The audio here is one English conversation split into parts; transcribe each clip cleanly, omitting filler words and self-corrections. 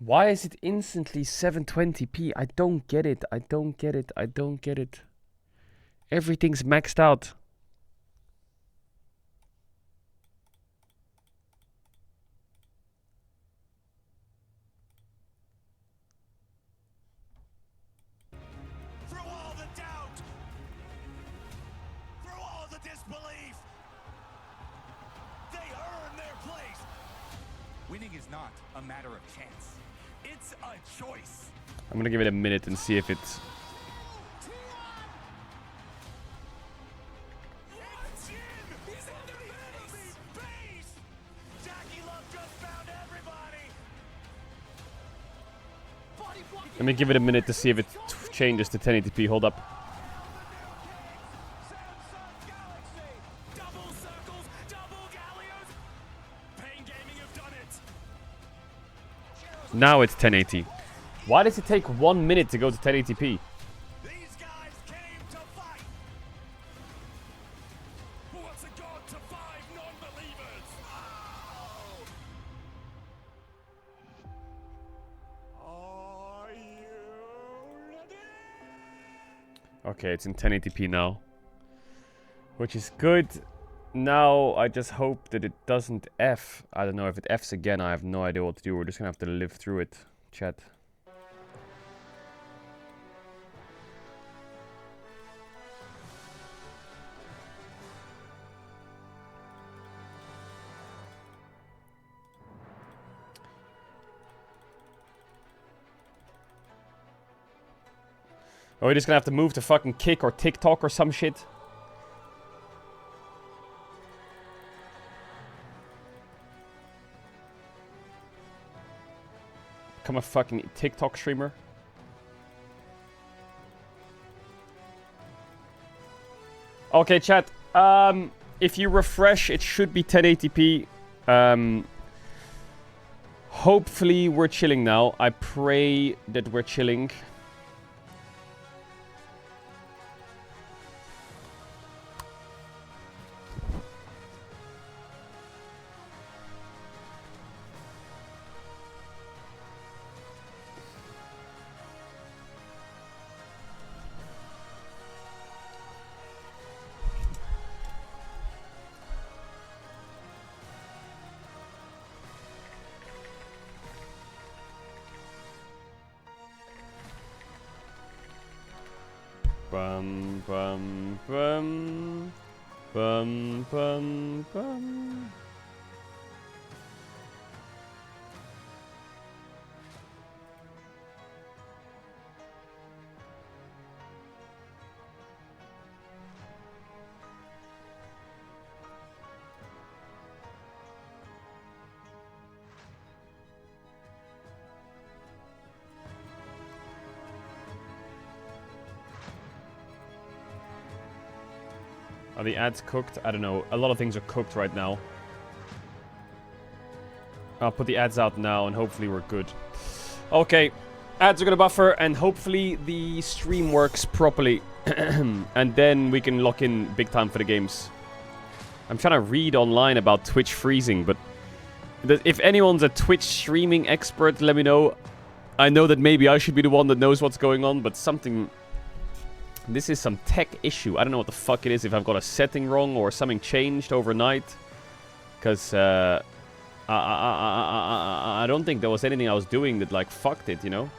Why is it instantly 720p? I don't get it. I don't get it. I don't get it. Everything's maxed out. Through all the doubt, through all the disbelief, they earn their place. Winning is not a matter of chance. It's a choice. I'm gonna give it a minute and see if it's... Let me give it a minute to see if it changes to 1080p. Hold up. Now it's 1080. Why does it take 1 minute to go to 1080p? These guys came to fight. What's a god to five non-believers? Are you ready? Okay, it's in 1080p now, which is good. Now I just hope that it doesn't F. I don't know if it Fs again. I have no idea what to do. We're just gonna have to live through it, chat. Oh, we're just gonna have to move to fucking Kick or TikTok or some shit. Become a fucking TikTok streamer. Okay, chat. If you refresh, it should be 1080p. Hopefully we're chilling now. I pray that we're chilling. Bum bum bum bum bum bum. Are the ads cooked? I don't know. A lot of things are cooked right now. I'll put the ads out now and hopefully we're good. Okay. Ads are gonna buffer and hopefully the stream works properly. And then we can lock in big time for the games. I'm trying to read online about Twitch freezing, but if anyone's a Twitch streaming expert, let me know. I know that maybe I should be the one that knows what's going on, but something... This is some tech issue. I don't know what the fuck it is, if I've got a setting wrong or something changed overnight. Because I don't think there was anything I was doing that like fucked it, you know?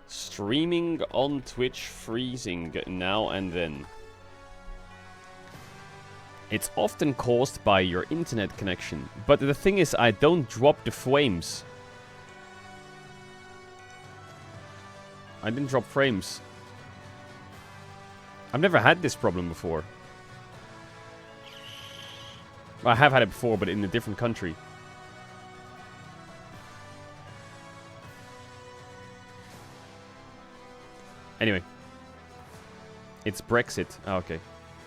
Streaming on Twitch freezing now and then. It's often caused by your internet connection. But the thing is, I don't drop the frames. I didn't drop frames. I've never had this problem before. I have had it before, but in a different country. Anyway. It's Brexit. Oh, okay.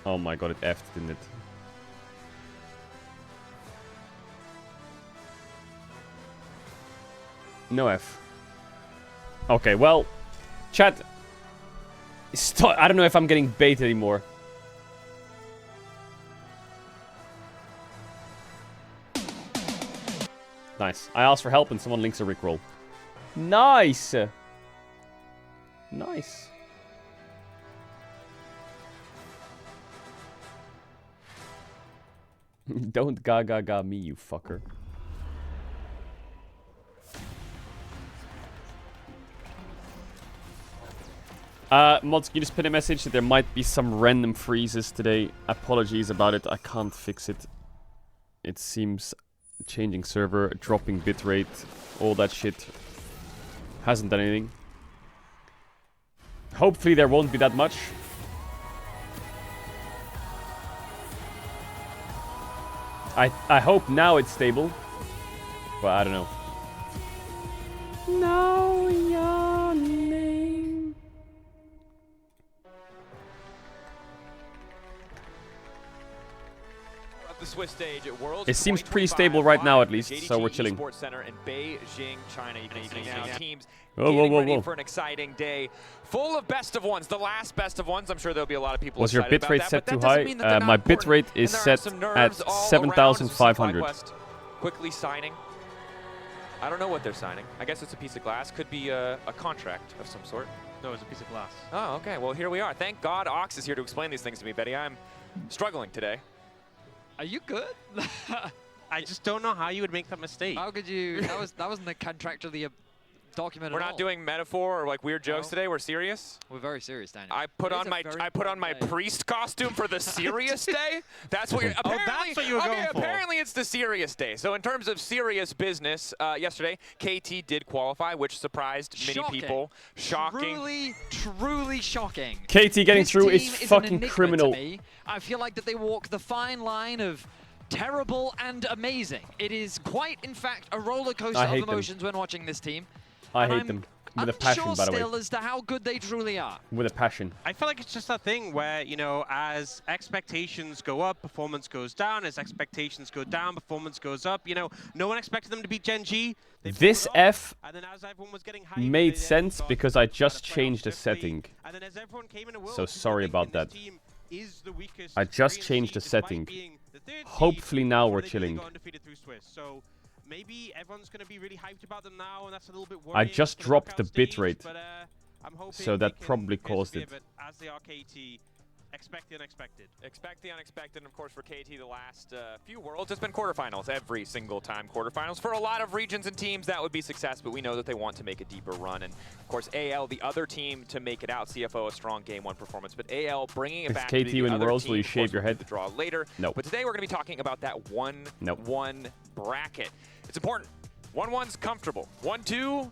Oh my god, it effed, didn't it? No F. Okay, well... Chat, I don't know if I'm getting bait anymore. Nice. I asked for help and someone links a rickroll. Nice! Nice. Don't ga me, you fucker. Mods, can you just pin a message that there might be some random freezes today? Apologies about it, I can't fix it. It seems changing server, dropping bitrate, all that shit hasn't done anything. Hopefully there won't be that much. I hope now it's stable, but I don't know. Know your name. The Swiss stage at Worlds It seems pretty stable right now, at least, so we're chilling. Sports Center in Beijing, China. You can see now teams Whoa. ready for an exciting day, full of best of ones. The last best of ones. I'm sure there'll be a lot of people. Was your excited bitrate about set that, too but that doesn't mean that high? they're My not important. bitrate is And there are set some at nerves all around 7,500. FlyQuest quickly signing. I don't know what they're signing. I guess it's a piece of glass. Could be a contract of some sort. No, it's a piece of glass. Oh, okay. Well, here we are. Thank God Ox is here to explain these things to me, Betty. I'm struggling today. Are you good? I just don't know how you would make that mistake. How could you? That wasn't a contractually document We're at not all. doing metaphor or like weird jokes No. today. We're serious. We're very serious, Daniel. I put It on is a my very I put on my important day. priest costume for the serious day. That's what you're apparently. that's what you were okay, going for. apparently it's the serious day. So in terms of serious business, yesterday KT did qualify, which surprised many Shocking. people. Shocking. Truly shocking. KT getting This through team is an fucking enigma criminal. to me. I feel like that they walk the fine line of terrible and amazing. It is quite, in fact, a roller coaster I of hate them. emotions when watching this team. I And hate I'm them. With a passion, unsure by the way. still as to how good they truly are. With a passion. I feel like it's just that thing where, you know, as expectations go up, performance goes down. As expectations go down, performance goes up. You know, no one expected them to beat Gen G. They This pulled it off, F and then as everyone was getting hyped, made they then sense got because I out of just playoffs changed the swiftly. setting. And then as everyone came in a world, So people sorry thinking about this that. team is the weakest I just 3 and changed C the despite setting. being the third seed, Hopefully now and we're they really chilling. got undefeated through Swiss. So maybe everyone's going to be really hyped about them now, and that's a little bit I worrying just for the dropped knockout the stage, bitrate. but, I'm hoping So they that can probably caused persevere, it. But as they are KT, expect the unexpected. Expect the unexpected, and of course for KT, the last few Worlds, it's been quarterfinals every single time. Quarterfinals for a lot of regions and teams, that would be success, but we know that they want to make a deeper run. And of course, AL, the other team to make it out. CFO, a strong game one performance, but AL bringing it If back KT to the win other Worlds, team. will you Of course, shave your we'll do head? the draw later. No. But today we're going to be talking about that 1-1 bracket. It's important. 1-1's comfortable. 1-2,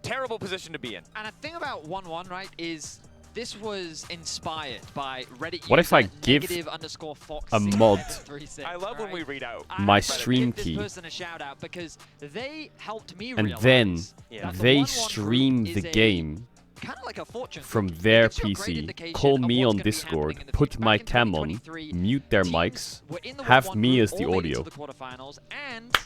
terrible position to be in. And a thing about 1-1, right, is this was inspired by Reddit What if I user give _Fox a mod 6736, I love when right? we read out. I my have to stream give this key. person a shout out because they helped me And realize then that the they 1-1 stream group the is a game kind of like a fortune from cookie. It their gives you a great PC, indication call of me what's on gonna be Discord, happening in the put future. my Back in cam on, 2023, mute their teams mics, were in the have 1-1 me group as the all made it audio. to the quarterfinals, and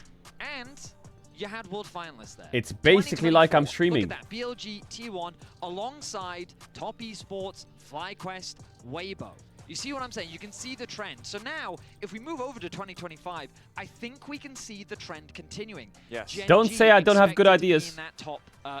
you had world finalists there. It's basically like I'm 2024. streaming. Look at that, BLG T1 alongside Top Esports, FlyQuest, Weibo. You see what I'm saying? You can see the trend. So now, if we move over to 2025, I think we can see the trend continuing. Yes. Gen Don't G say I don't have good expected to be ideas. in that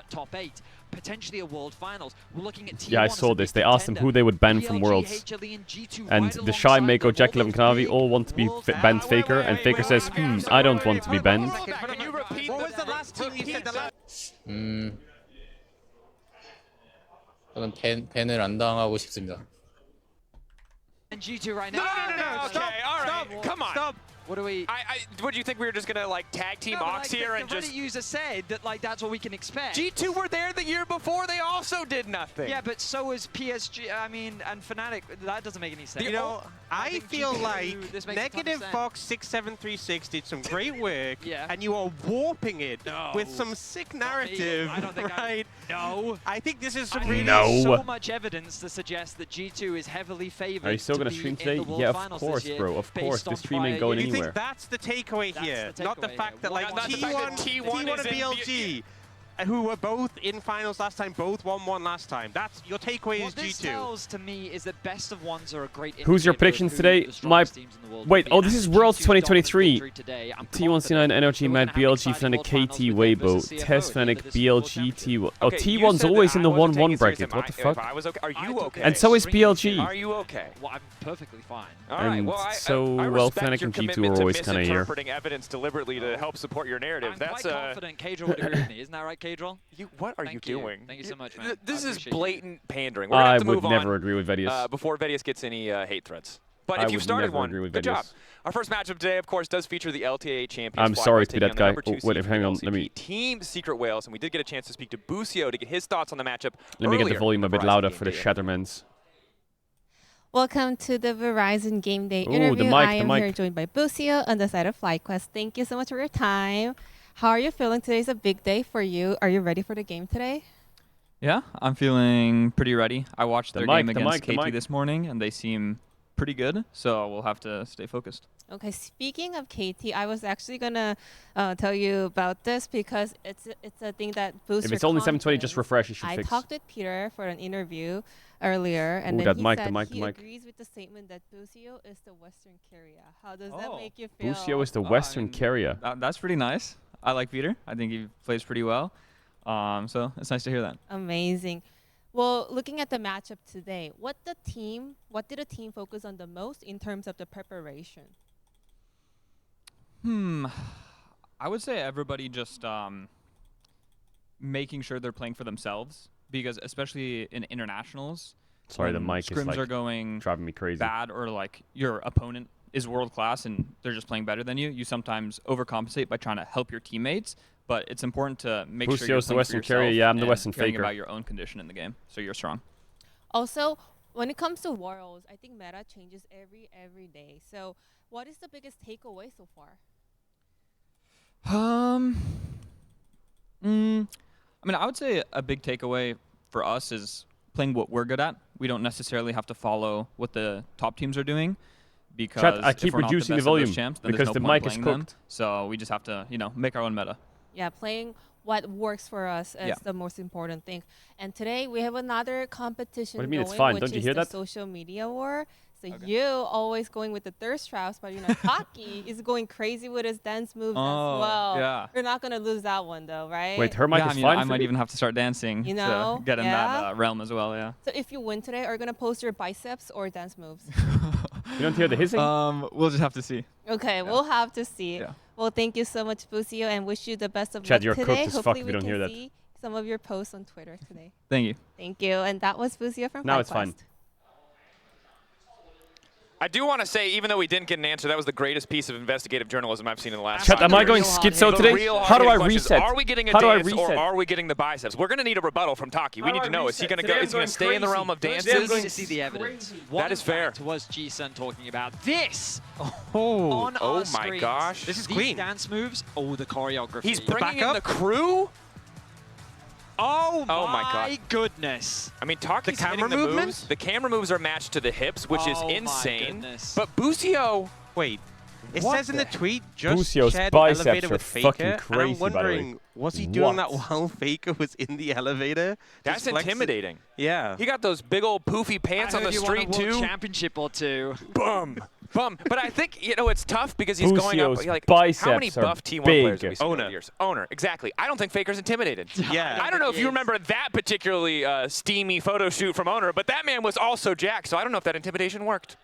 top 8, potentially a world finals. We're looking at T1 Yeah, I as saw a this. big They asked them who they would ban from BLG, Worlds. HLE, and G2 And right the Shy, alongside Mako, them, Jackal, all and those Knavi big all want to be world banned finals. Faker, and Faker says, I don't want to be banned. Can you repeat What was the last team you said the last? 저는 밴을 안 당하고 싶습니다. And G2 right now. No, okay, all right, come on. Stop. What do we? What do you think we were just gonna like tag team No, but, Ox like, here the and just? Reddit user said that like that's what we can expect. G2 were there the year before. They also did nothing. Yeah, but so is PSG. I mean, and Fnatic. That doesn't make any sense. You know, I think feel G2 like this makes a ton of Negative sense. Fox 6736 did some great work, Yeah. and you are warping it No. with some sick Not me. narrative, I don't think right? No. I think this is some I really think No. there's so much evidence to suggest that G2 is heavily favored. Are you still to gonna be stream in today? the World Yeah, of Finals course, this year, bro, of based course. The on stream ain't prior going You anywhere. think that's the takeaway That's here? the Not the takeaway fact here. that like Not the fact that T1 T1 is and in BLG who were both in finals last time, both 1-1 last time. That's your takeaway What is this G2. tells to me is that best of ones are a great. Who's your indicator of predictions who today? the strongest teams in the world Wait, will oh, be. this And is if Worlds G2's dominant 2023. victory today, I'm T1C9 confident NRG that we're Mad gonna have BLG exciting Fnatic quarterfinals KT with them Weibo versus CFO Test at the end Fnatic of this World BLG Championship. T1. Oh, Okay, you T1's said always that in the I wasn't 1-1 taking bracket. serious. What the If fuck? I was okay, are I you took okay? it And so is extremely BLG. seriously. Are you okay? Well, I'm perfectly fine. All right. And Well, so, I well, respect Fnatic your and G2 are commitment to always kind of here. misinterpreting evidence deliberately to help support your narrative. I'm That's quite confident Caedrel would agree with me. Isn't that right, Caedrel? What are you Thank you. doing? Thank you so much, man. This I is appreciate you. blatant pandering. We're gonna I have to would move never on agree with Vedius. before Vedius gets any hate threats. But I if you would started never one, agree with good job. Vedius. Our first matchup today, of course, does feature the LTA champions. I'm sorry to be taking that on the guy. number 2 Oh, wait, seed hang on, from let me- LCP Team Secret Whales, and we did get a chance to speak to Busio to get his thoughts on the matchup. Let me get the earlier volume in a bit Verizon louder game for the day. Shattermans. Welcome to the Verizon Game Day Ooh, the interview. mic, I the am mic. here joined by Busio on the side of FlyQuest. Thank you so much for your time. How are you feeling? Today's a big day for you. Are you ready for the game today? Yeah, I'm feeling pretty ready. I watched The their mic, game the against mic, the KT mic. this morning, and they seem pretty good, so we'll have to stay focused. Okay, speaking of KT, I was actually going to tell you about this because it's a thing that boosts If your it's only 720, just confidence. refresh. It should I fix. talked with Peter for an interview earlier, and Ooh, then that he mic, said the mic, he the mic. agrees with the statement that Busio is the Western carrier. How does that Oh. make you feel? Busio is the I Western mean, carrier. That's pretty nice. I like Peter. I think he plays pretty well. So it's nice to hear that. Amazing. Well, looking at the matchup today, what did the team focus on the most in terms of the preparation? I would say everybody just making sure they're playing for themselves, because especially in internationals, Sorry, the when mic is scrims like are going driving me crazy. bad, or like your opponent is world class and they're just playing better than you, you sometimes overcompensate by trying to help your teammates. But it's important to make sure you're Busio's the playing Western for carrier. yourself Yeah, I'm the and Western caring faker. about your own condition in the game, so you're strong. Also, when it comes to Worlds, I think meta changes every day. So, what is the biggest takeaway so far? I mean, I would say a big takeaway for us is playing what we're good at. We don't necessarily have to follow what the top teams are doing, because Chat, I if keep we're not reducing the best of those volume champs, then because there's no the point mic is playing them. cooked. So we just have to, make our own meta. Yeah, playing what works for us is Yeah. the most important thing. And today we have another competition What do you mean it's going, fine? which Don't you is hear the that? social media war. So you always going with the thirst traps, but Taki is going crazy with his dance moves as Oh, well. yeah. You're not gonna lose that one though, right? Wait, her mic Yeah, is I mean, fine I for might me? even have to start dancing You know? to get in Yeah. that realm as well, yeah. So if you win today, are you gonna post your biceps or dance moves? You don't hear the hissing? We'll just have to see. Okay, we'll have to see. Yeah. Well, thank you so much, Busio, and wish you the best of Chad, luck you're today. cooked as fuck Hopefully if we you don't can hear that. see some of your posts on Twitter today. Thank you. Thank you. And that was Busio from Now it's FlyQuest. fine. I do want to say, even though we didn't get an answer, that was the greatest piece of investigative journalism I've seen in the last Chat, 5 am I years. going real hard schizo hitting. today? Real How do I hard-hitting questions. reset? Are we getting a How do I dance or reset? are we getting the biceps? We're going to need a rebuttal from Taki. We How need do to I know, is he reset? going to Today go? I'm Is he going going to stay in the crazy. realm of Today I'm dances? going to see the evidence. That is fair. Was G-Sun talking about this Oh, on oh our my screens. gosh. This is These clean. dance moves. Oh, the choreography. He's bringing in backup? the crew? Oh my God. goodness. I mean, Taki's camera hitting the movements? moves. The camera moves are matched to the hips, which is Oh my insane. goodness. But Busio, Wait, it What says in the the tweet, just Busio's shared biceps elevator are with fucking Faker, and crazy, I'm by the way. wondering, was he doing that What? while Faker was in the elevator? that's Just flexing- intimidating. Yeah. He got those big old poofy pants I on the heard you won a street, world too. championship or two. Bum. Bum. But I think, it's tough because he's going up. Busio's Like, how many biceps are buff T1 big. players have we seen over Owner. the years? Owner, exactly. I don't think Faker's intimidated. Yeah. I don't know if you Yes. remember that particularly steamy photo shoot from Owner, but that man was also jacked, so I don't know if that intimidation worked.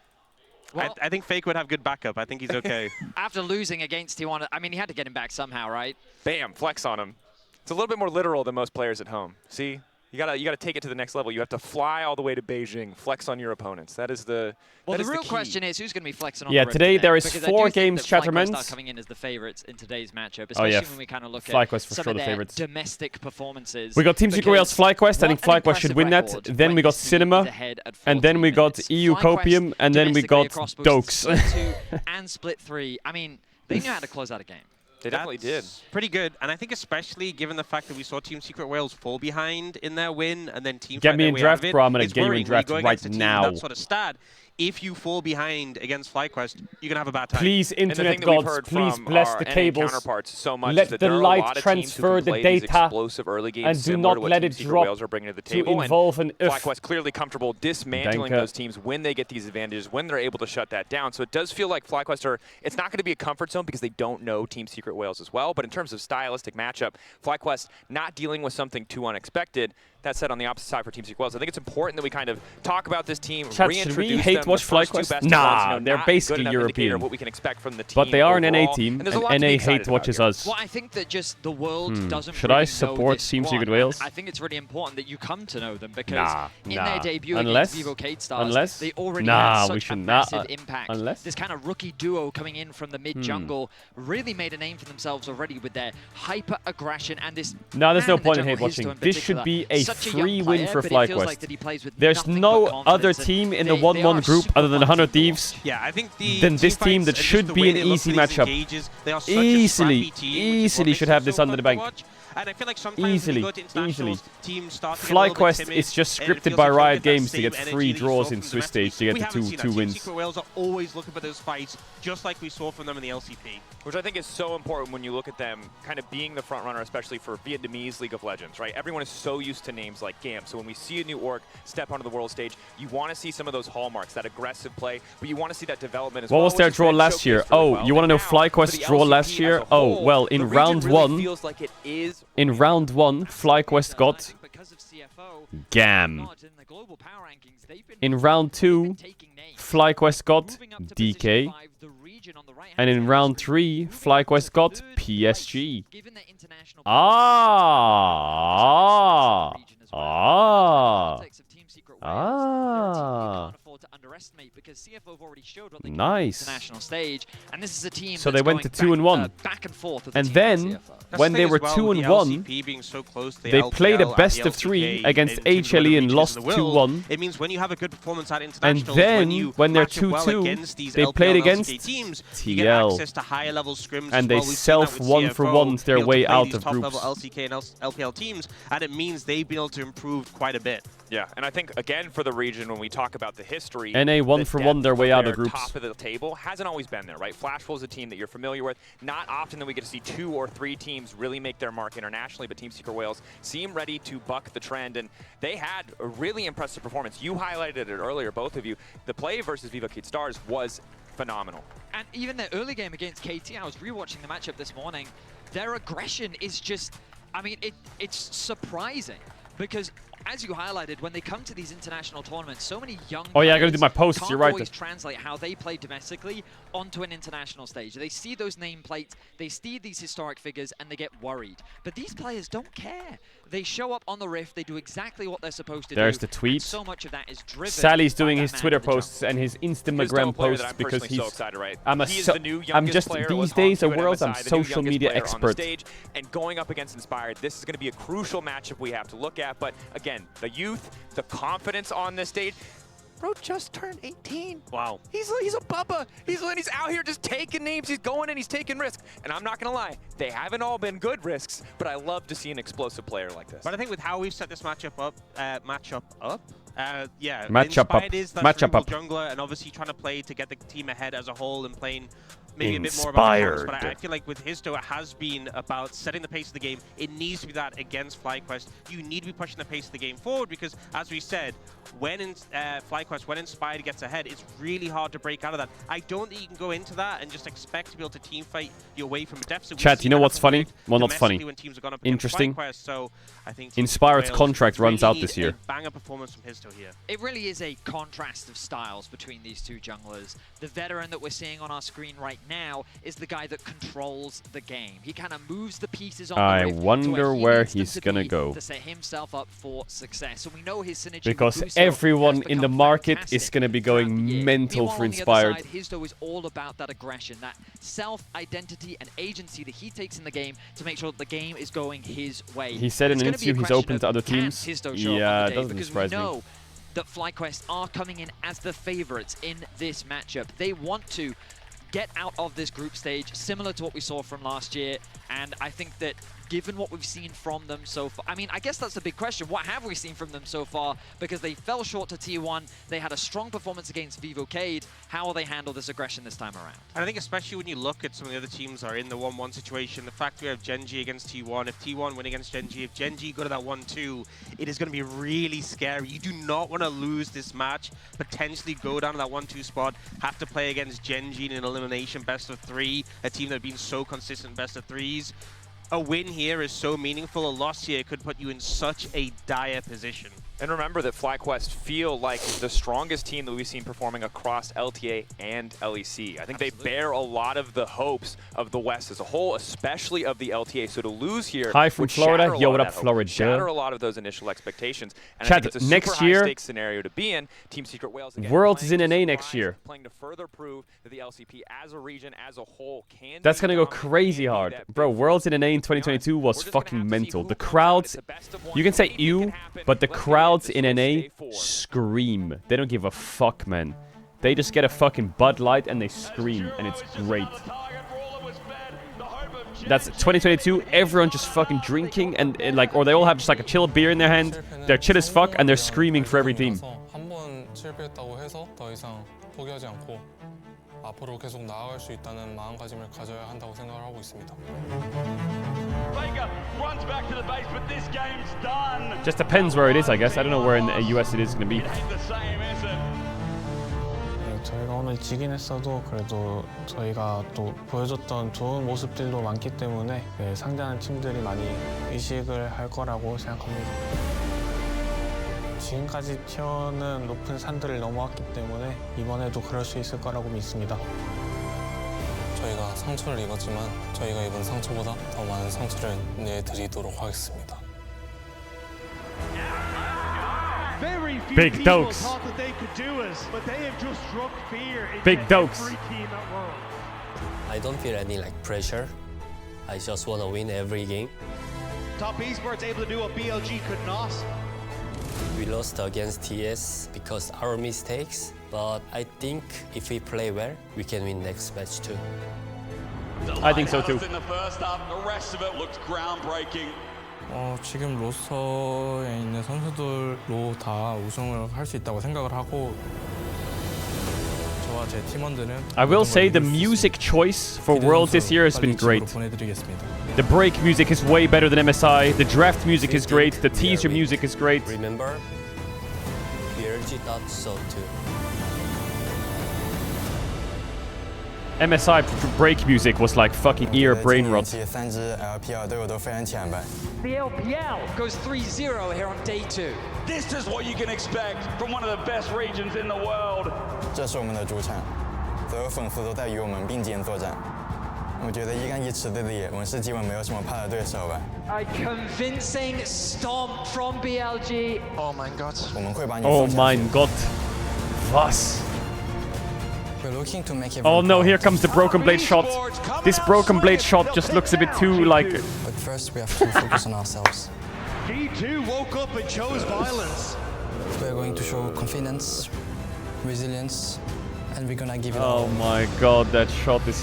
Well, I think Fake would have good backup. I think he's okay. after losing against T1, I mean, he had to get him back somehow, right? Bam, flex on him. It's a little bit more literal than most players at home. See? You gotta take it to the next level. You have to fly all the way to Beijing, flex on your opponents. That is the Well, that the is real key. question is who's going to be flexing on Yeah, the road today there is Because I 4 do think games, that FlyQuest Chattermans. are coming in as the favorites in today's matchup, Oh, especially yeah, when we kind of look FlyQuest at for some sure of the their favorites. domestic performances. We got Team Secret Wales Because FlyQuest. I think what an FlyQuest should impressive win that. record Then when we got this team is Cinema. ahead at And then 14 we got minutes. EU FlyQuest Copium. And then we domestically got across boosted Dokes. Split 2 and Split 3. I mean, they knew how to close out a game. They definitely did. That's pretty good. And I think especially given the fact that we saw Team Secret Wales fall behind in their win and then Team Get fight me their in way draft, out of it, bro. I'm gonna it's get you in worrying when draft go right against a team now. That sort of stat. if you fall behind against FlyQuest, you're going to have a bad time. Please, And the thing internet that we've gods, heard please from bless our the NA cables. counterparts so much Let is that the there are a light lot of teams who transfer can the play these data explosive early games and do similar not to what let Team it Secret drop Whales are bringing to the to table. involve an if. FlyQuest clearly comfortable dismantling Danke. those teams when they get these advantages, when they're able to shut that down. So it does feel like FlyQuest are, it's not going to be a comfort zone because they don't know Team Secret Whales as well. But in terms of stylistic matchup, FlyQuest not dealing with something too unexpected. That said, on the opposite side for Team Secret Whales, I think it's important that we kind of talk about this team, Chat, reintroduce should we them. hate watch the first two FlyQuest? best of Nah, ones, you know, they're not basically good enough indicator European. of what we can expect from the team But they are an overall. NA team, And there's a lot and to be NA excited hate about watches here. us. Well, I think that just the world doesn't Should really I know support this Team squad, Secret Whales? and I think it's really important that you come to know them because Nah, in nah. their debut Unless- against Vivo Caedrel, they already nah, had we such a should not, massive impact. unless- This kind of rookie duo coming in from the mid-jungle really made a name for themselves already with their hyper-aggression and this No, there's no man in the point in jungle, hate watching. Histo in This should particular. be a Such young free win player, for but it feels FlyQuest. like that he plays with There's nothing no but other confidence, and team in the they 1-1 are group super other than fun 100 to Thieves watch. Yeah, I think Then this team team fights that and just should the be way an they look easy for these matchup. engages, they are such a scrappy Easily, team, which is what easily makes should them have this so under the fun to bank. watch. And I feel like sometimes Easily, when you go to international easily. teams starting a little bit FlyQuest timid, is just and it scripted feels by like you don't Riot get that Games to same get energy free that you draws saw in from Swiss domestically. stage to get We the haven't seen that. two Team wins. Secret Whales are always looking for those fights, just like we saw from them in the LCP. Which I think is so important when you look at them kind of being the front runner, especially for Vietnamese League of Legends, right? Everyone is so used to names like GAM. So when we see a new org step onto the world stage, you want to see some of those hallmarks, that aggressive play, but you want to see that development as well. What was their which has draw been last year? showcased really Oh, well. you want to And know now, for FlyQuest's the draw LCP last as year? a Oh, whole, well, the in region round really 1, feels like it is in round 1, FlyQuest got GAM. In round 2, FlyQuest got DK. And in round 3, FlyQuest got PSG. Ah. Nice. International stage, and this is a team So that's they went to going 2-1. back and forth with And the team at then, CFO. when they were 2-1, they played a best of 3 against HLE and lost 2-1. It means when you have a good performance at And internationals, then, when they're 2-2, they played against teams, TL. you get access to higher level scrims And as they well. We've seen that with self-1-for-1'd CFO their be able to way play out these of top-level groups. LCK and LPL teams, and it means they've been able to improve quite a bit. Yeah, and I think, again, for the region, when we talk about the history, NA the 1-for-1 their depth way out of their groups. top of the table hasn't always been there, right? Flashful is a team that you're familiar with. Not often that we get to see 2 or 3 teams really make their mark internationally, but Team Secret Whales seem ready to buck the trend, and they had a really impressive performance. You highlighted it earlier, both of you. The play versus Vivo Caedrel was phenomenal. And even their early game against KT, I was rewatching the matchup this morning, their aggression is just, I mean, it's surprising. Because, as you highlighted, when they come to these international tournaments, so many young Oh yeah, I gotta players do my posts, can't you're right. always translate how they play domestically onto an international stage. They see those nameplates, they see these historic figures, and they get worried. But these players don't care. They show up on the Rift, they do exactly what they're supposed to There's do. the tweet. And so much of that is driven Sally's by doing that his man Twitter in the jungle. posts and his Here's Instagram a player that posts I'm because personally so he's. excited, right? I'm a He is so- the new I'm youngest just player. these Was days a Hong Q at world. I'm MSI, the new social youngest media player on the expert. stage, and going up against Inspired, this is going to be a crucial matchup we have to look at. But again, the youth, the confidence on this stage. Bro just turned 18. Wow. He's a bubba. He's out here just taking names. He's going and he's taking risks. And I'm not going to lie, they haven't all been good risks, but I love to see an explosive player like this. But I think with how we've set this matchup up, yeah, Matchup up. Inspired is that Matchup cerebral up. jungler, and obviously trying to play to get the team ahead as a whole and playing maybe a bit more about the but I feel like with Histo, it has been about setting the pace of the game. It needs to be that against FlyQuest. You need to be pushing the pace of the game forward because, as we said, when FlyQuest, when Inspired gets ahead, it's really hard to break out of that. I don't think you can go into that and just expect to be able to team fight your way from a deficit. Chat, you know what's funny? Well, not funny. When teams have gone up against Interesting. FlyQuest, so I think Inspired's Wales contract runs really out this need year. a banger performance from Histo here. It really is a contrast of styles between these two junglers. The veteran that we're seeing on our screen right now is the guy that controls the game. He kind of moves the pieces on I the Rift to wonder he where needs them he's to gonna be go. to set himself up for success. So we know his synergy with Because Buso everyone has in the become market fantastic is going to be throughout the going year. mental Meanwhile, for on the other Inspired. side, Histo is all about that aggression, that self-identity and agency that he takes in the game to make sure that the game is going his way. He said in It's an gonna be a interview he's question open of to other can teams. Histo show up Yeah, on it the day, doesn't because surprise we me. know that FlyQuest are coming in as the favorites in this matchup. They want to get out of this group stage, similar to what we saw from last year, and I think that given what we've seen from them so far? I mean, I guess that's the big question. What have we seen from them so far? Because they fell short to T1. They had a strong performance against Vivo Cade. How will they handle this aggression this time around? And I think especially when you look at some of the other teams are in the 1-1 situation, the fact we have Gen G against T1, if T1 win against Gen G, if Gen G go to that 1-2, it is going to be really scary. You do not want to lose this match, potentially go down to that 1-2 spot, have to play against Gen G in an elimination best of 3, a team that have been so consistent best of 3s. A win here is so meaningful. A loss here could put you in such a dire position. And remember that FlyQuest feel like the strongest team that we've seen performing across LTA and LEC. I think they bear a lot of the hopes of the West as a whole, especially of the LTA. So to lose here, Hi from Florida. Yo, what up, Florida? Shatter a lot of those initial expectations. And Chad, I think it's a next super year, high-stakes scenario to be in. Team Secret Wales again, Worlds is in playing NA to next surprise, year. playing to further prove that the LCP as a region, as a whole, can. That's be gonna go dominant, crazy can be hard. that Bro, big Worlds in force. NA in To be honest, 2022 we're was just gonna fucking have to see mental. who The comes out. crowds, It's a best of one. you can say Anything ew, can happen. but the Let's get crowds into in this NA day 4. scream. They don't give a fuck, man. They just get a fucking Bud Light and they scream, and it's great. That's 2022. Everyone just fucking drinking and like, or they all have just like a chilled beer in their hand. They're chill as fuck and they're screaming for every team. 한번 실패했다고 해서 더 이상 포기하지 않고 앞으로 계속 나아갈 수 있다는 마음가짐을 가져야 한다고 생각을 하고 있습니다. Just depends where it is, I guess. I don't know where in the US it is going to be. 저희가 오늘 지긴 했어도 그래도 저희가 또 보여줬던 좋은 모습들도 많기 때문에 상대하는 팀들이 많이 의식을 할 거라고 생각합니다. 지금까지 티어는 높은 산들을 넘어왔기 때문에 이번에도 그럴 수 있을 거라고 믿습니다. 저희가 상처를 입었지만 저희가 입은 상처보다 더 많은 상처를 내드리도록 하겠습니다. Big Dokes. Big Dokes. I don't feel any like pressure. I just want to win every game. Top Esports able to do what BLG could not. We lost against TS because our mistakes, but I think if we play well, we can win next match too. I think so too. In the first half, the rest of it looked groundbreaking. 지금 로스터에 있는 선수들로 다 우승을 할 수 있다고 생각을 하고 저와 제 팀원들은 I will say the music choice for Worlds this year has been great. The break music is way better than MSI. The draft music is great. The teaser music is great. Remember, BLG thought so too. MSI break music was like fucking ear brain rot. 3支 LPL 队友都非常浅白。 The LPL goes 3-0 here on day 2. This is what you can expect from one of the best regions in the world. 这是我们的主场，所有粉丝都在与我们并肩作战。我觉得一干一池队的野文是基本没有什么怕的对手吧。A convincing stomp from BLG. Oh my god！ 我们会把你。Oh mein Gott. Was? We're looking to make Oh no, here comes the broken blade shot. This broken blade shot just looks a bit too like... But first we have to focus on ourselves. G2 woke up and chose violence. We're going to show confidence, resilience, and we're gonna give it all. Oh my god, that shot is...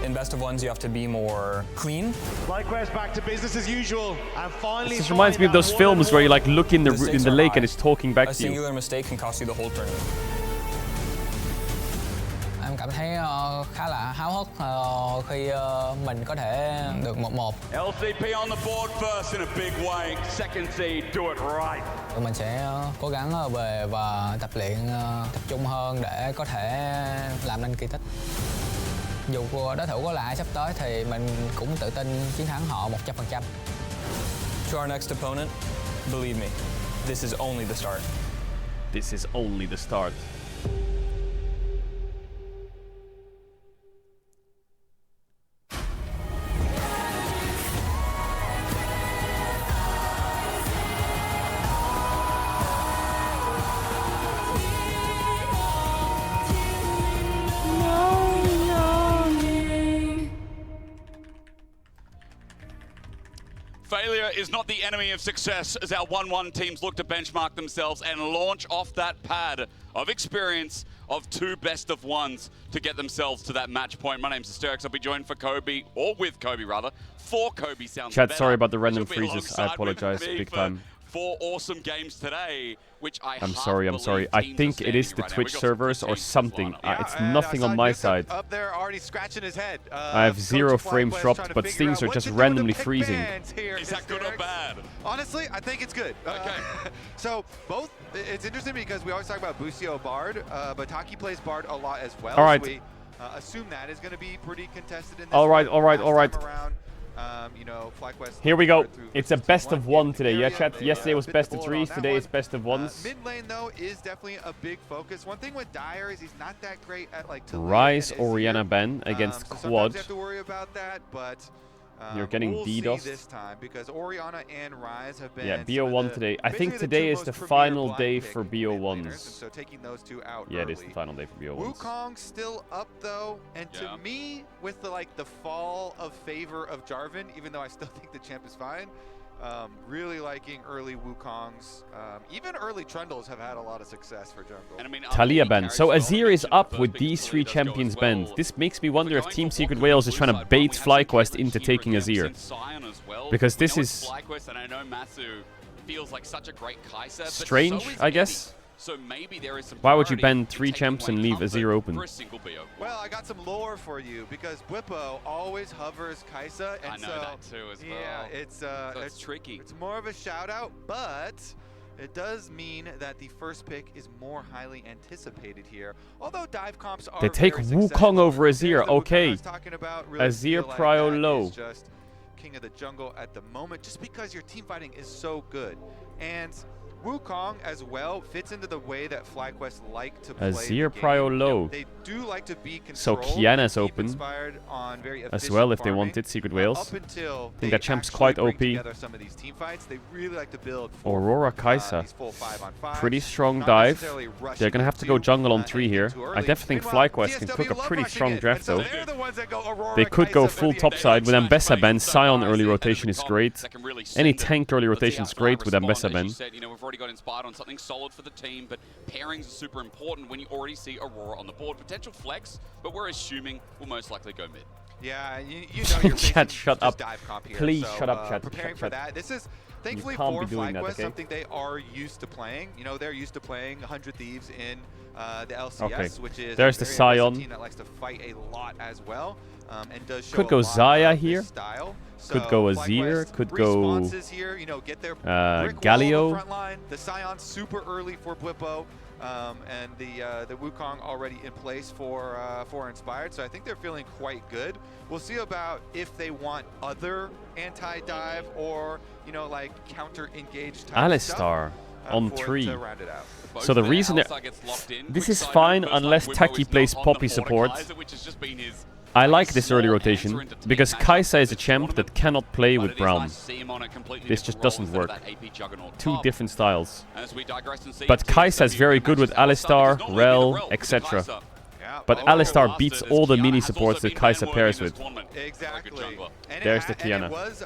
In best of ones, you have to be more clean. FlyQuest back to business as usual, and finally. This just reminds me of those films where you like look in the lake and it's talking back A to you. singular mistake can cost you the whole tournament. Em cảm thấy khá là háo hức khi mình có thể được 1-1. LCP on the board first in a big way. Second seed, do it right. Tụi mình sẽ cố gắng về và tập luyện tập trung hơn để có thể làm nên kỳ tích. Dù đối thủ có là ai sắp tới thì mình cũng tự tin chiến thắng họ 100%. To our next opponent, believe me, this is only the start. This is only the start. Failure failure is not the enemy of success as our 1-1 teams look to benchmark themselves and launch off that pad of experience of 2 best of 1s to get themselves to that match point. My name's Asterix. I'll be joined for Kobe, or with Kobe rather. For Kobe sounds Chat, better. sorry about the random She'll be freezes. I alongside apologize with me big for time. 4 awesome games today, which I'm sorry. I think it is the Twitch servers or something. It's nothing on my side. Up there already scratching his head. I have 0 frames dropped, but things are just randomly freezing. Is that good or bad? Honestly, I think it's good. Okay. So both, it's interesting because we always talk about Busio Bard, but Taki plays Bard a lot as well. All right. So we assume that is going to be pretty contested in this All right. around. You know, FlyQuest. Here we go. It's a best of 1 today. Yeah, chat. Yesterday was best of 3s. Today it's best of 1s. Mid lane though is definitely a big focus. One thing with Dyer is he's not that great at like. Rise Oriana Ben against so Quad. You have to worry about that, but. You're getting we'll DDoS this time because Oriana and Rise have been. Yeah, BO1 today. I think today is the final day for BO1s. So taking those 2 out. Yeah, it is the final day for BO1s. Wukong still up though, and to me, with the the fall of favor of Jarvan, even though I still think the champ is fine. Really liking early Wukongs. Even early Trundles have had a lot of success for jungle. And I mean, Talia ban. So Azir is up with these 3 champions banned. This makes me wonder if Team Secret Wales is trying to bait FlyQuest into taking Azir. Because this is strange, I guess. So maybe there is some Why would you ban 3 champs and leave Azir open? Well, I got some lore for you because Bwipo always hovers Kai'Sa, and I know that too as well. Yeah, it's tricky. It's more of a shout out, but it does mean that the first pick is more highly anticipated here. Although dive comps are They take Wukong over Azir. Okay. Azir prio low. Just king of the jungle at the moment, just because your team fighting is so good. And Wukong as well fits into the way that FlyQuest like to play Azir prio low. They do like to be So controlled, Kiana's open on very as well if they farming. wanted Secret Wales. Up until I think that champ's quite OP. Some of these team fights, they really like to build Aurora Kai'Sa. these full 5-on-5s. Pretty strong Not dive. necessarily rushing They're going to have to go into, jungle on 3 here. too I early. definitely think Meanwhile, FlyQuest can TSW cook a love pretty rushing strong it, draft and so though. they're the ones that go Aurora They could go Kai'Sa full for top the side with advantage. Ambessa ban. Sion early rotation is great. Any tank early rotation is great with Ambessa ban. You know, we've already got inspired on something solid for the team, but pairings are super important when you already see Aurora on the board. Potential flex, but we're assuming we'll most likely go mid. Yeah, you know you're Chat, shut up. dive comp here, Please so, shut up, chat. Preparing Chat, for chat. that. This is thankfully can't for be doing that, FlyQuest okay? something they are used to playing. You know, they're used to playing 100 Thieves in the LCS, Okay. which is There's a the very aggressive Scion. team that likes to fight a lot as well, and does show Could a go lot Zaya of this here. style. Could So go Azir. FlyQuest Could go responses here, you know, get their brick wall on Galio. the front line. The Scion super early for Bwipo. And the Wukong already in place for Inspired, so I think they're feeling quite good. We'll see about if they want other anti-dive or like counter-engage type Alistar stuff, on for it 3. to round it out. So the reason that this is fine unless Taki plays Poppy support. I like this early rotation because Kai'Sa is a champ that cannot play with Braum. This just doesn't work. 2 different styles. But Kai'Sa is very good with Alistar, Rel, etc. But Alistar beats all the mini supports that Kai'Sa pairs with. Exactly. And There's the and Kiana. it was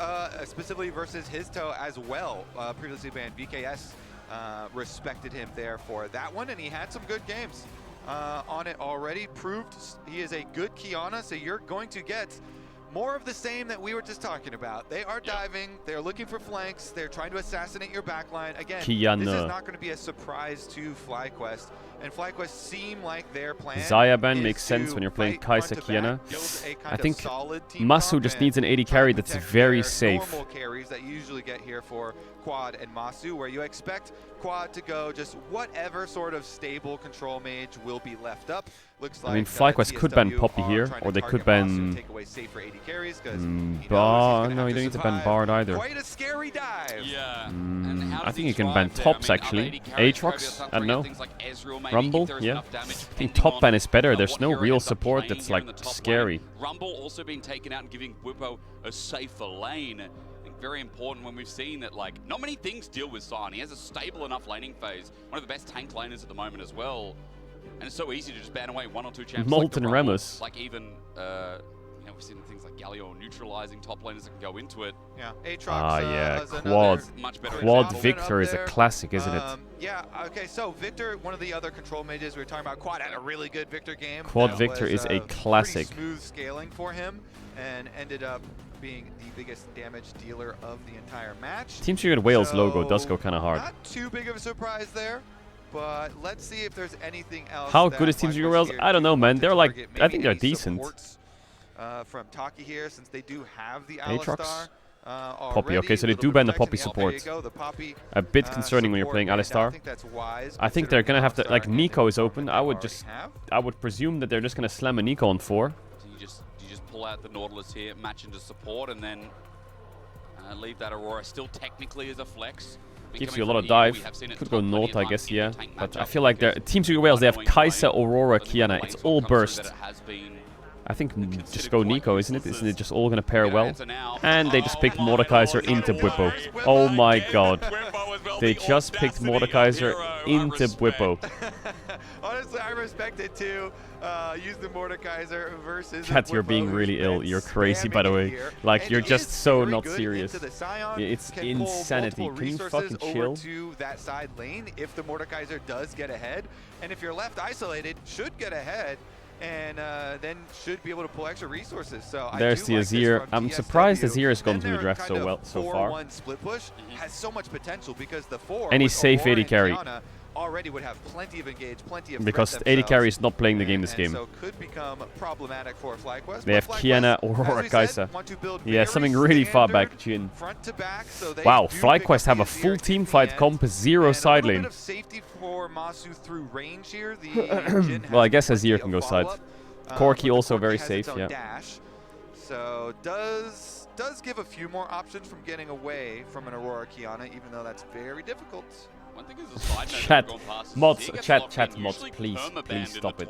specifically versus Histo as well, previously banned. VKS respected him there for that one, and he had some good games on it already. Proved he is a good Kiana, so you're going to get more of the same that we were just talking about. They are diving, they're looking for flanks, they're trying to assassinate your backline. Again, Kiana. this is not going to be a surprise to FlyQuest, and FlyQuest seem like their plan Zaya ban is makes sense to when you're playing fight Kai'Sa front to back, Kiana. build a kind I of think solid team Masu comp just and needs an 80 try to carry that's protect very their safe. normal carries that you usually get here for Quad and Masu, where you expect Quad to go just whatever sort of stable control mage will be left up. Looks like I mean, FlyQuest could ban TSW Poppy are here, trying or to they target could Masu and ban... take away safer 80 carries, 'cause he knows No, he's gonna you have don't need to ban survive Bard either. Quite a scary dive. Yeah. I think you can ban Tops actually. Aatrox, I don't know. Rumble, yeah. I think top ban is better. There's no real support that's like scary. Rumble also being taken out and giving Bwipo a safer lane. I think very important when we've seen that not many things deal with Sion. He has a stable enough laning phase. One of the best tank laners at the moment as well. And it's so easy to just ban away 1 or 2 champs. Molten like the Rumble, Remus. like even we've seen things like Galio neutralizing top laners that can go into it. Yeah, Aatrox. Yeah, Quad. Much better Quad example. Victor is a classic, isn't it? Yeah, okay, so Victor, one of the other control mages we were talking about, Quad had a really good Victor game. Quad Victor is a classic. Smooth scaling for him and ended up being the biggest damage dealer of the entire match. Team Secret Wales logo does go kind of hard. Not too big of a surprise there, but let's see if there's anything else. How good is Team Secret Wales? I don't know, man. They're like, I think they're decent. From Taki here, since they do have the Aatrox? Alistar. Poppy, okay, so they do ban the Poppy support. A bit concerning when you're playing Alistar. I think they're gonna have to, like, Nico is open. I would presume that they're just gonna slam a Nico on 4. So you just pull out the Nautilus here, match into support, and then leave that Aurora still technically as a flex. Gives you a lot of dive. Could go North, I guess, yeah. But I feel like they're Team Secret Wales. They have Kai'Sa, Aurora, Kiana. It's all burst. I think just go Nico, isn't it? Isn't it just all going to pair well? And they just picked Mordekaiser into Bwipo. Oh my god. They just picked Mordekaiser into Bwipo. Honestly, I respect it too. Use the Mordekaiser versus Chat, you're being really ill. You're crazy, by the way. Like, you're just so not serious. It's insanity. Can you fucking chill? To that side lane if the Mordekaiser does get ahead. And if you're left isolated, should get ahead. And then should be able to pull extra resources. So there's the Azir. I'm surprised Azir has gone to the draft so well so far. 4-1 split push has so much potential because the 4 and he's safe AD carry. Already would have plenty of engage, plenty of because AD carry is not playing the game this game. So could become problematic for FlyQuest. They have Kiana, Aurora, Kai'Sa. Yeah, something really far back, Jin. Front to back, so wow, FlyQuest have a full team fight comp, 0 side lane. Safety for Masu through range here. Well, I guess Azir can go side. Corki also very safe, yeah. Dash, so does give a few more options from getting away from an Aurora Kiana, even though that's very difficult. One thing is a side note chat, mods, chat, mods, please stop it.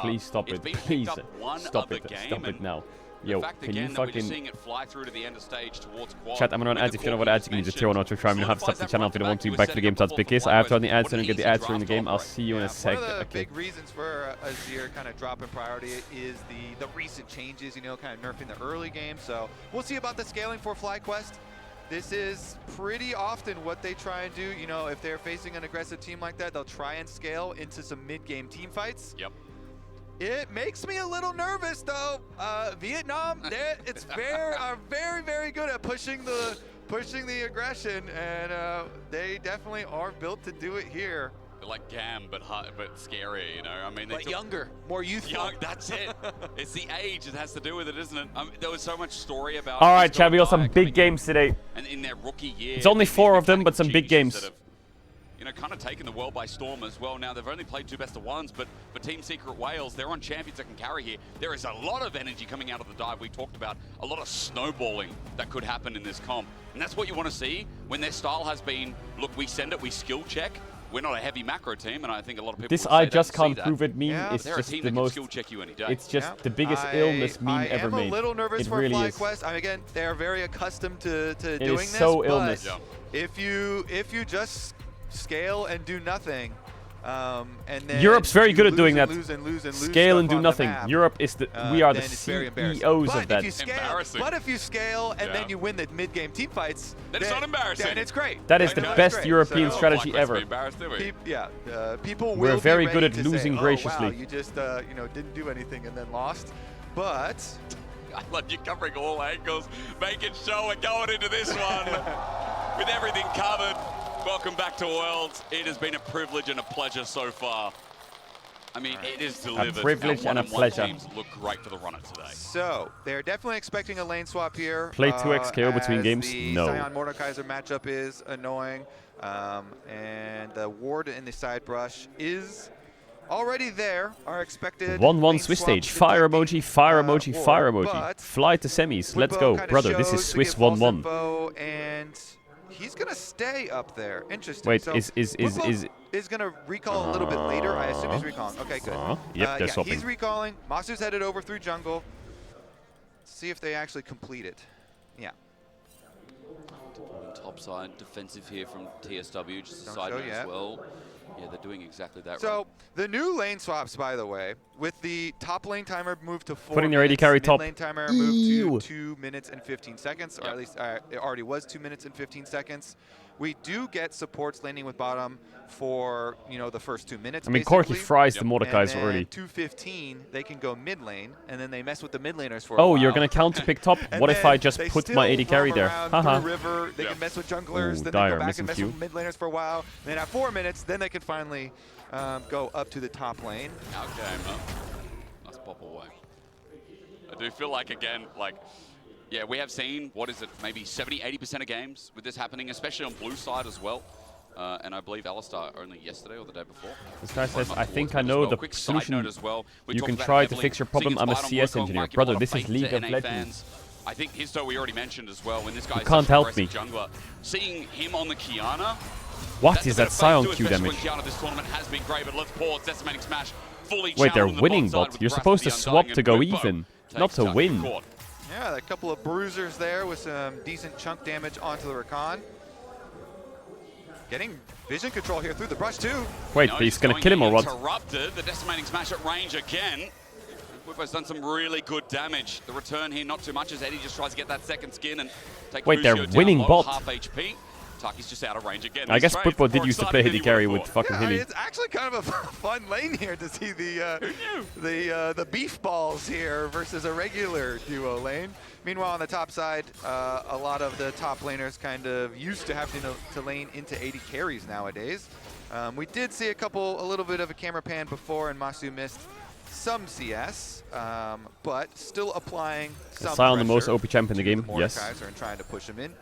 Please stop it. Please stop it now. Yo, can you fucking... Seeing it fly through to the end of stage towards quad. Chat, I'm gonna run ads. If you know what ads, you can use a tier 1 or 2 try. I'm gonna have to stop the channel if you don't want to. Back to the game, starts big case. I have to run the ads and get the ads during the game. I'll see you in a sec. One of the big reasons for Azir kind of dropping priority is the recent changes, you know, kind of nerfing the early game. So we'll see about the scaling for FlyQuest. This is pretty often what they try and do. You know, if they're facing an aggressive team like that, they'll try and scale into some mid-game team fights. Yep. It makes me a little nervous, though. Vietnam, it's very, very good at pushing the aggression, and they definitely are built to do it here. They're like Gam, but scarier, you know. I mean, but younger, more youthful. That's it. It's the age that has to do with it, isn't it? There was so much story about. All right, Chad, we got some big games today. And in their rookie year, it's only 4 of them, but some big games. You know, kind of taken the world by storm as well. Now, they've only played 2 best of 1s, but for Team Secret Wales, they're on champions that can carry here. There is a lot of energy coming out of the dive. We talked about a lot of snowballing that could happen in this comp. And that's what you want to see when their style has been, look, we send it, we skill check. We're not a heavy macro team, and I think a lot of people this I just can't prove it meme is just the most. Skill check you any day. It's just the biggest illness meme ever made. I am a little nervous for really FlyQuest. I mean, again, they're very accustomed to doing this. So illness. If you just scale and do nothing, and then Europe's very good at doing that. Lose scale and do nothing. Europe is we are the CEOs of that. But if you scale and then you win the mid-game team fights, then it's not embarrassing. Then it's great. That is the best European strategy ever. People will We're very good at to losing say, graciously. Oh, wow, you just you know, didn't do anything and then lost, but. I love you covering all angles, making sure we're going into this one with everything covered. Welcome back to Worlds. It has been a privilege and a pleasure so far. I mean, it is delivered. A privilege and a pleasure. Teams look great for the runner today. So, they're definitely expecting a lane swap here. Play 2x KO between games? No. The Sion Mordekaiser matchup is annoying. And the ward in the side brush is already there. Our expected 1-1 Swiss stage. Fire emoji, fire emoji, fire emoji. Fly to semis. Let's go. Brother, this is Swiss 1-1. And he's gonna stay up there. Interesting. Wait, so is gonna recall a little bit later. I assume he's recalling. Okay, good. Yep, they're swapping. He's recalling. Masu's headed over through jungle. See if they actually complete it. Yeah. Top side defensive here from TSW, just a side note as well. Yeah, they're doing exactly that. So the new lane swaps, by the way, with the top lane timer moved to 4 Putting their AD minutes, carry mid top. lane timer moved to 2 minutes and 15 seconds, or at least it already was 2 minutes and 15 seconds. We do get supports laning with bottom for, you know, the first 2 minutes. I mean, Corki fries the Mordekaiser and early. 2:15, they can go mid lane, and then they mess with the mid laners for a Oh, while. you're gonna counter pick top? What if I just put my AD carry there? Haha. River, they can mess with junglers, Ooh, then dire, they go back missing and mess Q. with mid laners for a while. Then at 4 minutes, then they can finally go up to the top lane. Okay, nice pop away. I do feel like, again, like, yeah, we have seen, what is it, maybe 70-80% of games with this happening, especially on blue side as well. And I believe Alistar only yesterday or the day before. This guy says, I think I know the Quick solution. side note as well. You can try to fix your problem. I'm a CS engineer. Brother, this is League of Legends. I think Histo we already mentioned as well. When this guy can't help me. Jungler, seeing him on the Kiana. What is that Scion Q damage? Kiana this tournament has been great, but let's pause. Decimating Smash fully. Wait, they're winning bot. You're supposed to swap to go even, not to win. Yeah, a couple of bruisers there with some decent chunk damage onto the Rakan. Getting vision control here through the brush too. Wait, he's gonna kill him or what? Interrupted. The decimating smash at range again. Bwipo's done some really good damage. The return here, not too much, as Eddie just tries to get that second skin and take Wait, they're Busio winning down low, bot. half HP. Taki's just out of range again. I guess Bwipo did used to play AD carry with fucking Hilly. It's actually kind of a fun lane here to see the beef balls here versus a regular duo lane. Meanwhile, on the top side, a lot of the top laners kind of used to having to lane into AD carries nowadays. We did see a little bit of a camera pan before, and Masu missed some CS, but still applying some Sion the most pressure OP champ in the to game, yes. Mordekaiser and trying to push him in.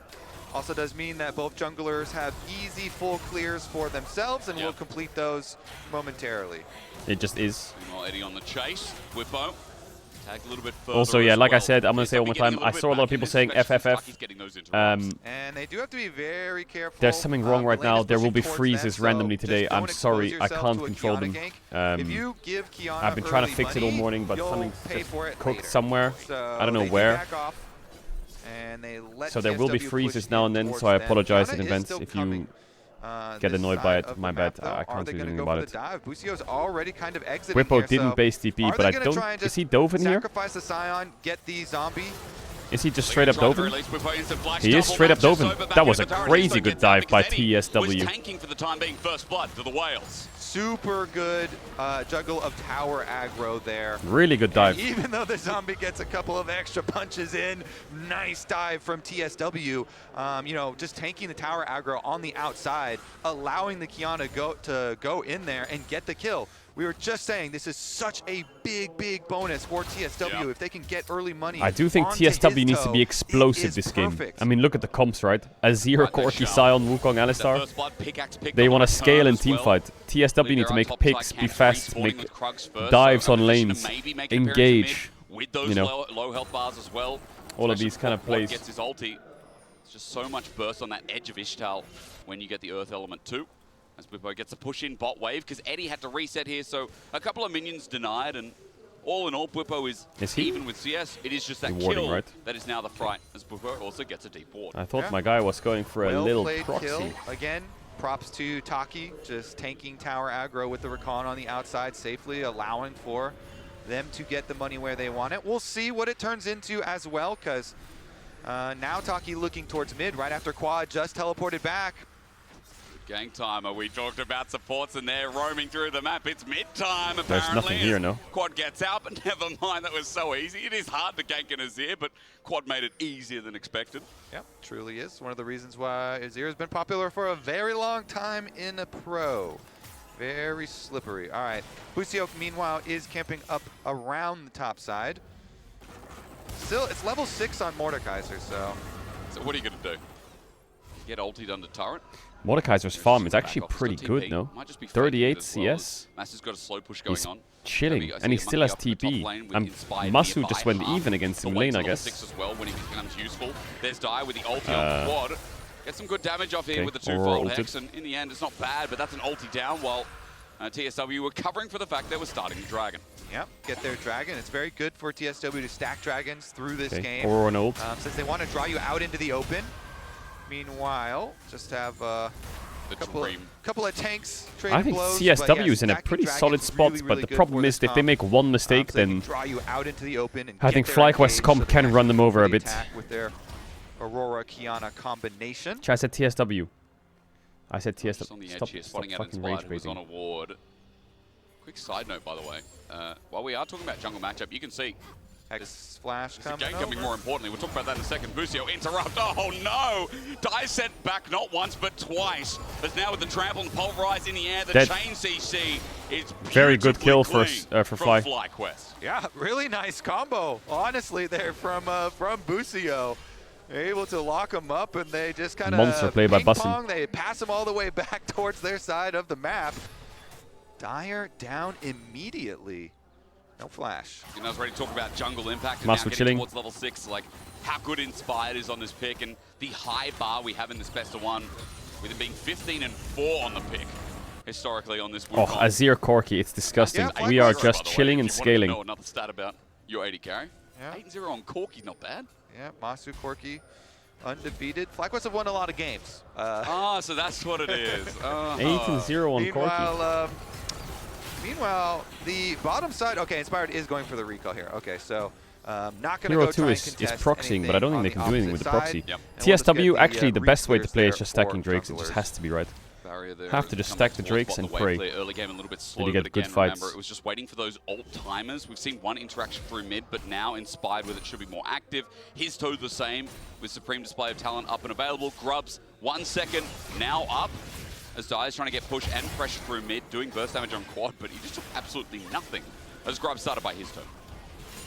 Also does mean that both junglers have easy full clears for themselves and will complete those momentarily. It just is. Meanwhile, Eddie on the chase. Bwipo tagged a little bit further. Also, yeah, like I well. said, I'm gonna say one more time, I saw a lot of people saying FFF. And they do have to be very careful. There's something wrong right the lane now. is There will be pushing towards freezes them, randomly so today. just I'm don't sorry, expose I yourself can't to a control Kiana them. gank. If you give Kiana I've been trying to early fix it all money, morning, but you'll something pay for it cooked later. somewhere. So I don't know they where. back off, and they let So there will be TSW freezes push now in and then, towards so I them. apologize Kiana in is advance still if coming, you get this annoyed by side it. of My the bad, map, though. I Are can't they do gonna anything go about for it. the dive? Busio's already kind of exiting Bwipo here, didn't so base TP, are but they I gonna don't. try and Is he just dove in here? sacrifice the Scion, get the zombie? Is he just straight up doving? He is straight up doving. That was a crazy good dive by TSW. Tanking for the time being first blood to the Whales. Super good juggle of tower aggro there. Really good dive. And even though the zombie gets a couple of extra punches in, nice dive from TSW. You know, just tanking the tower aggro on the outside, allowing the Kiana to go in there and get the kill. We were just saying this is such a big bonus for TSW if they can get early money. I do think TSW needs to be explosive this game. I mean, look at the comps, right? Azir, Corki, Sion, Wukong, Alistar. They want to scale and teamfight. TSW need to make picks, be fast, make dives on lanes, engage. You know, low health bars as well. All of these kind of plays. Gets his ulti. It's just so much burst on that edge of Ishtal when you get the Earth element too. As Bwipo gets a push in bot wave, because Eddie had to reset here, so a couple of minions denied, and all in all, Bwipo is even with CS. It is just that kill right? that is now the fright, as Bwipo also gets a deep ward. I thought my guy was going for a little proxy. Kill. Again, props to Taki, just tanking tower aggro with the Rakan on the outside safely, allowing for them to get the money where they want it. We'll see what it turns into as well, because now Taki looking towards mid right after Quad just teleported back. Gang timer, we talked about supports and they're roaming through the map. It's mid-time apparently. There's nothing here, no? Quad gets out, but never mind, that was so easy. It is hard to gank an Azir, but Quad made it easier than expected. Yep, truly is. One of the reasons why Azir has been popular for a very long time in a pro. Very slippery. All right, Busio, meanwhile, is camping up around the top side. Still, it's level 6 on Mordekaiser, so... So what are you going to do? Get ultied under turret? Mordekaiser's farm is actually pretty good, no? 38 CS. Master's got a slow push going on. Chilling, and he still has TP. And Masu just went even against him lane, I guess. As well when he becomes useful. There's Die with the ulti on the quad. Get some good damage off here with the two-fold hex, and in the end, it's not bad, but that's an ulti down while TSW were covering for the fact they were starting the dragon. Yep, get their dragon. It's very good for TSW to stack dragons through this game. Or an ult. Since they want to draw you out into the open. Meanwhile, just have the Dream. Couple of tanks I trading think blows, CSW but yeah, is in a stacking pretty Dragon's solid spot, really, but really the good problem for is this if they comp. make one mistake, So they can then draw you out into the open and I think get there FlyQuest engaged, comp so they can run them over a really bit. attack with their Aurora Kiana combination. I said TSW. I said Just TSW. on the edge Stop, here, stop spotting out fucking Inspired, rage who was on baiting. a ward. Quick side note, by the way. While we are talking about jungle matchup, you can see Hex Flash the coming game coming over. more importantly. We'll talk about that in a second. Busio interrupt. Oh no! Die sent back not once but twice. But now with the trample and pulverize in the air, the Dead. chain CC is Very good kill for clean for from Fly. FlyQuest. Yeah, really nice combo. Honestly, there from Busio. They're able to lock him up, and they just kind of Monster play by Bussin. They pass him all the way back towards their side of the map. Dire down immediately. No flash. And I was ready to talk about jungle impact and Master now getting chilling. towards level 6, like how good Inspired is on this pick and the high bar we have in this best of 1, with it being 15 and 4 on the pick historically on this Oh, Wukong. Azir Corki, it's disgusting. Yeah, We are FlyQuest, just by the way, chilling if and you wanted to scaling. know another stat about your 80 carry. Yeah. 8-0 on Corki, not bad. Yeah, Masu Corki undefeated. FlyQuest have won a lot of games. So that's what it is. 8-0 on Corki. Meanwhile, the bottom side, okay, Inspired is going for the recall here. Okay, so not going to Hero go 2 try and is contest proxying, but I don't think they anything can do on anything with the opposite proxy. side. Yep. And we'll just TSW, get the, actually, the best way to re-clears play is there just stacking for Drakes. It junglers. just has to be right. Barrier there. Have to just Comes stack the towards Drakes bottom and of the wave pray. clear. Early game a little bit slow, you get but good again, fights. remember, it was just waiting for those ult timers. We've seen one interaction through mid, but now Inspired with it should be more active. His toe the same, with Supreme Display of Talent up and available. Grubs, 1 second, now up. As Dire's trying to get push and pressure through mid, doing burst damage on quad, but he just took absolutely nothing as Grub started by his toe.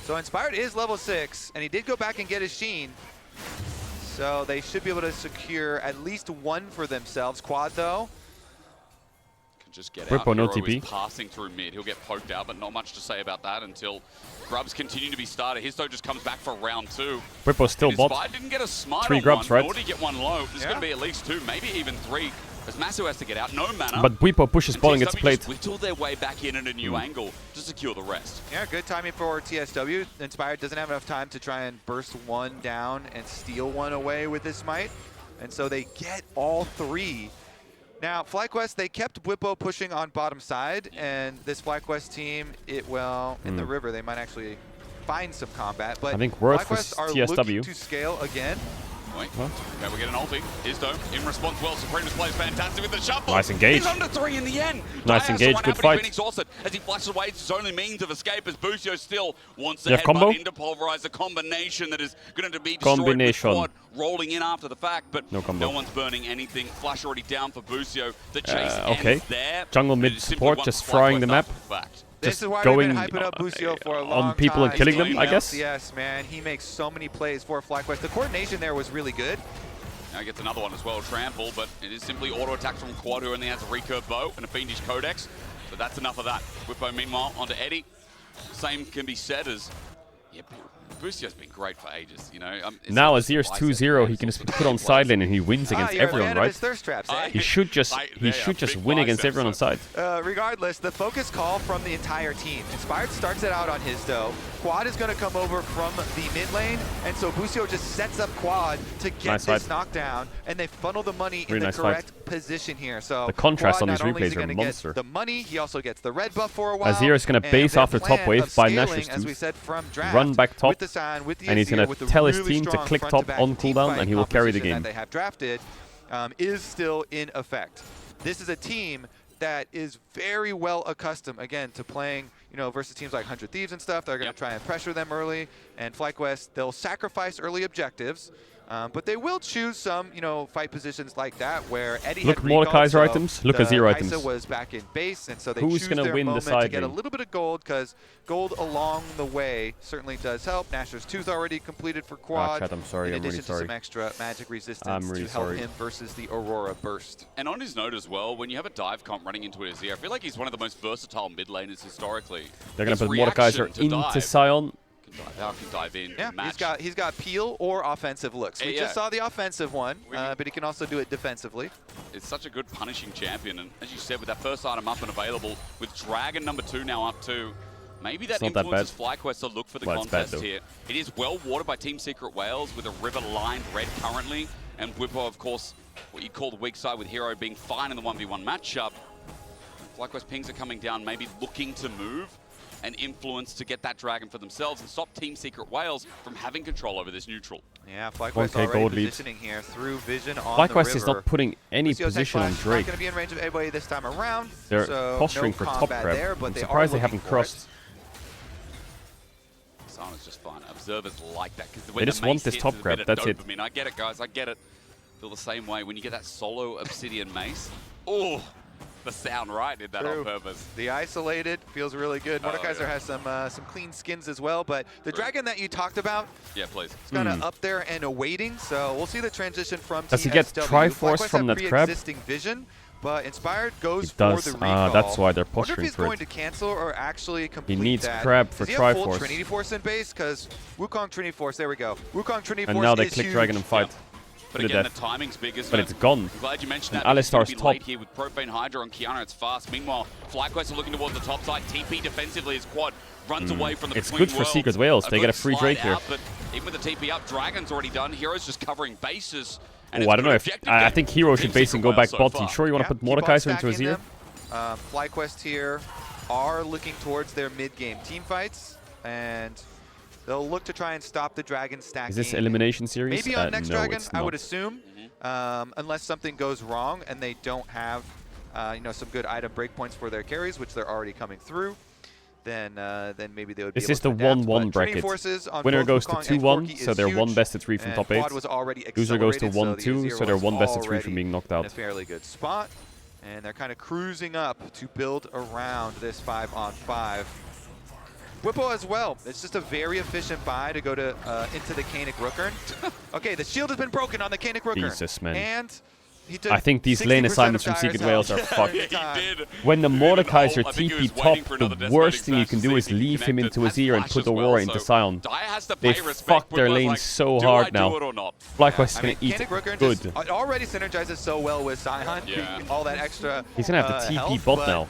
So Inspired is level 6, and he did go back and get his Sheen. So they should be able to secure at least one for themselves. Quad, though. Can just get Whippo, out. no Hero is TP. passing through mid. He'll get poked out, but not much to say about that until Grubs continue to be started. His toe just comes back for round 2. Whippo's still And bot. Inspired didn't get a smite 3 on grubs, one, right? nor did he get one low. There's Yeah. going to be at least 2, maybe even 3. As Masu has to get out, no mana. But Whippo pushes and ball and gets TSW played. just whittled their way back in at a new angle to secure the rest. Yeah, good timing for TSW. Inspired doesn't have enough time to try and burst one down and steal one away with this smite. And so they get all 3. Now, FlyQuest, they kept Whippo pushing on bottom side, and this FlyQuest team, in the river, they might actually find some combat. But I think worth for FlyQuest are TSW. looking to scale again. Wait. Okay, we get an ulti. Isdo in response well. Supreme Display is fantastic with the shuffle. Nice engage. He's under 3 in the end. Nice Dire has engage, one good happening, fight. been exhausted as he flashes away. It's his only means of escape as Busio still wants You to have combo? headbutt into Pulverize, a combination that is going to be destroyed Combination. with Quad rolling in after the fact, but No combo. one's burning anything. Flash already down for Busio. The chase okay. ends there. Jungle but mid it is simply support one just for frying the FlyQuest map. after the fact. This Just is why going we've been hyping up Busio for a long on people and time. killing them, I Yes. guess. Yes, man. He makes so many plays for FlyQuest. The coordination there was really good. Now he gets another one as well, Trample, but it is simply auto attacks from Quad, who only has a recurve bow and a Fiendish Codex. So that's enough of that. Whippo, meanwhile, onto Eddie. Same can be said as, yeah, Busio's been great for ages, you know. Now Azir's 2-0, he can just put on side lane and he wins against you're a everyone, fan of right? his thirst traps, eh? He should just win against everyone on side. Regardless, the focus call from the entire team. Inspired starts it out on his dough. Quad is going to come over from the mid lane, and so Busio just sets up Quad to get Nice this fight. knockdown, and they funnel the money Really in the nice correct position here. So The contrast Quad on these not only is replays he are gonna get monster. the money, he also gets the red buff for a while. Azir is gonna and base their after top plan wave of by scaling, Nashor's as tooth, we said from draft, run back top, with the Sign, with the and he's Azir, gonna with the tell his really team to strong click top front-to-back on team cooldown, fight and he will carry the composition game. that they have drafted is still in effect. This is a team that is very well accustomed, again, to playing, you know, versus teams like 100 Thieves and stuff. They're going to try and pressure them early. And FlyQuest, they'll sacrifice early objectives, but they will choose some, you know, fight positions like that where Eddie Look had Mordekaiser recalled, items, look the Azir items. Kai'Sa was back in base, and so they Who's choose gonna their win the moment to side get a lane? little bit of gold, because gold along the way certainly does help. Nashor's Tooth already completed for Quad. Chat, I'm sorry, in I'm really addition to sorry. some extra magic resistance I'm really to help sorry. him versus the Aurora Burst. And on his note as well, when you have a dive comp running into Azir, I feel like he's one of the most versatile mid laners historically. They're going His to put reaction Mordekaiser to into dive Sion. can dive in, Yeah, match. he's got peel or offensive looks. We Yeah. just saw the offensive one, but he can also do it defensively. It's such a good punishing champion, and as you said, with that first item up and available, with Dragon number 2 now up too, maybe that It's not that influences bad. FlyQuest to look for the Well, it's bad, contest though. here. It is well watered by Team Secret Wales with a river lined red currently, and Whippo, of course, what you call the weak side with Hero being fine in the 1v1 matchup. FlyQuest pings are coming down, maybe looking to move and influence to get that dragon for themselves and stop Team Secret Wales from having control over this neutral. Yeah, FlyQuest already positioning here through vision on the river. FlyQuest is not putting any position on Drake. Not going to be in range of anybody this time around. They're so posturing no for top grab. There, but I'm surprised they haven't crossed. Silence just fine. Observers like that because they just want this top grab. That's it. I get it, guys. I get it. Feel the same way when you get that solo Obsidian Mace. Oh, the sound right did that on purpose. The isolated feels really good. Mordekaiser has some clean skins as well, but the dragon that you talked about, please, it's kind of up there and awaiting. So we'll see the transition from Does he get Triforce from that crab? Vision, but Inspired goes for the recall. That's why they're posturing for it. Wonder if he's going to cancel or actually complete He needs that. crab for Does he have Triforce. full Trinity Force in base? Because Wukong Trinity Force, there we go. Wukong Trinity Force and now they is click huge. Dragon and fight. But again, the timing's big, isn't it? But it's gone. I'm glad you mentioned and that. Alistar's top. Late here with Profane Hydra on Kiana, it's fast. Meanwhile, FlyQuest are looking towards the top side. TP defensively as Quad runs away from the It's good for Secret Wales. They get a free Drake here. But even with the TP up, Dragon's already done. Hero's just covering bases. Oh, I don't know if I think Hero should base and go back bot. You sure you want to put Mordekaiser into Azir? FlyQuest here are looking towards their mid-game team fights, and they'll look to try and stop the Dragon stacking. Is this elimination series? Maybe on next no, Dragon, it's not. I would assume, unless something goes wrong and they don't have, some good item breakpoints for their carries, which they're already coming through. Then maybe they would. This be is the 1-1 bracket. Winner goes to 2-1, so they're 1 best of 3 from top 8. Loser goes to 1-2, so they're 1 best of 3 from being knocked out. In a fairly good spot, and they're kind of cruising up to build around this 5-on-5. Whippo as well. It's just a very efficient buy to go to into the Caenic Rookern. Okay, the shield has been broken on the Caenic Rookern. Jesus, man. And I think these lane assignments from Secret Wales are fucked. When the Mordekaiser TP top, the worst thing you can do is leave him into Azir and put Aurora into Sion. They fucked their lane so hard now. FlyQuest is going to eat good. It already synergizes so well with Sion. All that extra He's going to have the TP bot now.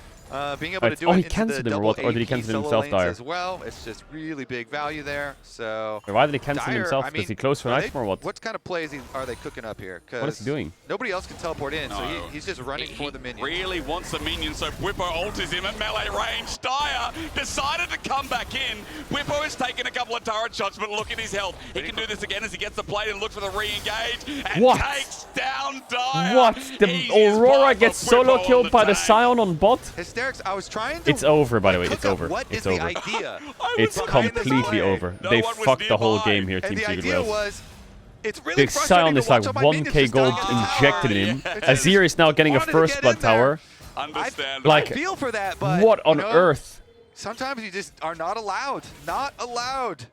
Being able to do it he into cancelled the him, or did he cancel himself, Dire? As well. It's just really big value there. So why did he cancel Dire, himself? Does he close for an item or what? What kind of plays are they cooking up here? What is he doing? Nobody else can teleport in, so he's just running for the minion. He really wants the minion, so Whippo alters him at melee range. Dire decided to come back in. Whippo has taken a couple of turret shots, but look at his health. He can do this again as he gets the plate and looks for the re-engage and takes down Dire. What? The Aurora gets solo killed by the Sion on bot? Hysterics, I was trying to... It's over, by the way. It's over. It's over. It's completely over. They fucked the whole game here, Team Secret Wales. The Sion is like 1k gold injected in him. Azir is now getting a first blood tower. Like, I feel for that, but what on earth? Sometimes you just are not allowed. Not allowed.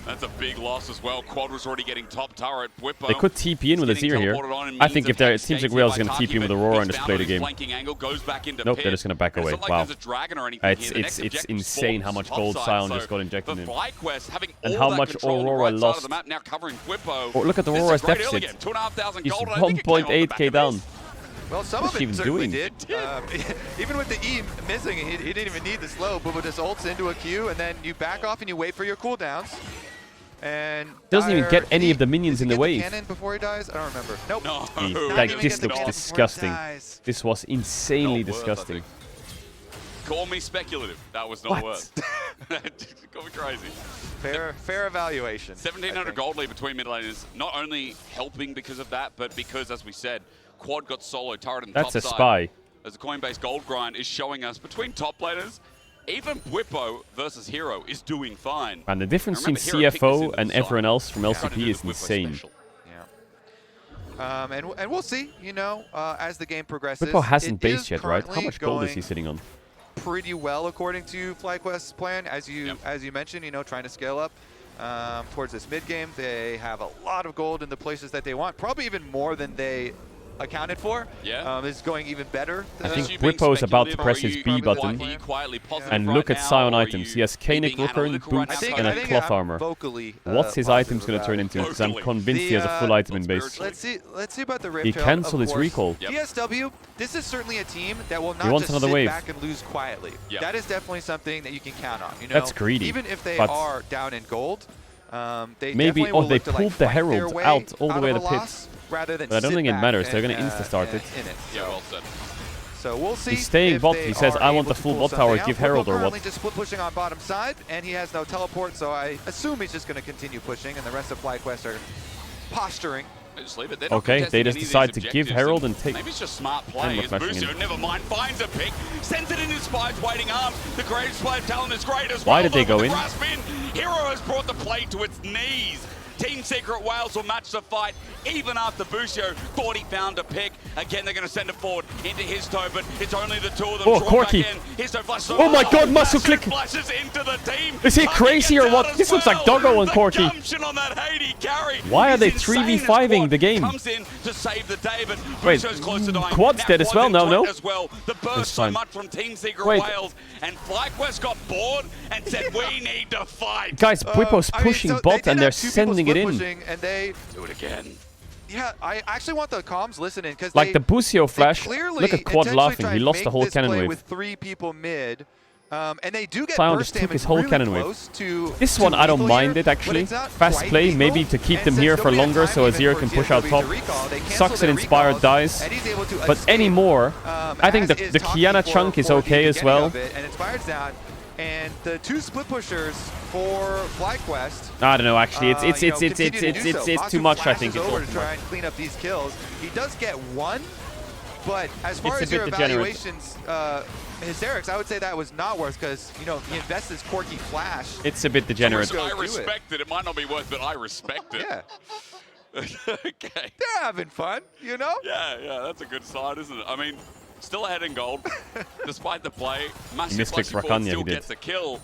That's a big loss as well. Quad was already getting top turret. Whippo they could TP in with Azir here. I think if their Team Secret Wales is going to TP in with Aurora and just play the game. Nope, they're just going to back away. Wow. It's insane how much gold Sion just got injected in. And how much Aurora lost. Oh, look at Aurora's deficit. He's 1.8k down. Well, some What's of it certainly doing? did. Even with the E missing, he didn't even need the slow. Bubba just ults into a Q, and then you back off and you wait for your cooldowns. And doesn't even get any of the minions in the wave. Cannon before he dies? I don't remember. Nope. No. Like, this looks disgusting. This was insanely disgusting. Call me speculative. That was not worth. Call me crazy. Fair evaluation. 1,700 gold lead between mid laners. Not only helping because of that, but because, as we said, Quad got solo turret in the top side. That's a spy. As the Coinbase gold grind is showing us between top laners, even Whippo versus Hero is doing fine. And the difference between CFO and everyone else from LCP is insane. Yeah. And we'll see, as the game progresses. Whippo hasn't based yet, right? How much gold is he sitting on? Pretty well according to FlyQuest's plan, as you mentioned, trying to scale up towards this mid game. They have a lot of gold in the places that they want, probably even more than they accounted for. Yeah. It's going even better. I think Whippo is about to press his B button and look at Sion items. He has Caenic Rookern, boots, and a cloth armor. What's his items going to turn into? Because I'm convinced he has a full item in base. Let's see about the Rift. He cancelled his recall. DSW, this is certainly a team that will not just another sit wave. back and lose quietly. That is definitely something that you can count on. That's greedy. Even if they are down in gold, They maybe, definitely will they look to, pulled like, the fight their Herald way out all the of way a to the loss, pit. rather than But I don't sit think it back matters. They're and, going to insta-start it. in it. Yeah, So- well said. So we'll see. He's staying if bot. they He says, are I want able the to full pull bot something tower. out. Give Flippo Herald or what? currently just split pushing on bottom side, and he has no teleport, so I assume he's just going to continue pushing, and the rest of FlyQuest are posturing. They just leave it. They're not Okay, they contesting just any of decide these to give objectives, Herald and take... Maybe it's just smart And play. we're As flashing Busio, in. never mind, finds a pick, sends it in his Spide's waiting arms. The great Spide talent is great as well. Why did they go The in? grasp in. Hero has brought the play to its knees. Team Secret Wales will match the fight even after Busio thought he found a pick. Again, they're going to send it forward into his toe, but it's only the two of them. Oh, drawn Corky. back in. His toe flashes Oh my God, muscle Massive click. Flashes into the team. Is he Tucky crazy gets or what? out as This looks like well. Doggo and The Corky. gumption on that Haiti carry Why are is they insane as 3v5ing Quad the game? Comes in to save the day, but Wait, Busio's close to dying. Quad's Now dead as Quad's well? in No, joint no. as well. The It's burst so fine. much from Team Secret Wait. Wales, and FlyQuest got bored and said, we need to fight. Guys, Bwipo's I mean, pushing so bot they and did they're have two people sending it split in. pushing, and they Do it again. Yeah, I actually want the comms listening because Like the Busio flash, clearly look at Quad intentionally laughing. try He and lost make the whole this cannon play wave. with 3 people mid, and they do get Sion burst just took damage his whole really cannon wave. close to This one I don't lethal mind here, it but actually. it's not Fast quite play, lethal. maybe to keep And them since here for nobody had longer time so even Azir for can push out TSW top. to recall, they cancel Sucks that their Inspired recalls, dies. and he's able to But escape, anymore, I think as the is Kiana Taki chunk is for the okay as beginning well. of it, and Inspired's down. And the 2 split pushers for FlyQuest. I don't know actually. It's continue to do so. it's too Masu much. I think flashes it's over all to too try much. and clean up these kills. He does get 1, but as far It's a as bit your degenerate. evaluations, Hysterics, I would say that was not worth because he invests his Corky flash. It's a bit degenerate. Go I do respect it. It might not be worth it, but I respect it. Yeah, Okay. they're having fun, Yeah, that's a good sign, isn't it? I mean, still ahead in gold, despite the play. Massive misclicked flashy forward Rakan, yeah, still he did. gets a kill.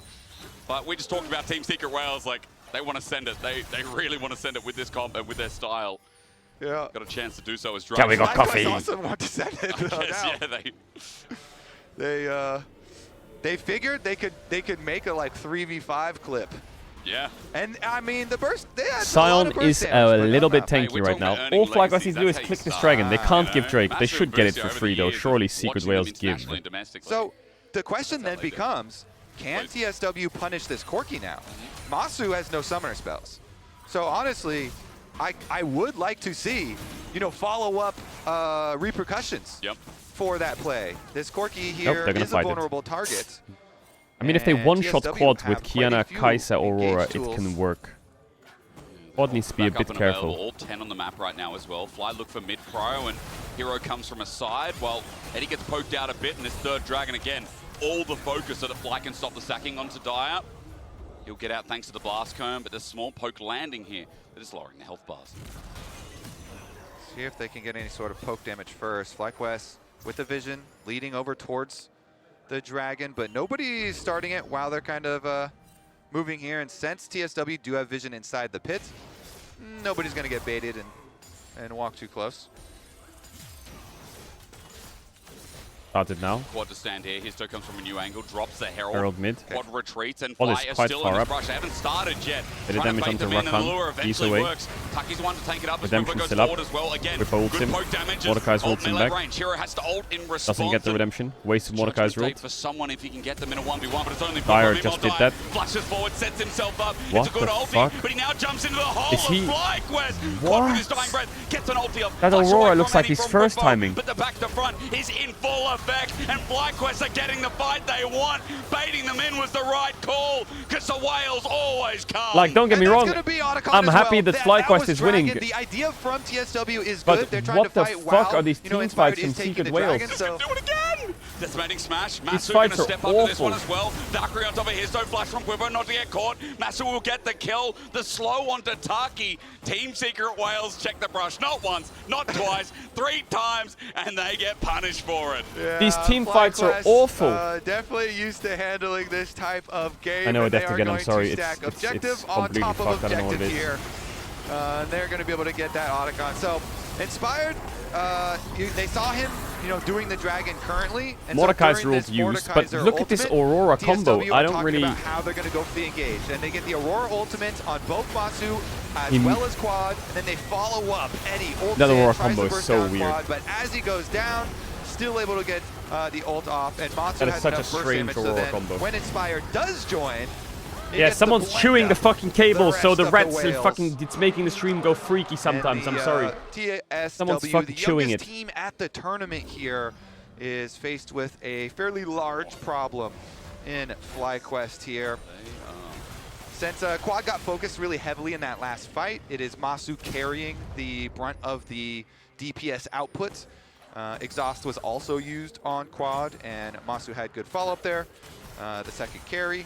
But we just talked about Team Secret Wales, like, they want to send it. They really want to send it with this comp and with their style. yeah. Got a chance to do so as Yeah, we got Dragon. coffee. also want to send it. I guess, now. yeah, They figured they could make a like 3v5 clip. yeah. And I mean the burst. They had a lot Sion of burst is damage, a but little not bit enough. Hey, tanky we're right talking now. about earning All FlyQuest legacies, needs to do is that's how click you the start, dragon. They can't you give know? Drake. They Massive should get it Busio for over the free though. years, Surely and Secret watching Wales them give. internationally and domestically. So the question That's how then they do. becomes, can Please. TSW punish this Corky now? Masu has no summoner spells. So honestly, I would like to see, follow-up repercussions Yep. for that play. This Corky Nope, here they're gonna is a fight it. vulnerable target. I mean, if they And one-shot TSW Quad have with quite a Kiana, few Kaisa, Aurora, engage it tools. can work. Quad needs to be a Back up bit and available, careful. all 10 on the map right now as well. Fly look for mid cryo, and Hero comes from a side while Eddie gets poked out a bit, and this third dragon again, all the focus so that Fly can stop the sacking onto Dire. He'll get out thanks to the blast cone, but there's small poke landing here. They're just lowering the health bars. See if they can get any sort of poke damage first. FlyQuest with the vision, leading over towards the dragon, but nobody's starting it while they're kind of moving here. And since TSW do have vision inside the pit, nobody's going to get baited and walk too close. Started now. Quad to stand here. Histo comes from a new angle, drops the Herald. Herald mid. Quad retreats, and Quad Fly is is quite still far in this up. rush. They haven't started yet. Bit of Trying to damage bait onto them in, and the Rakan. lure He's eventually away. works. Taki's one to tank it up as Redemption Flipper goes still up. forward as well. Again, Whippo ults good him. poke damage. Mordekai's Ult ults him melee back. range. Hero has to ult in response. Doesn't get the and redemption. Wasted tries Mordekai's to dictate ult. for someone if he can get them in a 1v1, but it's only Dire Flipper. just Meanwhile, did that. Flashes forward, sets himself up. What It's a good the ulti, fuck? but he now jumps into the hole Is he- of FlyQuest. Quad What? with his dying breath gets an ulti up. That Flash Aurora away looks from like Eddie he's from first Whippo, timing. but the back to front is in full effect, and FlyQuest are getting the fight they want. Baiting them in was the right call, because the whales always come. Like, don't get me And that's wrong. gonna be Otacon I'm as happy well. that FlyQuest was is winning. Dragon. The idea from TSW is But good. They're trying what to the fight fuck while, are these team Inspired fights from is taking Secret the Wales? dragon, so Do it again! Decimating smash. These Masu going fights to are step up to this one awful. as well. Valkyrie on top of Histo, flash from Quiver, not to get caught. Masu will get the kill. The slow onto Taki. Team Secret Wales check the brush. Not once, not twice, 3 times, and they get punished for it. yeah, These team fights are FlyQuest, awful. Definitely used to handling this type of game. I know and it they are again, I'm going sorry, to it's- stack it's objective on completely top of fucked, I don't know what it objective is. here. They're going to be able to get that Otacon. So, Inspired, they saw him, doing the dragon currently. And Mordekai's so during ruled this used, but Mordekaiser look at this ultimate, Aurora combo. TSW I are don't talking really... about how they're going to go for the engage. And they get the Aurora ultimate on both Masu as He- well as Quad. And then they follow up. Eddie ults That in, Aurora tries to combo is burst so down weird. Quad, but as he goes down, still able to get the ult off. And Masu That is has such a enough burst strange damage. So Aurora then combo. when Inspired does join, Yeah, someone's chewing the fucking cable, so the rats are fucking. It's making the stream go freaky sometimes. I'm sorry. Someone's fucking chewing it. The team at the tournament here is faced with a fairly large problem in FlyQuest here. Since Quad got focused really heavily in that last fight, it is Masu carrying the brunt of the DPS output. Exhaust was also used on Quad, and Masu had good follow-up there. The second carry.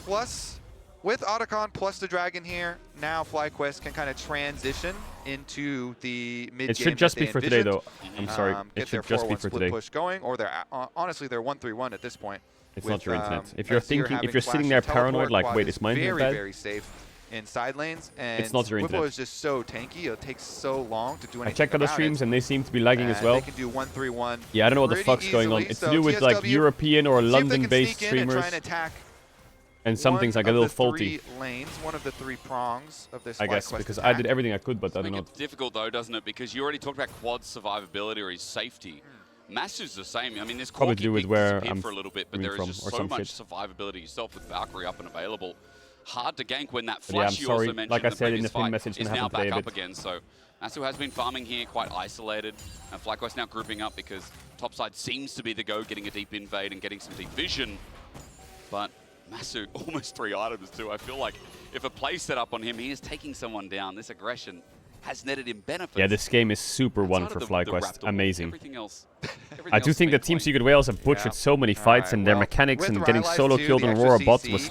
Plus, with Otacon plus the Dragon here, now FlyQuest can kind of transition into the mid-game. It should just be for today, though. I'm sorry. It should just be for today. Push going, or they're honestly they're 1-3-1 at this point. It's not your internet. If you're thinking, if you're sitting there paranoid, like, wait, is mine bad? Very safe in side lanes, and it's not your internet. Whippo is just so tanky. It takes so long to do anything. I checked other streams and they seem to be lagging as well. They can do 1-3-1. Yeah, I don't know what the fuck's going on. It's to do with like European or London-based streamers. And some things like a little faulty. One of the three prongs of this. I guess because I did everything I could, but I don't know. It's difficult though, doesn't it? Because you already talked about Quad's survivability or his safety. Masu's the same. I mean, this probably to do with where I'm for a little bit, but there is just so much survivability yourself with Valkyrie up and available. Hard to gank when that flash you also mentioned. Like I said in the pin message, is now back up again. So Masu has been farming here, quite isolated. And FlyQuest now grouping up because topside seems to be the go, getting a deep invade and getting some deep vision. But Masu, almost 3 items too. I feel like if a play set up on him, he is taking someone down. This aggression has netted him benefits. Yeah, this game is super one for FlyQuest. Amazing. I do think that Team Secret Whales have butchered so many fights, and their mechanics and getting solo killed on Aurora bots was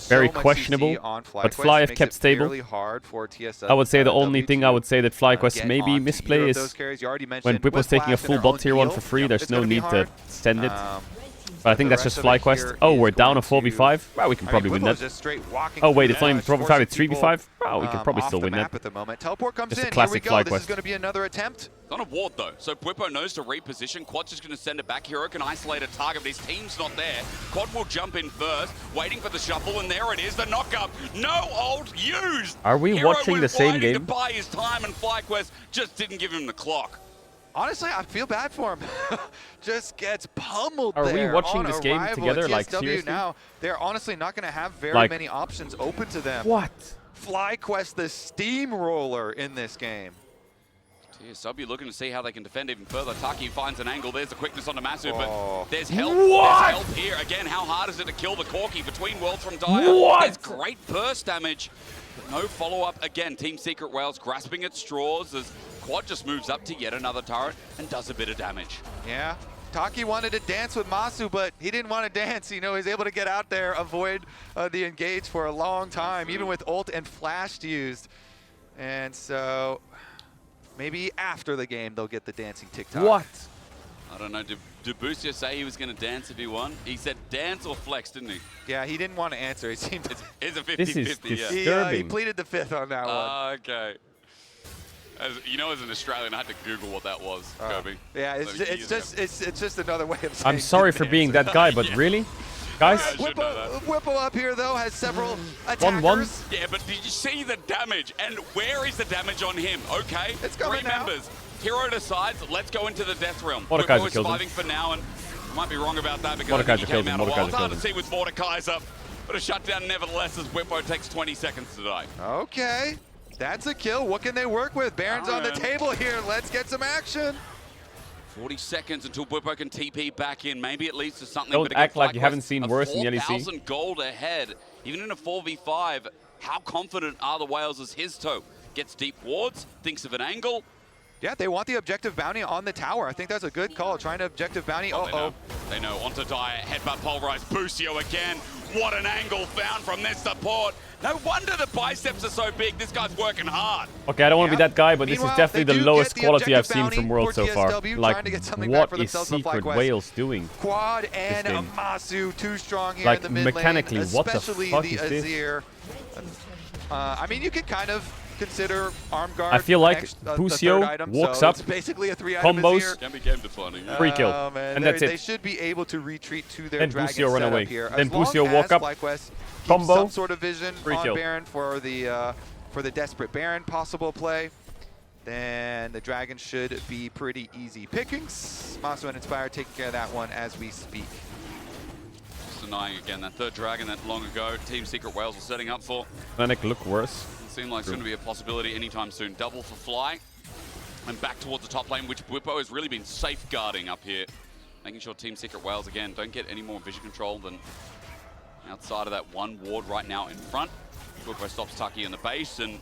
very questionable. But Fly have kept stable. I would say the only thing I would say that FlyQuest maybe misplay is when Whippo's taking a full bot tier 1 for free, there's no need to send it. But I think that's just FlyQuest. Oh, we're down a 4v5. Well, we can probably win that. Oh wait, it's not even 4v5, it's 3v5. Well, we can probably still win that. Just a classic FlyQuest. This is going to be another attempt. It's on a ward though, so Whippo knows to reposition. Quad's just going to send it back. Hero can isolate a target, but his team's not there. Quad will jump in first, waiting for the shuffle, and there it is, the knock-up. No ult used! Are we watching the same game? To buy his time, and FlyQuest just didn't give him the clock. Honestly, I feel bad for him. Just gets pummeled. Are we watching this game together? Like, seriously? Now, they're honestly not going to have very many options open to them. What? FlyQuest, the steamroller in this game. TSW looking to see how they can defend even further. Taki finds an angle. There's the quickness onto Masu, but there's help. What? There's help here. Again, how hard is it to kill the Corki between worlds from Dire? What? There's great burst damage. No follow-up. Again, Team Secret Whales grasping at straws as Quad just moves up to yet another turret and does a bit of damage. Yeah. Taki wanted to dance with Masu, but he didn't want to dance. You know, he's able to get out there, avoid the engage for a long time, even with ult and flash used. And so maybe after the game, they'll get the dancing TikTok. What? I don't know. Did Boostio say he was going to dance if he won? He said dance or flex, didn't he? Yeah, he didn't want to answer. It seemed it's a 50-50. This is disturbing. He pleaded the fifth on that one. Okay. You know, as an Australian, I had to Google what that was, Kirby. Yeah, it's just another way of saying. I'm sorry for being that guy, but really? Guys? Whippo up here, though, has several attackers. 1-1. Yeah, but did you see the damage? And where is the damage on him? Okay, it's coming 3 members. Hero decides, let's go into the Death Realm. Mordekaiser is surviving for now, and might be wrong about that because Mordekaiser he came out a while. It's hard to him. see with Mordekaiser, but a shutdown nevertheless as Whippo takes 20 seconds to die. Okay, that's a kill. What can they work with? Baron's on the table here. Let's get some action. 40 seconds until Whippo can TP back in. Maybe it leads to something. Don't act like you haven't seen worse in the LEC. 4,000 gold ahead. Even in a 4v5, how confident are the Whales as his toe gets deep wards, thinks of an angle. Yeah, they want the objective bounty on the tower. I think that's a good call, trying to objective bounty. They know. Onto Dire, headbutt pulverized. Boostio again. What an angle found from this support. No wonder the biceps are so big. This guy's working hard. Okay, I don't want to be that guy, but this is definitely the lowest quality I've seen from World so far. Like, what is Secret Whales doing? Quad and Masu too strong here in the mid lane. Mechanically, what the fuck is this? I mean, you could kind of consider arm guard. I feel like Boostio walks up, basically a 3-item combos, can be game defining. free kill, and that's it. They should be able to retreat to their then dragon Boostio run away. here. Then Boostio walk up, combo, some sort of vision free on kill. Baron for the desperate Baron possible play. Then the dragon should be pretty easy pickings. Masu and Inspire taking care of that one as we speak. Just denying again. That third dragon that long ago Team Secret Whales was setting up for. Fnatic look worse. It seemed like it's going to be a possibility anytime soon. Double for Fly. And back towards the top lane, which Bwipo has really been safeguarding up here. Making sure Team Secret Whales, again, don't get any more vision control than outside of that one ward right now in front. Bwipo stops Taki in the base, and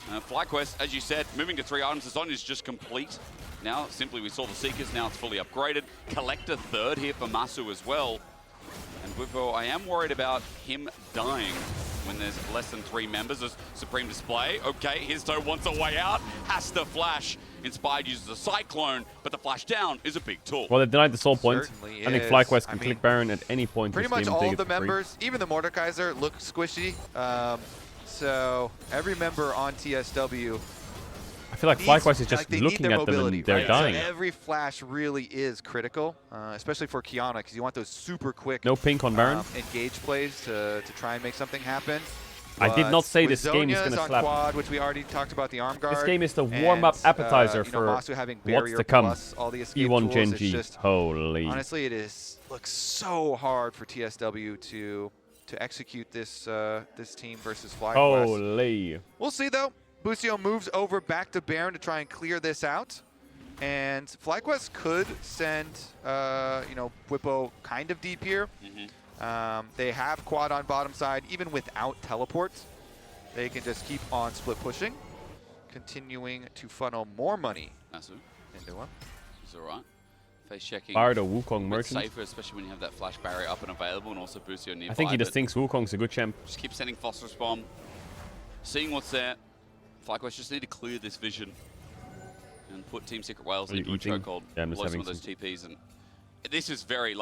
FlyQuest, as you said, moving to 3 items. The zone is just complete. Now, simply we saw the Seekers, now it's fully upgraded. Collector third here for Masu as well. And Bwipo, I am worried about him dying when there's less than 3 members. As Supreme Display, okay, Histo wants a way out, has to flash. Inspired uses a Cyclone, but the flash down is a big tool. Well, they denied the soul point. Certainly I think is. FlyQuest can click Baron at any point. Pretty much all of the members, even the Mordekaiser, look squishy. So every member on TSW, I feel like FlyQuest is just looking at them and they're dying. So every flash really is critical, especially for Kiana, because you want those super quick no pink on Baron. Engage plays to try and make something happen. I did not say this game is Zonia's going to on slap. Quad, which we already talked about the arm guard. This game is the warm-up appetizer for Masu having what's to come. All the escape E1 tools, Genji, just, holy. honestly, looks so hard for TSW to execute this this team versus FlyQuest. Holy. We'll see though. Busio moves over back to Baron to try and clear this out. And FlyQuest could send, Bwipo kind of deep here. They have quad on bottom side, even without teleports. They can just keep on split pushing, continuing to funnel more money Masu into him. It's all right. Face checking. Fired a Wukong It's merchant. safer, especially when you have that flash barrier up and available, and also Busio nearby. I think he just thinks Wukong's a good champ. Just keep sending Phosphorus Bomb, seeing what's there. FlyQuest just need to clear this vision and put Team Secret Whales into a chokehold, blow some of those TPs. And this is very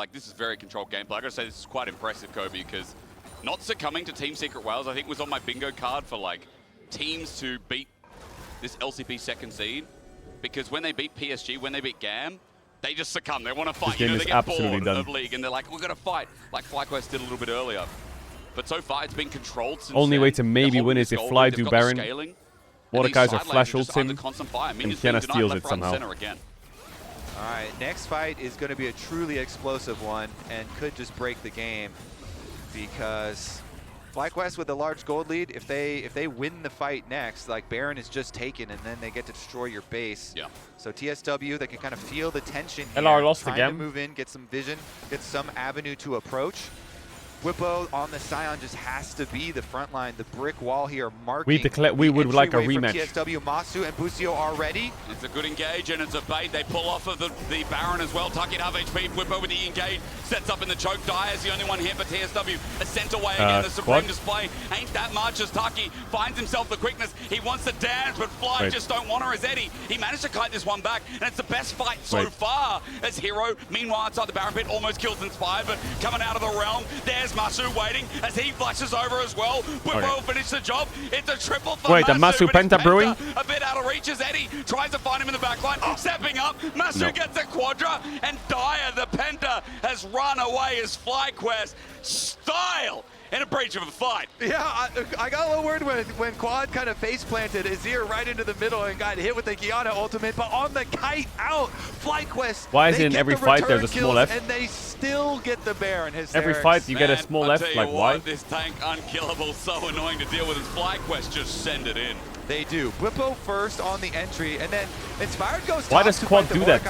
controlled gameplay. I gotta say, this is quite impressive, Kobe, because not succumbing to Team Secret Whales, I think, was on my bingo card for like teams to beat this LCP second seed. Because when they beat PSG, when they beat GAM, they just succumb. They want to fight. This game they is get absolutely bored done. of League, and they're like, we're gonna fight, like FlyQuest did a little bit earlier. But so far, it's been controlled since Only then. way to maybe win is if Fly do Baron. Mordekaiser flash ults him, and Kiana steals it somehow. All right, next fight is going to be a truly explosive one and could just break the game, because FlyQuest with a large gold lead, if they win the fight next, like Baron is just taken and then they get to destroy your base. Yeah. So TSW, they can kind of feel the tension here. LR lost trying again. to move in, get some vision, get some avenue to approach. Bwipo on the Scion just has to be the front line, the brick wall here marking. We would like a rematch. TSW, Masu and Busio are ready. It's a good engage, and it's a bait. They pull off of the Baron as well. Taki at half HP. Bwipo with the engage. Sets up in the choke. Dyer is the only one here for TSW. A sent away again. The Supreme Display ain't that much as Taki finds himself the quickness. He wants to dance, but Fly just don't want her as Eddie. He managed to kite this one back, and it's the best fight so far as Hero. Meanwhile, outside the Baron pit, almost kills Inspired, but coming out of the realm, there's Masu waiting as he flashes over as well. Bwipo will finish the job. It's a triple for Wait, the Masu Penta brewing? A bit out of reach as Eddie tries to find him in the backline. Stepping up, Masu gets a Quadra, and Dyer, the Penta, has run away as FlyQuest style in a breach of a fight. Yeah, I got a little worried when Quad kind of face planted Azir right into the middle and got hit with the Kiana ultimate, but on the kite out, FlyQuest. Why is it in every fight there's a small F? And they still get the Baron. Every fight you get a small F, like why? This tank unkillable, so annoying to deal with, as FlyQuest just send it in. They do. Bwipo first on the entry, and then Inspired goes top. Why does Quad do that?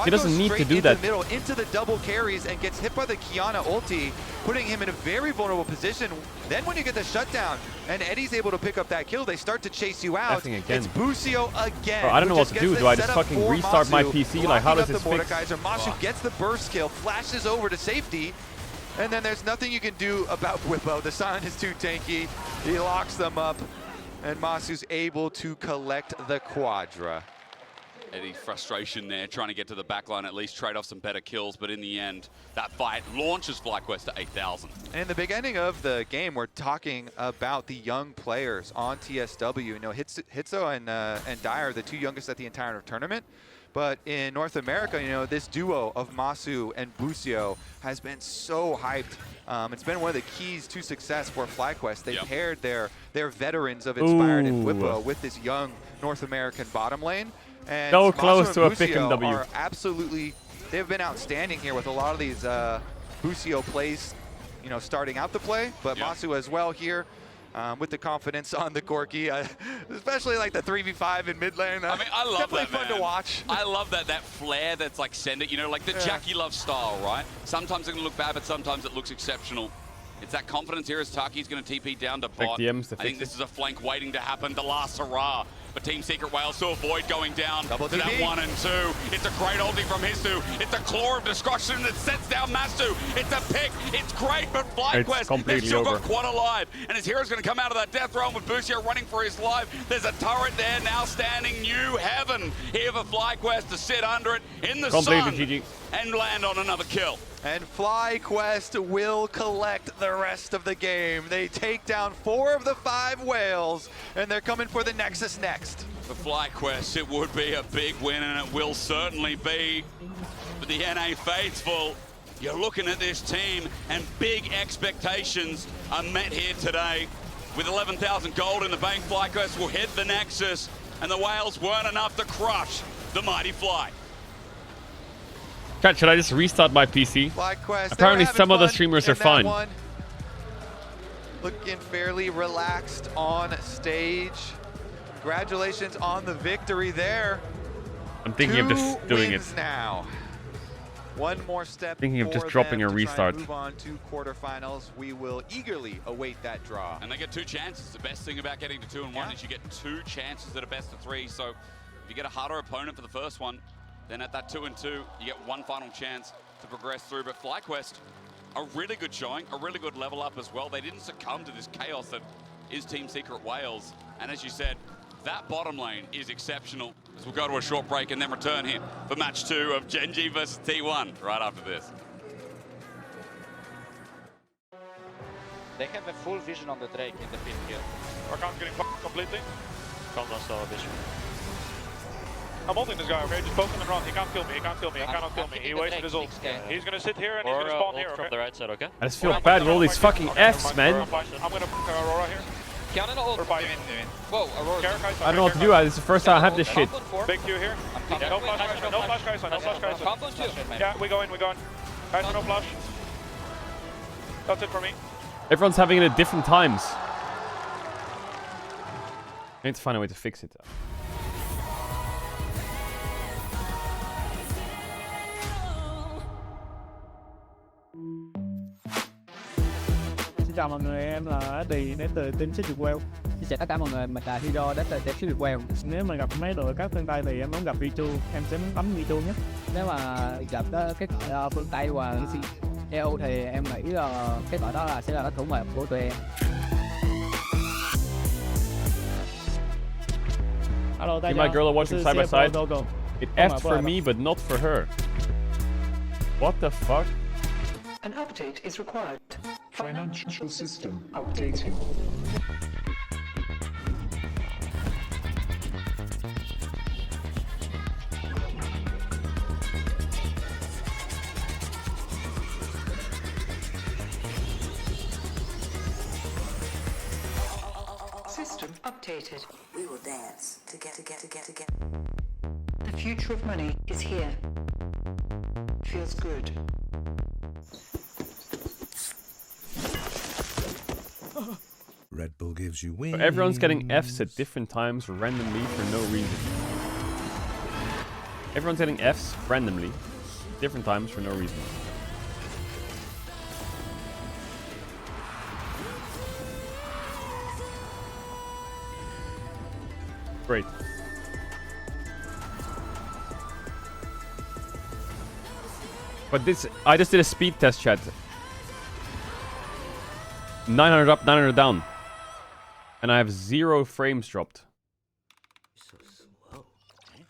He doesn't need to do that. Middle, into the double carries, and gets hit by the Kiana ulti, putting him in a very vulnerable position. Then when you get the shutdown, and Eddie's able to pick up that kill, they start to chase you out. It's Busio again. Bro, I don't know what to do. Do I just fucking restart my PC? Like, how does this fix? Masu gets the burst kill, flashes over to safety, and then there's nothing you can do about Bwipo. The Scion is too tanky. He locks them up. And Masu's able to collect the Quadra. Eddie's frustration there, trying to get to the backline, at least trade off some better kills, but in the end, that fight launches FlyQuest to 8,000. And in the beginning of the game, we're talking about the young players on TSW. You know, Hitso and Dyer, the two youngest at the entire tournament. But in North America, you know, this duo of Masu and Busio has been so hyped. It's been one of the keys to success for FlyQuest. They paired their veterans of Inspired and Bwipo with this young North American bottom lane. And so Masu close and to a Busio pick and W. are absolutely, they've been outstanding here with a lot of these Busio plays. you know, starting out the play, but Masu as well here. With the confidence on the Corki, especially like the 3v5 in mid lane. I mean, I love definitely that, fun to watch. I love that flair that's like send it, you know, like the Jackie Love style, right? Sometimes it can look bad, but sometimes it looks exceptional. It's that confidence here as Taki's going to TP down to bot. I think this is a flank waiting to happen. The last hurrah. But Team Secret Wales to avoid going down to that 1 and 2. It's a great ulti from Histu. It's a claw of destruction that sets down Mastu. It's a pick. It's great, but FlyQuest, they've still got Quad alive. And his hero's going to come out of that death realm with Busio running for his life. There's a turret there now standing. New heaven here for FlyQuest to sit under it in the sun and land on another kill. And FlyQuest will collect the rest of the game. They take down 4 of the 5 whales, and they're coming for the Nexus next. For FlyQuest, it would be a big win, and it will certainly be for the NA faithful. You're looking at this team, and big expectations are met here today. With 11,000 gold in the bank, FlyQuest will hit the Nexus, and the whales weren't enough to crush the mighty Fly. Chat, should I just restart my PC? FlyQuest, apparently some of the streamers are fine. Looking fairly relaxed on stage. Congratulations on the victory there. I'm thinking of just doing it now. One more step. Thinking of just dropping a restart. Move on to quarterfinals. We will eagerly await that draw. And they get 2 chances. The best thing about getting to 2 and 1 is you get 2 chances at a best of 3. So if you get a harder opponent for the first one, then at that 2 and 2, you get 1 final chance to progress through. But FlyQuest, a really good showing, a really good level up as well. They didn't succumb to this chaos that is Team Secret Wales. And as you said, that bottom lane is exceptional. As we'll go to a short break and then return here for match 2 of Gen.G versus T1 right after this. They have a full vision on the Drake in the pit here. Rakan's getting fucked completely. Can't still have vision. I'm holding this guy, okay? Just poke him and run. He can't kill me, he can't kill me, he cannot kill me. He wasted his ult. He's gonna sit here and he's gonna spawn here, okay? From the right side, okay? I just feel bad with all these fucking Fs, man. I'm gonna Aurora here. Whoa, Aurora. I don't know what to do. This is the first time I have this shit. Big Q here. No flash guys, no flash guys, no flash guys. Yeah, we go in, we go in. Guys, no flash. That's it for me. Everyone's having it at different times. I need to find a way to fix it. Chào mọi người, em là Đi đến từ team Secret Wales. Xin chào tất cả mọi người, mình là Hero đến từ team Secret Wales. Nếu mà gặp mấy đội các phương Tây thì em muốn gặp V2, em sẽ muốn bấm V2 nhé. Nếu mà gặp cái đội phương Tây và EU thì em nghĩ là cái đội đó sẽ là đối thủ mềm của tụi em. Hello, Me and my girl are watching side by side. It F'd for me, but not for her. What the fuck? An update is required. Financial system updating. System updated. We will dance to get. The future of money is here. Feels good. Red Bull gives you wings. So everyone's getting Fs at different times randomly for no reason. Everyone's getting Fs randomly, different times for no reason. Great. But this, I just did a speed test, chat. 900 up, 900 down. And I have 0 frames dropped. So slow.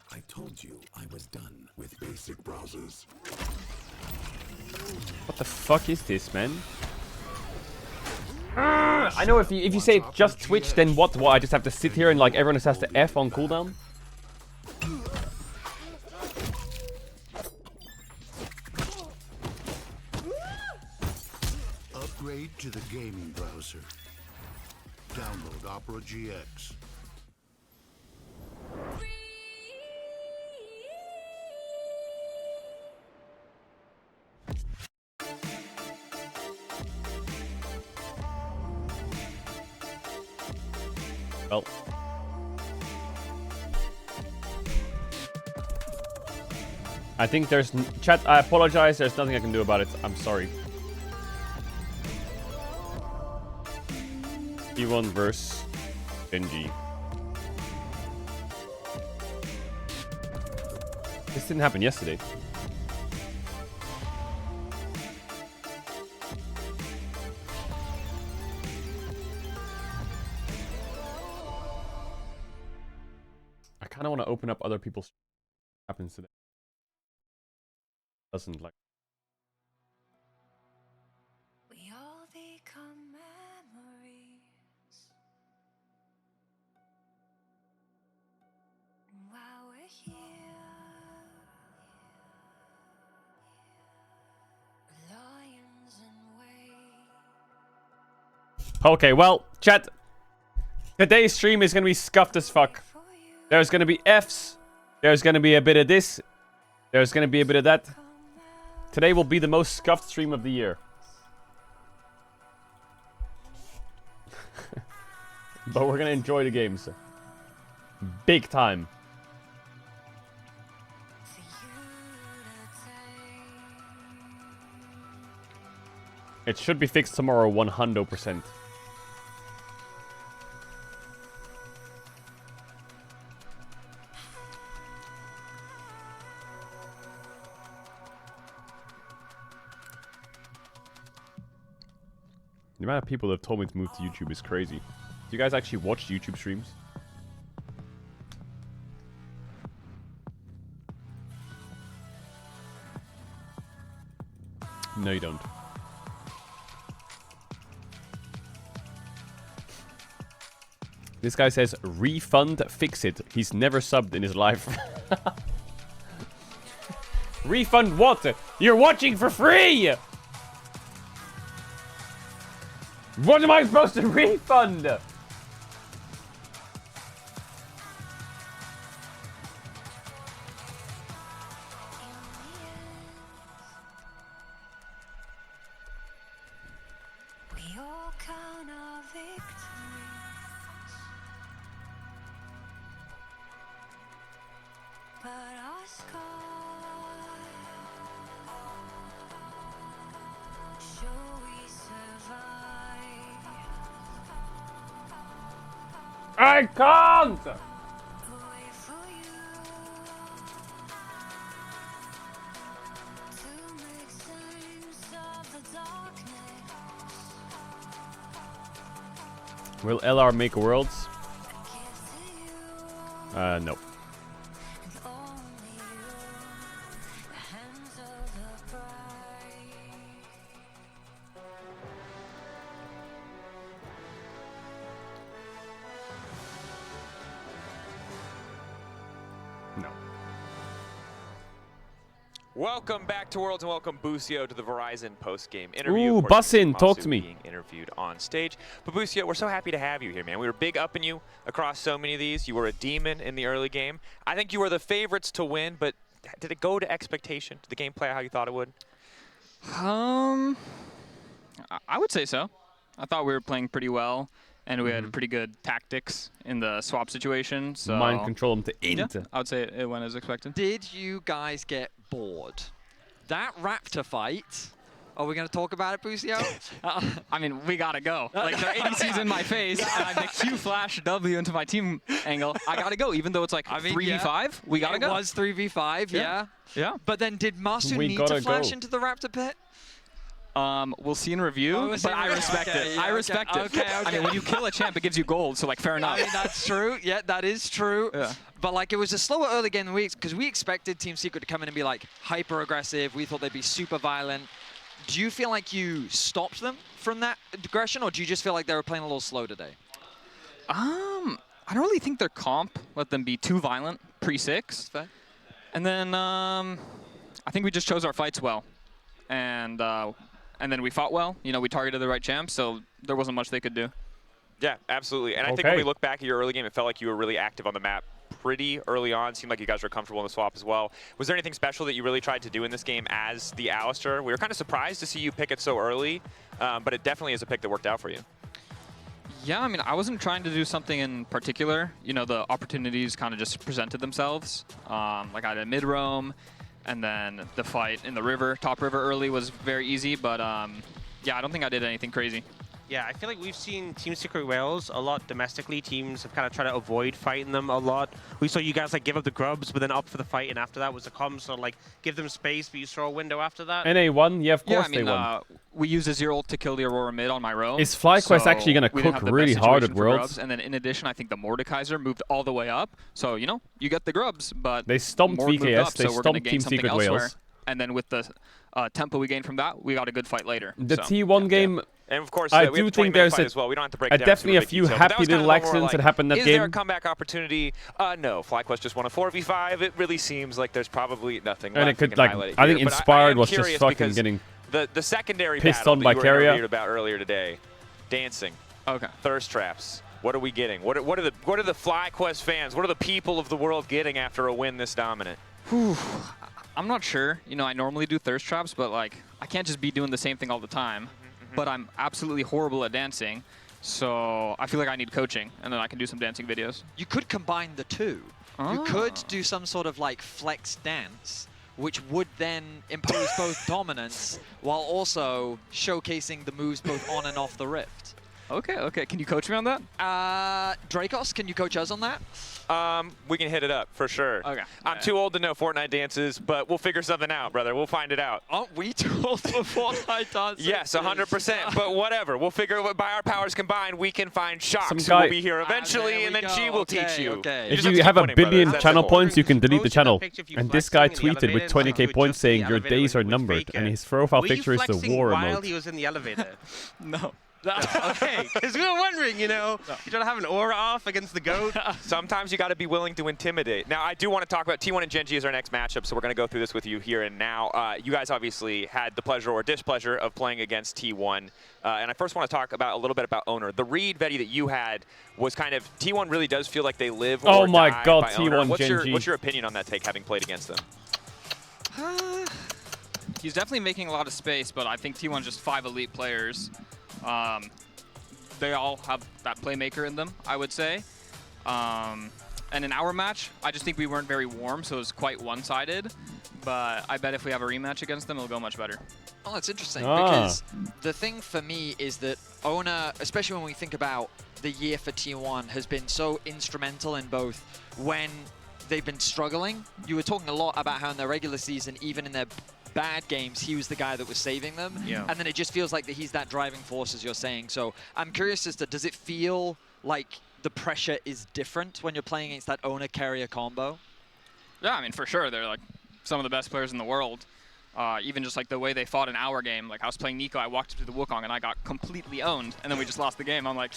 I told you I was done with basic browsers. What the fuck is this, man? I know if you say just Twitch, then what? I just have to sit here and like everyone just has to F on cooldown? Upgrade to the gaming browser. Download Opera GX. Well. I think there's... Chat, I apologize. There's nothing I can do about it. I'm sorry. E1 versus Genji. This didn't happen yesterday. I kind of want to open up other people's... happens today. Doesn't like... We all become memories. And while we're here, lions and waves. Okay, well, chat. Today's stream is gonna be scuffed as fuck. There's gonna be Fs. There's gonna be a bit of this. There's gonna be a bit of that. Today will be the most scuffed stream of the year. But we're gonna enjoy the games. Big time. It should be fixed tomorrow 100%. The amount of people that have told me to move to YouTube is crazy. Do you guys actually watch YouTube streams? No, you don't. This guy says, refund, fix it. He's never subbed in his life. Refund what? You're watching for free! What am I supposed to refund? We all count our victories, but our scars show we survive. I can't! Wait for you to make sense of the darkness. Will LR make worlds? No. No. Welcome back to Worlds and welcome Busio to the Verizon post-game interview. Ooh, Of course, Bussin, talk Masu to me. Being interviewed on stage. But Busio, we're so happy to have you here, man. We were big upping you across so many of these. You were a demon in the early game. I think you were the favorites to win, but did it go to expectation? Did the game play out how you thought it would? I would say so. I thought we were playing pretty well, and we had pretty good tactics in the swap situation. So Mind control them to int. Yeah, I would say it went as expected. Did you guys get bored? That Raptor fight. Are we going to talk about it, Busio? I mean, we gotta go. Like, their ADC's in my face, and I make Q flash W into my team angle. I gotta go, even though it's like 3v5. We gotta go. It was 3v5, yeah. Yeah. But then did Masu We need gotta to flash go. into the Raptor pit? We'll see in review, Oh, we'll see but in I review. respect Okay, it. yeah, I respect it. okay. I mean, when you kill a champ, it gives you gold, so like, fair enough. I mean, that's true. Yeah, that is true. Yeah. But like, it was a slower early game than we, because we expected Team Secret to come in and be like hyper aggressive. We thought they'd be super violent. Do you feel like you stopped them from that aggression, or do you just feel like they were playing a little slow today? I don't really think their comp let them be too violent pre-6. And then I think we just chose our fights well, and then we fought well. You know, we targeted the right champs, so there wasn't much they could do. Yeah, absolutely. And I think when we look back at your early game, it felt like you were really active on the map pretty early on. Seemed like you guys were comfortable in the swap as well. Was there anything special that you really tried to do in this game as the Alistar? We were kind of surprised to see you pick it so early, but it definitely is a pick that worked out for you. Yeah, I mean, I wasn't trying to do something in particular. You know, the opportunities kind of just presented themselves. Like I had a mid-roam, and then the fight in the river, top river early was very easy, but yeah, I don't think I did anything crazy. Yeah, I feel like we've seen Team Secret Whales a lot domestically. Teams have kind of tried to avoid fighting them a lot. We saw you guys like give up the grubs, but then up for the fight, and after that was the comms, so like give them space, but you throw a window after that. And they won, yeah, of course I mean, they won. We used a 0 ult to kill the Aurora mid on my roam. Is FlyQuest actually going to cook really hard at Worlds? Grubs, and then in addition, I think the Mordekaiser moved all the way up. So, you know, you get the grubs, but they stomped Mord VKS, up, they so stomped Team Secret Whales. And then with the tempo we gained from that, we got a good fight later. The T1 game, and of course, I we have do the 20 think there's as well. We don't have to break it down definitely a super few detail, happy little accidents that happened that game. Is game. there a comeback opportunity? No. FlyQuest just won a 4v5. It really seems like there's probably nothing. And left. it could, We can like, highlight it I think here, but Inspired was just curious fucking getting the secondary pissed battle on by that you were Caedrel. interviewed about earlier today, dancing, thirst traps. What are we getting? What are the FlyQuest fans? What are the people of the world getting after a win this dominant? Whew. I'm not sure. You know, I normally do thirst traps, but like I can't just be doing the same thing all the time. But I'm absolutely horrible at dancing, so I feel like I need coaching, and then I can do some dancing videos. You could combine the two. You could do some sort of like flex dance, which would then impose both dominance while also showcasing the moves both on and off the Rift. Okay. Can you coach me on that? Dracos, can you coach us on that? We can hit it up for sure. Okay. I'm too old to know Fortnite dances, but we'll figure something out, brother. We'll find it out. Aren't we too old for Fortnite dances? Yes, 100%. But whatever. We'll figure it. By our powers combined, we can find Shocks Some who guy- will be here eventually, and then G will teach you. If you have a billion channel points, you can delete the channel. And this guy tweeted with 20k points saying your days are numbered, and his profile picture is the war while emote. he was in the elevator? No. Okay, because we were wondering, you know, you trying to have an aura off against the GOAT? Sometimes you got to be willing to intimidate. Now, I do want to talk about T1 and Gen G as our next matchup, so we're going to go through this with you here and now. You guys obviously had the pleasure or displeasure of playing against T1. And I first want to talk about a little bit about Owner. The read, Vetty, that you had was kind of, T1 really does feel like they live or Oh my die god, by Owner. T1 Gen G. What's your opinion on that take, having played against them? He's definitely making a lot of space, but I think T1's just 5 elite players. They all have that playmaker in them, I would say. And in our match, I just think we weren't very warm, so it was quite one-sided. But I bet if we have a rematch against them, it'll go much better. Oh, that's interesting, because the thing for me is that Owner, especially when we think about the year for T1, has been so instrumental in both when they've been struggling. You were talking a lot about how in their regular season, even in their bad games, he was the guy that was saving them. Yeah. And then it just feels like that he's that driving force, as you're saying. So I'm curious as to, does it feel like the pressure is different when you're playing against that Owner carrier combo? Yeah, I mean, for sure. They're like some of the best players in the world. Even just like the way they fought in our game. Like I was playing Nico, I walked up to the Wukong and I got completely owned. And then we just lost the game. I'm like,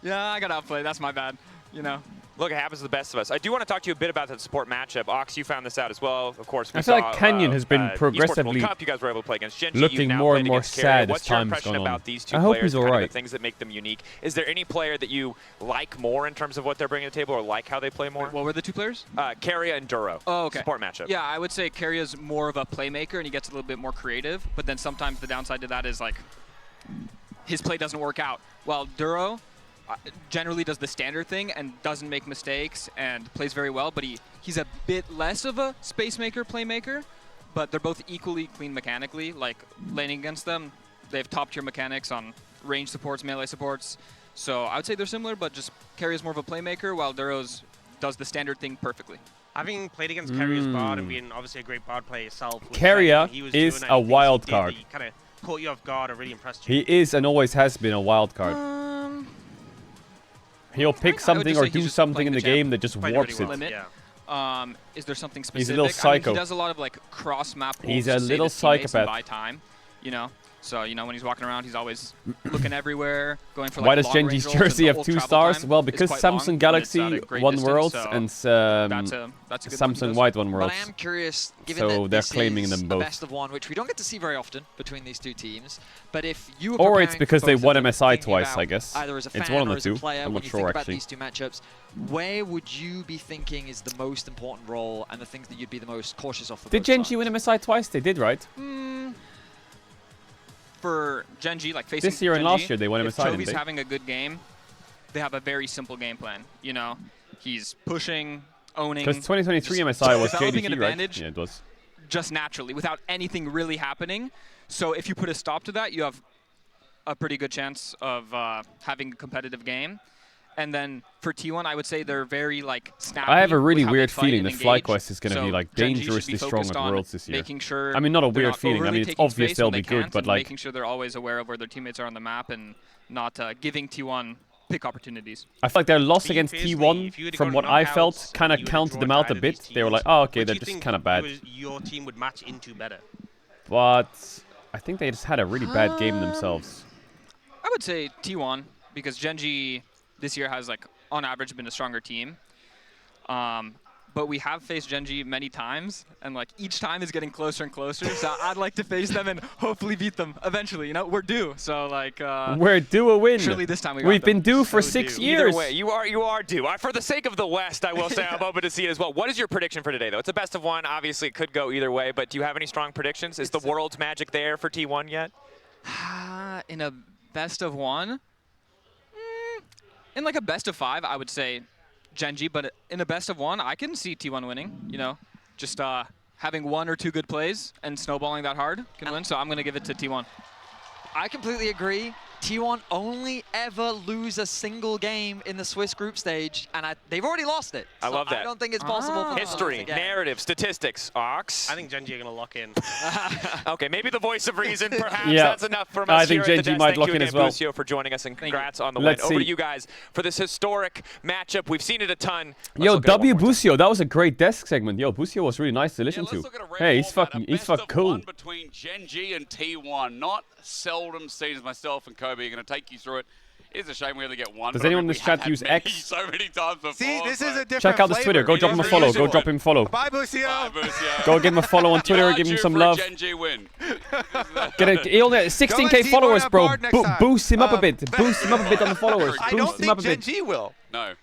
yeah, I got outplayed. That's my bad, you know? Look, it happens to the best of us. I do want to talk to you a bit about the support matchup. Ox, you found this out as well. Of course, we I feel saw, like Canyon has been Esports progressively World Cup. You guys were able to play against Gen G. looking You've now more played and more against Carrier. sad as What's your time's impression gone on. about these two I hope players? he's Kind of alright. the things that make them unique. Is there any player that you like more in terms of what they're bringing to the table, or like how they play more? What were the two players? Carrier and Duro. Oh, okay. Support matchup. Yeah, I would say Carria's more of a playmaker and he gets a little bit more creative, but then sometimes the downside to that is like his play doesn't work out. While Duro generally does the standard thing and doesn't make mistakes and plays very well, but he's a bit less of a space maker, playmaker, but they're both equally clean mechanically. Like laning against them, they have top tier mechanics on range supports, melee supports. So I would say they're similar, but just Carrier's more of a playmaker, while Duro's does the standard thing perfectly. Having played against Carrier's bard and being obviously a great bard player yourself, Carrier is a wild card. He kind of caught you off guard or really impressed you. He is and always has been a wild card. He'll pick something or do something in the game that just warps it. Is there something specific? He's a little psycho. I mean, he does a lot of like cross-map. He's a little psychopath. Buy time, you know. So you know when he's walking around, he's always looking everywhere, going for like Why does long Genji's range rolls, jersey and have the 2 ult stars? travel Well, time because is quite long, Samsung but it's Galaxy at a great won distance, Worlds so and that's a good thing he Samsung does. White won But Worlds. I am curious, given So that they're this claiming is them a both. best of one, which we don't get to see very often between these two teams, but if you were Or it's preparing because for they both won of them, MSI thinking twice, about I guess. either as a fan It's one of or the as a two. player, I'm when not you sure think about actually. these two matchups, where would you be thinking is the most important role and the things that you'd be the most cautious of? For Did both Genji win MSI twice? They did, right? For Genji, like facing This year and Genji, last year they won if MSI, didn't Chovy's they? having a good game, they have a very simple game plan. You know, he's pushing, owning. Because 2023 MSI was developing an JDG, right? advantage Yeah, it was. just naturally, without anything really happening. So if you put a stop to that, you have a pretty good chance of having a competitive game. And then for T1, I would say they're very like snappy. I have a really with how weird they fight feeling and that engage. FlyQuest is going to So be like Gen G should dangerously be strong focused at on Worlds this year. making sure I mean, not a they're weird not feeling. I overly mean, it's taking obvious space they'll when be they good, can't, but and like making sure they're always aware of where their teammates are on the map and not giving T1 pick opportunities. I feel like their loss against T1, from what I felt, kind of counted them out a bit. They were like, oh, okay, they're just kind of bad. Your team would match into better. But I think they just had a really bad game themselves. I would say T1 because Gen G this year has like on average been a stronger team. But we have faced Gen G many times, and like each time is getting closer and closer. So I'd like to face them and hopefully beat them eventually. You know, we're due. So like we're due a win. Surely this time we got We've them. been due for 6 years. Either way, you are due. For the sake of the West, I will say I'm open to see it as well. What is your prediction for today, though? It's a best of one. Obviously, it could go either way. But do you have any strong predictions? Is the world's magic there for T1 yet? In a best of one, in like a best of 5, I would say Gen G, but in a best of 1, I can see T1 winning, you know, just having 1 or 2 good plays and snowballing that hard can win, so I'm going to give it to T1. I completely agree. T1 only ever lose a single game in the Swiss group stage, and they've already lost it. I love that. I don't think it's possible for them to lose History, again. narrative, statistics. Ox? I think Gen G are going to lock in. Okay, maybe the voice of reason, perhaps. Yeah. That's enough from I us think here at Gen G the desk. might Thank lock you in again, as well. Busio, for joining us, and congrats on the Let's win. Over see. to you guys for this historic matchup. We've seen it a ton. Yo, W Busio, that was a great desk segment. Yo, Busio was really nice to listen to. Hey, he's fucking cool. Between Gen G and T1, not seldom seen as myself and Kobe are going to take you through it. It's a shame we only get one. Does anyone in this chat use X? So many times before. See, this is a different Check out his flavor. Twitter. Go drop him a follow. Go drop him a follow. Bye, Busio. Bye, Busio. Go give him a follow on Twitter. Give him some love. Gen G win. He only has 16K followers, bro. Boost him up a bit. Boost him up a bit on the followers. I don't Boost him up think a Gen bit. G will. No.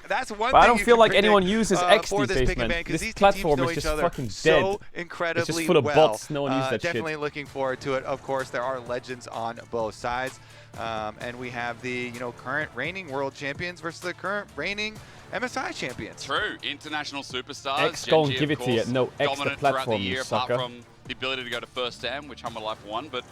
That's one But I thing don't you feel can like predict, anyone uses X for these this days, pick and man. ban, 'cause This these two platform teams know is each just other fucking so dead. incredibly It's just full of well. bots. No one uses that Definitely shit. looking forward to it. Of course, there are legends on both sides, and we have the current reigning world champions versus the current reigning MSI champions. True. International superstars. X go and Gen G, give of it to you. course, No, X the dominant throughout platform, the you year, sucker. apart from the ability to go to first stand, which Humble Life won. But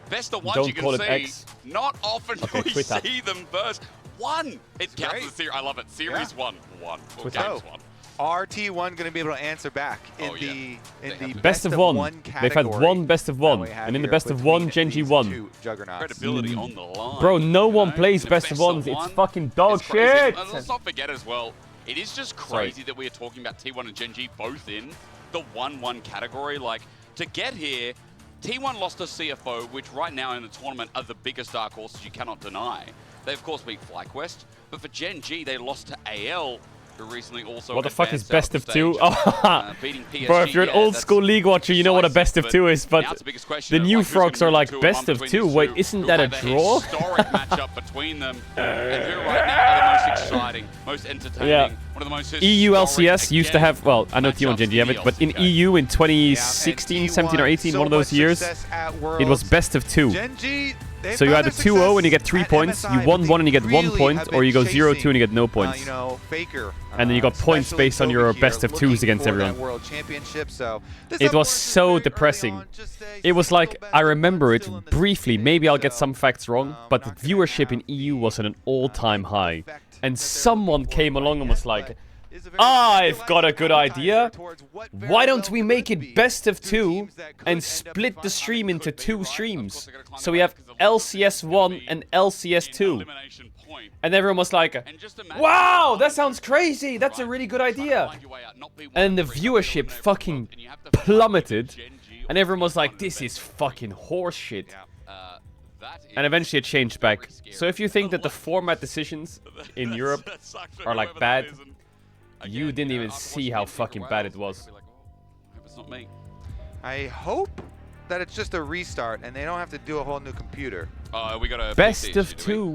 best of ones Don't you can call it see. X. Not often do Okay, we Twitter. see them first. One. It counts great. as a series. I love it. Series Yeah. one. Or Twitter. games So, one. are T1 going to be able to answer back in Oh, yeah. the Best of one. They've had category one best of one. that we have And in the here best of one, between Gen G these won. two juggernauts? Credibility on the line. Bro, no one know? plays The best of ones. one It's fucking dog is crazy. shit. And let's not forget as well, it is just crazy that we are talking about T1 and Gen G both in the 1-1 category. Like, to get here, T1 lost to CFO, which right now in the tournament are the biggest dark horses you cannot deny. They, of course, beat FlyQuest. But for Gen G, they lost to AL, who recently also What the fuck is advanced out best the of two? stage, beating PSG. Bro, if you're an Yeah, old that's school league watcher, you know what a best of decisive, two is. now But it's the biggest question the of, new like, who's gonna frogs are move like to best of between two. these Wait, two isn't who that a have draw? historic matchup between them, and who right now are the most exciting, most entertaining, Yeah. one of the most EU historic, LCS used to have, well, I know T1 matchups Gen G have in it, the but in LCK. EU in 2016, 17 or 18, so one of those much years, success at it Worlds. was best of two. Gen G, they've So you found had a their 2-0 and you success get 3 at points, MSI, you but won they 1 and you get 1 really point, have or you been go 0-2 chasing, and you get no points. Faker. And then you got points especially based on Kobe your here, best of twos looking against for everyone. that World Championship, so this It of was course, is so very early depressing. on, just a It was like, single I best remember it still in the briefly, stage, maybe I'll get so, some facts wrong, but the viewership in EU was at an all-time high. And someone came along and was like, I've got a good idea. Why don't we make it best of two and split the stream into 2 streams? So we have LCS 1 and LCS 2. And everyone was like, wow, that sounds crazy. That's a really good idea. And the viewership fucking plummeted. And everyone was like, this is fucking horseshit. And eventually it changed back. So if you think that the format decisions in Europe are like bad, you didn't even see how fucking bad it was. It's not me. I hope that it's just a restart and they don't have to do a whole new computer. We got a Best PC of issue, do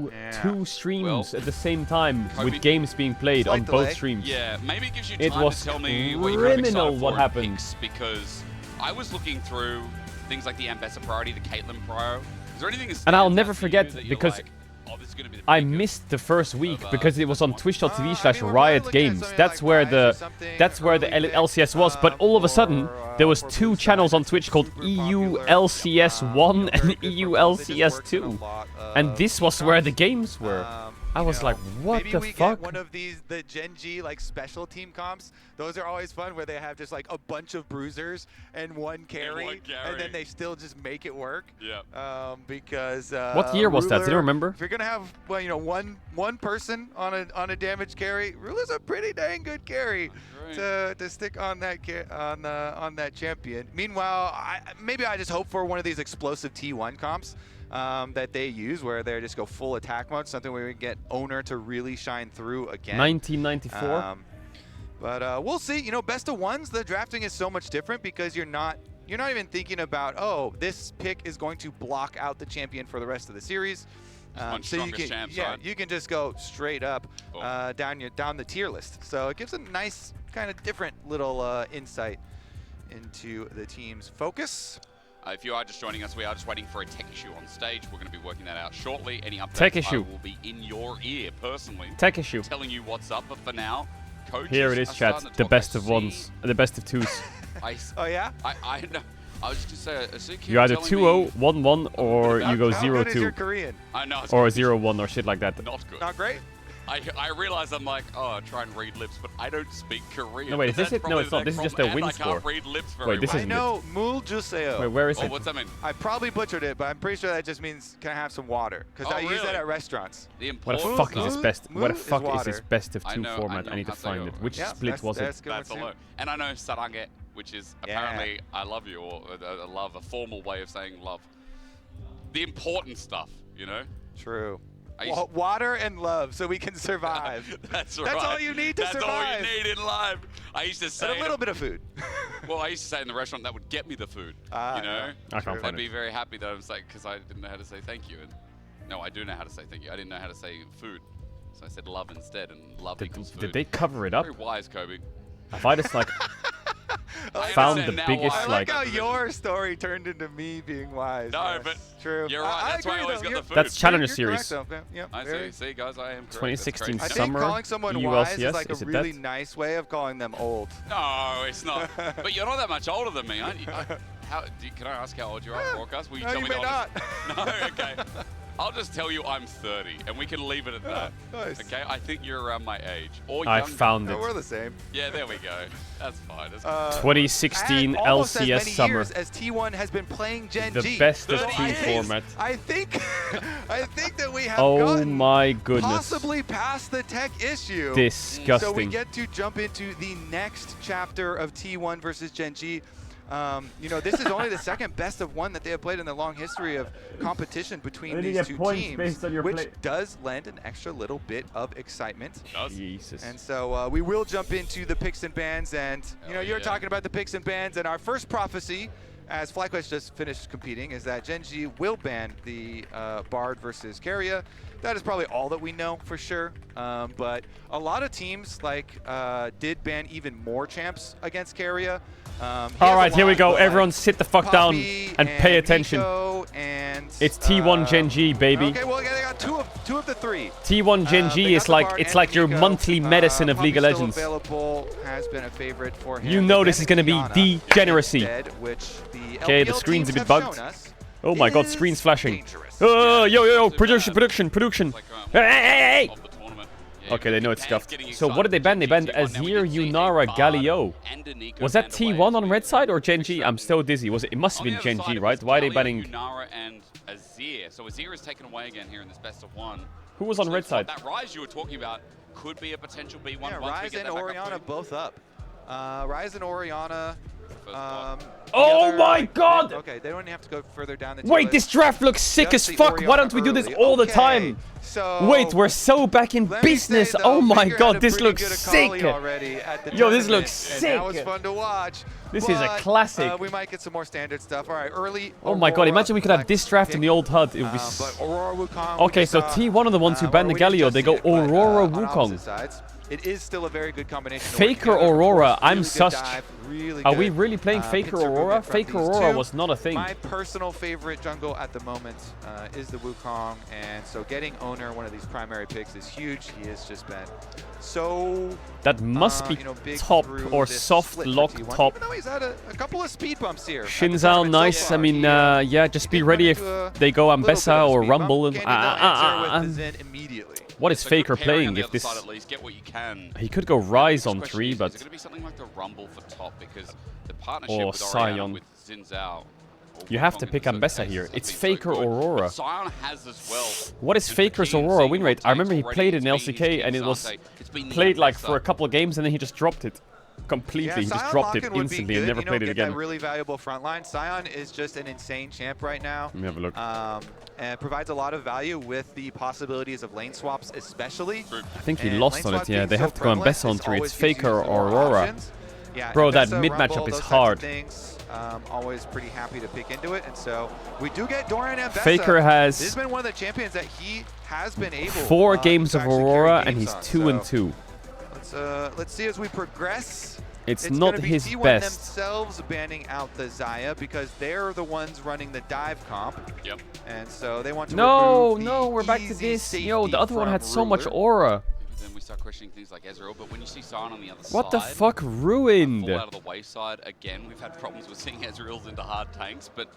we? 2 streams Well, at the same time Kobe- with games being played on Slight both delay. streams. Yeah, maybe it gives you It time was to tell me what you're kind of criminal excited what for in happened. picks, because I was looking through things like the Ambessa priority, the Caitlyn prio. Is there anything that And I'll stands never out to forget, you that you're because like, I missed the first week because it was on twitch.tv/Riot Games. That's where the LCS was. But all of a sudden, there was 2 channels on Twitch called EU LCS1 and EU LCS2, and this was where the games were. I was like, what the fuck? Maybe we get one of these, the Gen G like special team comps. Those are always fun, where they have just like a bunch of bruisers and one carry, and then they still just make it work. Yeah. Because what year was that? Do you remember? If you're gonna have, well, you know, one person on a damage carry, Ruler's a pretty dang good carry to stick on that on that champion. Meanwhile, maybe I just hope for one of these explosive T1 comps. That they use, where they just go full attack mode, something where we get Owner to really shine through again. 1994. But we'll see. You know, best of ones, the drafting is so much different because you're not even thinking about, oh, this pick is going to block out the champion for the rest of the series. So you can, you can just go straight up down the tier list. So it gives a nice kind of different little insight into the team's focus. If you are just joining us, we are just waiting for a tech issue on stage. We're going to be working that out shortly. Any updates tech issue will be in your ear personally. Tech issue. Telling you what's up, but for now, coaches here it is, chat. The best of ones, the best of twos. Oh yeah? I know. I was just going to say, you either 2-0, 1-1, or you go 0-2. Korean? I know. Or 0-1 or shit like that. Not good. Not great? I realize I'm like, oh, try and read lips, but I don't speak Korean. No, wait, is this it? No, it's not. This is just a win score. I can't read lips very wait, this well. isn't I know, Mul Juseo. Wait, where is it? What's that mean? I probably butchered it, but I'm pretty sure that just means, can I have some water? Because I use that at restaurants. What the fuck is this best? What the fuck is this best of 2 format? I need to find it. Which split was it? That's a low. And I know sarange, which is apparently I love you, or a formal way of saying love. The important stuff, you know? True. Water and love, so we can survive. That's right. That's all you need to survive. That's all you need in life. I used to say. And a little bit of food. Well, I used to say in the restaurant that would get me the food. You know, I'd be very happy that I was like, because I didn't know how to say thank you. And no, I do know how to say thank you. I didn't know how to say food, so I said love instead, and love equals food. Did they cover it up? Very wise, Kobe. If I just like found the biggest I like how your story turned into me being wise. No, but true. You're right. That's why I always got the food. That's Challenger Series. I see. See, guys, I am correct. 2016 I think summer. calling someone wise is like a really nice way of calling them old. No, it's not. But you're not that much older than me, aren't you? Can I ask how old you are on broadcast? Will you tell me may not. No, okay. I'll just tell you I'm 30, and we can leave it at that. Nice. Okay, I think you're around my age. Or I younger. found it. We're the same. Yeah, there we go. That's fine. 2016 LCS summer. Years as T1 has been playing Gen G. The best of 2 format. I think that we have oh my goodness. possibly past the tech issue. Disgusting. So we get to jump into the next chapter of T1 versus Gen G. You know, this is only the second best of 1 that they have played in the long history of competition between these 2 teams, which does lend an extra little bit of excitement. Jesus. And so we will jump into the picks and bans, and you know, you're talking about the picks and bans, and our first prophecy, as FlyQuest just finished competing, is that Gen G will ban the Bard versus Keria. That is probably all that we know for sure. But a lot of teams did ban even more champs against Keria. All right, here we go. Everyone sit the fuck down and pay attention. It's T1 Gen G, baby. Okay, well, they got two of the 3. T1 Gen G is like your monthly medicine of League of Legends. Has been a favorite for him. You know this is going to be degeneracy. Okay, the screen's a bit bugged. Oh my god, screen's flashing. Oh, yo, production. Hey. Okay, they know it's scuffed. So what did they ban? They banned Azir, Yunara, Galio. Was that T1 on red side or Gen G? I'm still dizzy. It must have been Gen G, right? Why are they banning Yunara and Azir? So Azir is taken away again here in this best of 1. Who was on red side? That Rise you were talking about could be a potential B1. Yeah, Rise and Orianna both up. Rise and Orianna. Oh my god! Okay, they don't have to go further down the Wait, this draft looks sick as fuck. Why don't we do this all the time? Wait, we're so back in business. Oh my god, this looks sick. Yo, this looks sick. That was fun to watch. This is a classic. We might get some more standard stuff. All right, early. Oh my god, imagine we could have this draft in the old HUD. It would be. Okay, so T1 are the ones who banned the Galio. They go Aurora Wukong. it is still a very good combination. Faker Aurora, I'm sussed. Really Are we really playing Faker Aurora? Faker Aurora was not a thing. My personal favorite jungle at the moment is the Wukong, and so getting Owner, one of these primary picks, is huge. He has just been so that must be big top or soft lock top. Even though he's had a couple of speed bumps here. Xin Zhao, nice. I mean, yeah, just be ready if they go Ambessa or Rumble. What is Faker playing? If this, at least get what you can. He could go Rise on 3, but is it going to be something like the Rumble for top because the partnership with Sion. Oriana with Xin Zhao. You have to pick Ambessa here. It's Faker Aurora. Sion has as well. What is Faker's Aurora win rate? I remember he played it in LCK and it was played like for a couple of games and then he just dropped it completely. He just dropped it instantly and never played it again. That really valuable front line. Sion is just an insane champ right now. Let me have a look. And provides a lot of value with the possibilities of lane swaps, especially. I think he lost on it. Yeah, they have to go Ambessa on 3. It's Faker or Aurora. Yeah, bro, that Ambessa, mid Rumble, matchup is those hard. Things, always pretty happy to pick into it, and so we do get Doran Ambessa. Faker has this has been one of the champions that he has been able 4 games of Aurora, and he's on, 2-2. Let's see as we progress. It's not gonna be his T1 best. themselves banning out the Xayah because they're the ones running the dive comp. Yep. And so they want to No, we're back to this. Yo, the other one had so much aura. Then we start questioning things like Ezreal, but when you see Sion on the other side, What the fuck, ruined? Fall out of the wayside again. We've had problems with seeing Ezreals into hard tanks, but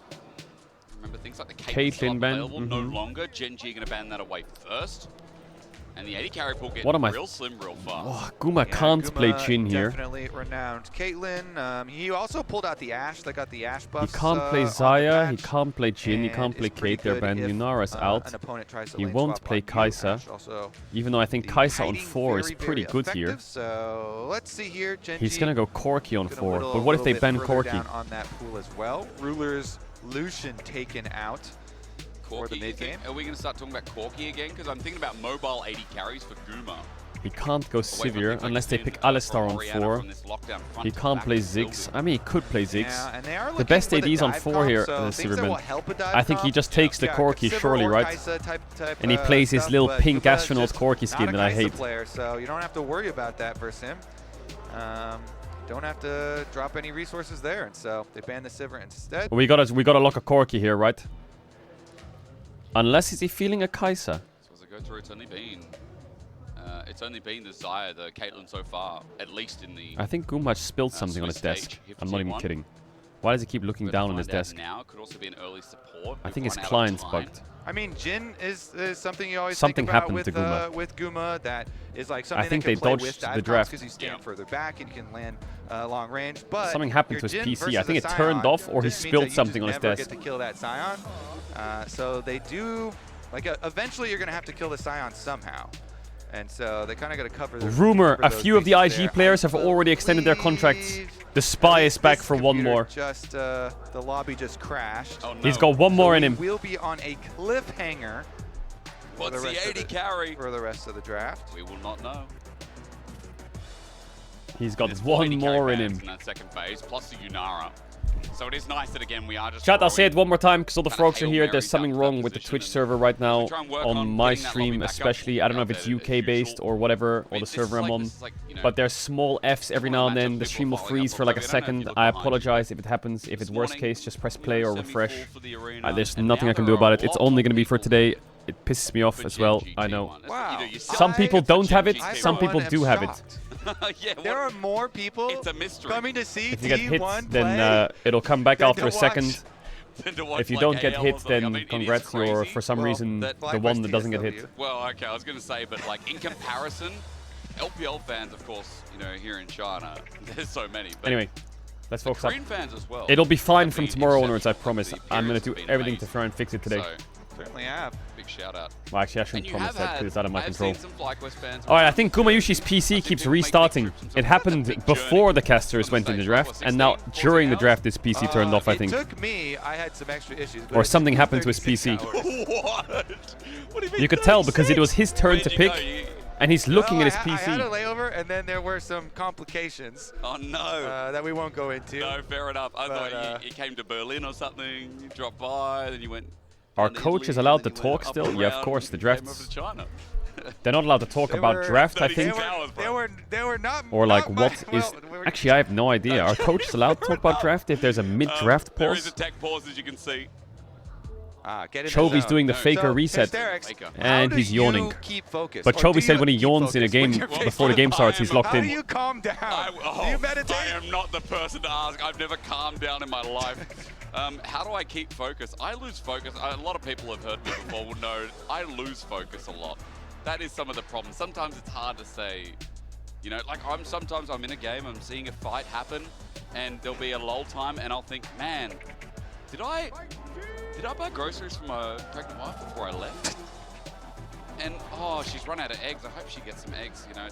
remember things like the Caitlyn ban available no longer. Genji are going to ban that away first. And the 80 carry pool getting What am I? real slim real fast. Oh, Guma can't play Jhin here. Definitely renowned. Caitlyn, he also pulled out the Ashe. They got the Ashe buffs. He can't play Xayah, he can't play Jhin, he can't play Kate. They're banned. Lunara's out. He won't play Kai'Sa. Even though I think Kai'Sa on 4 is pretty good here. So let's see here. Genji He's gonna go Corki on 4. But what if they ban Corki? On that pool as well. Ruler's Lucian taken out. For the mid game. Are we going to start talking about Corki again? Because I'm thinking about mobile 80 carries for Guma. He can't go Sivir unless they pick Alistar on 4. He can't play Ziggs. I mean, he could play Ziggs. The best AD's on 4 here, Sivir. I think he just takes the Corki, surely, right? And he plays his little pink astronaut Corki skin that I hate. So you don't have to worry about that versus him. Don't have to drop any resources there, and so they ban the Sivir instead. We gotta lock a Corki here, right? Unless is he feeling a Kai'Sa? So as I go through, it's only been the Xayah, the Caitlyn so far, at least in the. I think Gumach spilled something on his desk. I'm not even kidding. Why does he keep looking down on his desk? Now could also be an early support. I think his client's bugged. I mean, Jhin is something you always something think about happened with, to Guma. With Guma that is like something I think that can they play dodged with the draft because you stand further back and you can land long range. But something happened to his PC. I think it turned off or he spilled something on his desk. Get to kill that Sion. So they do. Like, eventually you're going to have to kill the Sion somehow. And so they kind of got to cover the Rumor, a few of the IG players have already extended their contracts. The Spy is back for one more. The lobby just crashed. Oh, no. He's got one more in him. We'll be on a cliffhanger. What's the 80 carry? For the rest of the draft. We will not know. He's got one more in him. In that second phase, plus the Lunara. So it is nice that again we are just. Chat, I'll say it one more time because all the frogs are here. There's something wrong with the Twitch server right now on my stream, especially. I don't know if it's UK based or whatever, or the server I'm on. But there's small Fs every now and then. The stream will freeze for like a second. I apologize if it happens. If it's worst case, just press play or refresh. There's nothing I can do about it. It's only going to be for today. It pisses me off as well. I know. Wow. Some people don't have it. Some people do have it. Yeah, there are more people coming to see If you get hit, T1 then it'll come back after a second. If you don't get hit, then congrats, you're for some reason the one that doesn't get hit. Well, okay, I was going to say, but like in comparison, LPL fans, of course, you know, here in China, there's so many. But anyway, let's focus up. Fans as well. It'll be fine from tomorrow onwards, I promise. I'm going to do everything to try and fix it today. Certainly have. Big shout out. Well, actually, I shouldn't promise that because it's out of my control. Alright, I think Gumayushi's PC keeps restarting. It happened before the casters went in the draft, and now during the draft his PC turned off, I think. It took me, I had some extra issues. Or something happened to his PC. What? You could tell because it was his turn to pick, and he's looking at his PC. I had a layover, and then there were some complications. Oh no! That we won't go into. No, fair enough. I thought you came to Berlin or something. You dropped by, then you went. Our coach is allowed to talk still? Yeah, of course. The drafts. They're not allowed to talk about draft, I think. There were not. Or like, not what my, is... well, Actually, I have no idea. Are coaches allowed to talk about draft if there's a mid-draft There is pause? a tech pause, as you can see. Get in Chovy's the doing the zone. faker So, reset, Hysterics, and how he's do yawning. you keep focus? But Or do Chovy said you when he keep yawns in a focus game when you're before the game starts, he's locked How in. do you calm down? Do you meditate? I am not the person to ask. I've never calmed down in my life. How do I keep focus? I lose focus. A lot of people have heard me before will know I lose focus a lot. That is some of the problems. Sometimes it's hard to say, you know, like sometimes I'm in a game, I'm seeing a fight happen, and there'll be a lull time, and I'll think, man, did I buy groceries for my pregnant wife before I left? And oh, she's run out of eggs. I hope she gets some eggs. You know,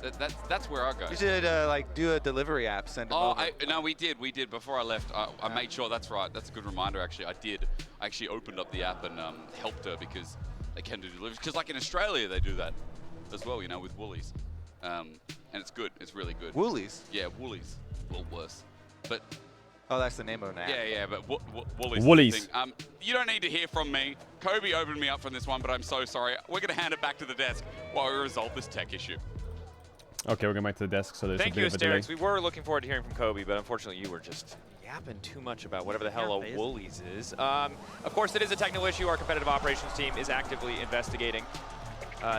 that's where I go. You should like do a delivery app, send them over. No, we did before I left. I made sure. That's right. That's a good reminder. Actually, I did. I actually opened up the app and helped her because they can do deliveries. Because like in Australia, they do that as well. You know, with Woolies, and it's good. It's really good. Woolies? Yeah, Woolies. Well, worse, but. Oh, that's the name of an app. Yeah, but Woolies. Woolies. Is the thing. You don't need to hear from me. Kobe opened me up from this one, but I'm so sorry. We're going to hand it back to the desk while we resolve this tech issue. Okay, we're going back to the desk, so there's Thank a you, bit of a delay. Asterix. We were looking forward to hearing from Kobe, but unfortunately you were just yapping too much about whatever the hell a Woolies is. Of course, it is a technical issue. Our competitive operations team is actively investigating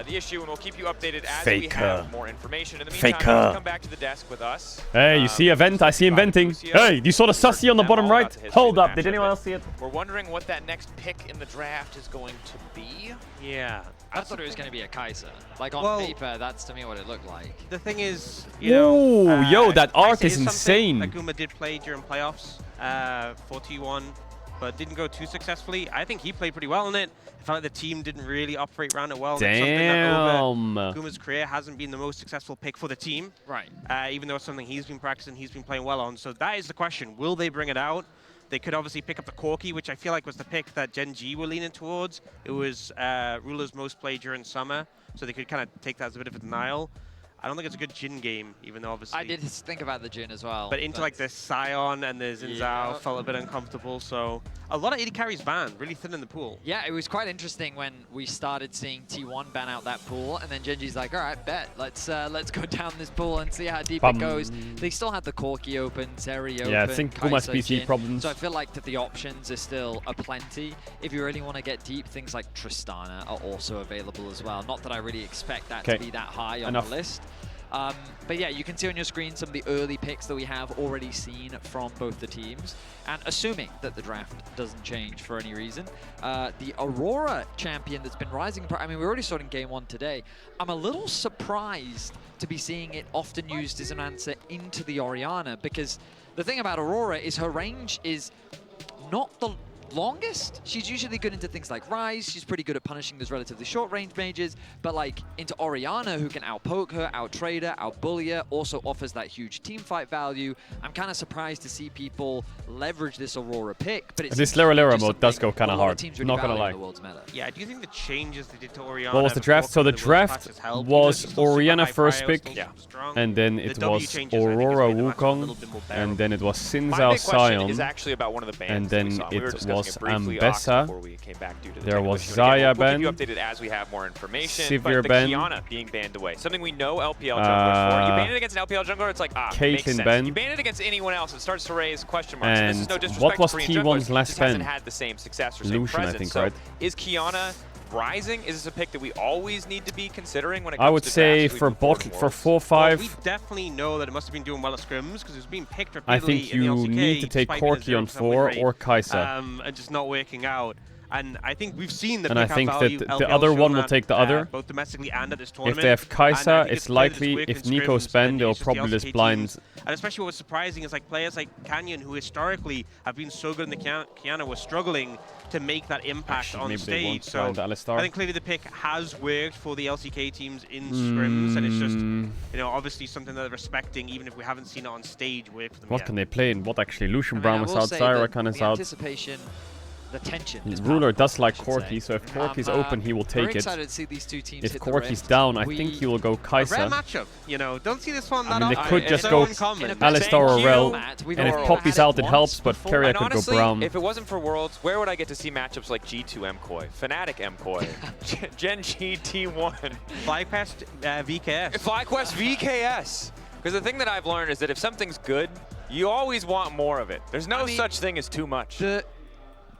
the issue, and we'll keep you updated as we have more information. In the meantime, come back to the desk with us. Hey, you see a vent? I see him venting. Hey, you saw the sussy on the bottom right? Hold up, did anyone else see it? We're wondering what that next pick in the draft is going to be. Yeah. I thought it was going to be a Kaiser. Like on paper, that's to me what it looked like. The thing is, you know, yo, that arc Kaiser is insane. That Guma did play during playoffs for T1, but didn't go too successfully. I think he played pretty well in it. I felt like the team didn't really operate around it well. Damn. Something that over Guma's career hasn't been the most successful pick for the team. Right. Even though it's something he's been practicing, he's been playing well on. So that is the question. Will they bring it out? They could obviously pick up the Corki, which I feel like was the pick that Gen G were leaning towards. It was Ruler's most played during summer, so they could kind of take that as a bit of a denial. I don't think it's a good Jhin game, even though obviously... I did think about the Jhin as well. But into like the Sion and the Xin Zhao felt a bit uncomfortable, so... A lot of AD carries banned, really thin in the pool. Yeah, it was quite interesting when we started seeing T1 ban out that pool, and then Genji's like, all right, bet. Let's go down this pool and see how deep it goes. They still had the Corki open, Zeri open, Yeah, I think Guma's PC Jhin. problems. So I feel like that the options are still aplenty. If you really want to get deep, things like Tristana are also available as well. Not that I really expect that to be that high on the list. But yeah, you can see on your screen some of the early picks that we have already seen from both the teams. And assuming that the draft doesn't change for any reason, the Aurora champion that's been rising, I mean, we already saw it in game 1 today. I'm a little surprised to be seeing it often used as an answer into the Orianna, because the thing about Aurora is her range is not the longest. She's usually good into things like Rise. She's pretty good at punishing those relatively short range mages, but like into Orianna, who can outpoke her, outtrade her, outbully her, also offers that huge team fight value. I'm kind of surprised to see people leverage this Aurora pick, but this Lera mode does go kind of hard, not gonna lie. Yeah, do you think the changes they did to Orianna... What was the draft? So the draft was Orianna first pick, and then it was Aurora Wukong, and then it was Xin Zhao Sion, is actually about one of the bands and then it was Ambessa. There was Zaya We'll banned. keep you updated as we have more information. Sivir but the banned. Qiyana being banned away, something we know LPL junglers for. You ban it against an LPL jungler, it's like makes Caitlyn sense. banned. You ban it against anyone else, it starts to raise question marks. And this is no disrespect what was to Korean T1's junglers, last just hasn't ban? had the same success or same Lucian, I presence. think, so right? is Qiyana rising? Is this a pick that we always need to be considering when it comes I would to say drafts as we for move forward bot more? for 4-5. We definitely know that it must have been doing well at scrims because it was being picked I repeatedly think in the you LCK, need to take despite being a Corki on 0% 4 win or rate, Kai'Sa. and just not working out. And I think we've seen the And I pick think out that value. the LPL other shown one will that, take the other. both domestically and at this tournament. If they have And I Kai'Sa, think it's clear that likely working if in Nico scrims, spend, and they'll it's just the probably LCK just blind. teams. And especially what was surprising is like players like Canyon, who historically have been so good in the Qiyana, were struggling to make that impact on maybe they stage. won't So blind Alistar. I think clearly the pick has worked for the LCK teams in scrims, and it's just, you know, obviously something that they're respecting, even if we haven't seen it on stage work for them What yet. can they play in? What actually? Lucian I mean, Brown I is will out, say Zyra that Khan is the out. anticipation the tension. Ruler does like Corki, so if Corki's open, he will take it. Excited to see these two teams If hit Corki's the down, I think he will go Kai'Sa. Rare matchup, you know. Don't see this one that I mean, often. they could just so go uncommon. Alistar or Rel, and if Poppy's out, it helps, but Keria could honestly, go Brown. If it wasn't for Worlds, where would I get to see matchups like G2 MKOI, Fnatic MKOI, Gen G T1? FlyQuest VKS. FlyQuest VKS. Because the thing that I've learned is that if something's good, you always want more of it. There's no such thing as too much.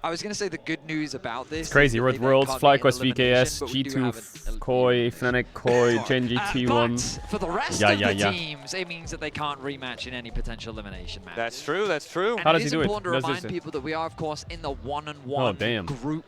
I was going to say the good news about this. It's crazy. Red Worlds, FlyQuest VKS, G2 Koi, Fnatic Koi, Gen G T1. But for the rest of the teams, it means that they can't rematch in any potential elimination match. That's true, that's true. And How does he do it? It's important to remind people that we are, of course, in the 1-on-1 group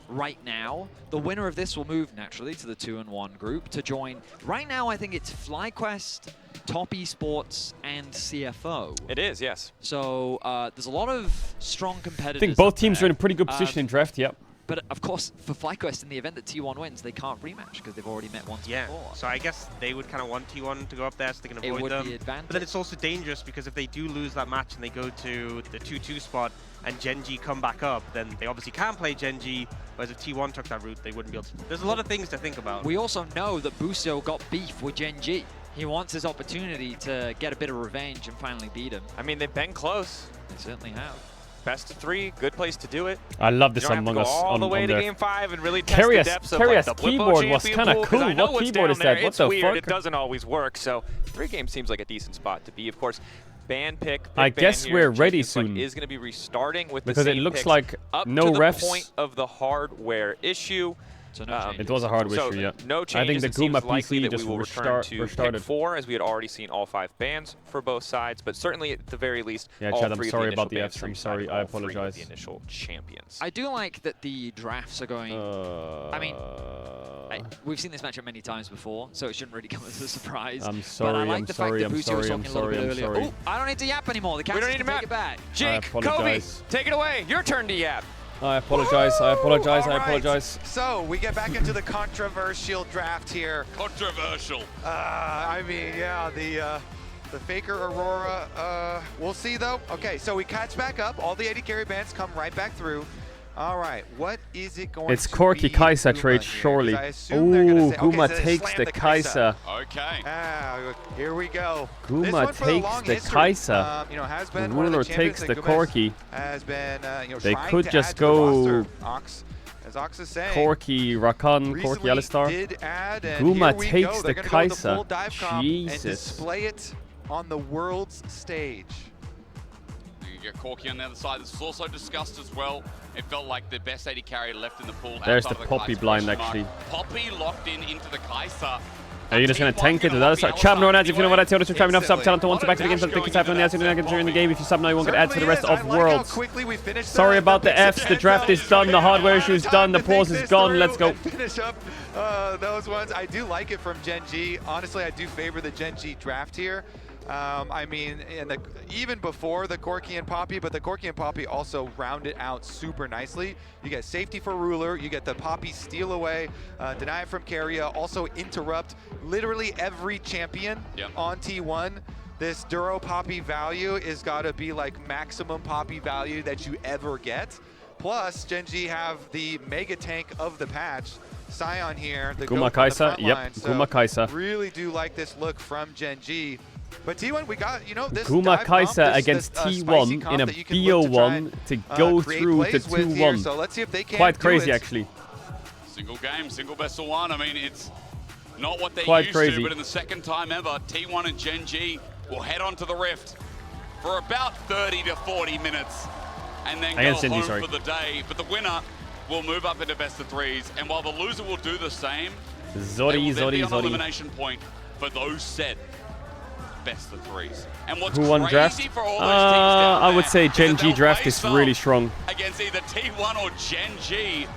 right now. The winner of this will move naturally to the 2-on-1 group to join. Right now, I think it's FlyQuest, Top Esports, and CFO. It is, yes. So there's a lot of strong competitors. I think both teams are in a pretty good position in draft, yep. But of course, for FlyQuest, in the event that T1 wins, they can't rematch because they've already met once before. So I guess they would kind of want T1 to go up there so they can avoid them. But then it's also dangerous because if they do lose that match and they go to the 2-2 spot and Gen G come back up, then they obviously can play Gen G, whereas if T1 took that route, they wouldn't be able to. There's a lot of things to think about. We also know that Busto got beef with Gen G. He wants his opportunity to get a bit of revenge and finally beat him. I mean, they've been close. They certainly have. Best of 3, good place to do it. I love this Among Us on all the way to there. Game 5 and really test the depths of like, the keyboard was kind of cool. What keyboard is that? What the weird. fuck? It doesn't always work. So 3 games seems like a decent spot to be. Of course, ban pick I guess ban we're here. ready Champions League soon. is going to be restarting with because the it same looks picks like up no to the refs. point of the hardware issue. So no it was a hardware issue, yeah. No changes. I think the Guma likely PC that just we will return to restarted. pick 4, as we had already seen all 5 bans for both sides, but certainly at the very least, yeah, all Chad, I'm 3 sorry of the about the initial Fs. bans I'm sorry. I apologize. the initial champions. I do like that the drafts are going. I mean, we've seen this matchup many times before, so it shouldn't really come as a surprise. I'm sorry. But I like I'm the sorry. fact that I'm Busto was sorry. I'm talking a little sorry. bit I'm earlier. sorry. Oh, I don't need to yap anymore. The We don't captain's need to take map. it back. Jake, Kobe, take it away. Your turn to yap. I apologize. I apologize. I apologize. So we get back into the controversial draft here. Controversial. I mean, yeah, the Faker Aurora. We'll see though. Okay, so we catch back up. All the 80 carry bands come right back through. All right, what is it going It's to Corki be? Kai'Sa trade, here? surely. Ooh, Guma takes the Kai'Sa. Okay. Here we go. Guma takes the Kai'Sa. You know, has been one of Ruler the champions takes the that Corki. has been, you know, They trying could to just add to the go roster. Ox, as Ox is saying, Corki, Rakan, Corki, recently Alistar. did add, and Guma here we takes go. the They're gonna go with the full Kai'Sa. dive comp Jesus. and display it on the world's stage. You get Corki on the other side. This was also discussed as well. It felt like the best 80 carry left in the pool. There's outside the of Poppy Kai'Sa blind, question actually. mark. Poppy locked into the Kai'Sa. Are you just going to tank it? That's Chab, no, if you know what I tell you, subscribe enough sub, channel to want to back to the game, so click tab on the answer during the game. If you sub now, you won't get ads for the rest of Worlds. Sorry about the Fs, the draft is done, the hardware issue is done, the pause is gone, let's go. Finish up those ones. I do like it from Gen G. Honestly, I do favor the Gen G draft here. I mean, even before the Corki and Poppy, but the Corki and Poppy also round it out super nicely. You get safety for Ruler, you get the Poppy steal away, deny it from Keria, also interrupt literally every champion on T1. This Duro Poppy value is gotta be like maximum Poppy value that you ever get. Plus, Gen G have the mega tank of the patch. Scion here, the Guma Kai'Sa, yep, Guma Kai'Sa. Really do like this look from Gen G. But T1, we got, you know, this Guma Kai'Sa against T1 in a BO1 to go through to 2-1. So let's see if they can Quite crazy, actually. Single game, single best of 1. I mean, it's not what they're Quite used crazy. to, but in the second time ever, T1 and Gen G will head onto the Rift for about 30 to 40 minutes and then go home for the day. But the winner will move up into best of 3s, and while the loser will do the same, they will then be on elimination point for those set best of 3s. And what's Who won crazy draft? for all those teams down I would there say is Gen that G they'll draft face is off really strong. against either T1 or Gen G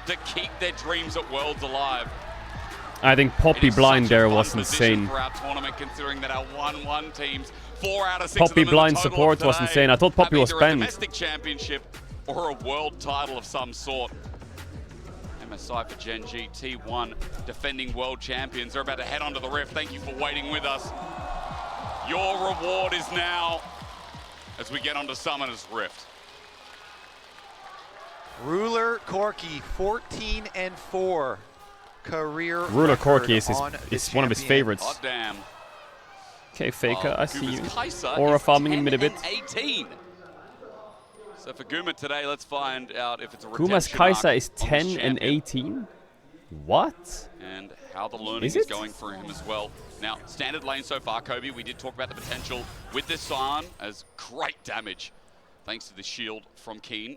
to keep their dreams at Worlds alive. I think Poppy blind there was insane. For our tournament, considering that our 1-1 teams, 4 out of 6 Poppy of them blind in the total support of was today insane. I thought Poppy have was either a banned. domestic championship or a world title of some sort. MSI for Gen G, T1 defending world champions. They're about to head onto the Rift. Thank you for waiting with us. Your reward is now as we get onto Summoner's Rift. Ruler Corki, 14-4 career. Ruler Corki is one of his champion. favorites. Hot damn. Okay, Faker, I see you. Kaisa Aura is farming in 10 mid a bit. and 18. So for Guma today, let's find out if it's a Guma's redemption Kaisa arc is on the 10 and champion, 18? What? and how the learning Is is it? going for him as well. Now, standard lane so far, Kobe, we did talk about the potential with this Scion as great damage, thanks to the shield from Keen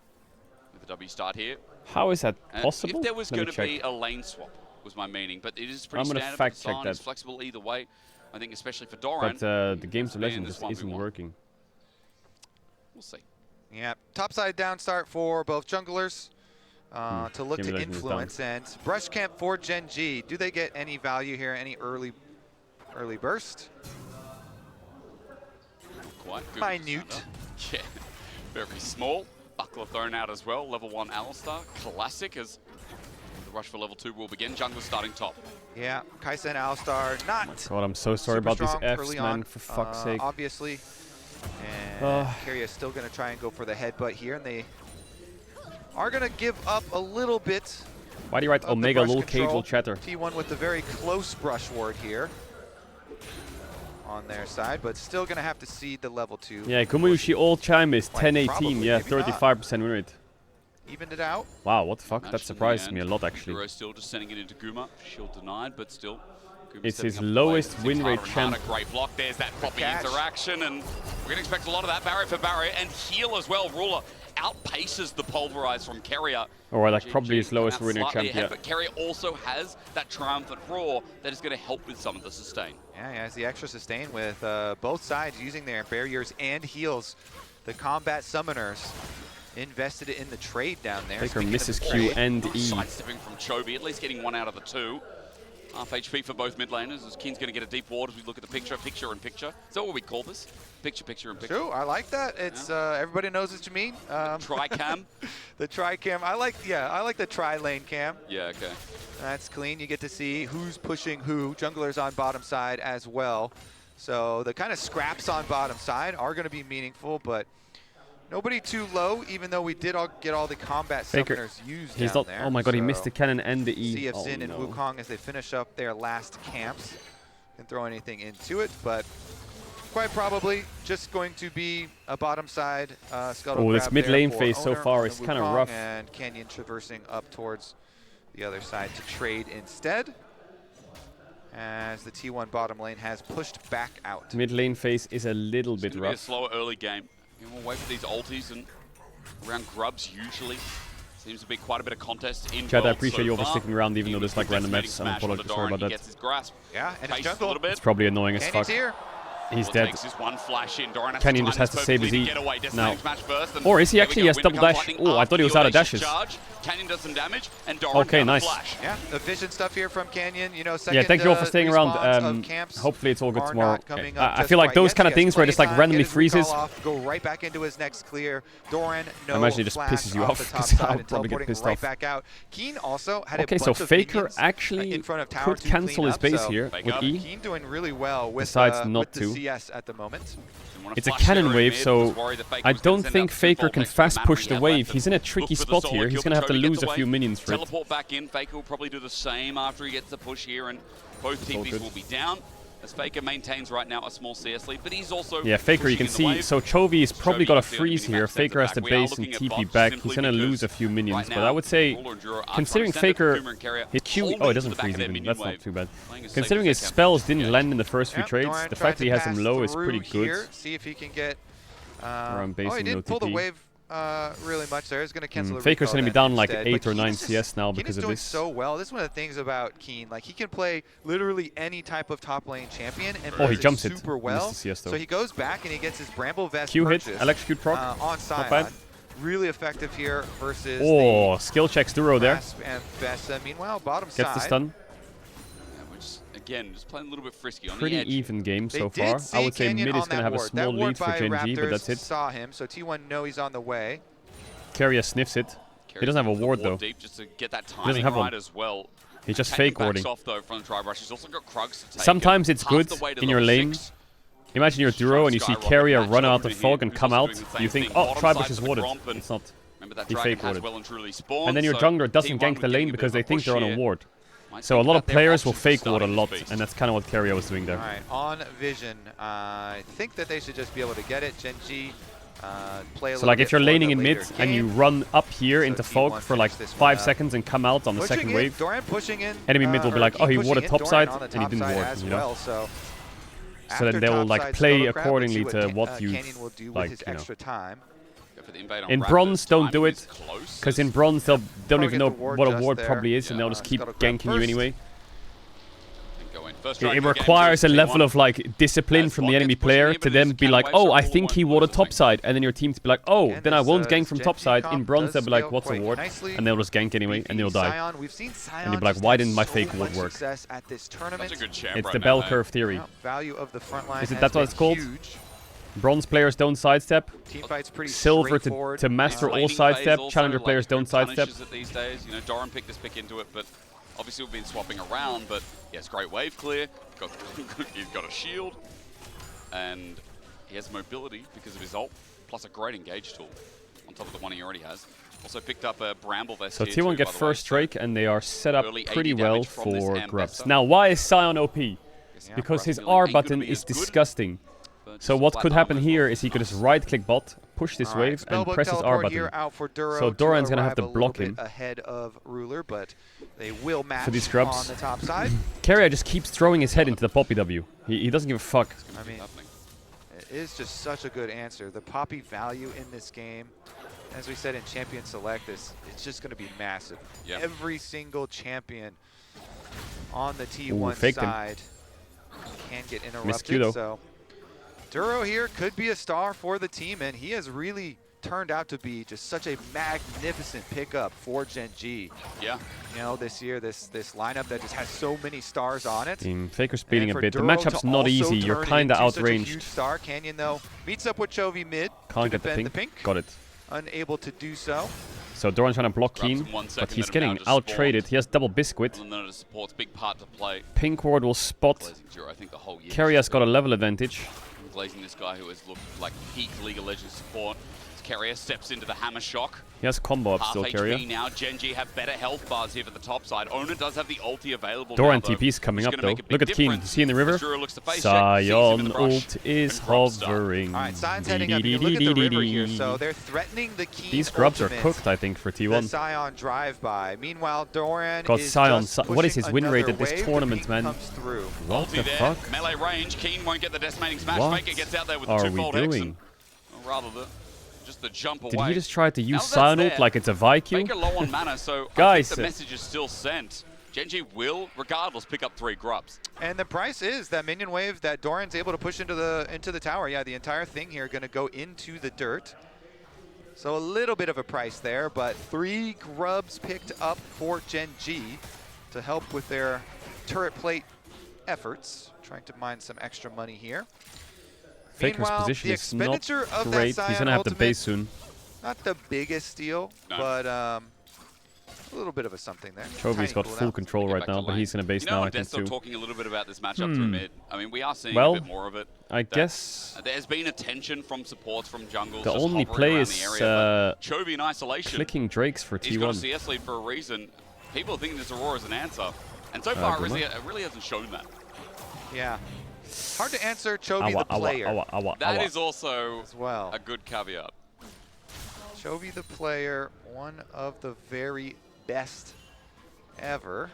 with the W start here. How is that possible? If there was Let me going to check. be a lane swap, was my meaning, but it is pretty I'm gonna standard. fact the check Scion that. is flexible either way. I think especially for Doran. But the Games of Man, Legends this just one we isn't want. working. We'll see. Yeah, topside down start for both junglers to look Game to of Legends is influence. And Brush Camp for Gen G, do they get any value here? Any early burst? Quite good. Minute. Yeah, very small. Buckler thrown out as well. Level 1 Alistar. Classic as the rush for level 2 will begin. Jungler starting top. Yeah, Kaisa and Alistar not. God, I'm so sorry super about these strong Fs, early man, on, for fuck's sake. Obviously. And Keria is still going to try and go for the headbutt here, and they are going to give up a little bit. Why do you write of the Omega brush lol control. Caedrel chatter? T1 with the very close brush ward here on their side, but still going to have to cede the level 2. Yeah, Kumuyushi all chime is 10-18, probably, yeah, maybe not. 35% win rate. Evened it out. Wow, what the fuck? Match That to the surprised end. me a lot, actually. Hero still just sending it into Guma. Shield denied, but still. Guma It's setting his up the lowest play. win It's rate harder and harder. champ. Great block. There's that proper catch. interaction, and we're going to expect a lot of that. Barrier for barrier, and heal as well. Ruler outpaces the pulverize from Keria. Or like GG probably his lowest coming out winner slightly champ ahead, yet. But Keria also has that triumphant roar that is going to help with some of the sustain. Yeah, he has the extra sustain with both sides using their barriers and heals. The combat summoners invested in the trade down there. Faker Speaking of misses the Q trade, and E. Sidestepping from Chobi, at least getting one out of the two. Half HP for both mid laners as Keen's going to get a deep ward as we look at the picture-in-picture. Is that what we call this? Picture-in-picture. True, I like that. It's everybody knows what you mean. Tri-cam. The tri-cam. I like the tri-lane cam. Yeah, okay. That's clean. You get to see who's pushing who. Junglers on bottom side as well. So the kind of scraps on bottom side are going to be meaningful, but nobody too low, even though we did get all the combat Faker, summoners used he's down not. there. Oh my god, he So missed the cannon and the E. see if Oh, Xin and no. Wukong as they finish up their last camps can throw anything into it, but quite probably just going to be a bottom side scuttle Oh, this grab mid there lane for phase so Owner far on is the kind of Wukong, rough. and Canyon traversing up towards the other side to trade instead, as the T1 bottom lane has pushed back out. Mid lane phase is a little bit It's going to be a rough. slower early game. We'll wait for these ultis, and around grubs usually seems to be quite a bit of contest in Chad, I world appreciate so you all for far. sticking around even though there's like random Decimating maps. I'm smash on the sorry Doran, about he that. gets his grasp. Yeah, and it's Paces jungle. a little bit. It's probably annoying as Canyon's fuck. here. He's Well, dead. takes his one flash in. Doran has Canyon to just time has this to save his perfectly E to get away. now. Decimating smash first, and Or is he there we actually? go. Yes, Wind double becomes dash. lightning Oh, I thought he was after out of the dashes. Charge. Canyon does some damage, and Doran Okay, down the nice. flash. Yeah, the vision stuff here from Canyon. You know, second, Yeah, thank you all for staying around. respawns of camps Hopefully it's all good are tomorrow. not coming up I just feel like quite those yet. kind of He has things where it just like plenty of time, randomly get his recall freezes. off, go right back into his next clear. Doran, no I imagine it just flash pisses you off, the top 'cause side I'll and probably get teleporting pissed right off. back out. Keen also had Okay, a so bunch of Faker minions actually in front of tower could to cancel clean his up, base so here with E. Keen doing really well with, Decides not with the to. CS at the moment. It's a cannon wave, so I don't think Faker can fast push the wave. He's in a tricky spot here. He's gonna have to lose a few minions for it. Teleport back in. Faker will probably do the same after he gets the push here, and both all TPs good. will be down. As Faker maintains right now a small CS lead, but he's also Yeah, Faker, you can pushing in the see. wave. So Chovy is probably Chovy got a is the only freeze mini here. match center Faker has back. the We are base and looking at TP bots back. simply He's gonna because lose a few minions, right but now, I would say, Ruler and Jura are considering trying to send Faker, Kuma and Keria his Q, holding oh, it to doesn't the back freeze of their even. minion That's not wave. too bad. Playing as safe Considering as his they can. spells didn't land in the first few Yep, trades, Doran the trying fact that to he has him pass low is through pretty good. here, see if he can get. Around Oh, base he and no didn't pull the TP. wave really much there. He's going to cancel the Faker's recall gonna be then down like instead. 8 But or 9 Keen is CS now Keen because is of doing this. so well. This is one of the things about Keen. Like, he can play literally any type of top lane champion and Oh, he plays jumps it it. super Missed well. the CS though. So he goes back and he gets his Bramble Vest Q hit, purchase, electrocute proc. on Not bad. Scion. Really effective here versus Oh, the skill checks Duro there. Grasp and Vesta. Meanwhile, bottom Gets side. the stun. Yeah, which, again, just playing a little bit frisky on Pretty the edge. even game They so did far. see I would say Canyon mid on is going to that have a ward. small That ward lead for by Gen G, Raptors but that's it. saw him, so T1 know he's on the way. Keria sniffs it. He doesn't have a ward though. Deep just to get that doesn't timing have one. right as well. He's just Canyon fake warding. backs off though from the dry brush. He's also got Krugs to take. Sometimes it. it's Half good the way to in your level lane. 6. Imagine you're Duro and you see Skyrocket Keria match run over out the here, fog and who's come also out. doing the same You think, thing. oh, Bottom Tribush side is for the warded. Gromp, and It's not. Remember that He dragon fake has warded. well and truly spawned. And then your so jungler doesn't T1 gank the were getting lane a bit because of a they think push they're on a here. ward. Might So a think lot that of their players will options are fake ward a starting lot, to feast. and that's kind of what Keria was doing there. All right, on Vision, I think that they should just be able to get it. Gen.G play a So little like bit if you're for laning the in mid later and you game. run up here So into T1 fog for like finish this 5 one up. seconds and come out on the Pushing second in, wave, Doran pushing in, enemy mid will be or like, oh, he pushing warded in, top Doran side, on the and he top didn't side ward, as you know? well, so So then they will like play accordingly to what you Canyon will do with like, his you know. extra time. Go for the invade on In Raptors. bronze, don't do Timing it, is close. because in bronze they don't even get know the ward what a just ward there. probably is, and they'll just keep Scuttle grab ganking you first. anyway. Go in. First It strike again, requires a T1. level of like discipline As from Bot the enemy gets pushing player here, to but then there's be like, Canaway, oh, so I all think won't he lose warded the top lane. side, and then your team to be like, oh, Again, then I this, won't gank from Gen.G top side. In comp bronze does they'll be like, scale what's a quite ward? nicely. And they'll just gank anyway, and they'll die. Sion, we've seen Sion And you'll be like, just why have didn't my so fake much ward work? success at this tournament. Such a good champ It's right the now, bell man. curve theory. Yeah, value of the front line Is it has that's what been it's called? huge. Bronze players don't sidestep. Teamfight's pretty Silver straightforward. to master all Laning phase sidestep. also, Challenger like, players who don't sidestep. punishes it these days. You know, Doran picked this pick into it, but obviously we've been swapping around. But yes, great wave clear. He's got a shield, and he has mobility because of his ult, plus a great engage tool on top of the one he already has. Also picked up a Bramble Vest So here T1 too, get by the way, first so Drake, and they are set up early pretty 80 well damage from this for Ambassador. grubs. Now, why is Sion OP? Because his Russ R Milling ain't gonna button be is as good, disgusting. but So just what flat could happen armor here as is he well. could just right-click bot, push this All right, wave, and Spellbook press his R teleport button. here out for Duro So to Doran's gonna have arrive to a little block bit him. ahead of Ruler, but they will match For these on scrubs. the top side. Keria just keeps throwing his head into the Poppy W. He doesn't give a fuck. I mean, it is just such a good answer. The Poppy value in this game, as we said in Champion Select, it's just going to be massive. Yeah. Every single champion on the Ooh, T1 faked him. side can get Missed Q, though. interrupted. So Duro here could be a star for the team, and he has really turned out to be just such a magnificent pickup for Gen.G. Yeah. You know, this year, this lineup that just has so many stars on it. Faker speeding And a for bit. The Duro matchup's to not also easy. You're turn kind of into such a outranged. huge star. Canyon, though, meets up with Chovy mid Can't to get the defend pink. the pink. Got it. Unable to do so. So Doran's trying to block Grabs Keen, him 1 but second, he's let him getting now just out-traded. spawn. He has double Biscuit. And then it supports big part to play. Pink ward will spot. Glazing Duro, I think the whole year. Keria's got a level advantage. Glazing this guy who has looked like peak League of Legends support. Keria steps into the hammer shock. He has combo up Half still, HP Keria. now. Gen.G have better health bars here for the top side. Ona does have the ulti available Doran now, though, TP's coming which up is gonna though. make a big Look at Keen. difference. See in the river? As Duro looks to face check, sees him in Sion the brush, ult is and grubs start. hovering. All right, Sion's heading up. You look at the river here, so they're threatening the Keen These grubs are ultimate, cooked, I think, for the T1. Sion drive-by. Meanwhile, Doran God, is Sion, just what is his pushing win rate another at this wave. The tournament, pink man? comes through. What Ulti the there, fuck? melee range. Keen won't get the decimating smash. What Faker gets out there with the are we two-fold Hex. doing? Or rather, just the jump Did away. he just try to Now use that's Sion ult there, like it's a Vikyu? Faker low on mana, so Guys, I think the message is still sent. Gen.G will, regardless, pick up 3 grubs. And the price is that minion wave that Doran's able to push into the tower. Yeah, the entire thing here going to go into the dirt. So a little bit of a price there, but 3 grubs picked up for Gen.G to help with their turret plate efforts. Trying to mine some extra money here. Faker's Meanwhile, position the is not expenditure of that great. He's Sion gonna have to ultimate, base soon. not the biggest steal, No. but a little bit of a something there. Chovy's Tiny got cooldown. full control Get right back to now, but lane. he's gonna base You know, now, I think, Desto too. talking a little bit about this matchup through mid. I mean, we are seeing Well, a bit more of it. I that guess there's been attention from supports from jungles. the just only hovering play around is the area, but Chovy in isolation. clicking Drakes for He's got a T1. CS lead for a reason. People are thinking this Aurora is an answer, and so good far luck. it really hasn't shown that. Yeah. Hard to answer Chovy the player. That is also as well. a good caveat. Chovy the player, one of the very best ever,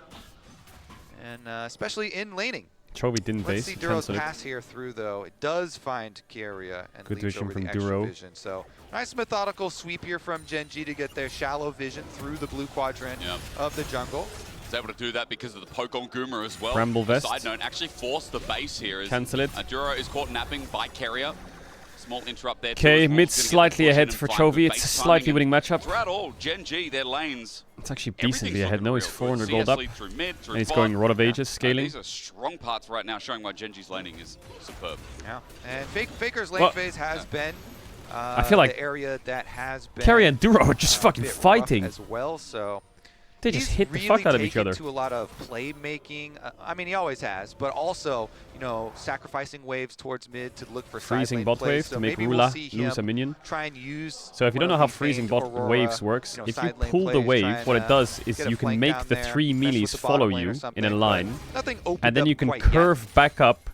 and especially in laning. Chovy didn't Let's base. see Duro's Cancel it. pass here through, though. It does find Keria and Good leaves vision over from the extra Duro. vision. So nice methodical sweep here from Gen.G to get their shallow vision through the blue quadrant of the jungle. He's able to do that because of the poke on Guma as well. Bramble Vest. Side note, actually forced the base here. Cancel it. Duro is caught napping by Keria. Small interrupt there. Okay, too. mid's Gonna get slightly the push in ahead and for find Chovy. good It's a base slightly timing, winning and matchup. Throughout all, Gen.G, their lanes. It's actually everything's decently ahead. looking No, he's real 400 good. gold CS up. lead through mid, through And he's bot. going Rod of Ages, scaling. These are strong parts right now, showing why Gen.G's laning is superb. Yeah, and Faker's lane Well, phase has been I feel like the area that has been Keria and Duro are just fucking a bit rough fighting. as well. So They just hit the fuck out of each other. To a lot of playmaking. I mean, he always has, but also, you know, sacrificing waves towards mid to look for freezing bot plays. wave So to make maybe Rula we'll lose a minion. Try and use. So if you don't know how freezing bot waves works, if you pull the wave, what it does is you can make the 3 melees follow you in a line, and then you can curve back up.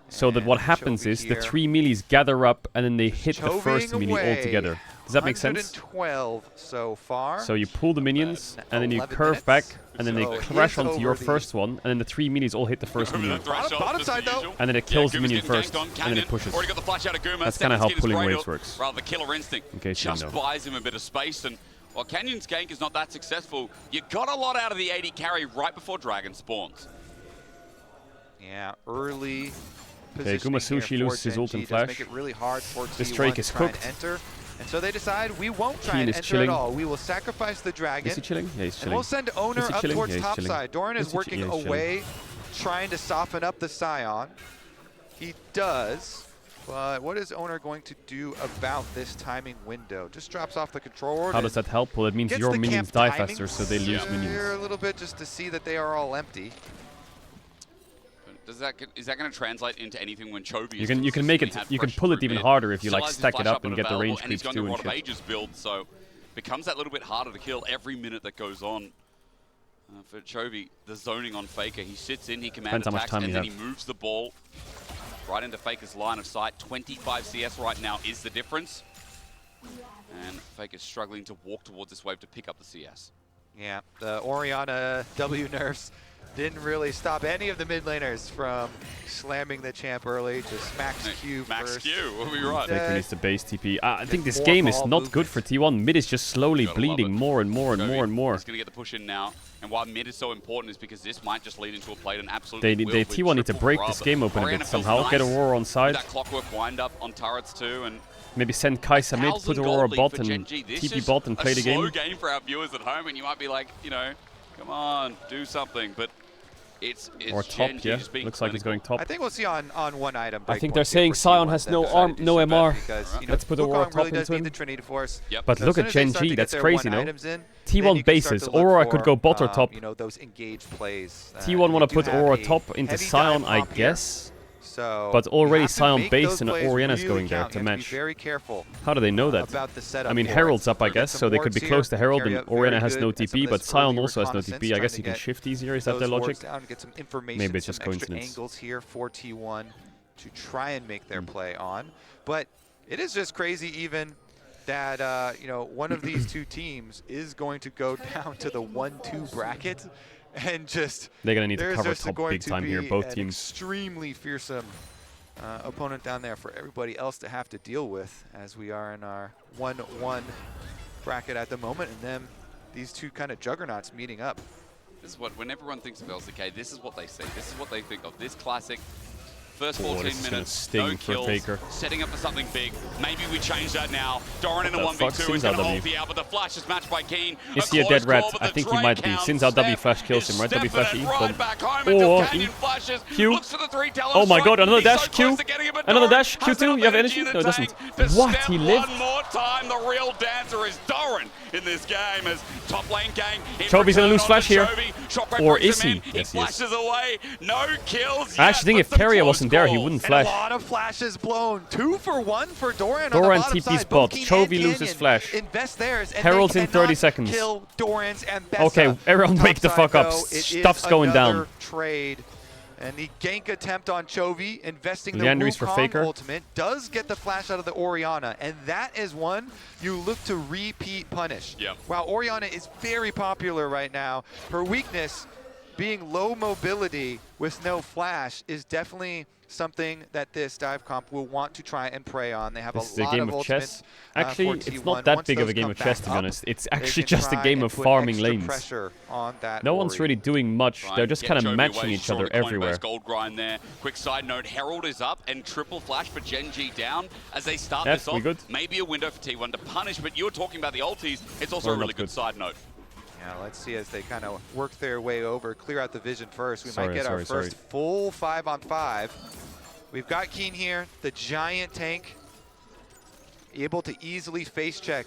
So that what happens is the 3 melees gather up and then they hit the first melee all together. Does that make sense? 112 so far. So you pull the minions and then you curve back and then they crash onto your first one and then the 3 melees all hit the first minion. Bottom side though. And then it kills the minion first and then it pushes. That's kind of how pulling waves works. Rather, killer instinct In case you just know. buys him a bit of space, and while Canyon's gank is not that successful, you got a lot out of the AD carry right before Dragon spawns. Yeah, early. Okay, Gumasushi loses his ult and flash. Make it really hard for This Drake is cooked. Enter. And so they decide we won't try Keen and is enter chilling. at all. We will sacrifice the dragon. Is he chilling? Yeah, he's chilling. And we'll send Owner Is he up chilling? towards Yeah, he's top chilling. side. Doran is working Yeah, he's away, trying to soften up the Scion. He does. But what is Owner going to do about this timing window? Just drops off the control order. How does that help? Well, it means your minions die faster, so they lose minions. Here a little bit just to see that they are all empty. Is that going to translate into anything when Chovy You can make it. You can pull it even harder if you like stack it up and get the range creeps too and shit. Ages build, so becomes that little bit harder to kill every minute that goes on. For Chovy, the zoning on Faker, he sits in, he command attacks, and then he moves the ball right into Faker's line of sight. 25 CS right now is the difference, and Faker's struggling to walk towards this wave to pick up the CS. Yeah, the Orianna W nerfs didn't really stop any of the mid laners from slamming the champ early. Just max Q Max first. Q, we'll be right. Faker needs to base TP. I think this game is not good for T1. Mid is just slowly bleeding more and more and more and more. He's going to get the push in now. And why mid is so important is because this might just lead into a play and They absolutely T1 need to break this game open a bit somehow. Get Aurora on side. That clockwork wind up on turrets too, and maybe send Kai'Sa mid, put Aurora bot and TP bot and play the game. It's a slow game for our viewers at home, and you might be like, you know, come on, do something. But it's or top, Gen yeah. just being Looks like he's going top. I think we'll see on one item. I think they're saying Scion has no arm, no MR. Because, you know, Let's put Aurora Wukong top really into does need him. the Trinity Force. But So look as at soon as they Gen start to G, get that's their crazy, one no? items in, then T1 you can start bases. to look Aurora for, could go bot or top. You know, those engaged plays. T1 want to do put have Aurora a top into heavy Scion, dive I pop here. guess. So but already you have to Scion make base those and plays Orianna's really going there count. to You have match. be very careful. How do they know that? About the setup I mean, for Herald's it. up, I guess, Some so they could be wards close to here, Herald, carry and up very Orianna has good, no and some TP, of but this Scion early also has no reconnaissance, TP. I guess trying he to can get shift easier. Is that those the wards logic? down, get some information, Maybe it's just some extra coincidence. angles here for T1 to try and make their play on. But it is just crazy even that you know, one of these two teams is going to go down to the 1-2 bracket, and just they're gonna need to there's cover just top going big to time be here, both an teams. extremely fearsome opponent down there for everybody else to have to deal with, as we are in our 1-1 bracket at the moment, and then these two kind of juggernauts meeting up. This is what, when everyone thinks of LCK, this is what they see. This is what they think of. This classic. First 14 this is gonna minutes, sting no for kills, Faker. setting up for something big. Maybe we change that now. Doran in a What the fuck? 1v2 is going to Sinzao hold W. the out, but the flash is matched by Keen. Is he a dead rat? I think he might be. Sinzao W flash kills him, right? W flash E. Or E. Q. Oh my god, another dash. Q. Another dash. Q2. You have energy? No, it doesn't. What? He lived? One more time, the real dancer is Doran in this game as top lane gang. Chovy's gonna lose flash here. Or is he? He Yes, he is. flashes away. No kills I actually think if Keria wasn't there, he wouldn't flash. A lot of flashes blown. 2 for 1 for Doran. Doran on the bottom TP side. spot. Both Keen Chovy and loses Canyon flash. Invest theirs, and Herald's they in 30 cannot seconds. Kill Doran's and Bessa. Okay, everyone wake the fuck up. Though, it Stuff's is going another down. Trade. And the gank attempt on Chovy, investing the Leandry's for Wukong Faker. ultimate, does get the flash out of the Orianna, and that is one you look to repeat punish. Yep. While Orianna is very popular right now, her weakness being low mobility with no flash is definitely something that this dive comp will want to try and prey on. They have This is a a lot game of of ultimates. chess. Actually, for it's T1. not that Once big of those a game come of chess, to be back honest. It's they actually can just a try game and of put farming extra lanes. pressure on that No one's Ori. really doing much. Right, They're just get kind of Chovy matching away, each short other of Coinbase everywhere. Gold grind there. Quick side note, Herald is up and triple flash for Gen G down as they start Yes, this we off. good. Maybe a window for T1 to punish, but you were talking about the ultis. It's also We're a not really good good. side note. Yeah, let's see as they kind of work their way over, clear out the vision first. We Sorry, might get our sorry, first full 5-on-5. We've got Keen here, the giant tank, able to easily face check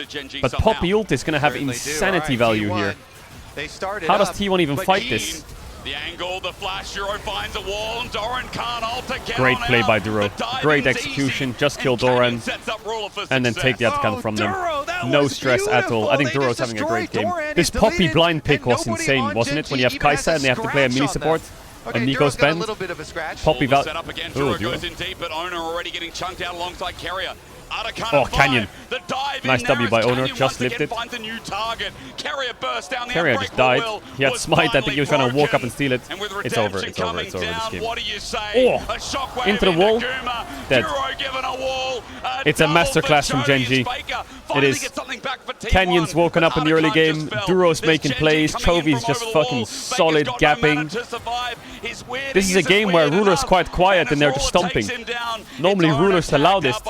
to Gen G But somehow. Poppy ult is going to have Certainly insanity do. All right, value T1, here. They started How does up, T1 even but fight he this? The angle, the flash, Duro finds a wall, and Doran can't alter. Great play by Duro. Great execution. Just kill Doran. And then take the outcome from them. No stress at all. I think Duro's having a great game. This Poppy blind pick was insane, wasn't it? When you have Kai'Sa and they have to play a mini support. And Nico's bend. Poppy set up again. Duro goes in deep, but Owner already getting chunked out alongside Carrier. Oh, Canyon. Nice W by Owner, just lifted. Carrier just died. He had Smite, I think he was trying to walk up and steal it. It's over, it's over, it's over this game. Oh, into the wall. Dead. It's a masterclass from Genji. It is. Canyon's woken up in the early game. Duro's making plays. Chovy's just fucking solid gapping. This is a game where Ruler's quite quiet and they're just stomping. Normally Ruler's the loudest.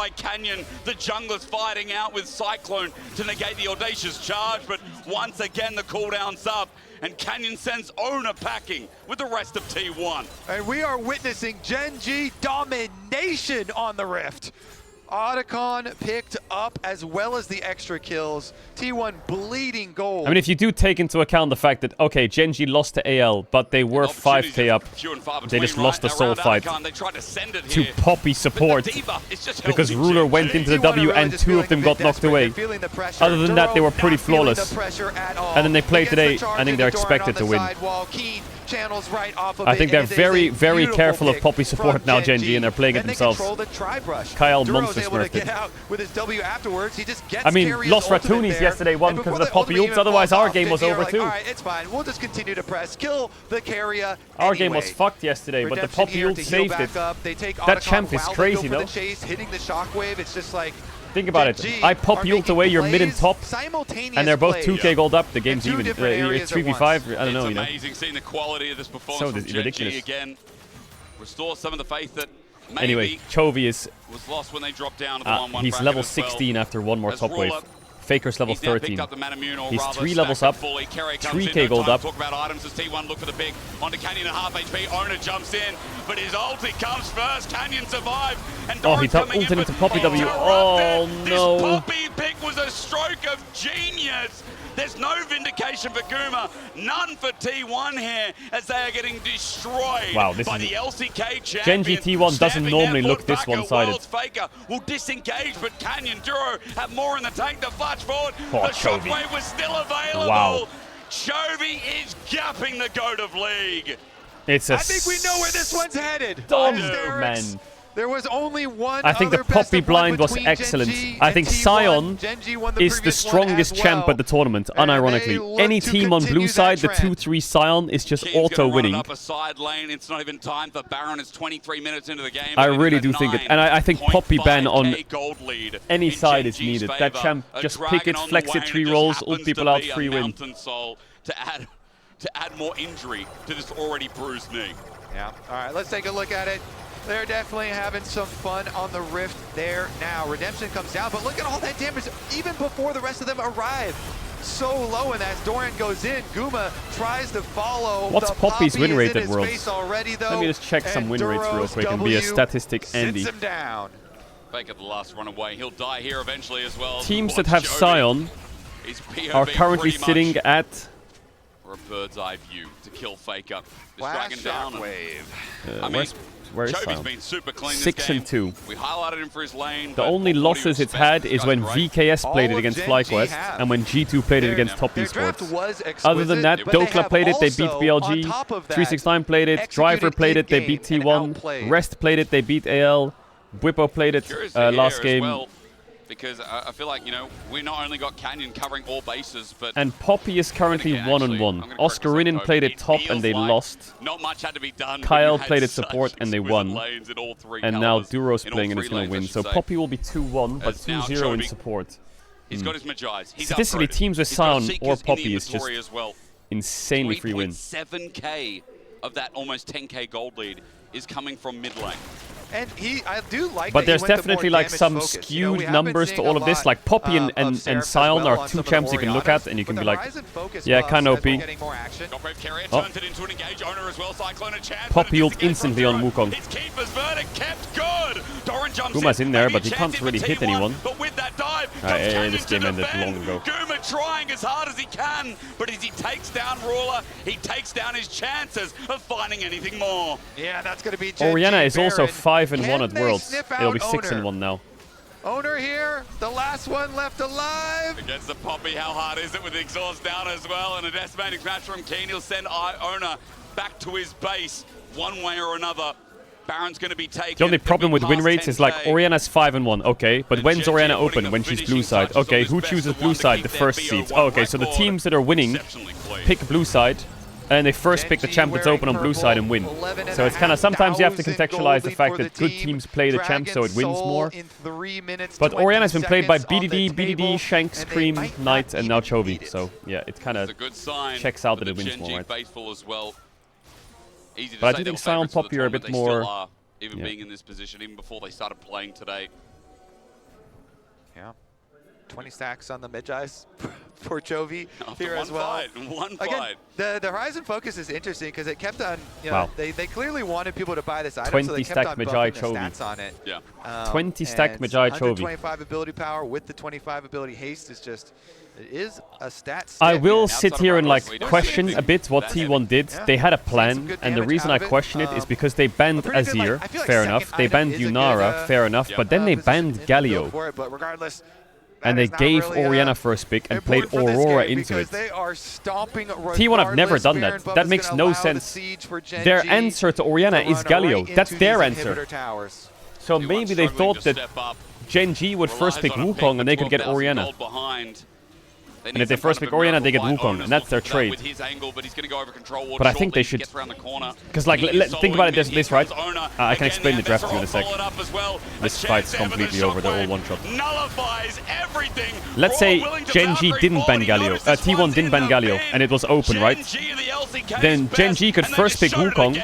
The junglers fighting out with Cyclone to negate the audacious charge, but once again the cooldown's up, and Canyon sends Owner packing with the rest of T1. And we are witnessing Genji domination on the Rift. Otacon picked up as well as the extra kills. T1 bleeding gold. I mean, if you do take into account the fact that, okay, Genji lost to AL, but they were 5k up. They just lost the soul fight to Poppy support because Ruler went into the W and 2 of them got knocked away. Other than that, they were pretty flawless. And then they played today. I think they're expected to win. I think they're very, very careful of Poppy support now, Genji, and they're playing it themselves. Kyle monster smurfed it. I mean, lost Ratunis yesterday won because of the Poppy ults, otherwise our game was over too. Alright, it's fine. We'll just continue to press. Kill the carrier. Our game was fucked yesterday, but the Poppy ult saved it. That champ is crazy, though. Hitting the shockwave, it's just like... Think about it. I Poppy ult away your mid and top, and they're both 2k gold up. The game's even. It's 3v5. I don't know, you know. It's amazing seeing the quality of this performance from ridiculous. Genji again. Restore some of the faith that maybe anyway, Chovy is... was lost when they dropped down to the 1-1 he's level 16 after one more top wave. Faker's level 13. He's 3 levels up, 3k gold up. Talk about items as T1 look for the big onto Canyon at half HP. Owner jumps in, but his ulti comes first. Canyon survived. And oh, he ulted into Poppy W. Oh no. This Poppy pick was a stroke of genius. There's no vindication for Guma, none for T1 here as they are getting destroyed by the LCK champion. Genji T1 doesn't normally look this one-sided. Faker will disengage, but Canyon Duro have more in the tank. The flash forward, oh, the shockwave was still available. Wow. Chovy is gapping the GOAT of League. It's a I think we know where this one's headed. man. There was only one. I think the Poppy blind was excellent. I think Sion is the strongest champ at the tournament, unironically. Any team on blue side, the 2-3 Sion is just auto-winning. Up a side lane. It's not even time for Baron. It's 23 minutes into the game. I really do think it. And I think Poppy ban on any side is needed. That champ just pick it, flex it, 3 rolls, ult people out, free win. To add more injury to this already bruised knee. Yeah. All right, let's take a look at it. They're definitely having some fun on the Rift there now. Redemption comes down, but look at all that damage even before the rest of them arrive. So low, and as Doran goes in, Guma tries to follow. What's Poppy's win rate at Worlds? Already, though, let me just check some win rates real quick and be a statistic Andy. Him down. Faker the last runaway. He'll die here eventually as well. Teams that have Sion are currently sitting at... For a bird's eye view to kill Faker. This dragon down. Wave. I mean, where is Chovy's been super clean 6-2. We highlighted him for his lane. The only losses it's had is when VKS played it against FlyQuest and when G2 played it against Top Esports. Other than that, Dokla played it, they beat BLG. 369 played it, Driver played it, they beat T1. Rest played it, they beat AL. Bwipo played it last game. Because I feel like, you know, we not only got Canyon covering all bases, but... And Poppy is currently 1-1. Oscarinin played it top and they lost. Not much had to be done. Kyle played it support and they won. And now Duro's playing and it's going to win. So Poppy will be 2-1, but 2-0 in support. He's got his Magi's. Statistically, teams with Sion or Poppy is just insanely free win. 7k of that almost 10k gold lead is coming from mid lane. And I do like but there's definitely like some skewed numbers to all of this. Like Poppy and Sion are 2 champs you can look at and you can be like, yeah, kind of OP. Oh. Poppy ult instantly on Wukong. Guma's in there, but he can't really hit anyone. But with that dive, This game ended long ago. Guma trying as hard as he can, but as he takes down Ruler, he takes down his chances of finding anything more. Yeah, that's going to be Oriana is also Baron. 5-1 at Can Worlds. they sniff It'll be out 6-1 now. Owner here, the last one left alive. Against the Poppy, how hard is it with the exhaust down as well? And a decimating smash from Keen. He'll send Owner back to his base one way or another. Baron's going to be taken. The only problem with win rates is like Oriana's 5-1, okay, but when's Oriana open? When she's blue side. Okay, who chooses blue side? The first seeds. Oh, okay, so the teams that are winning pick blue side, and they first pick the champ that's open on blue side and win. So it's kind of, sometimes you have to contextualize the fact that good teams play the champ so it wins more. But Oriana's been played by BDD, Shanks, Cream, Knight, and now Chovy. So yeah, it kind of checks out that it wins more, right? But I do think Sion and Poppy are a bit more... Even being in this position, even before they started playing today. Yeah. 20 stacks on the mid-eyes for Chovy here as well. One Again, fight. The Horizon focus is interesting because it kept on, you know, they clearly wanted people to buy this item, 20 so they kept stack on Magi buffing the Chovy. stats on it. Yeah. 20 stack Magi Chovy. 125 ability power with the 25 ability haste is just, it is a stat. I will sit here and like question a bit what T1 did. They had a plan, and the reason I question it is because they banned Azir, fair enough. They banned Yunara, fair enough. But then they banned Galio. But regardless, and they gave Oriana first pick and played Aurora into it. T1 have never done that. That makes no sense. Their answer to Oriana is Galio. That's their answer. So maybe they thought that Gen G would first pick Wukong and they could get Oriana. And if they first pick Oriana, they get Wukong, and that's their trade. But I think they should... Because, like, think about it this right? I can explain the draft to you in a sec. This fight's completely over, they're all one-shot. Let's say Gen G didn't ban Galio, T1 didn't ban Galio, and it was open, right? Then Gen G could first pick Wukong,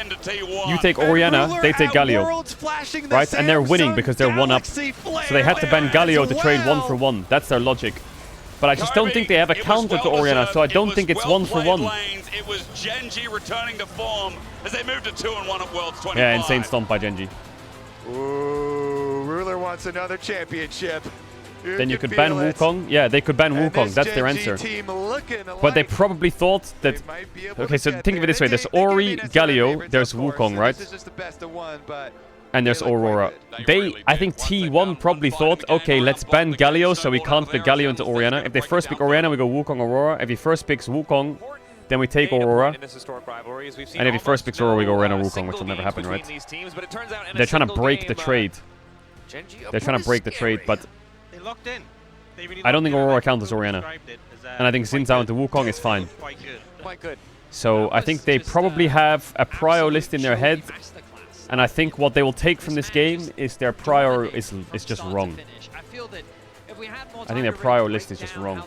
you take Oriana, they take Galio. Right? And they're winning because they're one up. So they had to ban Galio to trade 1-for-1. That's their logic. But I just don't think they have a counter to Oriana, so I don't think it's 1-for-1. It was Gen G returning to form as they moved to 2-1 at Worlds 25. Yeah, insane stomp by Gen G. Ooh, Ruler wants another championship. Then you could ban Wukong. Yeah, they could ban Wukong. That's their answer. But they probably thought that... Okay, so think of it this way. There's Ori, Galio, there's Wukong, right? And there's Aurora. I think T1 probably thought, okay, let's ban Galio so we can't pick Galio into Oriana. If they first pick Oriana, we go Wukong, Aurora. If he first picks Wukong, then we take Aurora. And if he first picks Aurora, we go Oriana, Wukong, which will never happen, right? They're trying to break the trade. They're trying to break the trade, but I don't think Aurora counts as Oriana. And I think Xin Zhao into Wukong is fine. Quite good. So I think they probably have a prio list in their head. And I think what they will take from this game is their prior is just wrong. I think their prior list is just wrong.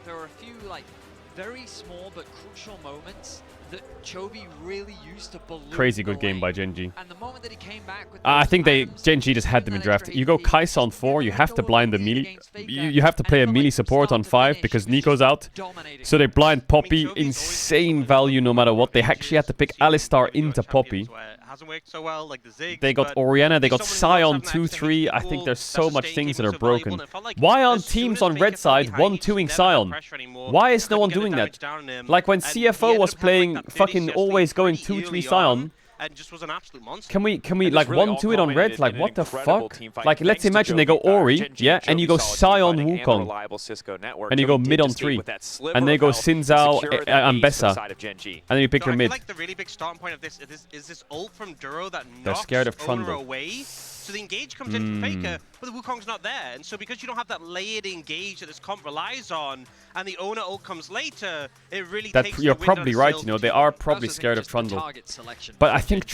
There are a few like very small but crucial moments that Chovy really used to balloon. Crazy good game by Gen G. And the moment that he came back with I think Gen G just had them in draft. You go Kai'Sa on 4, you have to blind the melee. You have to play a melee support on 5 because Nico's out. So they blind Poppy, insane value no matter what. They actually had to pick Alistar into Poppy. They got Oriana, they got Sion 2-3. I think there's so much things that are broken. Why aren't teams on red side 1-2ing Sion? Why is no one doing that? Like when CFO was playing fucking always going 2-3 Sion. And just was an absolute monster. Can we like 1-2 it on red? Like what the fuck? Like let's imagine they go Ori, yeah, and you go Sion Wukong, and you go mid on 3, and they go Xin Zhao and Bessa, and then you pick your mid. I feel like the really big starting point of this is this ult from Duro that They're knocks scared of Owner Trundle. away. So the engage comes in from Faker, but the Wukong's not there. And so because you don't have that layered engage that this comp relies on, and the Owner ult comes later, it really takes You're the wind probably out of right, sails you know, for they T1. are probably scared of Trundle. But I think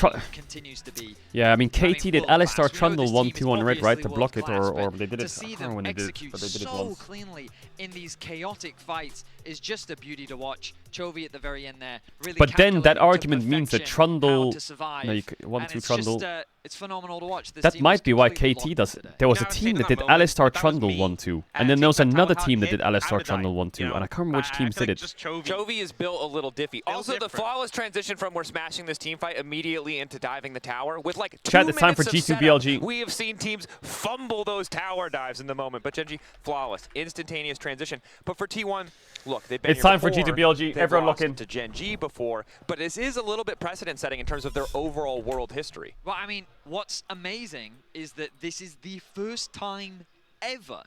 yeah, I mean KT did Alistar Trundle 1-2 on red, right, to block it, or they did it. I don't know when they did it, but they did it once. Cleanly in these chaotic fights is just a beauty to watch. Chovy at the very end there. Really but then that calculating to argument means that perfection how Trundle... to survive. No, you want And to it's Trundle. just, it's phenomenal to watch. This That team might was be why completely KT locked does it. today. There was a Yeah, I was team thinking that did that moment, Alistar but that was Trundle me. 1-2. And And then to there was get that another tower team that hit, did I Alistar would die, Trundle 1-2. you know. And I can't remember which I teams feel did like it. just Chovy. Chovy is built a little diffy. Also, the different. flawless transition from we're smashing this team fight immediately into diving the tower. With like 2 Chat, it's time for minutes of G2 setup, BLG. we have seen teams fumble those tower dives in the moment. But Gen G, flawless, instantaneous transition. But for T1, look, they've been It's here time for before. G2 BLG. They've Everyone lock lost in. to Gen G before, but this is a little bit precedent setting in terms of their overall world history. Well, I mean, what's amazing is that this is the first time ever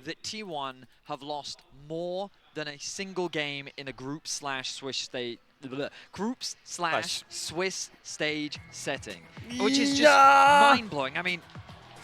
that T1 have lost more than a single game in a groups/Swiss stage. Groups/Swiss stage setting, which is just mind-blowing. I mean,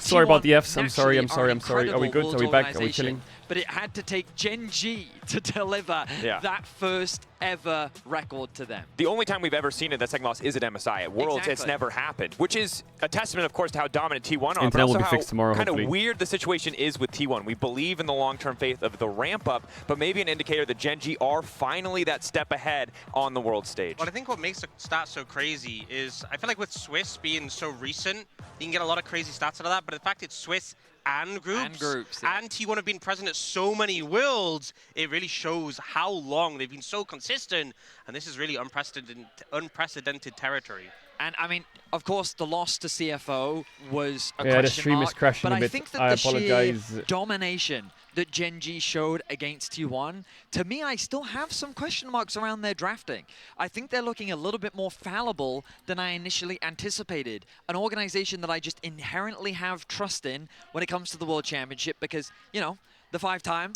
Sorry about the T1 Fs. I'm sorry. naturally Are we good? Are we back? Are we organization, chilling? But it had to take Gen G to deliver that first ever record to them. The only time we've ever seen it, that second loss, is at MSI. At Worlds, it's never happened, which is a testament, of course, to how dominant T1 are, but Internet will also be how fixed tomorrow, kind of hopefully. weird the situation is with T1. We believe in the long-term faith of the ramp-up, but maybe an indicator that Gen G are finally that step ahead on the world stage. Well, I think what makes the stats so crazy is I feel like with Swiss being so recent, you can get a lot of crazy stats out of that, but the fact it's Swiss and groups, and T1 have been present at so many worlds, it really shows how long they've been so consistent, and this is really unprecedented territory. And I mean, of course, the loss to CFO was a Yeah, the question stream mark, is crashing but a bit. I think that I the apologize. sheer domination that Gen G showed against T1, to me, I still have some question marks around their drafting. I think they're looking a little bit more fallible than I initially anticipated. An organization that I just inherently have trust in when it comes to the World Championship because, you know, the 5-time,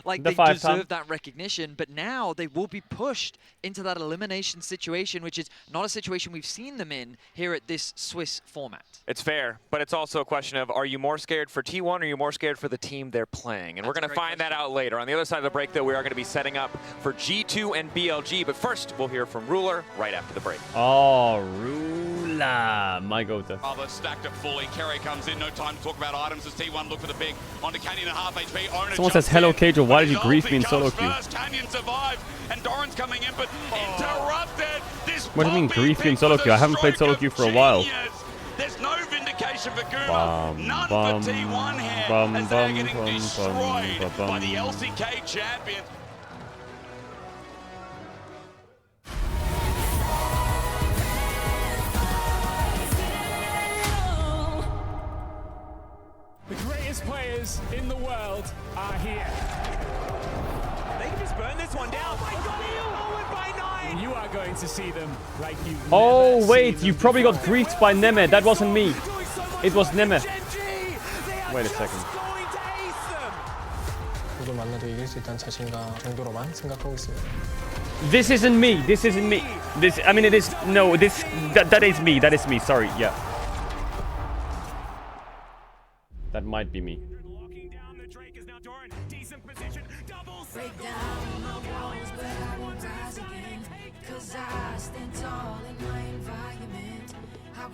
like The they 5-time. deserve that recognition, but now they will be pushed into that elimination situation, which is not a situation we've seen them in here at this Swiss format. It's fair, but it's also a question of, are you more scared for T1 or are you more scared for the team they're playing? And we're going to find that out later. On the other side of the break, though, we are going to be setting up for G2 and BLG, but first, we'll hear from Ruler right after the break. Oh, Ruler. My go-to. Other stacked it fully. Kerry comes in. No time to talk about items as T1 look for the big. Onto Canyon and half HP. Owner Someone says, hello, Caedrel. Why did you grief me in solo queue? Canyon survives, and Doran's coming in, but interrupted. This What do you mean grief me in solo queue? I haven't played solo queue for a while. There's no vindication for Guma. Bum, None bum, for T1 here, bum, as they're bum, getting bum, destroyed bum, bum, by the bum. LCK champions. The greatest players in the world are here. They can just burn this one down. Oh my god, he by 9! You are going to see them like you've Oh, never wait. seen You them probably got before. griefed by Neme. That wasn't me. It was Neme. Wait a second. 누굴 만나도 이길 수 있다는 자신감 정도로만 생각하고 있습니다. This isn't me. This isn't me. This, I mean, it is. No, this. That is me. That is me. Sorry. Yeah. That might be me.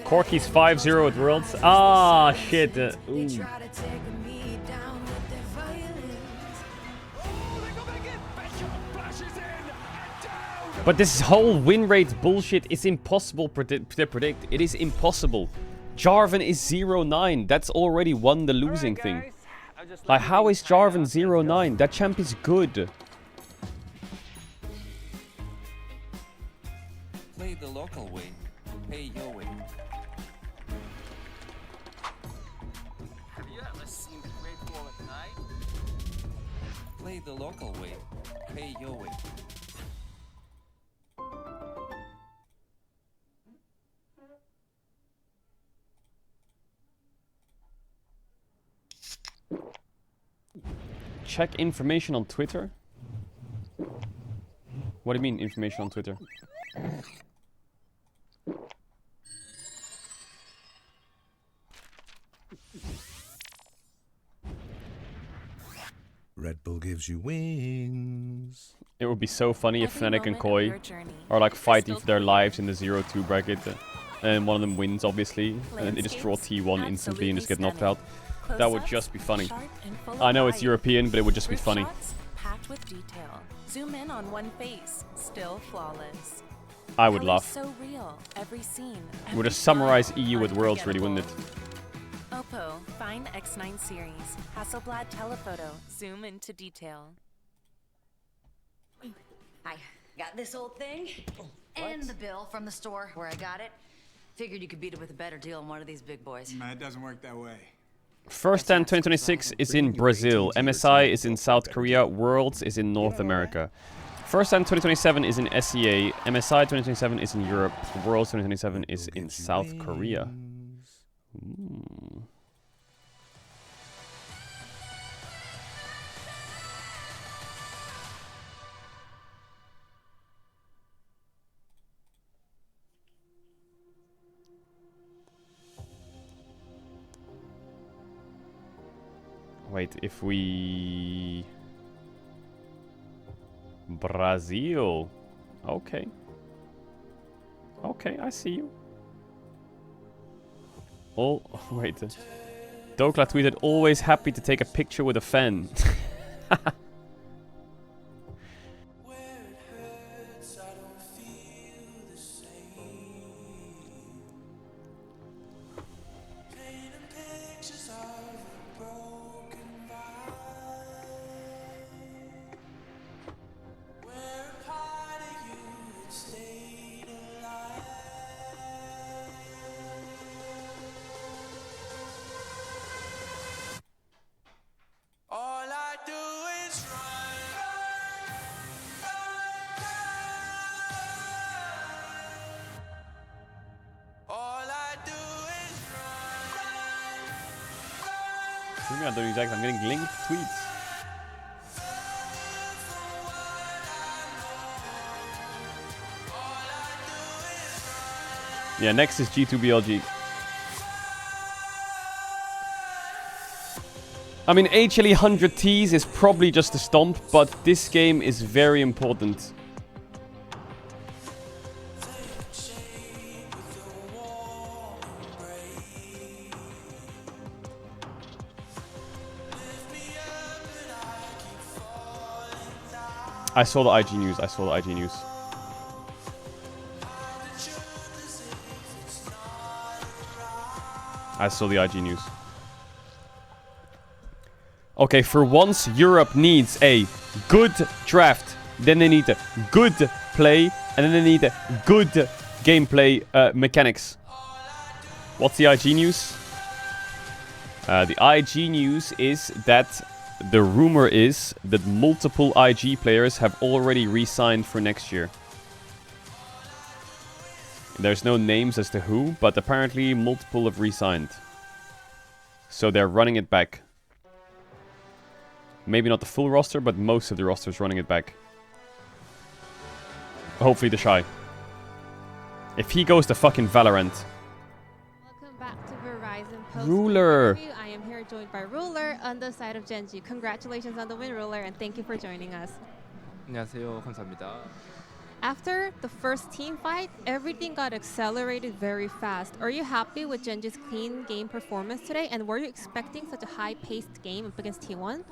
Corky's 5-0 at Worlds. Ah, shit. Ooh. But this whole win rate bullshit is impossible to predict. It is impossible. Jarvan is 0-9. That's already won the losing thing. Like, how is Jarvan 0-9? That champ is good. Play the local way. Pay your way. Have you ever seen the Great Wall at night? Play the local way. Pay your way. Check information on Twitter? What do you mean, information on Twitter? Red Bull gives you wings. It would be so funny if Fnatic and Koi are like fighting for their lives in the 0-2 bracket. And one of them wins, obviously. And then they just draw T1 instantly and just get knocked out. That would just be funny. I know it's European, but it would just be funny. Packed with detail. Zoom in on one face, still flawless. I would Colors laugh. so real, every scene. Would just summarize EU with Worlds, really, wouldn't it? Oppo, find X9 series. Hasselblad telephoto, zoom into detail. I got this old thing and the bill from the store where I got it. Figured you could beat it with a better deal on one of these big boys. It doesn't work that way. First Stand 2026 is in Brazil. MSI is in South Korea. Worlds is in North America. First Stand 2027 is in SEA. MSI 2027 is in Europe. Worlds 2027 is in South Korea. Ooh. Wait, if we... Brazil. Okay. Okay, I see you. Oh, wait. Dokla tweeted, always happy to take a picture with a fan. I'm doing exactly. I'm getting linked tweets. Yeah, next is G2BLG. I mean, HLE 100 Ts is probably just a stomp, but this game is very important. I saw the IG news. I saw the IG news. I saw the IG news. Okay, for once, Europe needs a good draft. Then they need a good play. And then they need a good gameplay mechanics. What's the IG news? The IG news is that the rumor is that multiple IG players have already re-signed for next year. There's no names as to who, but apparently multiple have re-signed. So they're running it back. Maybe not the full roster, but most of the roster is running it back. Hopefully the Shy. If he goes to fucking Valorant. Welcome back to Verizon Post. Ruler. I am here joined by Ruler on the side of Genji. Congratulations on the win, Ruler, and thank you for joining us. 안녕하세요. 감사합니다. After the first team fight, everything got accelerated very fast. Are you happy with Genji's clean game performance today? And were you expecting such a high-paced game up against T1?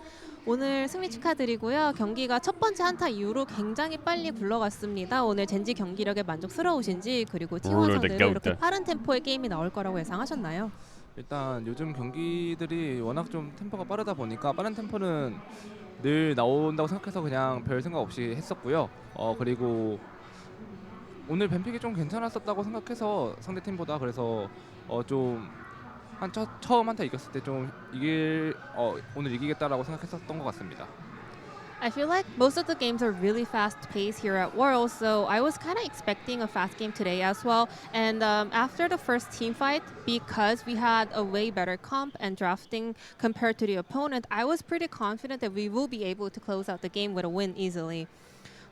오늘 승리 축하드리고요. 경기가 첫 번째 한타 이후로 굉장히 빨리 굴러갔습니다. 오늘 젠지 경기력에 만족스러우신지 그리고 T1 상대로 이렇게 빠른 템포의 게임이 나올 거라고 예상하셨나요? 일단 요즘 경기들이 워낙 좀 템포가 빠르다 보니까 빠른 템포는 늘 나온다고 생각해서 그냥 별 생각 없이 했었고요. 그리고 오늘 뱀픽이 좀 괜찮았었다고 생각해서 상대팀보다 그래서 좀 처음 한타 이겼을 때 좀 오늘 이기겠다라고 생각했었던 것 같습니다. I feel like most of the games are really fast-paced here at Worlds, so I was kind of expecting a fast game today as well. And after the first team fight, because we had a way better comp and drafting compared to the opponent, I was pretty confident that we will be able to close out the game with a win easily.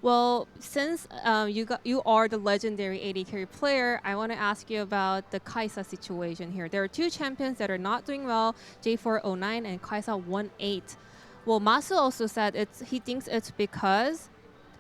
Well, since you are the legendary AD carry player, I want to ask you about the Kaisa situation here. There are two champions that are not doing well, J409 and Kaisa 18. Well, Masu also said he thinks it's because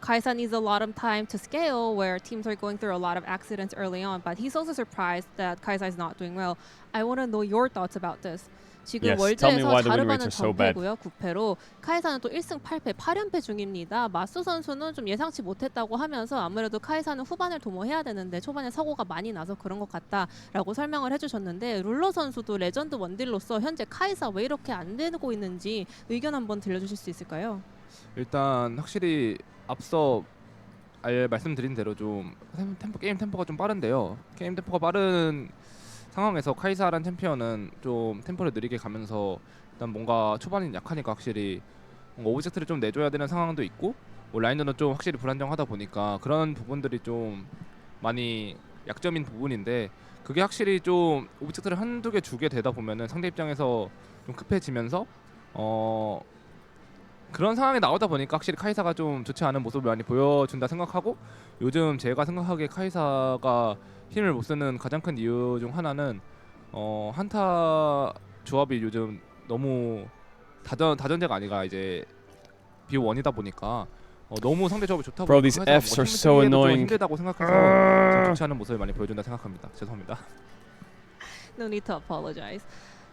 Kaisa needs a lot of time to scale, where teams are going through a lot of accidents early on. But he's also surprised that Kaisa is not doing well. I want to know your thoughts about this. 지금 Yes, tell me 월드에서 why the win 자르바는 rates are so bad. 전패고요. 9패로 카이사는 또 1승 8패 8연패 중입니다. 마수 선수는 좀 예상치 못했다고 하면서 아무래도 카이사는 후반을 도모해야 되는데 초반에 사고가 많이 나서 그런 것 같다라고 설명을 해주셨는데 룰러 선수도 레전드 원딜로서 현재 카이사 왜 이렇게 안 되고 있는지 의견 한번 들려주실 수 있을까요? 일단 확실히 앞서 말씀드린 대로 좀 게임 템포가 좀 빠른데요. 게임 템포가 빠른 상황에서 카이사라는 챔피언은 좀 템포를 느리게 가면서 일단 뭔가 초반이 약하니까 확실히 뭔가 오브젝트를 좀 내줘야 되는 상황도 있고 뭐 라인전은 좀 확실히 불안정하다 보니까 그런 부분들이 좀 많이 약점인 부분인데 그게 확실히 좀 오브젝트를 한두 개 주게 되다 보면은 상대 입장에서 좀 급해지면서 그런 상황이 나오다 보니까 확실히 카이사가 좀 좋지 않은 모습을 많이 보여준다 생각하고 요즘 제가 생각하기에 카이사가 힘을 못 쓰는 가장 큰 이유 중 하나는 한타 조합이 요즘 너무 다전제가 아니라 이제 BO1이다 보니까 너무 상대 조합이 좋다 Bro, 보니까 these Fs are so annoying. 힘들다고 생각해서 좀 좋지 않은 모습을 많이 보여준다 생각합니다. 죄송합니다. No need to apologize.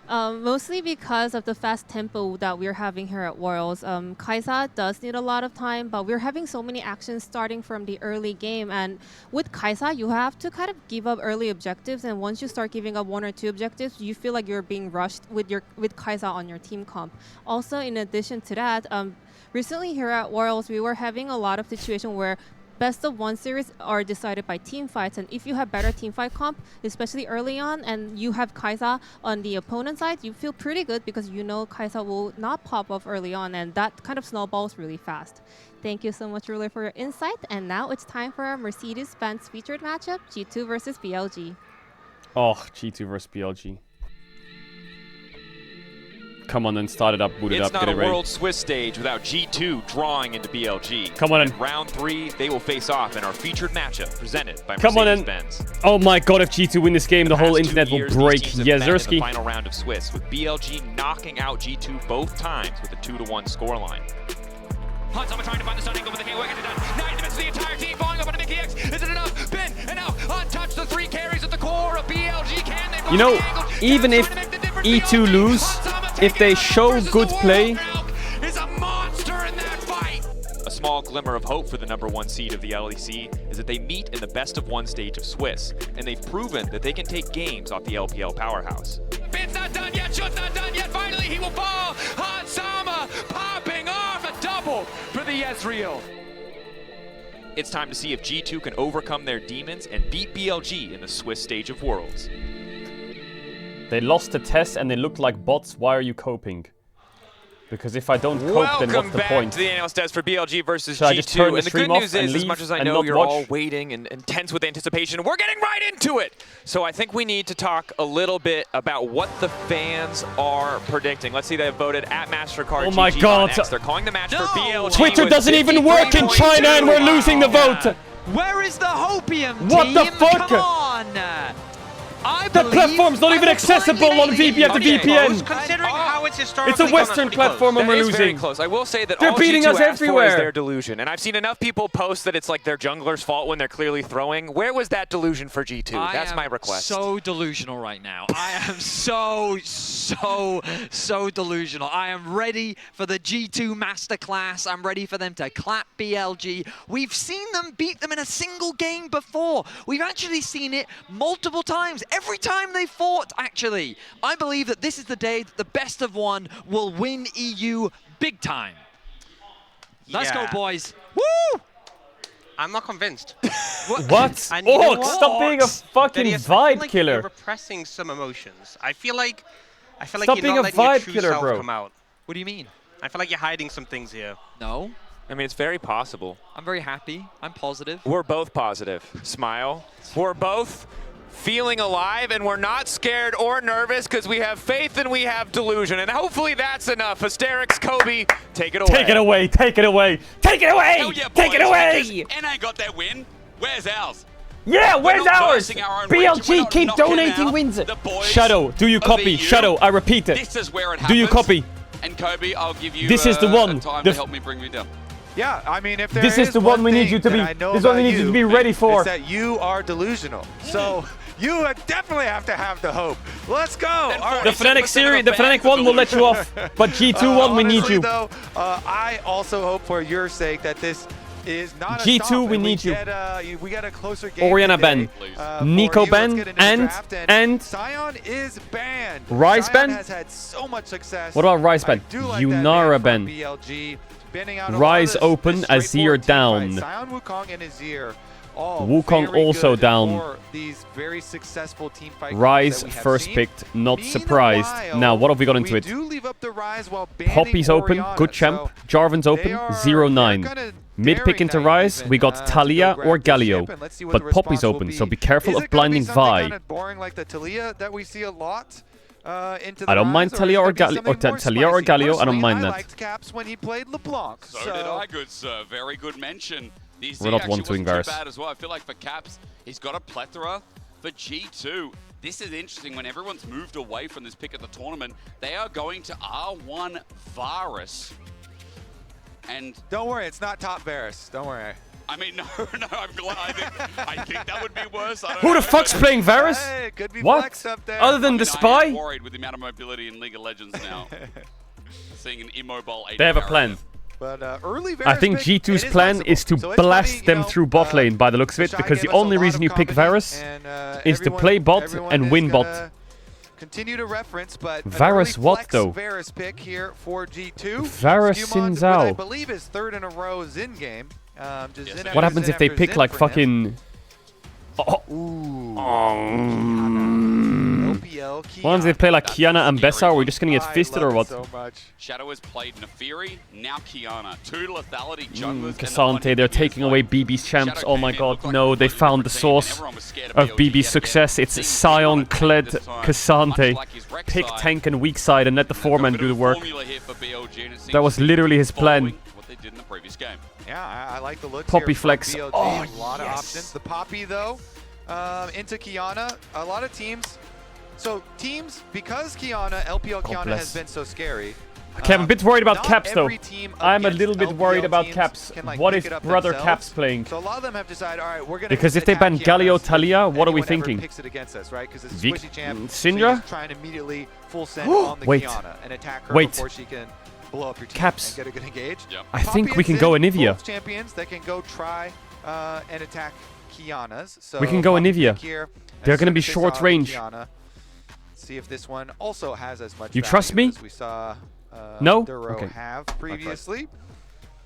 Mostly because of the fast tempo that we're having here at Worlds. Kaisa does need a lot of time, but we're having so many actions starting from the early game. And with Kaisa, you have to kind of give up early objectives. And once you start giving up 1 or 2 objectives, you feel like you're being rushed with Kaisa on your team comp. Also, in addition to that, recently here at Worlds, we were having a lot of situations where best of 1 series are decided by team fights, and if you have better team fight comp, especially early on, and you have Kaisa on the opponent side, you feel pretty good because you know Kaisa will not pop off early on, and that kind of snowballs really fast. Thank you so much, Ruler, for your insight, and now it's time for our Mercedes-Benz featured matchup, G2 versus BLG. Oh, G2 versus BLG. Come on and start it up, boot it up, get it ready. It's not a World Swiss stage without G2 drawing into BLG. Come on in. In round 3, they will face off in our featured matchup presented by Come on in. Mercedes-Benz. Oh my god, if G2 win this game, the whole Past 2 internet will years, break. these teams have met in Yezerski. the final round of Swiss, with BLG knocking out G2 both times with a 2-1 scoreline. Hunt's trying to find the stun angle, but they can't work it done. 9 minutes, the entire team falling over to Mickey X. Is it enough? Ben, and now untouched, the 3 carries at the core of BLG. Can they? You know, even if E2 lose, if they show good play, a small glimmer of hope for the #1 seed of the LEC is that they meet in the best of 1 stage of Swiss, and they've proven that they can take games off the LPL powerhouse. Ben's not done yet, Shot's not done yet, finally he will fall! Hansama popping off a double for the Ezreal. It's time to see if G2 can overcome their demons and beat BLG in the Swiss stage of Worlds. they lost the test and they looked like bots. Why are you coping? Because if I don't cope, then what's the point? Welcome back to the analyst test for BLG versus Should I just turn G2. the And the stream good off news and is, as much as I leave know and you're not all watch? waiting and tense with anticipation, we're getting right into it. So I think we need to talk a little bit about what the fans are predicting. Let's see, they've voted at MasterCard. Oh my GG god. on X. They're calling the match for BLG. Twitter doesn't even work in China and we're losing the vote. Where is the hopium team? What the fuck? Come on! The platform's not even accessible on VPN to VPN. Considering how it's historically It's a Western platform and we're That is very losing. close. I will say that They're all beating G2 us asked for is everywhere. their delusion. And I've seen enough people post that it's like their jungler's fault when they're clearly throwing. Where was that delusion for G2? That's my request. So delusional right now. I am so delusional. I am ready for the G2 masterclass. I'm ready for them to clap BLG. We've seen them beat them in a single game before. We've actually seen it multiple times. Every time they fought, actually. I believe that this is the day that the best of 1 will win EU big time. Let's go, boys. Woo! I'm not convinced. What? Oh, stop being a fucking Dennis, vibe I feel like killer. You're repressing some emotions. I feel like Stop you're being not a letting your vibe true killer, self bro. come out. What do you mean? I feel like you're hiding some things here. No. I mean, it's very possible. I'm very happy. I'm positive. We're both positive. Smile. We're both feeling alive, and we're not scared or nervous because we have faith and we have delusion. And hopefully that's enough. Asterix, Kobe, take it away. Take it away, take it away, take it away, Hell yeah, take it boys, away! because NA got that win. Where's ours? Yeah, We're where's not ours? versing our own region. We're BLG, not keep knocking donating out wins. the boys Shadow, do you of the copy? EU. Shadow, I repeat it. This is where it happens. Do you copy? And Kobe, I'll give you This is the one. a time The to help me bring me down. Yeah, I mean, if there This is the one we need you to be. This is what we need you to be ready for. Is that you are delusional. So You definitely have to have the hope. Let's go. All right. The Fnatic series, the Fnatic 1 will let you off, but G2 1, we need you. Though, I also hope for your sake that this is not G2, a stop, we need you. We get a closer game. Oriana ban, Nico ban, and Sion is banned. Rise Sion ban. has had so much success. What about Rise ban? Like Yunara ban. BLG, Rise open, Azir down. Sion, Wukong, and Azir. Wukong also down. These very successful team fight Rise first picked, not surprised. Now, what have we got into it? Poppy's open, good champ. Jarvan's open, 0-9. Mid pick into Rise, we got Talia or Galio, but Poppy's open, so be careful of blinding Vi. Boring like the Talia that we see a lot. I don't mind Talia or Galio, I don't mind that. I liked Caps when he played LeBlanc. So did I, good sir. Very good mention. We're not one to embarrass. Bad as well. I feel like for Caps, he's got a plethora. For G2, this is interesting. When everyone's moved away from this pick at the tournament, they are going to R1 Varus. And don't worry, it's not top Varus. Don't worry. I mean, no, I'm glad. I think that would be worse. Who the fuck's playing Varus? Hey, could be what? Up there. Other than the spy? I'm worried with the amount of mobility in League of Legends now. Seeing an immobile 8. They have a plan. But early I think G2's plan is to blast them through bot lane by the looks of it, because the only reason you pick Varus is to play bot and win bot. Continue to reference, but Varus what though? Varus pick here for G2. Varus Xin Zhao. I believe is third in a row Xin game. What happens if they pick like fucking... What happens if they play like Kiana and Bessa? Are we just gonna get fisted or what? Shadow has played Nefiri, now Kiana. 2 lethality junglers. Cassante, they're taking away BB's champs. Oh my god, no, they found the source of BB's success. It's Sion, Kled, Cassante. Pick tank and weak side and let the 4-man do the work. That was literally his plan. What they did in the previous game. Yeah, I like the look. Poppy flex. BLG, oh, a lot of options. The Poppy though, into Kiana. A lot of teams. So teams, because Kiana, LPL Kiana has been so scary. Okay, I'm a bit worried about Caps though. I'm a little bit worried about Caps. What if brother Caps playing? So a lot of them have decided, all right, we're gonna. Because if they ban Galio Talia, what are we thinking? Picks it against us, right? Because it's Vic squishy champ. Syndra? So trying to immediately full send on the Kiana and attack her before she can blow up your team Caps. and get a good engage. Yep. I think we can go Anivia. Both champions that can go try and attack Kiana's. So we can go Anivia. They're going to be short range. Kiana. See if this one also has as much. You trust me? As we saw no. Duro Okay. have previously.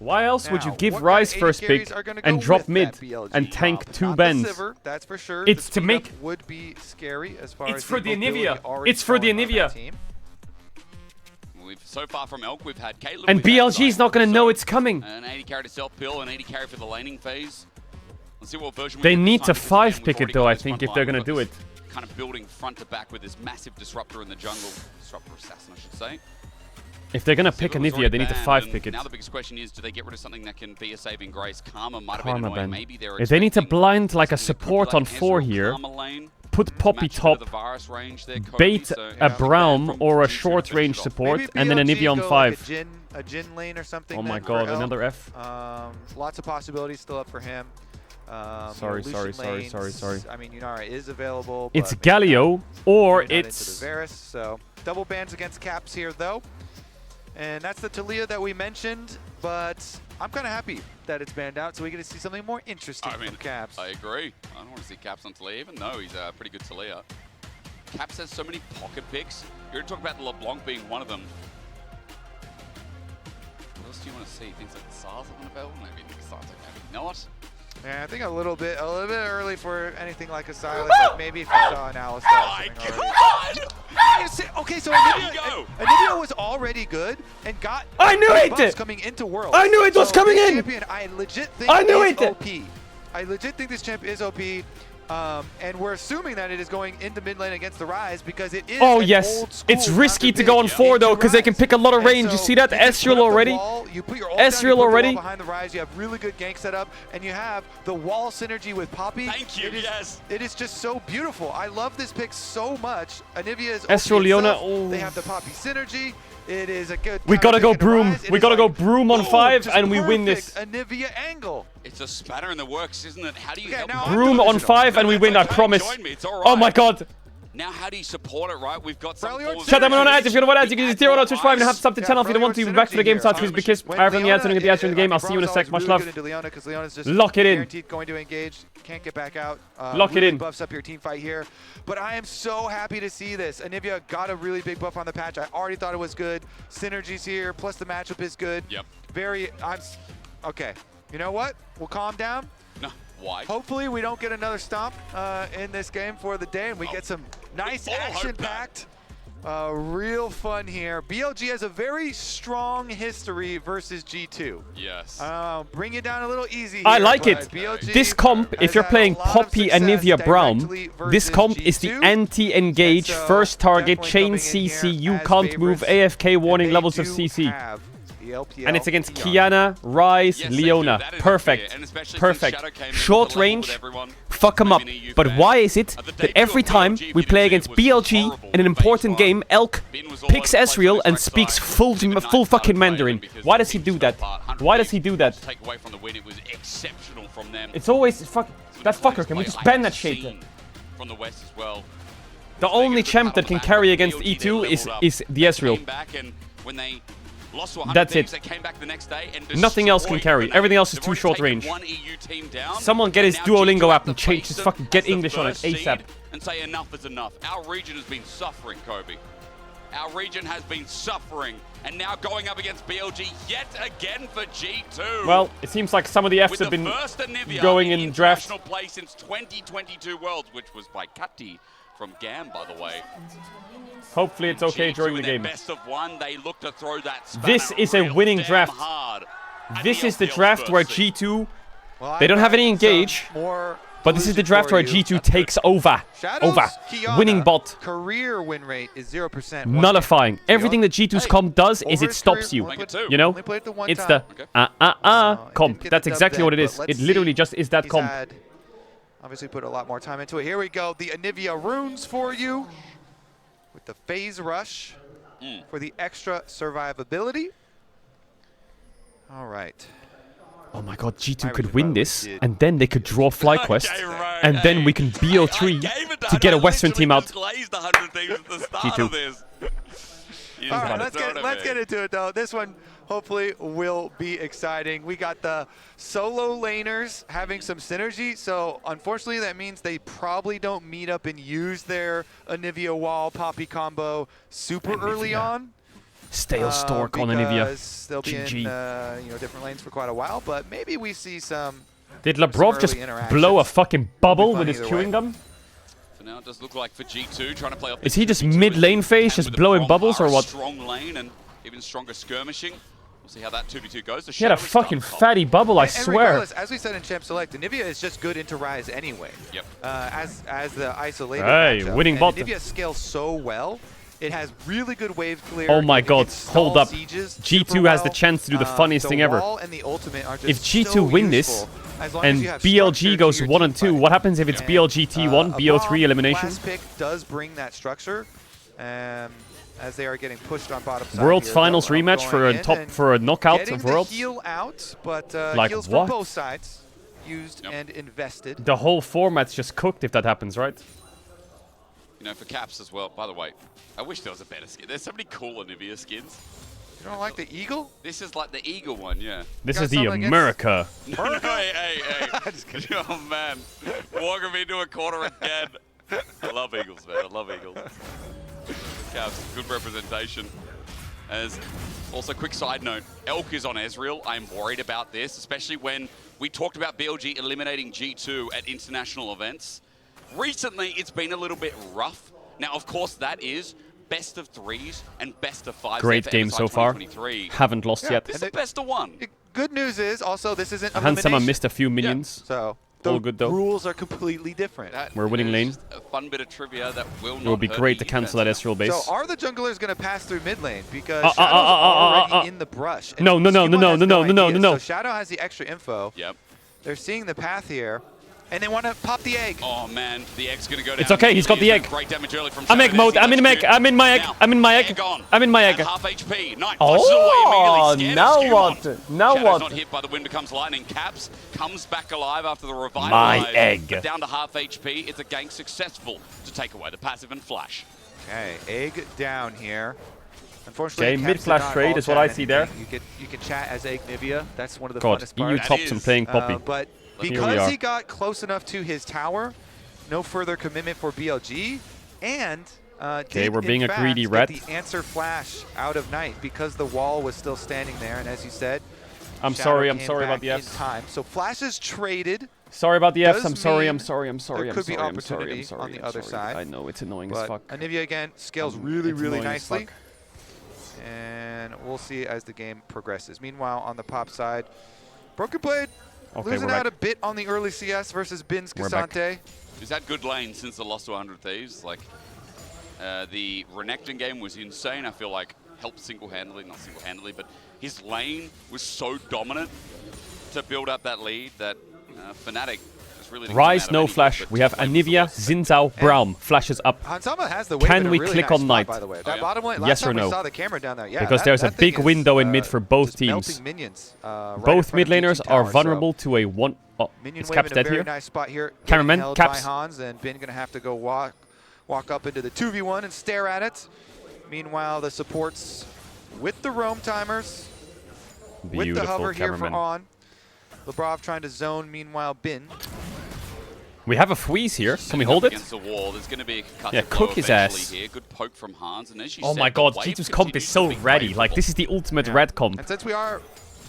Why else would you give Rise first pick and drop mid and tank 2 bans? That's for sure. It's to make. Would be scary as far it's as for the Anivia. It's for the Anivia. So far from Elk, we've had Caitlyn. And BLG's not going to know it's coming. An 80 carry to self-pill, an 80 carry for the laning phase. Let's see what version they need to 5 pick it though, I think, if they're going to do it. Kind of building front to back with this massive disruptor in the jungle. Disruptor assassin, I should say. If they're going to pick Anivia, they need to 5 pick it. Now the biggest question is, do they get rid of something that can be a saving grace? Karma might have been annoying. Maybe they're they need to blind like a support on 4 here. Put Poppy top, bait a Braum or a short range support, and then Anivia on 5. A Jhin lane or something. Oh my god, another F. Lots of possibilities still up for him. Sorry. I mean, Yunara is available. It's Galio or it's Varus, so double bans against Caps here though. And that's the Talia that we mentioned, but I'm kind of happy that it's banned out, so we get to see something more interesting from Caps. I agree. I don't want to see Caps on Talia, even though he's a pretty good Talia. Caps has so many pocket picks. You're going to talk about the LeBlanc being one of them. What else do you want to see? Things like the SARS on the belt? Maybe the SARS, maybe not. Yeah, I think a little bit early for anything like a silence. Like maybe if you saw an Alistar. Oh my god! Okay, so Anivia was already good and got. I knew it! Coming into Worlds. I knew it was coming in. Champion, I legit think OP. I legit think this champ is OP. And we're assuming that it is going into mid lane against the Rise because it is. Oh yes, it's risky to go on 4 though because they can pick a lot of range. You see that Ezreal already? Ezreal already. Behind the Rise, you have really good gank setup, and you have the wall synergy with Poppy. Thank you. Yes. It is just so beautiful. I love this pick so much. Anivia is Ezreal, Leona. Oh. They have the Poppy synergy. It is a good. We gotta go Broom. We gotta go Broom on 5, and we win this. Anivia angle. It's a spatter in the works, isn't it? How do you Broom on 5, and we win. I promise. Oh my god. Now, how do you support it, right? We've got some Chat them on ads. If you're gonna watch ads, you can just zero on Twitch Prime and have something channel if you don't want to. Be back for the game starts. Please, because I have on the ads and the ads in the game. I'll see you in a sec. Much love. Lock it in. Going to engage. Can't get back out. Lock it in. Buffs up your team fight here. But I am so happy to see this. Anivia got a really big buff on the patch. I already thought it was good. Synergies here, plus the matchup is good. Yep. Okay. You know what? We'll calm down. No. Why? Hopefully we don't get another stomp in this game for the day, and we get some nice action-packed, real fun here. BLG has a very strong history versus G2. Yes. Bring it down a little easy here, I like it. BLG This comp, if you're playing Poppy and Nivea Brown, this comp is the anti-engage, first target, chain CC, you can't move, AFK warning levels of CC. And it's against Kiana, Ryze, Leona. Perfect. Perfect. Short range, fuck them up. But why is it that every time we play against BLG in an important game, Elk picks Ezreal and speaks full fucking Mandarin? Why does he do that? Why does he do that? It's always that fucker. Can we just ban that shit? From the west as well. The only champ that can carry against E2 is the Ezreal. That's it. Nothing else can carry. Everything else is too short range. Someone get his Duolingo app and change his fucking get English on it ASAP. And say enough is enough. Our region has been suffering, Kobe. Our region has been suffering, and now going up against BLG yet again for G2. Well, it seems like some of the Fs have been going in draft. International play since 2022 Worlds, which was by Kati from GAM, by the way. Hopefully it's okay during the game. Best of one, they look to throw that this is a winning draft. This is the draft where G2, they don't have any engage, but this is the draft where G2 takes over. Winning bot. Career win rate is 0%. Nullifying. Everything that G2's comp does is it stops you. You know? It's the comp. That's exactly what it is. It literally just is that comp. Obviously put a lot more time into it. Here we go. The Anivia runes for you. With the phase rush for the extra survivability. All right. Oh my god, G2 could win this, and then they could draw FlyQuest, and then we can BO3 to get a Western team out. G2. All right, let's get into it, though. This one hopefully will be exciting. We got the solo laners having some synergy, so unfortunately that means they probably don't meet up and use their Anivia Wall Poppy combo super early on. Stale Stork on Anivia. They'll be in different lanes for quite a while, but maybe we see some. Did Labrov just blow a fucking bubble with his chewing gum? For now, it does look like for G2 trying to play off. Is he just mid lane phase, just blowing bubbles or what? Strong lane and even stronger skirmishing. We'll see how that 2v2 goes. He had a fucking fatty bubble, I swear. As we said in Champ Select, Anivia is just good into Ryze anyway. Yep. As the isolated Hey, matchup. winning bot. Anivia scales so well. It has really good wave clear. Oh my god, hold up. G2 has the chance to do the funniest thing ever. If G2 win this, and BLG goes 1 and 2, what happens if it's BLG T1, BO3 elimination? Last pick does bring that structure. As they are getting pushed on bottom side. World's Finals rematch for a knockout of Worlds? Heal out, but like heals what? from both sides used and invested. The whole format's just cooked if that happens, right? You know, for Caps as well. By the way, I wish there was a better skin. There's so many cool Anivia skins. You don't like the Eagle? This is like the Eagle one, yeah. This is the America. Hey. Oh, man. Walking me into a corner again. I love Eagles, man. I love Eagles. Caps, good representation. As also, quick side note, Elk is on Ezreal. I'm worried about this, especially when we talked about BLG eliminating G2 at international events. Recently, it's been a little bit rough. Now, of course, that is best of 3s and best of 5s. Great game so far. Haven't lost yet. This is best of 1. Good news is also this isn't Hansama missed a few minions. So all good though. Rules are completely different. We're winning lane. A fun bit of trivia that will not It would be great to cancel that Ezreal base. So are the junglers going to pass through mid lane because Shadow's already in the brush? No. So Shadow has the extra info. Yep. They're seeing the path here. And they want to pop the egg. Oh man, the egg's gonna go down. It's okay, he's got the egg. Great damage early from I'm egg mode. I'm in my egg. I'm in my egg. I'm in my egg. I'm in my egg. Half HP. Knight Oh, now what? Now Shadow's what? not hit by the wind becomes lightning. Caps comes back alive after the revival. My egg. But down to half HP. It's a gank successful to take away the passive and flash. Okay, egg down here. Unfortunately, Okay, mid flash trade is what I see there. You can chat as Egg Nivea. That's one of the God, funnest EU parts. tops and playing Poppy. But Here we because are. he got close enough to his tower, no further commitment for BLG, and Okay, we're being a greedy get red. the answer flash out of Knight because the wall was still standing there, and as you said, I'm Shadow sorry came about back the in Fs. time. So flash is traded. Sorry about the Fs. Does I'm sorry. mean I'm sorry. there could be opportunity on the other side. I know it's annoying as But fuck. Anivia again scales really, It's really annoying as nicely. fuck. And we'll see as the game progresses. Meanwhile, on the pop side, Broken Blade Okay, losing we're out back. a bit on the early CS versus Bin's We're back. Cassante. He's had good lane since the loss to 100 Thieves. Like, the Renekton game was insane. I feel like helped single-handedly, not single-handedly, but his lane was so dominant to build up that lead that Fnatic just really didn't come Rise, out of no anything flash. but We have to play with the Anivia, West. Zinzao, Braum. Flashes up. Hansama has the wave Can in a we really click nice on spot, Knight? by the way. That bottom lane, Yes last or time we no? saw the camera down there. Yeah, Because that- there's a that thing big is, window in mid for both just teams. melting minions, right in Both front mid of laners GT are tower, vulnerable to a one. Oh, Minion is wave Caps in a dead very here? nice spot here. getting Cameraman, held Caps. by Hans, and Bin gonna have to go walk up into the 2v1 and stare at it. Meanwhile, the supports with the roam timers, with the hover here for On. Lebrov trying to zone. Meanwhile, Bin. We have a freeze here. Can we hold it? Against the wall, there's going to be a cut Yeah, to cook blow his eventually ass. Here. Good poke from Hans, and as you Oh said, my god, the wave G2's comp is continues so to be ready. favorable. Like, this is the ultimate Yeah. red comp. And since we are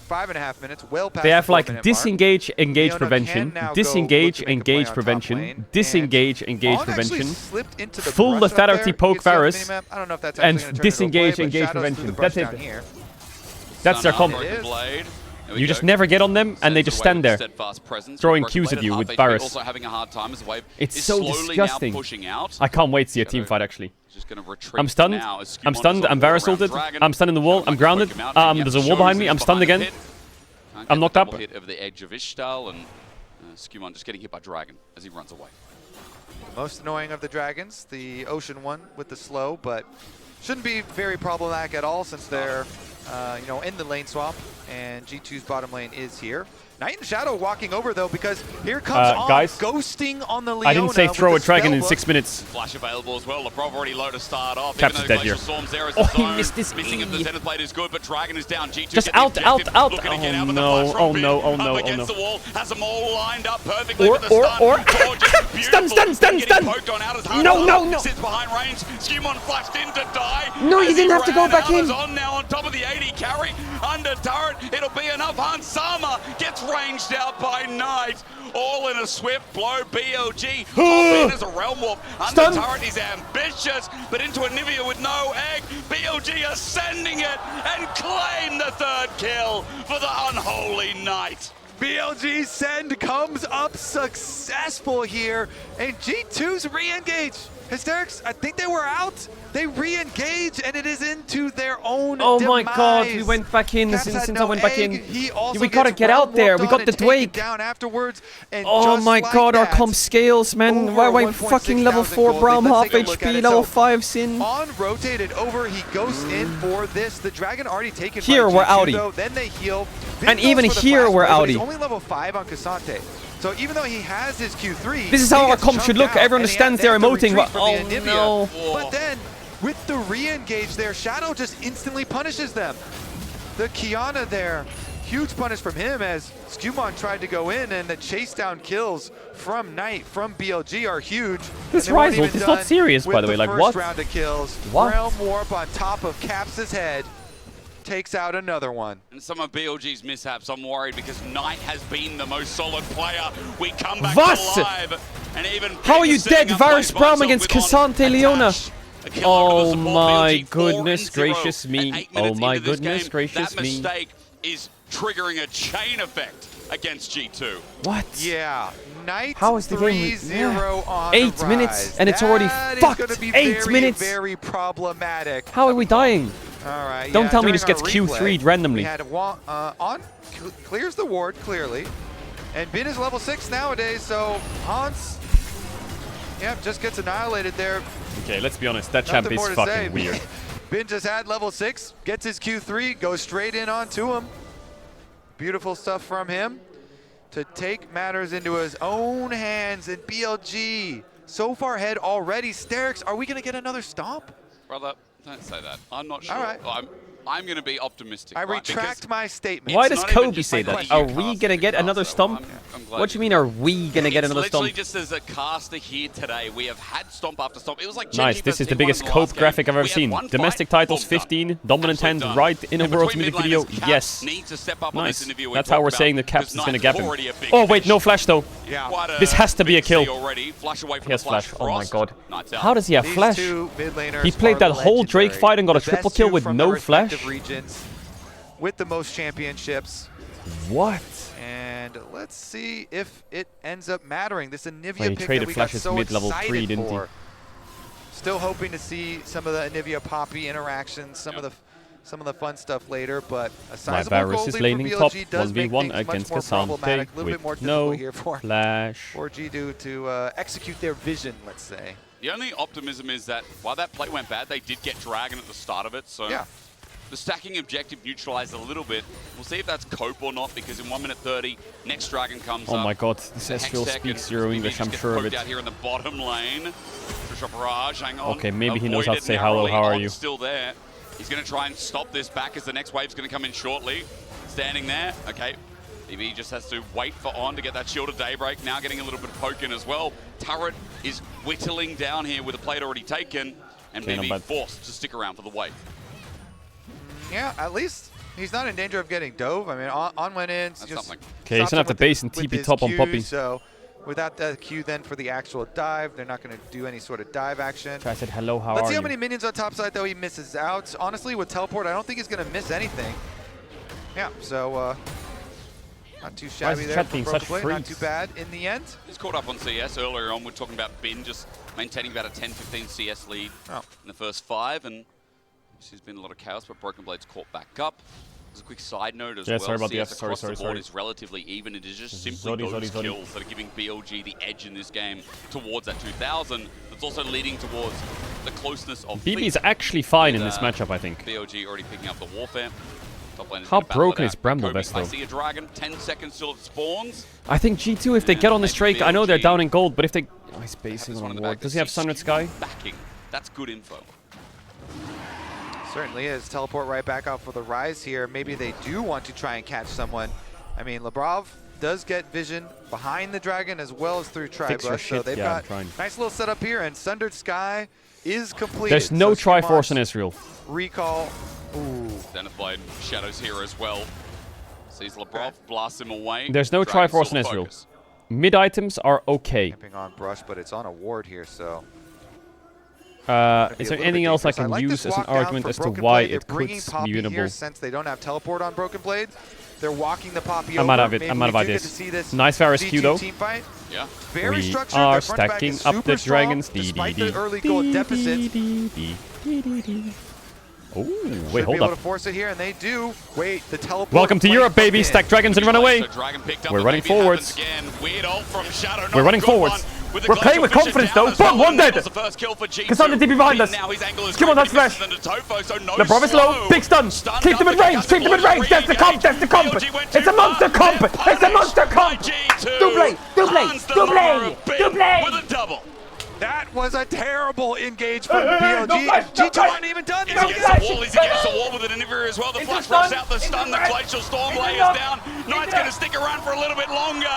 5.5 minutes, well past They have the like 4-minute disengage, engage, Leona prevention, can now go disengage, look to make a play engage, on top prevention, lane, disengage, and engage, On actually prevention, slipped into the full brush up lethality there. poke You can see on the Varus, minimap. I don't know if that's and actually gonna turn into a disengage, play, but engage, Shadows threw prevention. the brush That's it. down here. That's their Sun comp. up with the blade. There we You go. just never get on them, and they Sends just away stand with there, steadfast presence. throwing Broken Qs Blade at you half with HP, Varus. Also having a hard time as the wave It's is so slowly disgusting. Now pushing out. I can't wait to see a Shadow team fight, actually. Just gonna retreat I'm stunned. now as I'm Skewmon stunned. is on I'm board Varus around ulted. Dragon. I'm stunned in the wall. I'm grounded. Poke him out. Yep, There's a wall Shows behind me. is I'm stunned behind the again. pit. Can't I'm get knocked the up. double hit of the edge of Ishtal, and Skewmon just getting hit by Dragon as he runs away. Most annoying of the dragons, the ocean one with the slow, but shouldn't be very problematic at all since they're in the lane swap, and G2's bottom lane is here. Knight and Shadow walking over though, because here comes On guys, ghosting on the Leona. I didn't say throw a with the dragon in spellbook. 6 minutes. Flash available as well. Lebrov already low to start off. Caps Even is though dead here. Glacial Storm's there as Oh, the he zone. missed his Missing of the E. Zenith Blade is good, but Dragon is down. G2 Just gets out, the out, objective. out. Looking to Oh get out with the no, flash from oh Bin. no, oh no, Up oh against no. the wall, has them all lined up perfectly Or- with the stun. or- Gorgeous, beautiful. Stun. Getting poked on out as hard No, as no, hard. no. Sits behind range. Skewmon flashed in to die. No, you as he didn't have to go ran back out in. as On now on top of the 80 carry. Under turret, it'll be enough. Hansama gets ranged out by Knight. All in a swift blow. BLG hop in as a realm warp. Under Stun. turret, he's ambitious, but into Anivia with no egg. BLG are sending it and claim the third kill for the unholy Knight. BLG send comes up successful here, and G2's re-engage. Hysterics, I think they were out. They re-engage, and it is into their own Oh my demise. god, we went back in Caps since had I no went back in. egg. He also We gotta gets get out there. We realm got warped the on and taken Drake. down afterwards, and Oh just my like god, our that, comp scales, man. over Why 1.6 fucking level thousand 4 gold. Braum, Let's half take a look at HP, it. level So, 5 Sin? On rotated over, he goes in for this. The Dragon already taken Here, by we're G2 outie. though. Then they heal. And Goes even for the here, flash we're blow, but he's outie. only level 5 on Cassante. So even though he has his Q3, This is he how our gets comp should chunked look. out, Everyone and he stands has there to emoting. retreat from Oh, the Anivia. no. But then, with the re-engage there, Shadow just instantly punishes them. The Kiana there, huge punish from him as Skewmon tried to go in, and the chase down kills from Knight, from BLG are huge. This And they weren't Rise ult even is not done serious, by with the way. Like, first what? round of kills. What? Realm Warp on top of Caps' head takes out another one. And some of BLG's mishaps, I'm worried because Knight has been the most solid player. We come back Was? alive. And even How are you setting dead, up Varus plays by Braum himself against with On Cassante Leona? attached. A kill over Oh the support, my BLG 4 goodness and 0 gracious at me. 8 Oh minutes my into this goodness game. gracious that me. mistake is triggering a chain effect against G2. What? Yeah, Knight How is the game? 3-0 on 8 the minutes, rise. and it's already That is fucked. gonna be 8 very, minutes. very problematic. How are we dying? All right. Don't yeah, tell me during this gets our Q3'd replay, randomly. We had On clears the ward clearly. And Bin is level 6 nowadays, so Hans, yeah, just gets annihilated there. Okay, let's be honest, that champ is fucking weird. Bin just had level 6, gets his Q3, goes straight in onto him. Beautiful stuff from him to take matters into his own hands, and BLG so far ahead already. Sterix, are we going to get another stomp? Brother, don't say that. I'm not sure. All right. I'm going to be optimistic. I retract my statement. Why does Kobe say that? Are we going to get another stomp? What do you mean, are we going to get another stomp? Literally just as a caster here today, we have had stomp after stomp. It was like nice, this is the biggest Cope graphic I've ever seen. Domestic titles 15, dominant 10, right in a World's music video, yes. Nice, that's how we're saying the Caps is going to gap him. Oh wait, no flash though. This has to be a kill. He has flash, oh my god. How does he have flash? He played that whole Drake fight and got a triple kill with no flash? Regions with the most championships. What? And let's see if it ends up mattering. This Anivia he pick traded that we got flashes so mid-level 3, didn't he? Still hoping to see some of the Anivia Poppy interactions, some of the fun stuff later, but a sizable goal is lead laning for top, BLG does make 1v1 things against much more problematic, Cassante a little bit more with no difficult here flash. for G2 to execute their vision, let's say. The only optimism is that while that play went bad, they did get Dragon at the start of it, so yeah. The stacking objective neutralized a little bit. We'll see if that's Cope or not, because in 1 minute 30, next Dragon comes up. Oh my god, this Ezreal speaks zero English, I'm sure of it. Out here in the bottom lane. Barrage, hang on. Okay, maybe he knows how to say hello, how are you? Still there. He's going to try and stop this back as the next wave's going to come in shortly. Standing there, okay. BB just has to wait for On to get that shield of Daybreak. Now getting a little bit of poke in as well. Turret is whittling down here with a plate already taken. And BB forced to stick around for the wave. Yeah, at least he's not in danger of getting dove. I mean, On went in. Okay, he's gonna have to base and TP top on Poppy. So without the Q then for the actual dive, they're not going to do any sort of dive action. I said hello, how are you? Let's see how many minions on top side though he misses out. Honestly, with teleport, I don't think he's going to miss anything. Yeah, so not too shabby there. Not too bad in the end. He's caught up on CS earlier on. We're talking about Bin just maintaining about a 10-15 CS lead in the first 5, and there's been a lot of chaos, but Broken Blade's caught back up. As a quick side note as well, sorry about CS the F. across the board is relatively even. It is just simply those kills that are giving BLG the edge in this game towards that 2000. That's also leading towards the closeness of BB is actually fine in this matchup, I think. BLG already picking up the warfare. How broken is Bramble Vest though? I see a Dragon, 10 seconds till it spawns. I think G2, if they get on this Drake, I know they're down in gold, but if they... Oh, he's basing on ward. Does he have Sunred Sky? Backing. That's good info. Certainly is. Teleport right back out for the Rise here. Maybe they do want to try and catch someone. I mean, Labrov does get vision behind the Dragon as well as through Tribush. So they've got nice little setup here, and Sundered Sky is complete. There's no Triforce in Israel. Recall. Ooh. Identified Shadows here as well. Sees Labrov, blasts him away. There's no Triforce in Israel. Mid items are okay. Camping on Brush, but it's on a ward here, so... is there anything else I can use as an argument as to why it could be winnable? Since they don't have teleport on Broken Blade, they're walking the Poppy I'm out of it. I'm out of ideas. Nice Varus Q though. Yeah. Very we are stacking up the dragons. Despite the early goal deficit. Oh, wait, hold up. To force it here, and they do. Wait, the teleport. Welcome to Europe, baby. Stack dragons and run away. We're running forwards. We're running forwards. We're playing with confidence though. Boom, one dead. Cassandra TP behind us. Come on, that's flash. Labrov is low. Big stun. Keep them in range. Keep them in range. That's the comp. That's the comp. It's a monster comp. It's a monster comp. Double. With a double. That was a terrible engage from BLG. G2 aren't even done. He's against the wall with an Anivir as well. The flash rush out, the stun, the Glacial Storm layers down. Knight's going to stick around for a little bit longer,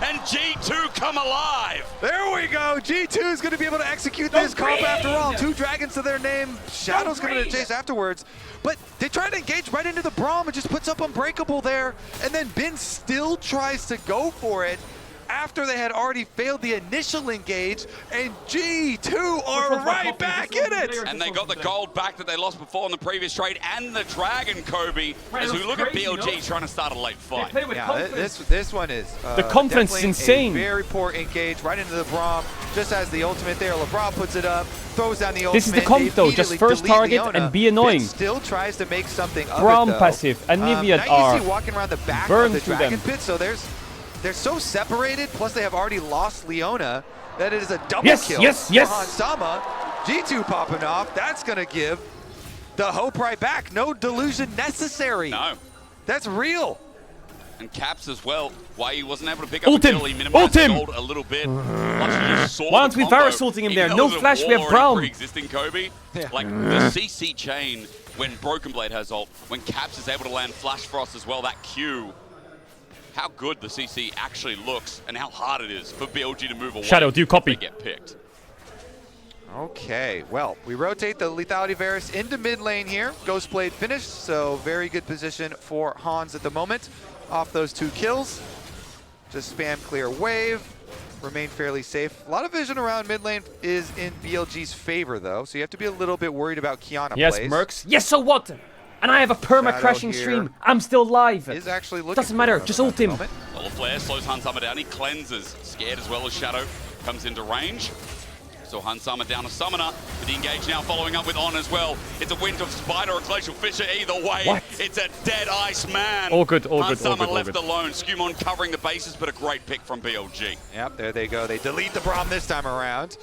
and G2 come alive. There we go. G2 is going to be able to execute this comp after all. 2 dragons to their name. Shadow's coming to chase afterwards. But they try to engage right into the Braum and just puts up Unbreakable there. And then Bin still tries to go for it after they had already failed the initial engage, and G2 are right back in it! And they got the gold back that they lost before in the previous trade, and the Dragon, Kobe, as we look at BLG trying to start a late fight. Yeah, this one is the confidence is insane. A very poor engage right into the Braum, just as the ultimate there. LeBron puts it up, throws down the ultimate. This is the comp though, just first target and be annoying. Still tries to make something of Braum it, though. passive, and Nivea are walking around the back burned of the to Dragon them. Pit, so there's they're so separated, plus they have already lost Leona, that it is a double kill yes, for Hansama. G2 popping off. That's going to give the hope right back. No delusion necessary. No. That's real. And Caps as well. Why he wasn't able to pick up a kill, he minimized the gold a little bit. Why aren't we Varus ulting him there? No flash, we have Braum. Pre-existing Kobe. Like the CC chain, when Broken Blade has ult, when Caps is able to land Flash Frost as well, that Q. How good the CC actually looks and how hard it is for BLG to move away. Shadow, do you copy? They get picked. Okay, well, we rotate the Lethality Varus into mid lane here. Ghost Blade finished, so very good position for Hans at the moment. Off those 2 kills. Just spam clear wave. Remain fairly safe. A lot of vision around mid lane is in BLG's favor, though, so you have to be a little bit worried about Kiana Yes, plays. Mercs. Yes, so what? And I have a perma-crashing stream. I'm still live. Is actually looking Doesn't matter, just ult him. Solar Flare slows Hansama down. He cleanses. Scared as well as Shadow. Comes into range. So Hansama down a Summoner. With the engage now following up with On as well. It's a Wind of Spider or a Glacial Fissure. Either way, it's a dead Ice Man. All good, all good, all Hansama good, all left good. alone. Skumon covering the bases, but a great pick from BLG. Yep, there they go. They delete the Braum this time around.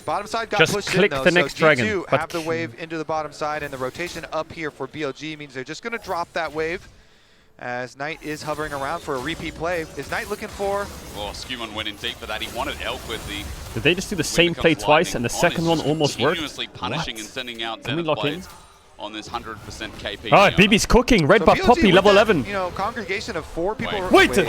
Bottom side got Just pushed click in, though, the next so dragon, G2 but- have the wave into the bottom side, and the rotation up here for BLG means they're just going to drop that wave as Knight is hovering around for a repeat play. Is Knight looking for... Oh, Skumon went in deep for that. He wanted Elk with the... Did they just do the same play twice and the second one almost worked? Continuously punishing and sending out Can we Zenith lock in? Blades on this 100% KP. Ah, BB's cooking. Red So buff BLG Poppy, with level that, 11. You know, congregation of 4 people... Wait. Bin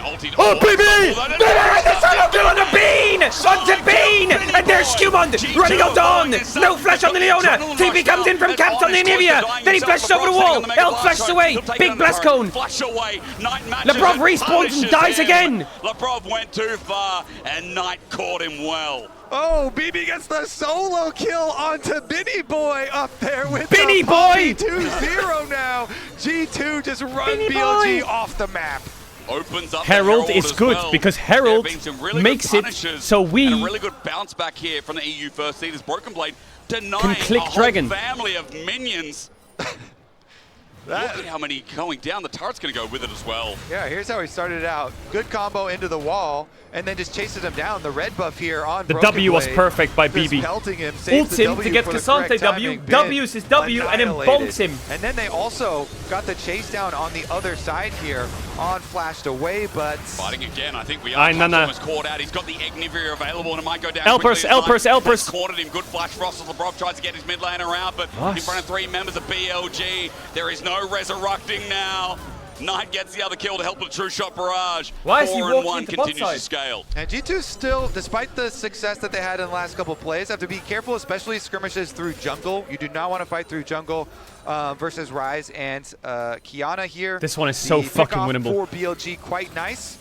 ulted. Oh, BB! The solo kill on the Bean! Onto Bean! And there's Skumon running out on! No flash on the Leona! TP comes in from Caps on the Anivia! Then he flashes over the wall! Elk flashes away! Big blast cone! Flash away. Knight matches Lebrov and respawns and punishes dies him. again! Lebrov went too far and Knight caught him well. Oh, BB gets the solo kill onto Binny Boy up there with Binny the Boy! 2-0 now. G2 just run Binny BLG Boy! off the map. Opens up Herald the is as good well. because There Herald have been some really makes good it punishes so we and a really good bounce back here from the EU first seeders. Broken Blade denying click a whole dragon. family of minions. Look at how many going down. The turret's going to go with it as well. Yeah, here's how he started it out. Good combo into the wall, and then just chases him down. The red buff here on The Broken W was Blade, perfect by just BB. pelting him, saves Ults the him W to get for the Cassante correct W, timing. W's his W, and then Annihilated. bonks him. And then they also got the chase down on the other side here. On flashed away, but... Fighting again. I think we are. Nana. Almost caught out. He's got the Ignivia available, and it might go down Elpers, quickly. Elpers. Cornered him. Good flash frost as Lebrov tries to get his mid lane around, but What? in front of 3 members of BLG, there is no resurrecting now. Knight gets the other kill to help with True Shot Barrage. Why is he 4 and walking 1 into bot continues side? to scale. And G2 still, despite the success that they had in the last couple plays, have to be careful, especially skirmishes through jungle. You do not want to fight through jungle versus Ryze and Kiana here. This one is so The fucking pickoff winnable. for BLG, quite nice.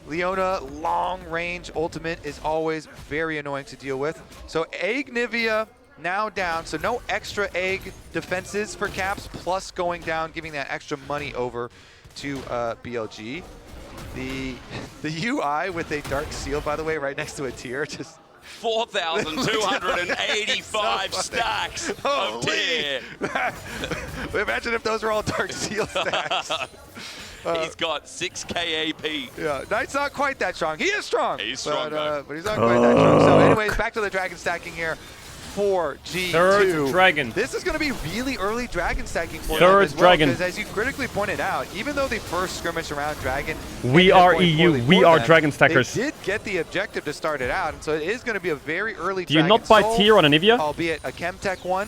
Leona, long range ultimate is always very annoying to deal with. So Ignivia now down, so no extra egg defenses for Caps, plus going down, giving that extra money over to BLG. The UI with a dark seal, by the way, right next to a tier, just 4,285 stacks of tier. Imagine if those were all dark seal stacks. He's got 6k AP. Yeah, Knight's not quite that strong. He is strong. He's strong, though. But he's not quite that strong. So anyways, back to the dragon stacking here for G2. Third dragon. This is going to be really early dragon stacking for them Third as well, dragon. because as you critically pointed out, even though the first skirmish around dragon, We ended up are going EU. poorly We for are them, dragon stackers. They did get the objective to start it out, and so it is going to be a very early Do you dragon not buy soul, tier on Anivia? albeit a Chemtech one,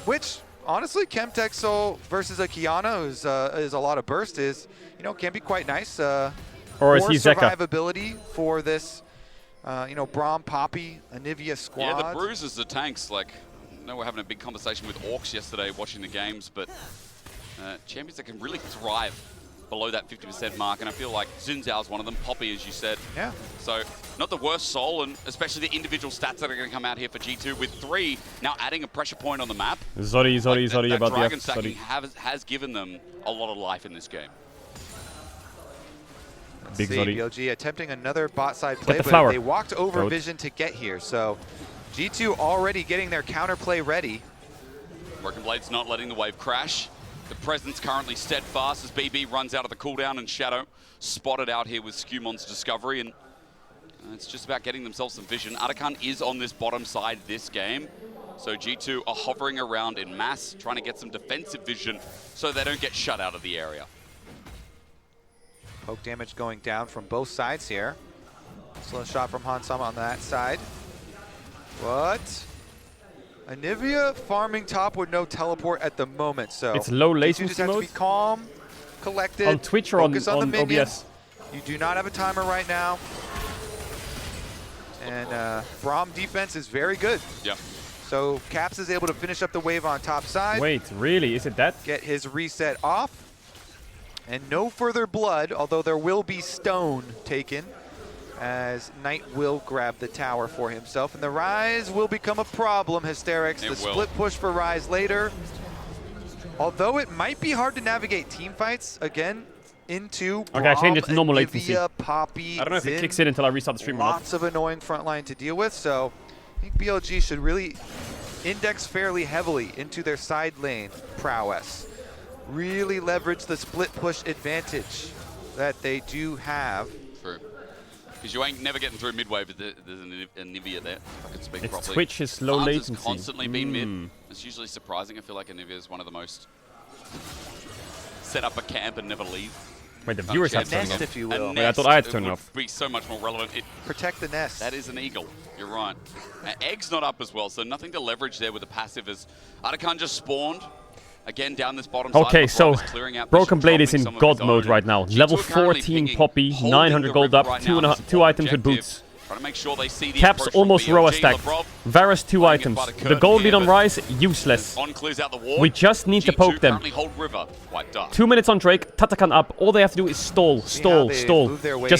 which honestly Chemtech soul versus a Kiana, who's is a lot of burst, is can be quite nice. Or is more he Zeka? survivability for this, Braum, Poppy, Anivia squad. Yeah, the bruisers, the tanks, like, I know we're having a big conversation with Orcs yesterday watching the games, but champions that can really thrive below that 50% mark, and I feel like Xin Zhao's one of them, Poppy, as you said. Yeah. So, not the worst soul, and especially the individual stats that are going to come out here for G2 with 3 now adding a pressure point on the map. Sorry That about dragon the stacking has given them a lot of life in this game. Big See, Zodi. BLG attempting another bot side play, the but flower. they walked over Goat. vision to get here. So G2 already getting their counterplay ready. Broken Blade's not letting the wave crash. The presence currently steadfast as BB runs out of the cooldown, and Shadow spotted out here with Scumon's discovery, and it's just about getting themselves some vision. Atakan is on this bottom side this game, so G2 are hovering around in mass, trying to get some defensive vision so they don't get shut out of the area. Poke damage going down from both sides here. Slow shot from Hansama on that side. What? Anivia farming top with no teleport at the moment, so it's low latency just have to be calm, collected. On Twitch or on the OBS? You do not have a timer right now. And Braum defense is very good. Yeah. So Caps is able to finish up the wave on top side. Wait, really? Is it that? Get his reset off. And no further blood, although there will be stone taken, as Knight will grab the tower for himself. And the Rise will become a problem, Hysterics. The split push for Rise later. Although it might be hard to navigate team fights, again, into okay, I changed it to normal latency. Poppy, I don't know if it kicks in until I restart the stream or not. Lots of annoying frontline to deal with, so I think BLG should really index fairly heavily into their side lane prowess. Really leverage the split push advantage that they do have. True. Because you ain't never getting through mid-wave if there's a Anivia there. I can speak properly. Twitch is low latency. Has constantly been mid. It's usually surprising. I feel like Anivia is one of the most set up a camp and never leave. Wait, the viewers have turned off. If you will. Wait, I thought I had turned off. It would be so much more relevant. Protect the nest. That is an eagle. You're right. Egg's not up as well, so nothing to leverage there with the passive as Atakan just spawned. Again, down this bottom side. Okay, so Broken Blade is in God mode right now. Level 14 Poppy, 900 gold up, two items with boots. Trying to make sure they see the Caps almost row a stack. Varus 2 items. The gold lead on Rise, useless. We just need to poke them. 2 minutes on Drake, Tatakan up. All they have to do is stall. Just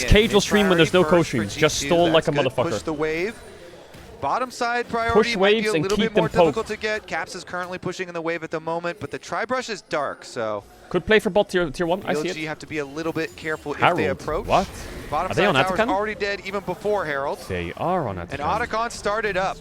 Caedrel stream when there's no co-streams. Just stall like a motherfucker. Push the wave. Bottom side priority might be a little bit more difficult to get. Caps is currently pushing in the wave at the moment, but the tri-brush is dark, so... Could play for bot tier 1, I see it. You have to be a little bit careful Harold. if they approach. What? Bottom Are they on side tower's Atakan? already dead even before Harold. They are on Atakan. And Atakan started up.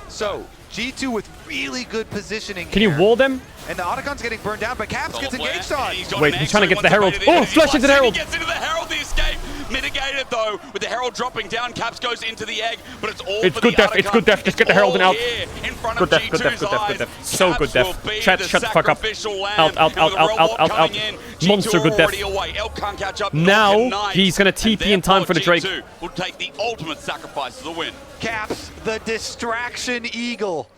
So, G2 with really good positioning Can you wall them? And the Atakan's getting burned down, but Caps gets engaged on. Wait, he's trying to get to the Herald. Oh, flash into the Herald! He gets into the Herald, the escape mitigated though, with the Herald dropping down. Caps goes into the egg, but it's all it's for good the def, Atakan. it's good def, just get the Herald and out. Good def, good def. So good def. Chat, shut the fuck up. Out. Monster good def. Now, he's gonna TP in time for the Drake. Will take the ultimate sacrifice to the win. Caps, the distraction eagle,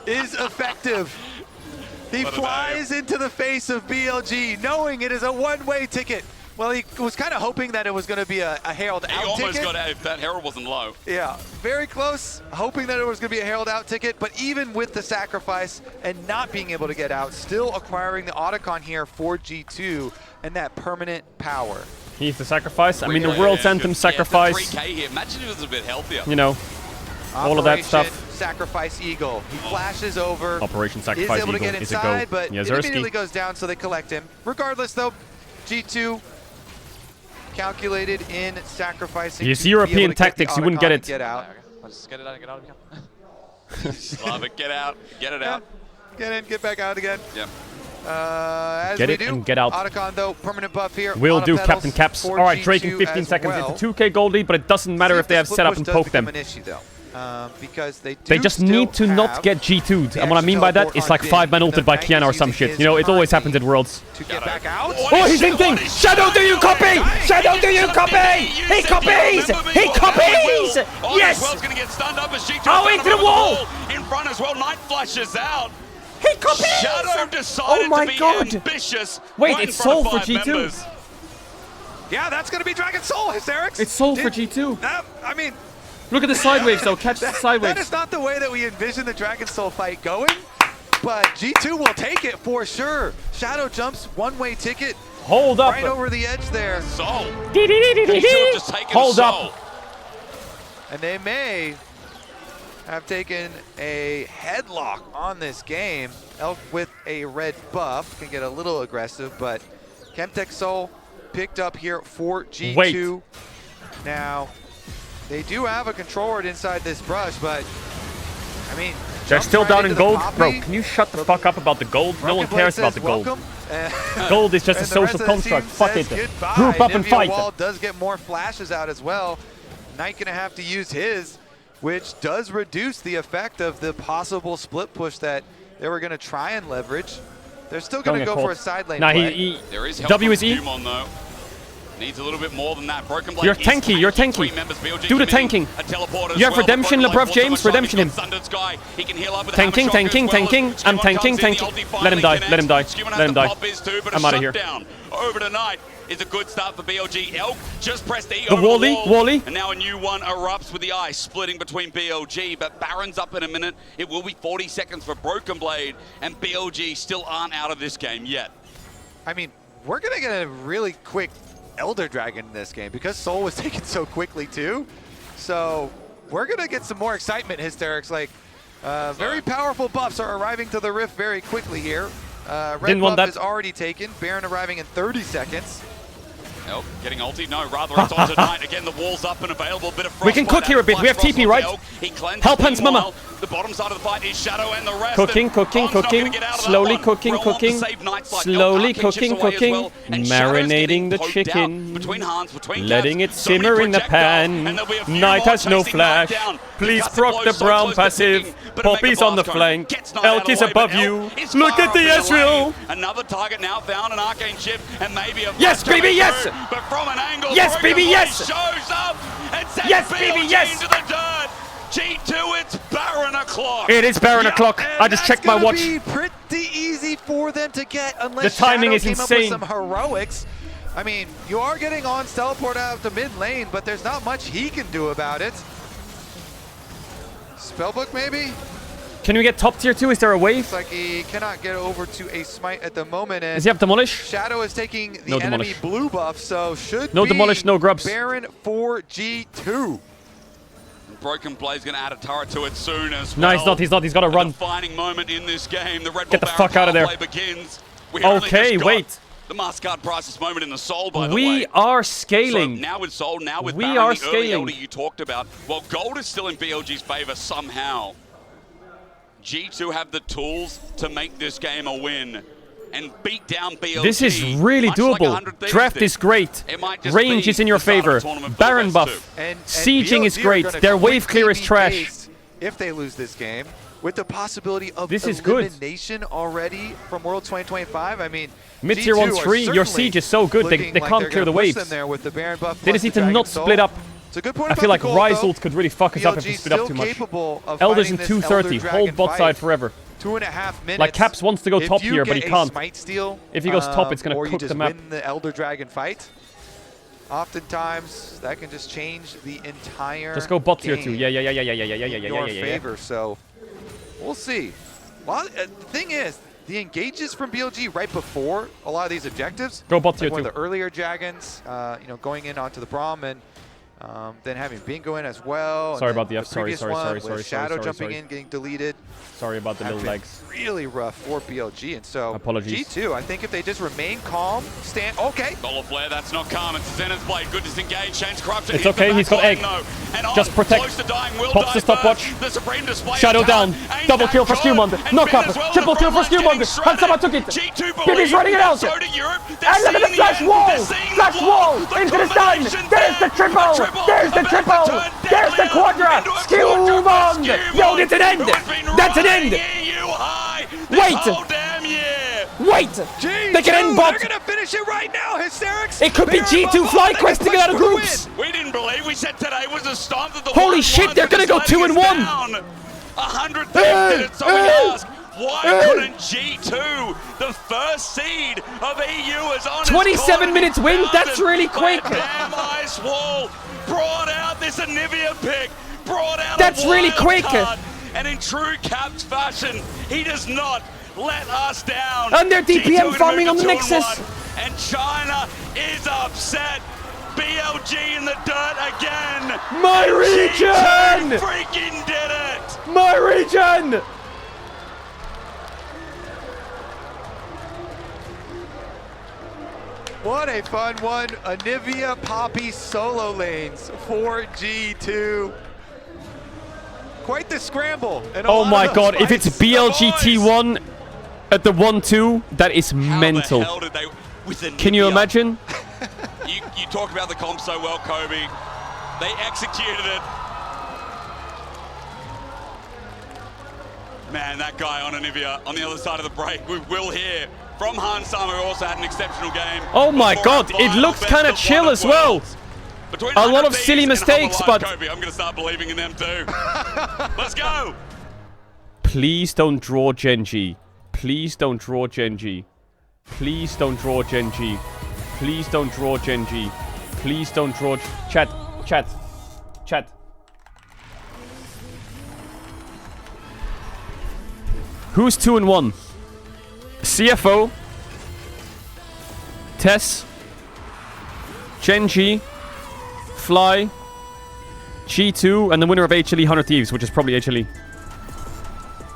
is effective. He flies into the face of BLG, knowing it is a one-way ticket. Well, he was kind of hoping that it was going to be a Herald out ticket. He almost got out if that Herald wasn't low. Yeah, very close, hoping that it was going to be a Herald out ticket, but even with the sacrifice and not being able to get out, still acquiring the Otacon here for G2 and that permanent power. He's the sacrifice. I mean, the World's Anthem sacrifice. 3K here. Imagine if it was a bit healthier. You know, all of that stuff. Sacrifice Eagle. He flashes over. Operation Sacrifice is able Eagle to get is a inside, go. but it immediately goes down, so they collect him. Regardless, though, G2 calculated in sacrificing. Use European tactics, you wouldn't get it. Get out. Let's get it out and get out again. Love it. Get out. Get it out. Get in. Get back out again. Yep. As get we it do, and get out. Otacon, though, permanent buff here. Will do, Captain Caps. All right, Drake in 15 seconds. Well. It's a 2K gold lead, but it doesn't matter if they have set up and poke them. An issue, though. Because they just need to not get G2'd. And what I mean by that is like 5-man ulted by Kiana or some shit. You know, it always happens at Worlds. To get back out. Oh, he's thinking! Shadow, do you copy? Shadow, do you copy? He copies! He copies! Yes! Well's going to get stunned up as G2 into the wall! In front as well, Knight flashes out. He copies! Shadow decided to be ambitious. Wait, it's Soul for G2. Members. Yeah, that's going to be Dragon Soul, Hysterics. It's Soul for G2. I mean... Look at the side waves, though. Catch the side waves. That is not the way that we envision the Dragon Soul fight going, but G2 will take it for sure. Shadow jumps, one-way ticket. Hold up. Right over the edge there. Soul. Hold up. And they may have taken a headlock on this game. Elk with a red buff can get a little aggressive, but Chemtech Soul picked up here for G2. Wait. Now, they do have a control ward inside this brush, but I mean, They're still down in gold. Bro, can you shut the fuck up about the gold? No one cares about the gold. Gold is just a social construct. Fuck it. Group up and fight. Wall does get more flashes out as well. Knight gonna have to use his, which does reduce the effect of the possible split push that they were gonna try and leverage. They're still gonna go for a side lane play. There is help W is from E. Dumon, though. Needs a little bit more than that. Broken Blade You're tanky, you're tanky. Do the tanking. You have redemption, LeBron James, redemption him. Tanking. I'm tanking. Let him die, let him die, let him die. I'm out of here. Over tonight is a good start for BLG. Elk just pressed E the over Wally, the wall, and now a new one erupts with the ice splitting between BLG, but Baron's up in a minute. It will be 40 seconds for Broken Blade, and BLG still aren't out of this game yet. I mean, we're gonna get a really quick Elder Dragon in this game because Soul was taken so quickly too. So we're gonna get some more excitement, Hysterics. Like very powerful buffs are arriving to the Rift very quickly here. Red buff is already taken. Baron arriving in 30 seconds. Elk getting ulti. No, rather it's on tonight. Again, the wall's up and available. Bit of frost. We can cook here a bit. We have TP, right? Help Hans Mama. The bottom side of the fight is Shadow and the rest. Cooking. Slowly cooking. Slowly cooking. Marinating the chicken. Letting it simmer in the pan. Knight has no flash. Please proc the brown passive. Poppy's on the flank. Elk is above you. Look at the Ezreal. Another target now found, an Arcane Chip, and maybe a yes, baby, yes. But from an angle, yes, baby, yes. Shows up and sends yes, baby, yes. into the dirt. G2, it's Baron o'clock. It is Baron o'clock. I just checked my watch. Be pretty easy for them to get unless the timing Shadow is came insane. Up with some heroics. I mean, you are getting On's teleport out of the mid lane, but there's not much he can do about it. Spellbook maybe? Can we get top tier 2? Is there a wave? Looks like he cannot get over to a smite at the moment. And does he have demolish? Shadow is taking the enemy blue buff, so should no be demolish, no grubs. Baron for G2. Broken Blade's going to add a turret to it soon as well. No, he's not. He's got to run. Defining moment in this game. The Red Get the fuck out of there. Begins. Okay, wait. The Mascard Priceless moment in the Soul, by the way. We are scaling. So now with Soul, now with we Baron, are the scaling. early Elder you talked about. Well, gold is still in BLG's favor somehow. G2 have the tools to make this game a win and beat down BLG. This is really doable. Like Draft is great. Range is in your favor. Baron buff. And sieging is great. Their wave clear is trash. If they lose this game, with the possibility of this is good. elimination already from World 2025, I mean, mid-tier 1's free. Your siege is so good. They can't clear the waves. There with the Baron buff they just need to not split up. It's a good point. I feel like Ryze ult could really fuck us up if we split up too much. Elders in 230. Hold bot side forever. 2.5 minutes. Like Caps wants to go top here, but he can't. Steal, if he goes top, it's going to cook the map. Or you just win the Elder Dragon fight. Oftentimes, that can just change the entire just go bot tier game 2. Yeah. in your favor, so we'll see. Well, the thing is, the engages from BLG right before a lot of these objectives. Go bot tier 2. One of the earlier dragons, going in onto the Braum and then having Bingo in as well. Sorry about the F. Sorry. Shadow jumping in, getting deleted. Sorry about the little legs. Really rough for BLG, and so apologies. G2, I think if they just remain calm, okay. Solar Flare, that's not calm. It's Zenith's Blade. Good disengage. Change corruption. It's okay. He's got egg. Just protect. Pops the stopwatch. Shadow down. Double kill for Skewmond. Knock up. Triple kill for Skewmond. Hansama took it. Gibby's running it out. And look at the flash wall. Flash wall into the sun. There's the triple. There's the triple! There's the quadra! Skewmond! Yo, that's an end! That's an end! Wait! Wait! They can end bot! They're gonna finish it right now, Hysterics! It could be G2 FlyQuest to get out of groups! We didn't believe. We said today was the start of the holy shit, they're gonna go 2-1! 100 minutes, so we ask, why couldn't G2, the first seed of EU, is on 27 minutes win? That's really quick! Damn Ice Wall brought out this Anivia pick, brought out that's really quick! Card, and in true Caps fashion, he does not let us down. And they're DPM farming on the Nexus! And China is upset. BLG in the dirt again. My region! Freaking did it! My region! What a fun one. Anivia Poppy solo lanes for G2. quite the scramble. And Oh my god, if it's BLGT1 at the 1-2, that is mental. How the hell did they, with a Can you imagine? You talk about the comp so well, Kobe. They executed it. Man, that guy on Anivia on the other side of the break. We will hear from Han Sama, who also had an exceptional game. Oh my god, it looks kind of chill as well. A lot of silly mistakes, but... Kobe, I'm going to start believing in them too. Let's go! Please don't draw Genji. Please don't draw Genji. Please don't draw Genji. Please don't draw Genji. Please don't draw... Chat. Who's 2-1? CFO. Tess. Genji. Fly. G2. And the winner of HLE 100 Thieves, which is probably HLE.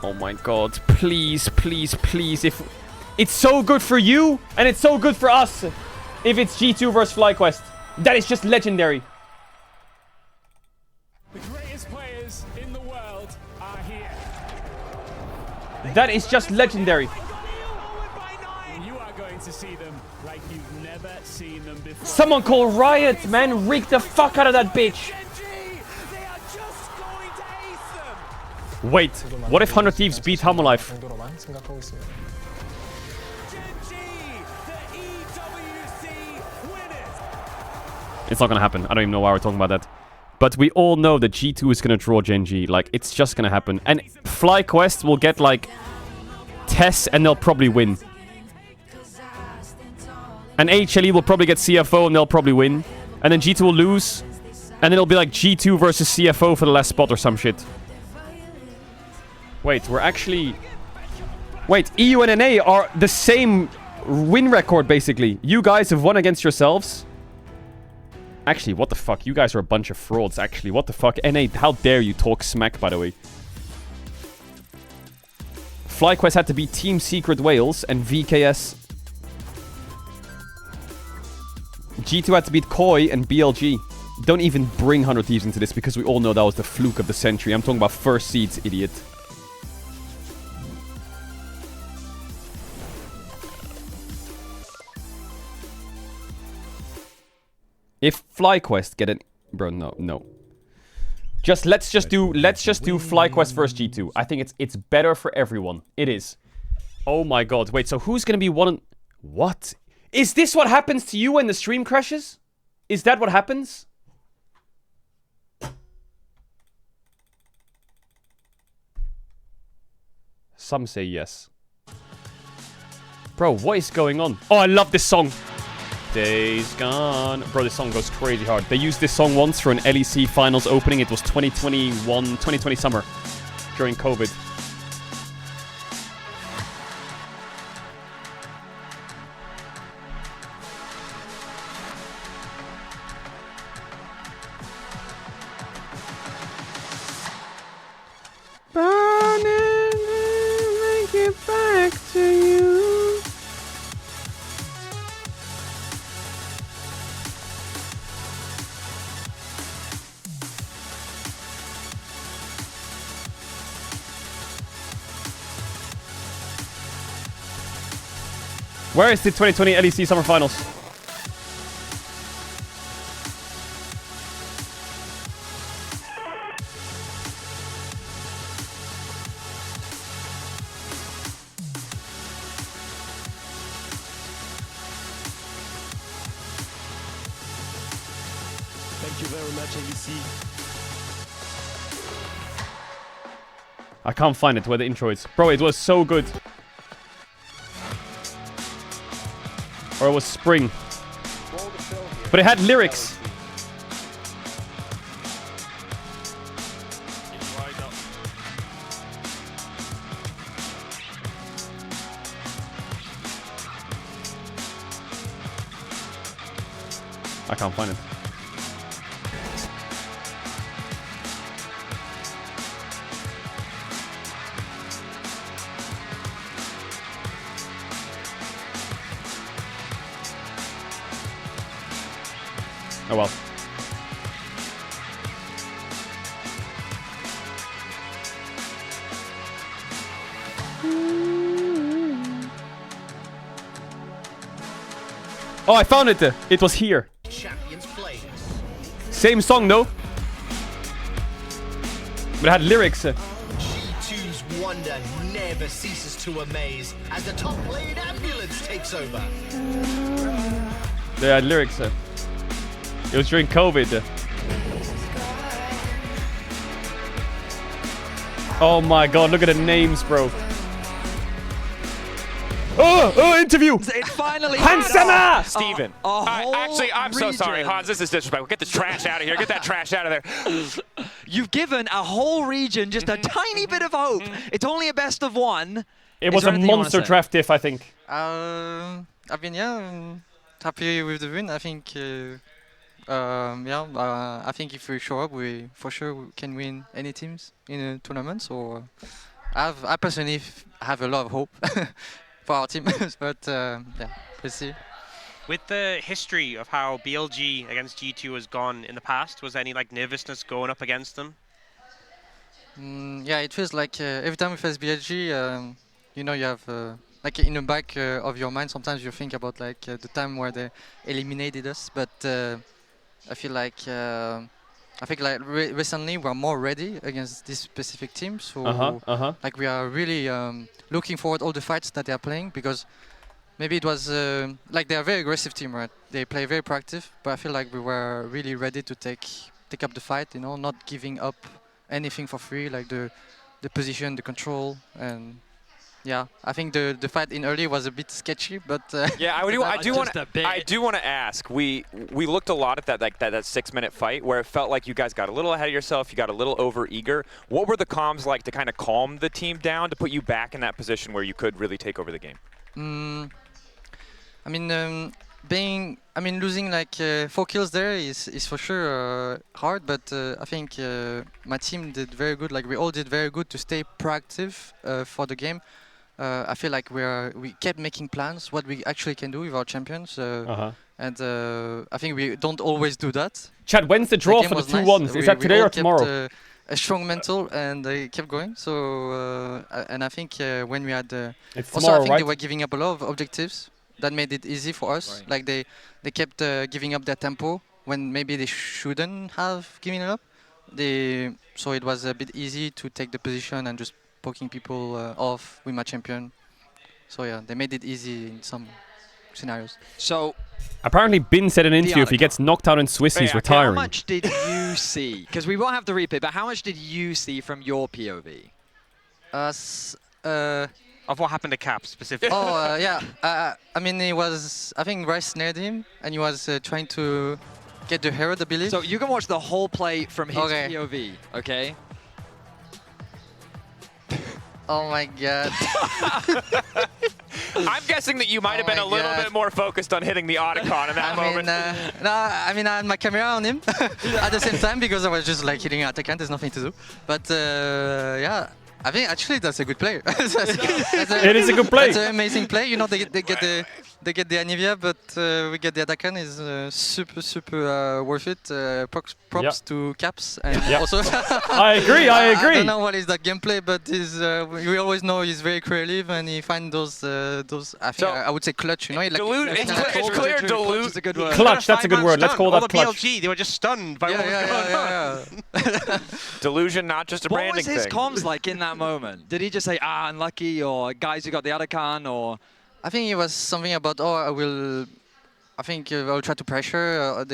Oh my god. Please, please, please. If it's so good for you, and it's so good for us, if it's G2 versus FlyQuest. That is just legendary. The greatest players in the world are here. That is just legendary. You are going to see them like you've never seen them before. Someone call Riot, man. Rig the fuck out of that bitch. Wait, what if 100 Thieves beat Hammerlife? It's not gonna happen. I don't even know why we're talking about that. But we all know that G2 is gonna draw Genji. Like, it's just gonna happen. And FlyQuest will get, like, Tess and they'll probably win. And HLE will probably get CFO and they'll probably win. And then G2 will lose. And then it'll be like G2 versus CFO for the last spot or some shit. Wait, we're actually... Wait, EU and NA are the same win record, basically. You guys have won against yourselves. Actually, what the fuck? You guys are a bunch of frauds, actually. What the fuck? NA, how dare you talk smack, by the way. FlyQuest had to beat Team Secret Wales and VKS. G2 had to beat Koi and BLG. Don't even bring 100 Thieves into this because we all know that was the fluke of the century. I'm talking about first seeds, idiot. If FlyQuest get an... Bro, no. Let's just do FlyQuest versus G2. I think it's better for everyone. It is. Oh my god. Wait, so who's gonna be one... What? Is this what happens to you when the stream crashes? Is that what happens? Some say yes. Bro, what is going on? Oh, I love this song. Days Gone. Bro, this song goes crazy hard. They used this song once for an LEC finals opening. It was 2020 summer during COVID. Burning, make it back to you. Where is the 2020 LEC Summer Finals? Thank you very much, LEC. I can't find it where the intro is. Bro, it was so good. Or it was Spring. But it had lyrics. I can't find it. Oh well. Oh, I found it. It was here. Champions played. Same song, though. But it had lyrics. G2's wonder never ceases to amaze as the top lane ambulance takes over. They had lyrics. It was during COVID. Oh my god, look at the names, bro. Oh, interview! It finally Hansama! Steven. Actually, I'm so sorry, Hans. This is disrespectful. Get this trash out of here. Get that trash out of there. You've given a whole region just a tiny bit of hope. It's only a best of one. It was a monster draft diff, I think. I've been happy with the win. I think I think if we show up, we for sure can win any teams in a tournament. So I personally have a lot of hope for our team, but yeah, we'll see. With the history of how BLG against G2 has gone in the past, was there any like nervousness going up against them? Yeah, it feels like every time we face BLG, you know, you have like in the back of your mind. Sometimes you think about like the time where they eliminated us, but I feel like recently we're more ready against this specific team. So like we are really looking forward all the fights that they are playing, because maybe it was like they are a very aggressive team, right? They play very proactive, but I feel like we were really ready to take up the fight. You know, not giving up anything for free, like the position, the control, and yeah, I think the fight in early was a bit sketchy, but yeah, I do want to ask. We looked a lot at that 6-minute fight where it felt like you guys got a little ahead of yourself, you got a little over eager. What were the comms like to kind of calm the team down, to put you back in that position where you could really take over the game? I mean, losing like 4 kills there is for sure hard, but I think my team did very good. Like we all did very good to stay proactive for the game. I feel like we kept making plans what we actually can do with our champions, and I think we don't always do that. Chad, when's the draw for the 2-1s? Is that today or tomorrow? A strong mental, and they kept going. So and I think when we had it's also tomorrow, I think right? they were giving up a lot of objectives that made it easy for us. Right. Like they kept giving up their tempo when maybe they shouldn't have given it up. So it was a bit easy to take the position and just poking people off with my champion. So yeah, they made it easy in some scenarios. So apparently Bin said in an interview if he gets knocked out in Swiss, he's retiring. How much did you see? Because we won't have the replay, but how much did you see from your POV? Of what happened to Cap specifically? Oh yeah, I mean I think Rice snared him and he was trying to get the Herald ability. So you can watch the whole play from his POV, okay? Oh my god. I'm guessing that you might have been a little bit more focused on hitting the Otacon in that moment. No, I mean I had my camera on him at the same time because I was just like hitting Otacon, there's nothing to do. But yeah, I think actually that's a good play. It is a good play. It's an amazing play. You know, they get the Anivia, but we get the Otacon is super worth it. Props to Caps and also. I agree. I don't know what is that gameplay, but we always know he's very creative and he finds those. I think I would say clutch. You know, like it's clear deluge. Is a good word. Clutch. That's a good word. Let's call that clutch. All the BLG, they were just stunned by what was going on. Delusion, not just a branding thing. What was his comms like in that moment? Did he just say, unlucky, or guys who got the Otacon, or? I think it was something about, I will try to pressure.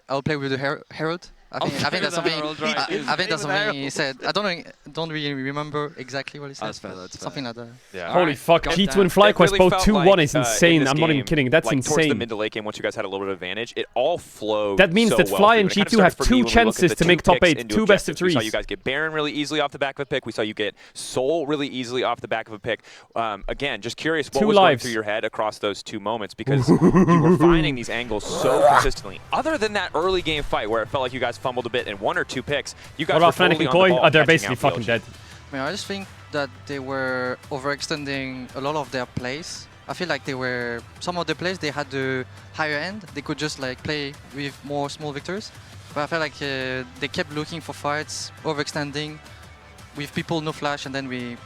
I'll play with the Herald. I think that's something. I think that's something he said. I don't really remember exactly what he said. That's fair. Something like that. Yeah. Holy fuck! G2 and FlyQuest both 2-1 is insane. I'm not even kidding. That's insane. Towards the mid to late game, once you guys had a little bit of advantage, it all flowed. That means that Fly and G2 have 2 chances to make top 8, 2 best of 3s. We saw you guys get Baron really easily off the back of a pick. We saw you get Soul really easily off the back of a pick. Again, just curious what was going through your head across those 2 moments, because you were finding these angles so consistently. Other than that early game fight where it felt like you guys fumbled a bit and 1 or 2 picks, you guys were totally on the ball. They're basically fucking dead. I mean, I just think that they were overextending a lot of their plays. I feel like some of the plays they had the higher end. They could just like play with more small victors. But I felt like they kept looking for fights, overextending with people no flash, and then we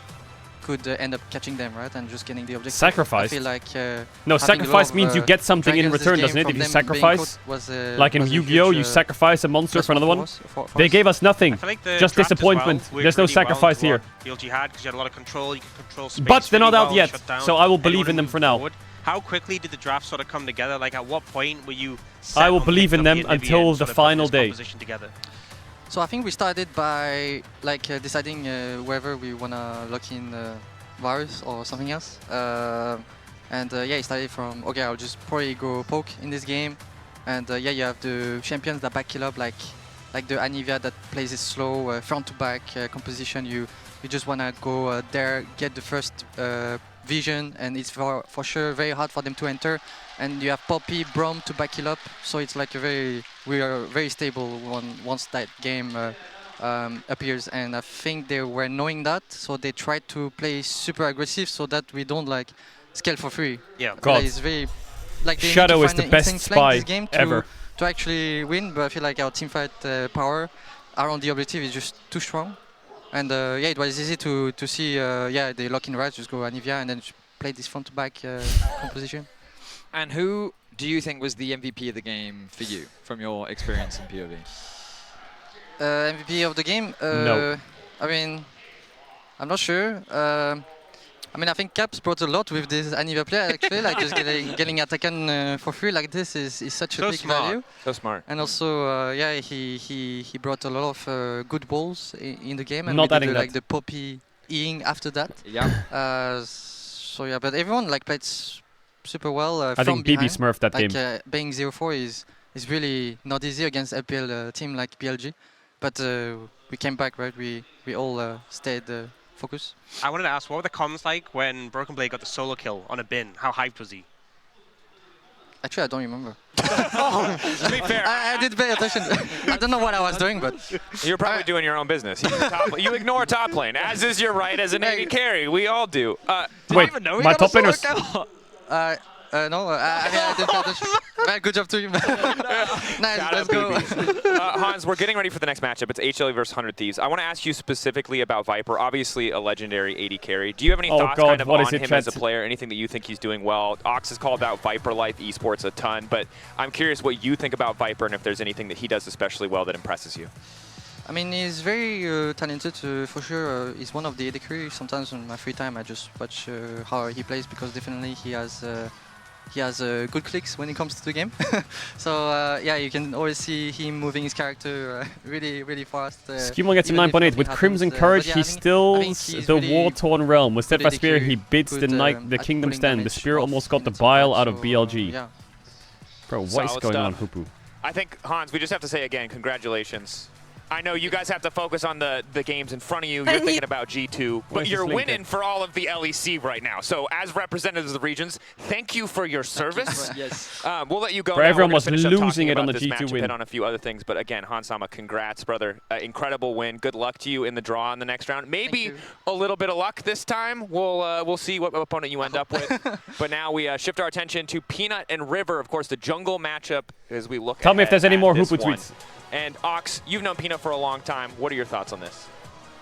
could end up catching them, right, and just getting the objective. Sacrifice? I feel like no, sacrifice means you get something in return, doesn't it? If you sacrifice, like in Yu-Gi-Oh, you sacrifice a monster for another one. They gave us nothing, just disappointment. There's no sacrifice here. BLG had, because you had a lot of control, you could control space. But they're not out yet, so I will believe in them for now. How quickly did the draft sort of come together? Like, at what point were you I will believe in them until the final day. So I think we started by like deciding whether we wanna lock in Varus or something else. And yeah, it started from, okay, I'll just probably go poke in this game. And yeah, you have the champions that back you up, like the Anivia that plays it slow, front to back composition. You just wanna go there, get the first vision, and it's for sure very hard for them to enter. And you have Poppy, Braum to back you up, so it's like we are very stable once that game appears. And I think they were knowing that, so they tried to play super aggressive so that we don't like scale for free. Yeah, God. It's very like they Shadow need to is find the an best insane flank spy this game ever to actually win, but I feel like our teamfight power around the objective is just too strong. And yeah, it was easy to see, yeah, they lock in right, just go Anivia and then play this front-to-back composition. And who do you think was the MVP of the game for you, from your experience in POV? MVP of the game? No. I mean, I'm not sure. I mean, I think Caps brought a lot with this Anivia play, actually, like just getting Atakan for free like this is such a big value. So smart. And also, yeah, he brought a lot of good balls in the game, and Not we adding did like that. the Poppy E-ing after that. Yeah. So yeah, but everyone like played super well. I from think BB behind. smurfed that like, game. Being 0-4 is really not easy against LPL team like BLG, but we came back, right? We all stayed focused. I wanted to ask, what were the comms like when Broken Blade got the solo kill on a bin? How hyped was he? Actually, I don't remember. To be fair, I did pay attention. I don't know what I was doing, but you're probably doing your own business. You ignore top lane, as is your right as an AD carry. We all do. Wait, my top laner's... no, I didn't pay attention. Good job to you, man. Nice, let's go. Hans, we're getting ready for the next matchup. It's HLE versus 100 Thieves. I want to ask you specifically about Viper, obviously a legendary AD carry. Do you have any thoughts kind of on him as a player, anything that you think he's doing well? Ox has called out Viper Life Esports a ton, but I'm curious what you think about Viper and if there's anything that he does especially well that impresses you. I mean, he's very talented, for sure. He's one of the AD carry. Sometimes in my free time, I just watch how he plays, because definitely he has good clicks when it comes to the game. So yeah, you can always see him moving his character really fast. Skimon gets a 9.8. With Crimson Courage, yeah, he stills the really war-torn realm. With Steadfast Spear, he bids good, the Kingdom Stand. The Spear almost got the bile out of BLG. Yeah. Bro, what is going on, Hupu? I think, Hans, we just have to say again, congratulations. I know you guys have to focus on the games in front of you. You're thinking about G2, but you're winning for all of the LEC right now. So as representatives of the regions, thank you for your service. Yes. We'll let you go. Bro, now. everyone was losing losing it on the G2 win. Hit on a few other things, but again, Hans Sama, congrats, brother. Incredible win. Good luck to you in the draw in the next round. Maybe a little bit of luck this time. We'll see what opponent you end up with. But now we shift our attention to Peanut and River, of course, the jungle matchup as we look. Tell me if there's any more Hupu tweets. And Ox, you've known Peanut for a long time. What are your thoughts on this?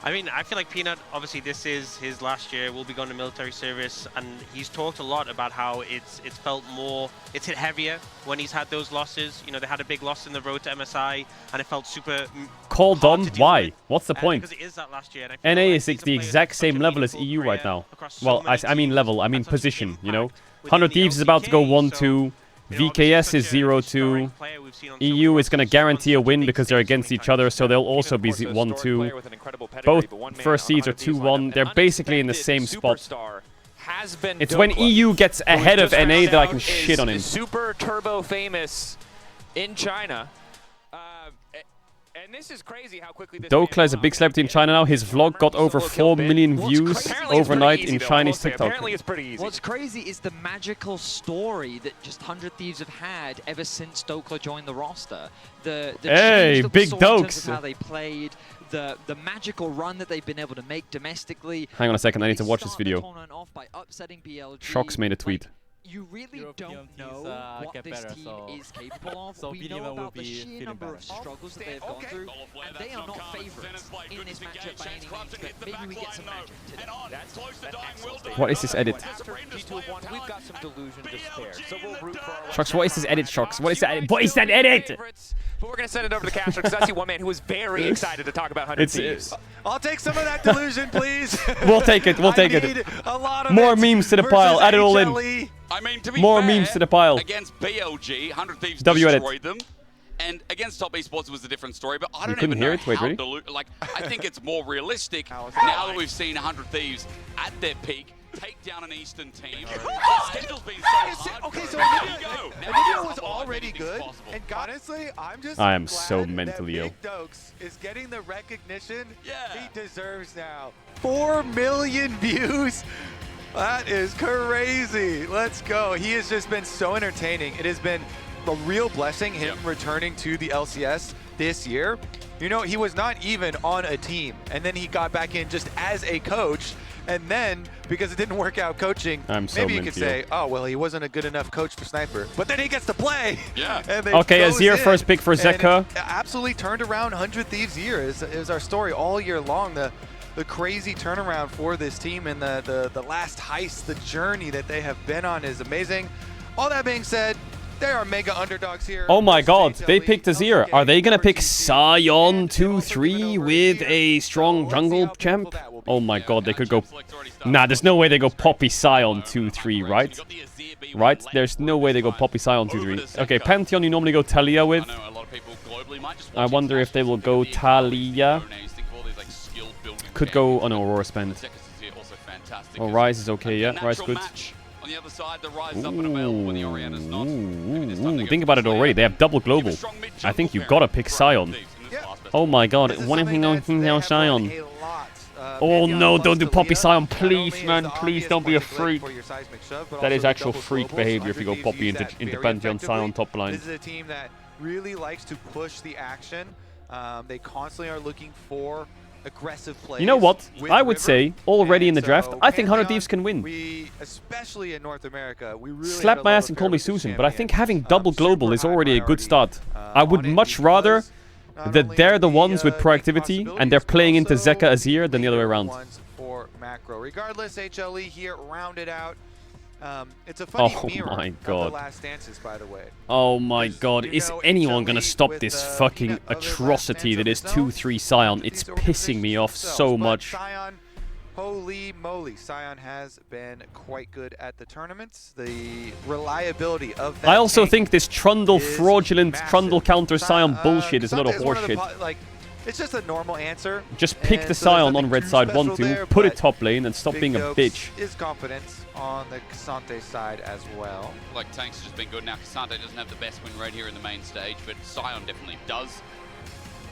I mean, I feel like Peanut, obviously this is his last year, will be going to military service, and he's talked a lot about how it's felt more, it's hit heavier when he's had those losses. You know, they had a big loss in the road to MSI, and it felt super Call Dom? Why? What's the point? Because it is that last year. NA is the exact same level as EU right now. Well, I mean level, I mean position, you know? 100 Thieves is about to go 1-2. VKS is 0-2. EU is going to guarantee a win because they're against each other, so they'll also be 1-2. Both first seeds are 2-1. They're basically in the same spot. It's when EU gets ahead of NA that I can shit on him. Super turbo famous in China. And this is crazy how quickly this Dokla is a big celebrity in China now. His vlog got over 4 million views overnight in Chinese TikTok. Apparently it's pretty easy. What's crazy is the magical story that just 100 Thieves have had ever since Dokla joined the roster. The hey, big Dokes! How they played, the magical run that they've been able to make domestically. Hang on a second, I need to watch this video. Shocks made a tweet. you really don't know what this team is capable of. We know about the sheer number of struggles that they've gone through, and they are not favorites in this matchup by any means, but maybe we get some magic today. That's an excellent statement. What is this edit? After G2 have won, we've got some delusion to spare, so we'll root for our Shocks, what is this edit, Shocks? What is that edit? What is that edit? But we're going to send it over to Castro because I see one man who is very excited to talk about 100 Thieves. I'll take some of that delusion, please. We'll take it. We'll take it. A lot of More memes to the pile. Add it all in. I mean, to be More fair, memes to the pile. Against BLG, 100 Thieves W edit. destroyed them. And against Top Esports it was a different story, but I don't couldn't even hear know it? Wait, how really? like, I think it's more realistic now that we've seen 100 Thieves at their peak take down an Eastern team. Their schedule's been so hard. Okay, so Now Anivio was already good, and honestly, I am so mentally ill. Big Dokes is getting the recognition he deserves now. 4 million views. That is crazy. Let's go. He has just been so entertaining. It has been a real blessing him returning to the LCS this year. You know, he was not even on a team, and then he got back in just as a coach. And then, because it didn't work out coaching, maybe you could say, oh, well, he wasn't a good enough coach for Sniper. But then he gets to play. Yeah. Okay, Azir first pick for Zeka. Absolutely turned around 100 Thieves year. It was our story all year long. The crazy turnaround for this team and the last heist, the journey that they have been on is amazing. All that being said, they are mega underdogs here. Oh my god, they picked Azir. Are they gonna pick Sion 2-3 with a strong jungle champ? Oh my god, they could go... Nah, there's no way they go Poppy Sion 2-3, right? Right? There's no way they go Poppy Sion 2-3. Okay, Pantheon you normally go Talia with. I wonder if they will go Talia. Could go on Aurora spend. Oh, Ryze is okay, yeah. Ryze good. On the other side, the Rise up and available when the Oriana's not. Think about it already. They have double global. I think you've got to pick Sion. Oh my god. One thing now Sion. Oh no, don't do Poppy Sion. Please, man. Please don't be a freak. That is actual freak behavior if you go Poppy into Pantheon Sion top line. This is a team that really likes to push the action. They constantly are looking for aggressive plays. You know what? I would say already in the draft, I think 100 Thieves can win. Especially in North America, we really slap my ass and call me Susan, but I think having double global is already a good start. I would much rather that they're the ones with proactivity and they're playing into Zeka Azir than the other way around. For macro, regardless, HLE here rounded out. It's a funny mirror of the last dances, by the way. Oh my god, is anyone gonna stop this fucking atrocity that is 2-3 Sion? It's pissing me off so much. Sion, holy moly, Sion has been quite good at the tournaments. The reliability of that I also think this Trundle fraudulent Trundle counter Sion bullshit is a lot of horseshit. It's just a normal answer. Just pick the Sion on red side 1-2, put it top lane, and stop being a bitch. Is confidence on the Cassante side as well. Like, Tanks has just been good. Now, Cassante doesn't have the best win rate here in the main stage, but Sion definitely does.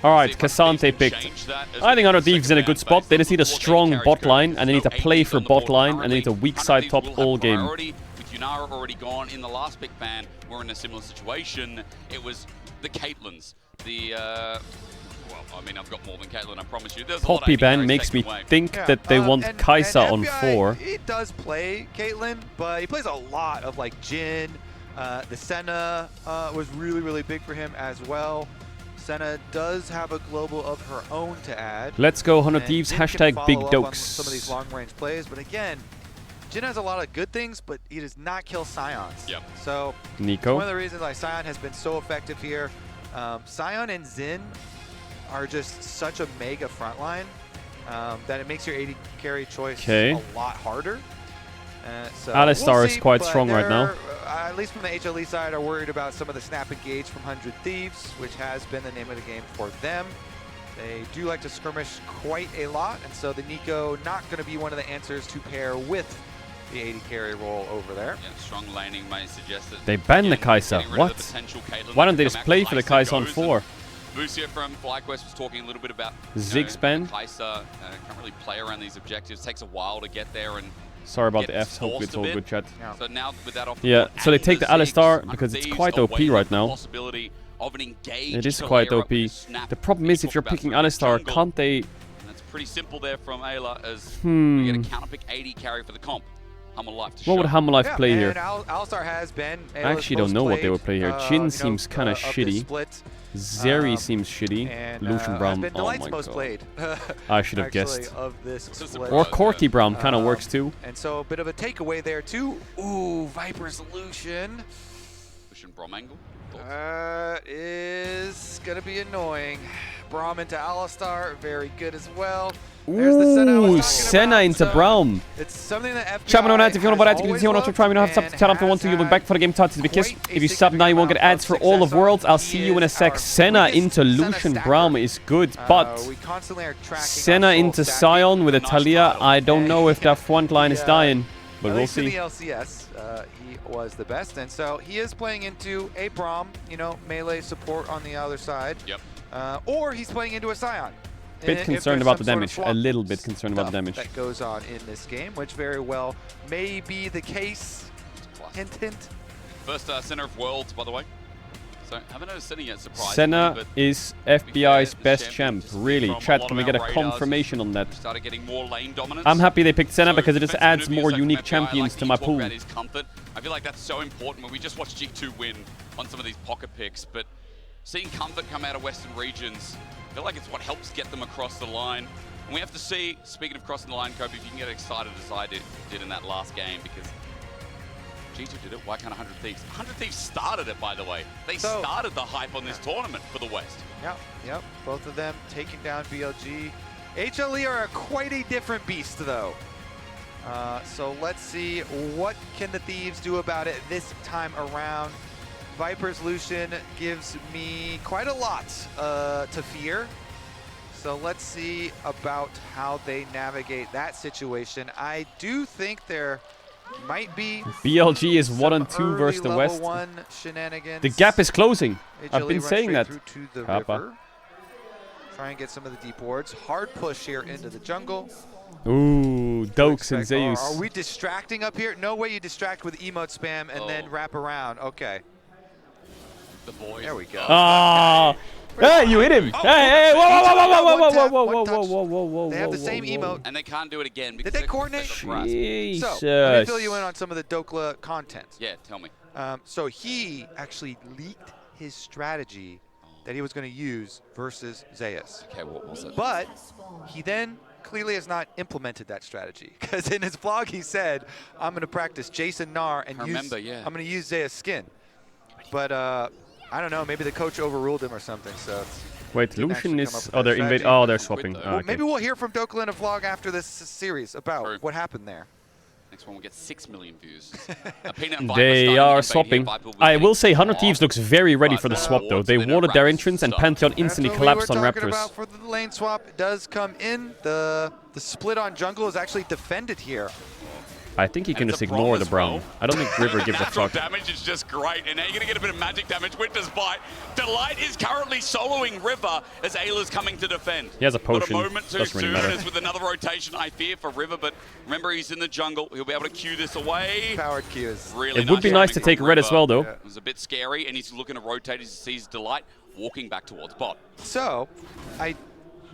Alright, Cassante picked. I think 100 Thieves is in a good spot. They just need a strong bot line, and they need to play for bot line, and they need a weak side top all game. With Yunara already gone in the last pick ban, we're in a similar situation. It was the Caitlyn's, well, I mean, I've got more than Caitlyn, I promise you. There's Poppy ban makes me think that they want Kai'Sa on 4. He does play Caitlyn, but he plays a lot of like Jhin. The Senna was really, really big for him as well. Senna does have a global of her own to add. Let's go 100 Thieves, hashtag Big Dokes. Some of these long-range plays, but again, Jhin has a lot of good things, but he does not kill Scions. Yep. So Nico. One of the reasons why Sion has been so effective here. Sion and Xin are just such a mega frontline that it makes your AD carry choice a lot harder. So Alistar is quite strong right now. At least from the HLE side, are worried about some of the snap engage from 100 Thieves, which has been the name of the game for them. They do like to skirmish quite a lot, and so the Nico not going to be one of the answers to pair with the AD carry role over there. Yeah, strong laning may suggest that they banned the Kai'Sa. What? Why don't they just play for the Kai'Sa on 4? Lucio from FlyQuest was talking a little bit about Ziggs ban. Kai'Sa can't really play around these objectives. Takes a while to get there and. Sorry about the Fs. Hope it's all good, chat. So now with that off so they take the Alistar because it's quite OP right now. Of an it is quite OP. The problem is if you're picking Alistar, can't they? And that's pretty simple there from Ayla as we get a counter pick 80 carry for the comp. Humble Life to What show. would Humble Life play here? And Alistar has been. I actually don't know what they would play here. Jin seems kind of shitty. Zeri seems shitty. Lucian Braum, oh my most god. played. I should have guessed. Of this split. Or Corky Braum kind of works too. And so a bit of a takeaway there too. Ooh, Viper's Lucian. Lucian Braum angle. Is gonna be annoying. Braum into Alistar, very good as well. There's the Senna I was Ooh, talking Senna about, into so Braum. It's something that FBI Chat on ads if you want to buy ads, you can has see on always Ultra Prime. You don't have to sub to chat if you want to. You'll be back for the game starts because if you sub now, you won't get ads for all of Worlds. I'll see you in a sec. Senna into Lucian Braum is good, but we constantly are tracking Senna into Sion with a Talia. I don't know if that front line is dying, but we'll see. In the LCS, he was the best, and so he is playing into a Braum, you know, melee support on the other side. Yep. Or he's playing into a Sion. Bit concerned about the damage. A little bit concerned about the damage. That goes on in this game, which very well may be the case. Hint, hint. First Center of Worlds, by the way. So haven't noticed Senna yet, surprisingly. Senna is FBI's best champ. Really, chat, can we get a confirmation on that? Started getting more lane dominance. I'm happy they picked Senna So because it just adds defensive more maneuvers unique like champions FBI, to like my you talk pool. about his comfort. I feel like that's so important when we just watch G2 win on some of these pocket picks, but seeing comfort come out of Western regions, I feel like it's what helps get them across the line. And we have to see, speaking of crossing the line, Kobe, if you can get excited as I did in that last game, because G2 did it, why can't 100 Thieves? 100 Thieves started it, by the way. They started the hype on this tournament for the West. Yep. Both of them taking down BLG. HLE are quite a different beast, though. So let's see, what can the Thieves do about it this time around? Viper's Lucian gives me quite a lot to fear. So let's see about how they navigate that situation. I do think there might be BLG is 1 and 2 versus the West. Shenanigans. The gap is closing. HLE I've been runs saying straight that. through to the Kappa. river. Try and get some of the deep wards. Hard push here into the jungle. Ooh, Dokes and Are Zeus. we distracting up here? No way you distract with emote spam and then wrap around. Okay. The boys. There we go. Ah! Hey, you hit him! Hey, whoa! They have the same emote. And they can't do it again because Did they coordinate? Jesus. So, let me fill you in on some of the Dokla content. Yeah, tell me. So he actually leaked his strategy that he was going to use versus Zeus. Okay, what was it? But he then clearly has not implemented that strategy, because in his vlog he said, I'm going to practice Jason Nar and I'm going to use Zeus skin. But I don't know, maybe the coach overruled him or something. So wait, Lucian is... Oh, they're invade. Oh, they're swapping. well, Okay. maybe we'll hear from Dokla in a vlog after this series about what happened there. Next one will get 6 million views. Peanut They are swapping. I will say 100 Thieves looks very ready for the swap though. They warded their entrance and Pantheon instantly collapsed on Raptors. About for the lane swap does come in. The split on jungle is actually defended here. I think he can just ignore the Brown. I don't think River gives a Natural fuck. damage is just great, and now you're going to get a bit of magic damage. Winter's Bite. Delight is currently soloing River as Ayla's coming to defend. He has a potion. Not a moment too Doesn't really soon matter. as with another rotation, I fear, for River, but remember, he's in the jungle. He'll be able to cue this away. Powered cues. Really It would be nice to take red as well, though. It was a bit scary, and he's looking to rotate as he sees Delight walking back towards bot. So,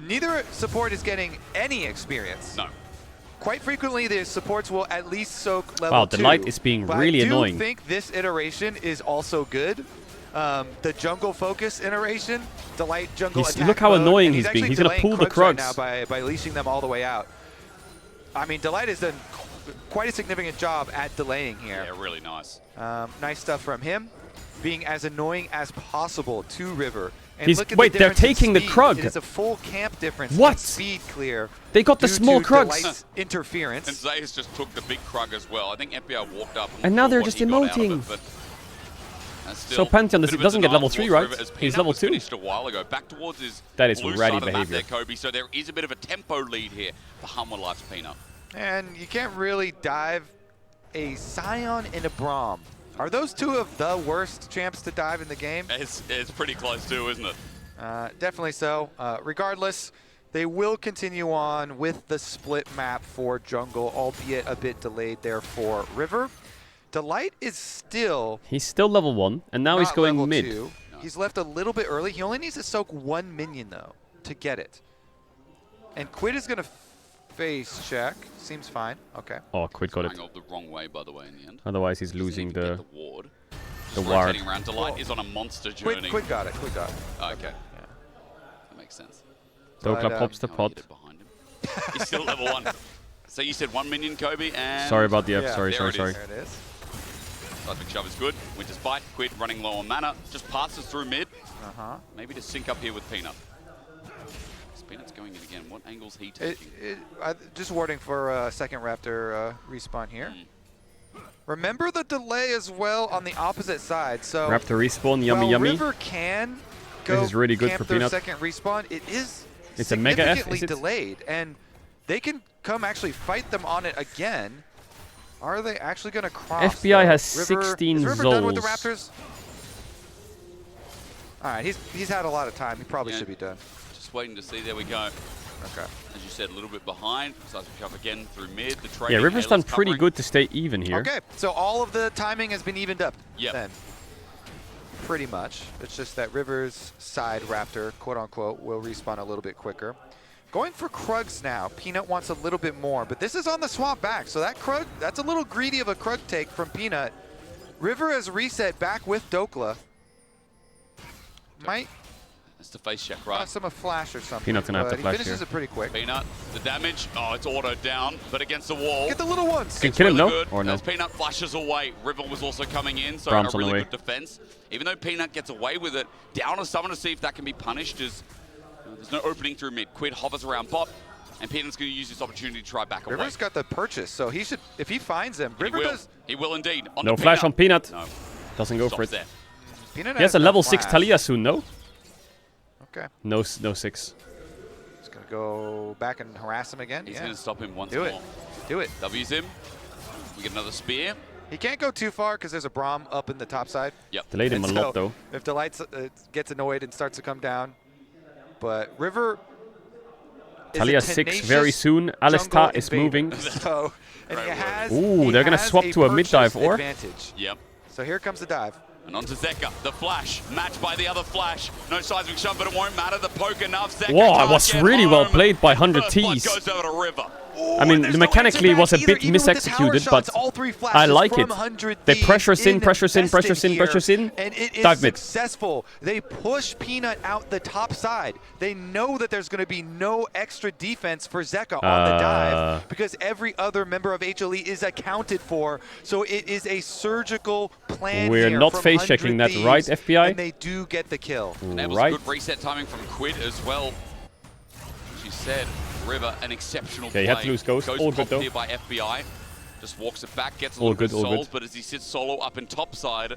neither support is getting any experience. No. Quite frequently, the supports will at least soak level 2. Delight is being really annoying. I do think this iteration is also good. The jungle focus iteration, Delight jungle attack look how mode, annoying and he's being. He's actually going to pull the delaying Krugs. right now by leashing them all the way out. I mean, Delight has done quite a significant job at delaying here. Yeah, really nice. Nice stuff from him, being as annoying as possible to River. And look at wait, the they're difference in taking the speed. Krug. It is a full camp difference What? in speed clear. They got the due small to Krugs. Delight's interference. And Zeus just took the big Krug as well. I think FBI walked up. And now they're what just he got out of emoting. it, but that's So still Pantheon a bit of a doesn't get level denial 3, for right? River, as He's Peanut level was 2. finished a while ago. Back towards his That is blue ratty side of the map behavior. there, Kobe. So there is a bit of a tempo lead here for Humble Life's Peanut. And you can't really dive a Sion and a Braum. Are those two of the worst champs to dive in the game? It's pretty close too, isn't it? Definitely so. Regardless, they will continue on with the split map for jungle, albeit a bit delayed there for River. Delight is still... He's still level 1, and now he's not going level mid. 2. He's left a little bit early. He only needs to soak 1 minion, though, to get it. And Quid is going to face check. Seems fine. Okay. Oh, Quid got it. Angled the wrong way, by the way, in the end. Otherwise, he's losing the ward. The ward. Rotating around. Delight is on a monster journey. Quid got it. Quid got it. Oh, okay. Yeah. That makes sense. Dokla pops the pot. He's still level 1. So you said 1 minion, Kobe, and... Sorry about the F. Yeah. Sorry. There it is. Seismic Shove is good. Winter's Bite, Quid running low on mana. Just passes through mid. Maybe to sync up here with Peanut. Peanut's going in again. What angle's he taking? Just warding for second Raptor respawn here. Remember the delay as well on the opposite side. So Raptor respawn, yummy, yummy. River can go this is really good for Peanut. Second respawn. It is it's a mega F, is it? delayed, and they can come actually fight them on it again. Are they actually going to cross? FBI has River, 16 is River done with the Zols. Raptors? All right, he's had a lot of time. He probably should be done. Just waiting to see. There we go. Okay. As you said, a little bit behind. Seismic Shove again through mid. The Yeah, River's done pretty good to stay even here. Okay, so all of the timing has been evened up. Yep. Then. Pretty much. It's just that River's side Raptor, quote unquote, will respawn a little bit quicker. Going for Krugs now. Peanut wants a little bit more, but this is on the swamp back, so that Krug, that's a little greedy of a Krug take from Peanut. River has reset back with Dokla. Might That's the face check, right? some a flash or something. Peanut's gonna have to flash He finishes here. it pretty quick. Peanut, the damage. Oh, it's autoed down, but against the wall. Get the little ones. Can kill him, no? Good. Or no? As Peanut flashes away, River was also coming in, so Brahms a on the really way. good defense. Even though Peanut gets away with it, down a summon to see if that can be punished. As there's no opening through mid. Quid hovers around bot, and Peanut's going to use this opportunity to try back away. River's got the purchase, so he should, if he finds him, River does. He will indeed. On No the flash on Peanut. No. Doesn't go for it. There. Peanut He has a no level 6 flash. Talia soon, no? Okay. No 6. Just gonna go back and harass him again. He's Yeah. going to stop him once Do more. it. Do it. W's him. We get another spear. He can't go too far because there's a Braum up in the top side. Yep. Delayed him And a so lot, though. If Delight gets annoyed and starts to come down, but River. Talia 6 very soon. Alistar is moving. So, and he has, Ooh, they're gonna swap to a mid dive, or? Advantage. Yep. So here comes the dive. And onto Zeka, the flash, matched by the other flash. No seismic shove, but it won't matter. The poke enough. Zeka Whoa, can't it was get really home. well played by 100 First blood Ts. goes over to River. I mean, mechanically it was a bit misexecuted, but I like it. They pressures in, pressures in, pressures in, pressures in. And it is Dive mid. successful. They push Peanut out the top side. They know that there's going to be no extra defense for Zeka on the dive because every other member of HLE is accounted for. So it is a surgical plan. We're here not from face checking 100 that, right, Thieves, FBI? And they do get the kill. And that was Right. a good reset timing from Quid as well. She said, River, an exceptional Okay, play. he had to lose Ghost. Goes All good, popped though. here by FBI. Just walks it back, gets a All little bit good, of all souls, good. but as he sits solo up in top side,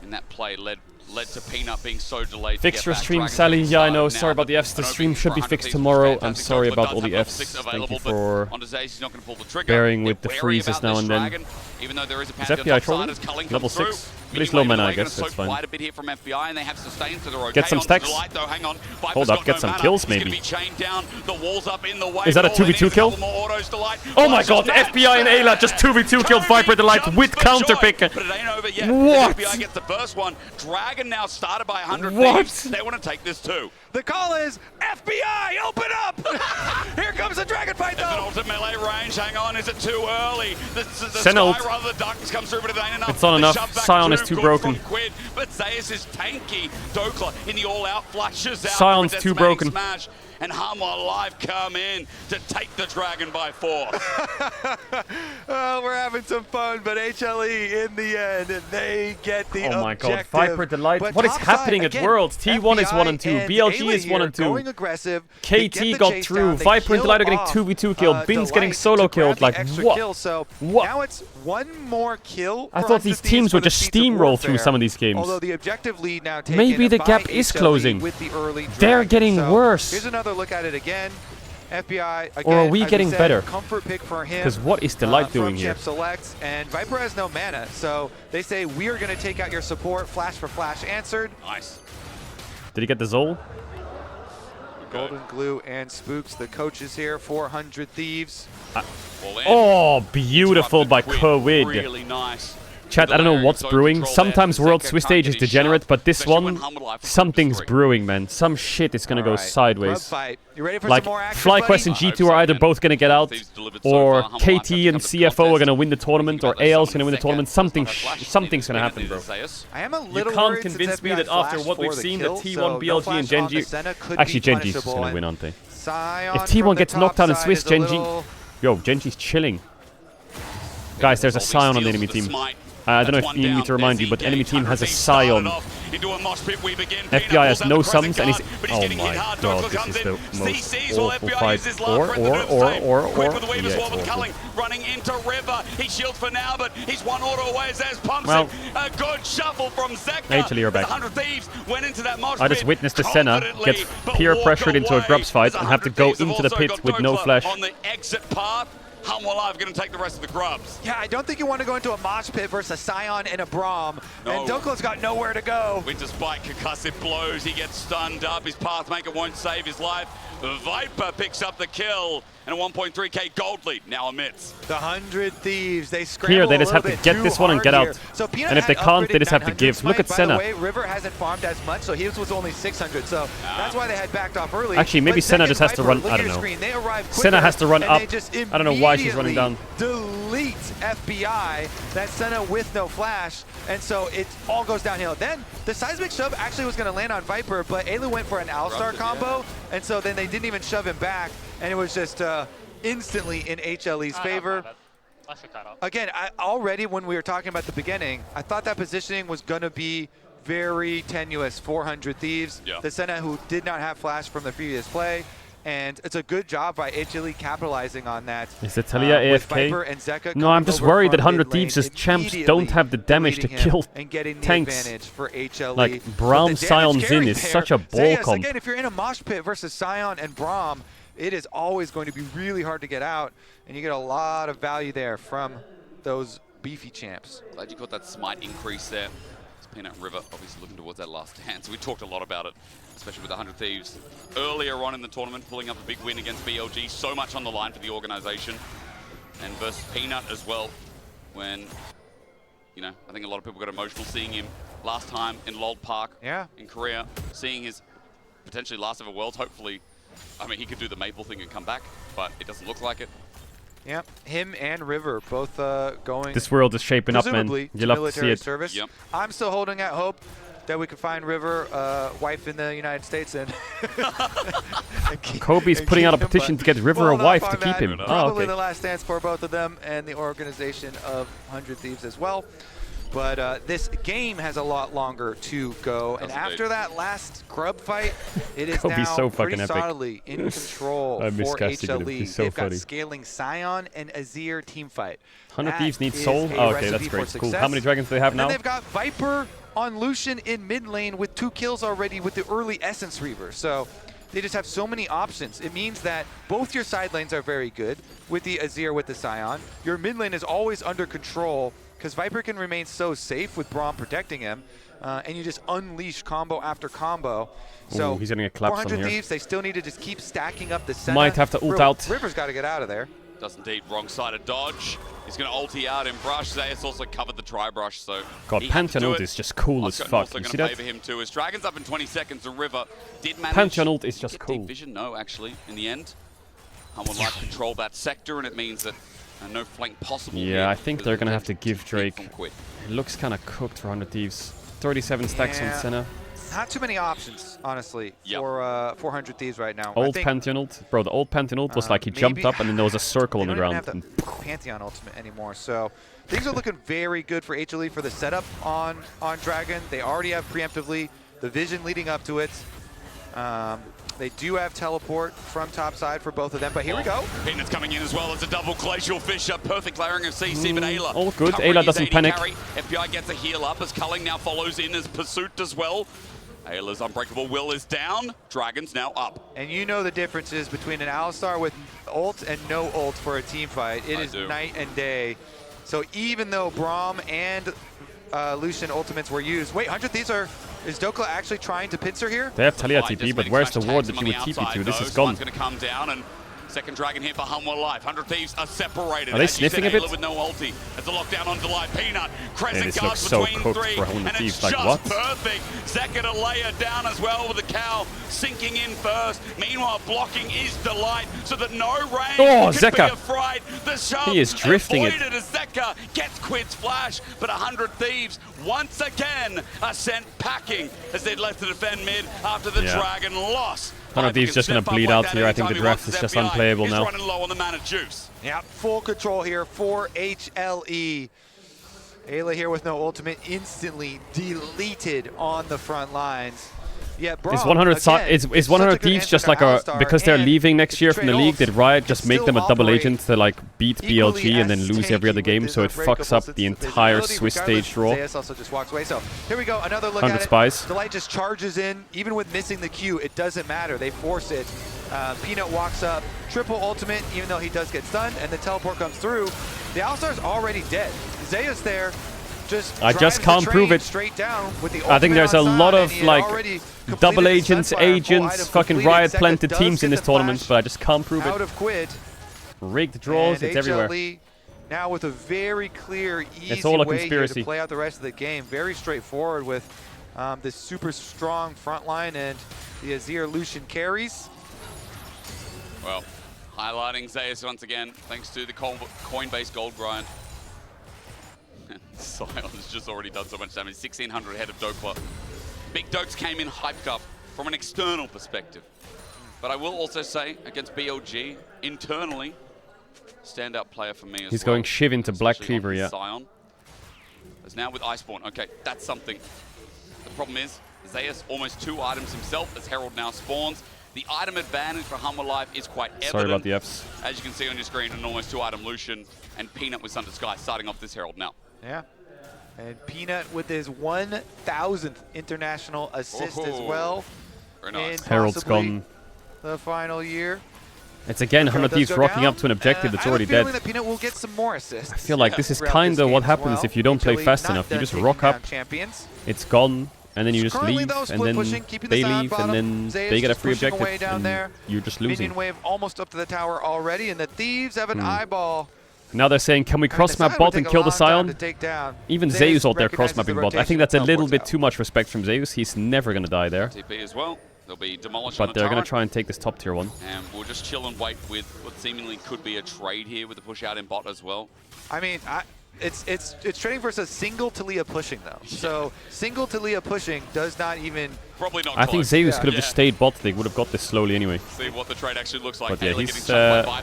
and that play led to Peanut being so delayed. Fix to your get back. stream, Dragon's Sally. gonna Yeah, I start know. now, Sorry about the Fs. The but stream an should be opening for fixed 100 tomorrow. I'm fantastic sorry Dokla about does all the have level Fs. 6 Thank available, you but for on Zay's, he's not going to pull the trigger. bearing with the They're wary freezes about now this and then. Dragon, even though there is a Is passive FBI upside trolling? as Culling Level comes through. 6. But it's low mana, I guess. That's fine. Quite a bit here from FBI, and they have sustained to the rotation. Get some stacks. Delight, though. Hang on. Viper's Hold up, got get no some mana. kills, He's maybe. gonna be chained down. The wall's up in the way. Is that a All in 2v2 is kill? couple more autos, Delight. Oh my god, Flashes FBI and Ayla just 2v2 killed Viper Delight with counter pick. But it ain't over yet. What? FBI gets the first one. Dragon now started by 100 What? Thieves. They want to take this too. The call is FBI, open up! Here comes the Dragon fight, There's an though. ultimate melee range. Hang on, is it too early? The Senna Sky, rather, the darkness comes through, but it ain't enough. It's not The enough. shove back Sion is through, too good broken. from Quid, but Zayas is tanky. Dokla in the all-out flashes out. Sion's for a too decimating broken. Smash, and Hamwa Live come in to take the Dragon by force. Oh, we're having some fun, but HLE in the end, they get the Oh my god, objective. Viper Delight. But What is top happening side, at again, Worlds? T1 is 1 and 2. FBI BLG Ayla is 1 and here 2. going aggressive. They get KT the got chase through. down, they Viper and kill Delight are getting off, 2v2 killed. Bin's getting Delight solo to grab killed. the Like, extra what? Kill. So What? now it's one more kill. I for thought these 100 Thieves teams for would the just Streets of steamroll through Warfare. some of these games. Although the objective lead now taken Maybe the by gap is HLE closing. with the early They're Dragon. getting So worse. Here's another look at it again. FBI again, Or are we as getting said, better? Comfort pick for him. Because what is Delight doing from here? Champ Select, and Viper has no mana, so they say we are going to take out your support. Flash for flash answered. Nice. Did he get the Zol? Golden Glue and Spooks, the coaches here. 400 Thieves. Well, Oh, beautiful by Quid. Quid. Really nice. Chat, I don't know what's brewing. Sometimes World Swiss stage is degenerate, but this one, something's brewing, man. Some shit is gonna go sideways. You ready for like, some more action, FlyQuest and G2 are either both gonna get out, or KT and CFO are gonna win the tournament, or AL's gonna win the tournament. Something's gonna happen, bro. I am a little You can't worried convince me since that FBI after flashed what we've for the seen, kill, that T1, so no BLG, and flash on the Genji... Senna could Actually, be Genji's just punishable, gonna win, and aren't they? Sion If from T1 the gets top knocked out and side Swiss, is a Genji... little- Yo, Genji's chilling. Guys, there's a Sion on the enemy team. I don't know if you need me to remind you, but enemy team has a Sion. FBI has no sums and he's... Oh my god, this is the most awful fight. Or... Yeah, it's awful. Running into River. He shields for now, but he's one auto away as there's pumps Well, a good shuffle from Zeka. Actually, you're back. 100 Thieves went into that mosh I just pit witnessed the Senna get peer pressured into a grubs fight and have to go into the pit with no flash. On the exit path, Humble Live going to take the rest of the grubs. Yeah, I don't think you want to go into a mosh pit versus a Sion and a Braum. No. And Doklo's got nowhere to go. With despite concussive blows, he gets stunned up. His Pathmaker won't save his life. Viper picks up the kill. And a 1.3k gold lead now amidst. The 100 Thieves, they scramble Here, they just a have little to bit get too this one and hard get out. here. So Peanut And if they had can't, they upgraded just have to 900 give. Look at smite. Senna. By the way, River hasn't farmed as much, so his was only 600. So that's why they had backed off early. Actually, maybe But Senna second just has to Viper, run... look I at don't your know. screen, they arrive Senna quicker, has to run and up. they just I don't know why she's running down. Delete FBI. That's Senna with no flash, and so it all goes downhill. Then the seismic shove actually was going to land on Viper, but Alu went for an Alistar combo, and so then they didn't even shove him back, and it was just instantly in HLE's favor. Again, already when we were talking about the beginning, I thought that positioning was going to be very tenuous. 400 Thieves, the Senna who did not have flash from the previous play. And it's a good job by HLE capitalizing on that. Is it Talia with Viper and AFK? Zeka No, I'm just worried that 100 mid lane, Thieves as champs don't have the damage to deleting him kill and getting the tanks. advantage for HLE. Like, But Braum, the Sion, damage Zin carried is there, such a ball Zeus, comp. again, if you're in a mosh pit versus Sion and Braum, it is always going to be really hard to get out, and you get a lot of value there from those beefy champs. Glad you caught that smite increase there. It's Peanut River obviously looking towards that last stand. So we talked a lot about it, especially with the 100 Thieves earlier on in the tournament, pulling up a big win against BLG. So much on the line for the organization. And versus Peanut as well, when, you know, I think a lot of people got emotional seeing him last time in Lold Park in Korea, seeing his potentially last ever Worlds. Hopefully, I mean, he could do the Maple thing and come back, but it doesn't look like it. Yeah, him and River both going. This world is shaping up, man. presumably You to love to military see it. service. I'm still holding out hope that we can find River wife in the United States and. Kobe's putting out a petition to get River a wife to keep him. Probably the last dance for both of them and the organization of 100 Thieves as well. But this game has a lot longer to go, and after that last grub fight, it is Kobe's now so fucking pretty epic. solidly in control I miss for casting him. HLE. He's so They've got funny. scaling Sion and Azir team fight. 100 Thieves need That soul? is a Oh, okay, that's recipe great. for Cool. How success. many dragons do they have And now? then they've got Viper on Lucian in mid lane with 2 kills already with the early Essence Reaver. So they just have so many options. It means that both your side lanes are very good with the Azir, with the Sion. Your mid lane is always under control because Viper can remain so safe with Braum protecting him, and you just unleash combo after combo. So Ooh, he's gonna get clapped on 400 here. Thieves, they still need to just keep stacking up the Senna. Might have to ult out. River's got to get out of there. Does indeed, wrong side of dodge. He's going to ulti out in brush. Zayas also covered the tri brush, so God, he had to Pantheon do ult it. is just cool as Oscar fuck. also You going see to that? favor him too. As Dragon's up in 20 seconds, the River did manage. Pantheon ult is just get cool. Deep vision, no, actually, in the end. Humble Life control that sector, and it means that no flank possible. Yeah, here I think because they're of going to the have to give Drake. quit. It looks kind of cooked for 100 Thieves. 37 stacks on Senna. Not too many options, honestly, for 400 Thieves right now. Old Pantheon ult. Bro, the old Pantheon ult was like he jumped up and then there was a circle on the They don't ground. even have the Pantheon ultimate anymore, so things are looking very good for HLE for the setup on Dragon. They already have preemptively the vision leading up to it. They do have teleport from top side for both of them, but here we go. Peanut's coming in as well as a double glacial fisher. Perfect layering of CC, but Ayla. all good. covering Ayla his doesn't AD panic. Carry. FBI gets a heal up as Culling now follows in as Pursuit as well. Ayla's unbreakable will is down. Dragon's now up. And you know the differences between an Alistar with ult and no ult for a team fight. It is night and day. So even though Braum and Lucian ultimates were used, wait, 100 Thieves is Dokla actually trying to pincer here? They have Talia TP, but where's the ward that you would TP to? This is gone. Going to come down, and Second Dragon here for Humble Life. 100 Thieves are separated. Are they sniffing a bit? With no ulti. As the lockdown on Delight. Peanut. Crescent this guards looks so between cooked three. for 100 And Thieves. it's Like, just what? perfect. Zeka to lay it down as well with the cow sinking in first. Meanwhile, blocking is Delight so that no rain Oh, could Zeka. be afraid. The shove He is drifting it. avoided as Zeka gets Quid's flash. But 100 Thieves once again are sent packing as they'd left to defend mid after the Dragon loss. 100 Thieves just going to bleed out here. I think the draft is just unplayable now. Running low on the mana juice. Yeah, full control here for HLE. Ayla here with no ultimate, instantly deleted on the front lines. Yeah, bro, Is 100 Thieves just like a, because they're leaving next year from the league, did Riot just make them a double agent to like beat BLG and then lose every other game, so it fucks up the entire Swiss stage draw? Zeus also just walks away. So here we go, another look 100 at it. spies. Delight just charges in, even with missing the Q, it doesn't matter. They force it. Peanut walks up, triple ultimate, even though he does get stunned, and the teleport comes through. The All-Star's already dead. Zeus there. I just can't prove it. I think there's a lot of like double agents, fucking Riot planted teams in this tournament, but I just can't prove out it. Of Quid. Rigged draws, it's everywhere. Now with a very clear, easy it's all a way conspiracy. here to play out the rest of the game. Very straightforward with this super strong front line and the Azir Lucian carries. Well, highlighting Zeus once again, thanks to the Coinbase gold grind. Sion's just already done so much damage. 1600 ahead of Dokla. Big Dokes came in hyped up from an external perspective. But I will also say, against BLG, internally, standout player for me as well. He's going Shiv into Black Cleaver, yeah. Sion. As now with Iceborne. Okay, that's something. The problem is, Zeus almost 2 items himself as Herald now spawns. The item advantage for Humble Life is quite evident. Sorry about the Fs. As you can see on your screen, an almost 2 item Lucian and Peanut with Thunder Sky starting off this Herald now. Yeah. And Peanut with his 1,000th international assist as well. Very nice. Herald's gone. The final year. It's again 100 Thieves rocking up to an objective that's already dead. That Peanut will get some more assists. I feel like this is kind of what happens if you don't play fast enough. You just rock up, it's gone, and then you just leave, and then they leave, and then they get a free objective, and you're just losing. Minion wave almost up to the tower already, and the Thieves have an eyeball. Now they're saying, can we cross-map bot and kill the Sion? Even Zeus out there cross-mapping bot. I think that's a little bit too much respect from Zeus. He's never going to die there. TP as well. They'll be demolished but they're going to try and take this top tier one. And we'll just chill and wait with what seemingly could be a trade here with the push out in bot as well. I mean, it's trading versus single Talia pushing though. So single Talia pushing does not even. Probably not. I think Zeus could have just stayed bot. They would have got this slowly anyway. See what the trade actually looks like. But yeah, he's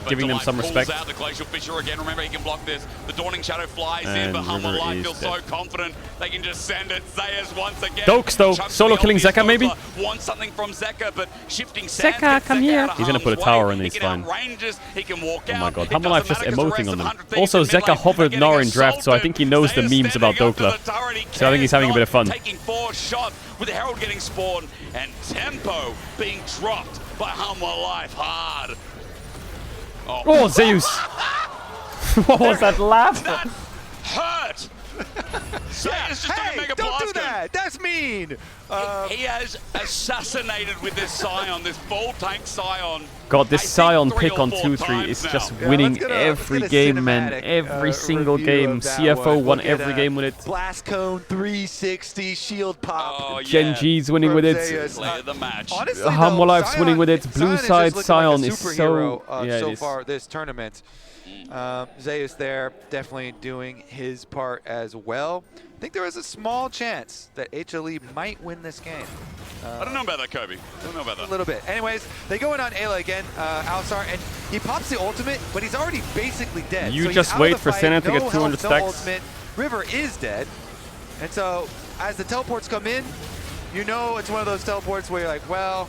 giving them some respect. Out the Glacial Fissure again. Remember, he can block this. The Dawning Shadow flies in, but Humble Life feels so confident they can just send it. Zeus once again. Dokes though, solo killing Zeka maybe. Wants something from Zeka, but shifting sands. Zeka, come here. He's gonna put a tower in. He's fine. He can walk oh my god, Humble Life just emoting on them. Also, Zeka hovered Gnar in draft, so I think he knows the memes about Dokla. So I think he's having a bit of fun. Taking 4 shots with Herald getting spawned and tempo being dropped by Humble Life hard. Oh, Zeus! What was that laugh? That hurt! Zeus just hey, don't do that! That's mean! He has assassinated with this Sion, this full tank Sion. God, this Sion pick on 2-3 is just winning every game, man. Every single game. CFO won every game with it. Blast Cone 360 shield pop. Oh, Gen G's winning with it. Play the match. Honestly, Humble Life's winning with it. Blue side Sion is so... yeah, so far this tournament. Zeus there definitely doing his part as well. I think there is a small chance that HLE might win this game. I don't know about that, Kobe. I don't know about that. A little bit. Anyways, they go in on Ayla again, Alistar, and he pops the ultimate, but he's already basically dead. You so just wait for Senna to get 200 stacks. Ultimate. River is dead. And so as the teleports come in, you know it's one of those teleports where you're like, well,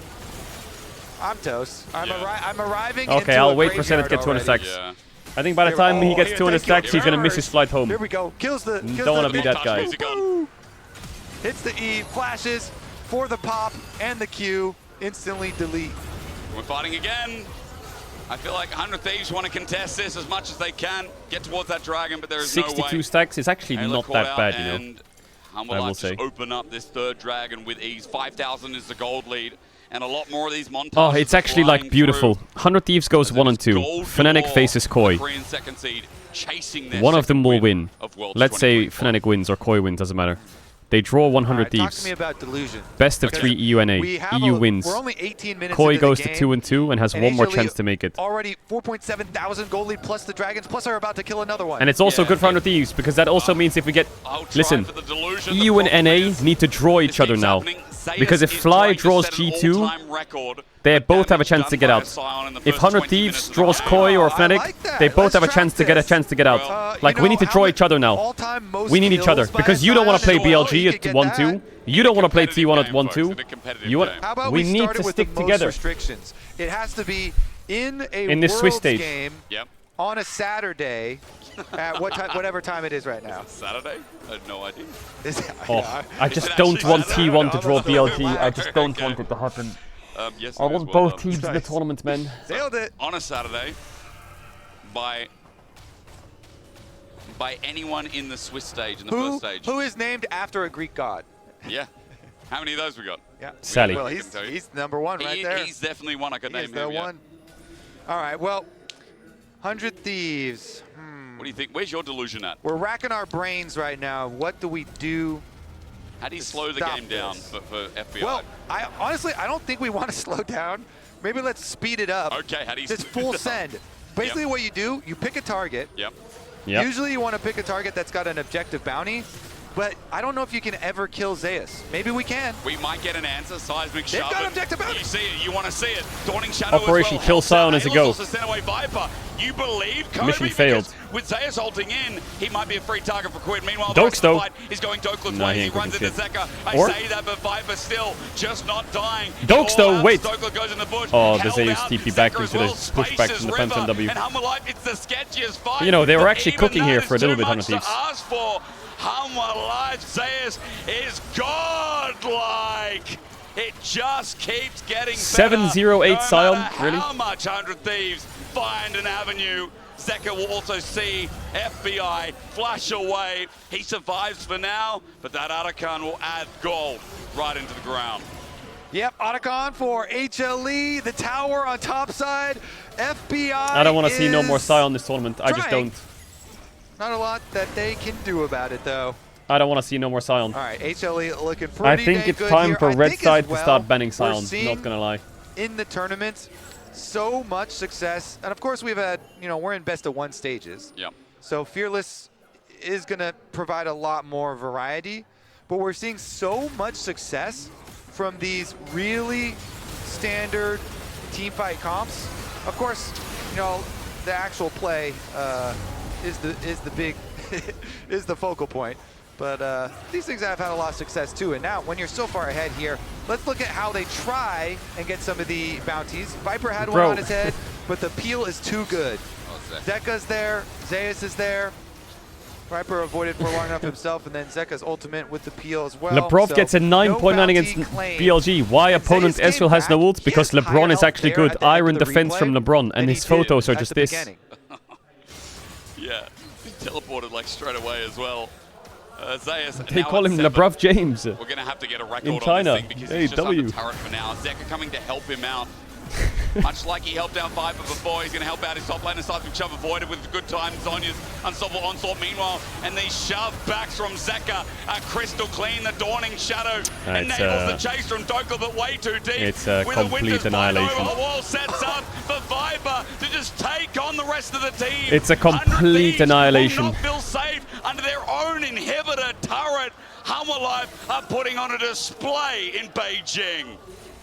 I'm toast. I'm arriving. Okay, I'll wait for Senna to get 200 stacks. Yeah. I think by the time he gets 200 stacks, he's going to miss his flight home. Here we go. Kills the... Don't want to be that guy. Hits the E, flashes for the pop and the Q. Instantly delete. We're fighting again. I feel like 100 Thieves want to contest this as much as they can. Get towards that dragon, but there is no way. 62 stacks is actually not that bad, you know. Humble Life just open up this third dragon with ease. 5,000 is the gold lead. and a lot more of these montages. Oh, it's actually like beautiful. 100 Thieves goes 1 and 2. Fnatic faces Koi. Korean second seed chasing their One of them will win. of Worlds Let's say Fnatic wins or Koi wins, doesn't matter. They draw 100 Thieves. Talk to me about delusion. Best of 3 EU and A. EU wins. We're only 18 minutes Koi into the goes game, to 2 and 2 and has one more HLE chance to make it. Already 4.7 thousand gold lead plus the Dragons, plus are about to kill another one. And it's also good for 100 Thieves because that also means if we get... Listen, EU and NA need to draw each other now. Because if Fly draws G2, they both have a chance to get out. If 100 Thieves draws Koi or Fnatic, they both have a chance to get out. Like, we need to draw each other now. We need each other. Because you don't want to play BLG at 1-2. You don't want to play T1 at 1-2. We need to stick together. Restrictions. It has to be in a in this Swiss Worlds stage game on a Saturday at what time, whatever time it is right now. Saturday? I had no idea. Oh, I just don't want T1 to draw BLG. I just don't want it to happen. Yes, I want both teams in the tournament, man. Nailed it. On a Saturday, by anyone in the Swiss stage, in the first stage. Who is named after a Greek god? Yeah. How many of those we got? Yeah. Sally. Well, he's number one right there. He's definitely one. I could name him. One. All right. Well, 100 Thieves. What do you think? Where's your delusion at? We're racking our brains right now. What do we do? How do you slow the game down for FBI? Well, honestly, I don't think we want to slow down. Maybe let's speed it up. Okay, how do you just full send. Basically what you do, you pick a target. Yep. Usually you want to pick a target that's got an objective bounty, but I don't know if you can ever kill Zeus. Maybe we can. We might get an answer. Seismic They've shove. got objective bounty. You see it. You want to see it. Dawning Shadow Operation as well. Kill Sion as a go. Also sent away Viper. You believe Kobe, Mission failed. With Zeus holding in, he might be a free target for Quid. Meanwhile, Dokes, the though. fight is going Dokes' Nah, way. he He ain't runs into cooking shit. Zeka. I Or- say that, but Viper still just not dying. Dokes, though, wait. Dokes goes in the bush. Oh, the Held Zeus out. TP back Zeka into as the well. push back from the Spaces Phantom W. River, and Hummerlife, it's the sketchiest fight. You know, they were but actually even cooking that here is for a little too bit, much 100 to Thieves. ask for. Hummerlife Zeus is godlike. It just keeps getting 708 better, Sion, no matter really? how much 100 Thieves find an avenue. Zeka will also see FBI flash away. He survives for now, but that Arakan will add gold right into the ground. Yep, Otacon for HLE, the tower on top side. FBI I don't want to see no more Sion this tournament. I just trying. don't. Not a lot that they can do about it, though. I don't want to see no more Sion. All right, HLE looking pretty I think dang it's good time here. for I Red think Side as to start banning we're Sion, seeing not gonna lie. in the tournament, so much success. And of course, we've had, we're in best of one stages. Yep. So Fearless is going to provide a lot more variety. But we're seeing so much success from these really standard team fight comps. Of course, the actual play is the big is the focal point. But these things have had a lot of success too. And now, when you're so far ahead here, let's look at how they try and get some of the bounties. Viper had one on his head, but the peel is too good. Zeka's there, Zeus is there. Viper avoided for long enough himself, and then Zeka's ultimate with the peel as well. Lebrov gets a 9.9 against BLG. Why opponent Ezreal has no ult? Because LeBron is actually good. Iron defense from LeBron, and his photos are just this. Yeah, he teleported like straight away as well. Zeus, They call him Lebrov James. We're going to have to get a record in on China. this thing because he's just on the turret for now. Zeka coming to help him out. Much like he helped out Viper before, he's going to help out his top laner. Seismic shove avoided with good time. Zonya's unstoppable onslaught meanwhile. And these shove backs from Zeka are crystal clean. The Dawning Shadow enables the chase from Dokal, but way too deep. It's a with complete annihilation. The wall sets up for Viper to just take on the rest of the team. It's a complete annihilation. Will not feel safe under their own inhibitor turret. Hummerlife are putting on a display in Beijing.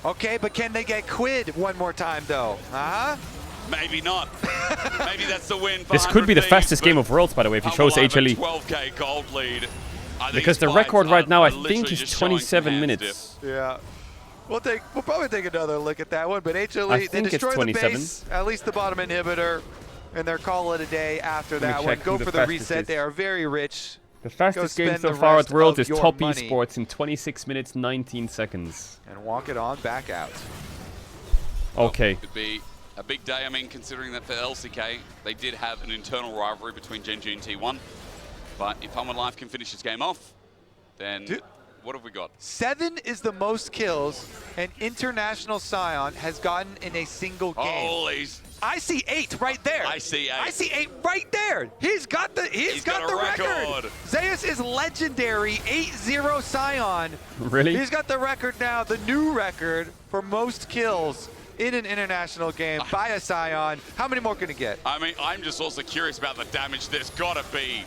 Okay, but can they get Quid one more time, though? Maybe not. Maybe that's the win for This could be the 100 fastest Thieves, game of Worlds, by the way, if you chose HLE. 12K gold lead. Because the record right now, I think, is 27 minutes. Yeah. We'll probably take another look at that one, but HLE, they destroy the base, at least the bottom inhibitor, and they're call it a day after that one. Go for the reset. They are very rich. The fastest game so far at World is Top Esports in 26 minutes, 19 seconds. And walk it on back out. Okay. Well, could be a big day, I mean, considering that for LCK, they did have an internal rivalry between Gen G and T1. But if Hummerlife can finish this game off, then What have we got? 7 is the most kills an international Scion has gotten in a single game. Holy. I see 8 right there. I see 8. I see 8 right there. He's got the record. Zeus is legendary. 8-0 Scion. Really? He's got the record now, the new record for most kills in an international game by a Scion. How many more can he get? I mean, I'm just also curious about the damage. There's got to be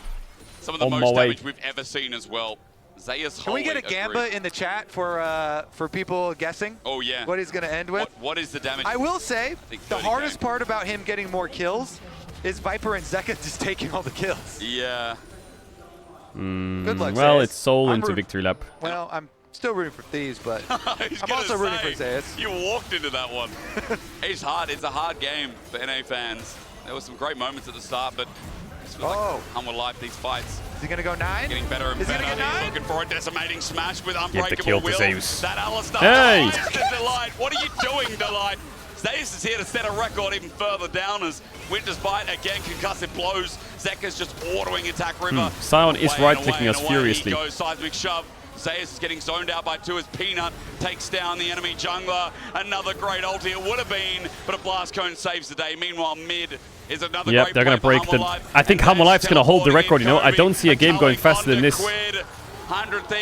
some of the most damage we've ever seen as well. Zeus Can we get a Gamba in the chat for people guessing? Oh, yeah. What he's going to end with? What is the damage? I will say, the hardest part about him getting more kills is Viper and Zeka just taking all the kills. Yeah. Good luck, Well, Zeus. it's Soul into Victory Lap. Well, I'm still rooting for Thieves, but I'm also rooting for Zeus. You walked into that one. It's hard. It's a hard game for NA fans. There were some great moments at the start, but I just feel like come with life, these fights. Is he going to go 9? Getting better and Is he better. going to get 9? He's looking for a decimating smash with Get the kill unbreakable to will. Zeus. That Alistar. Hey! The Delight. What are you doing, Delight? Zeus is here to set a record even further down as Winter's Bite, again, concussive blows. Zeka's just ordering attack River. Sion is right-clicking us furiously. He goes seismic shove. Zeus is getting zoned out by 2 as Peanut takes down the enemy jungler. Another great ulti it would have been, but a blast cone saves the day. Meanwhile, mid is another great they're going to play break for the... Hammerlife. I think Hammerlife's going to hold the record, you know? I don't see a game going faster than this.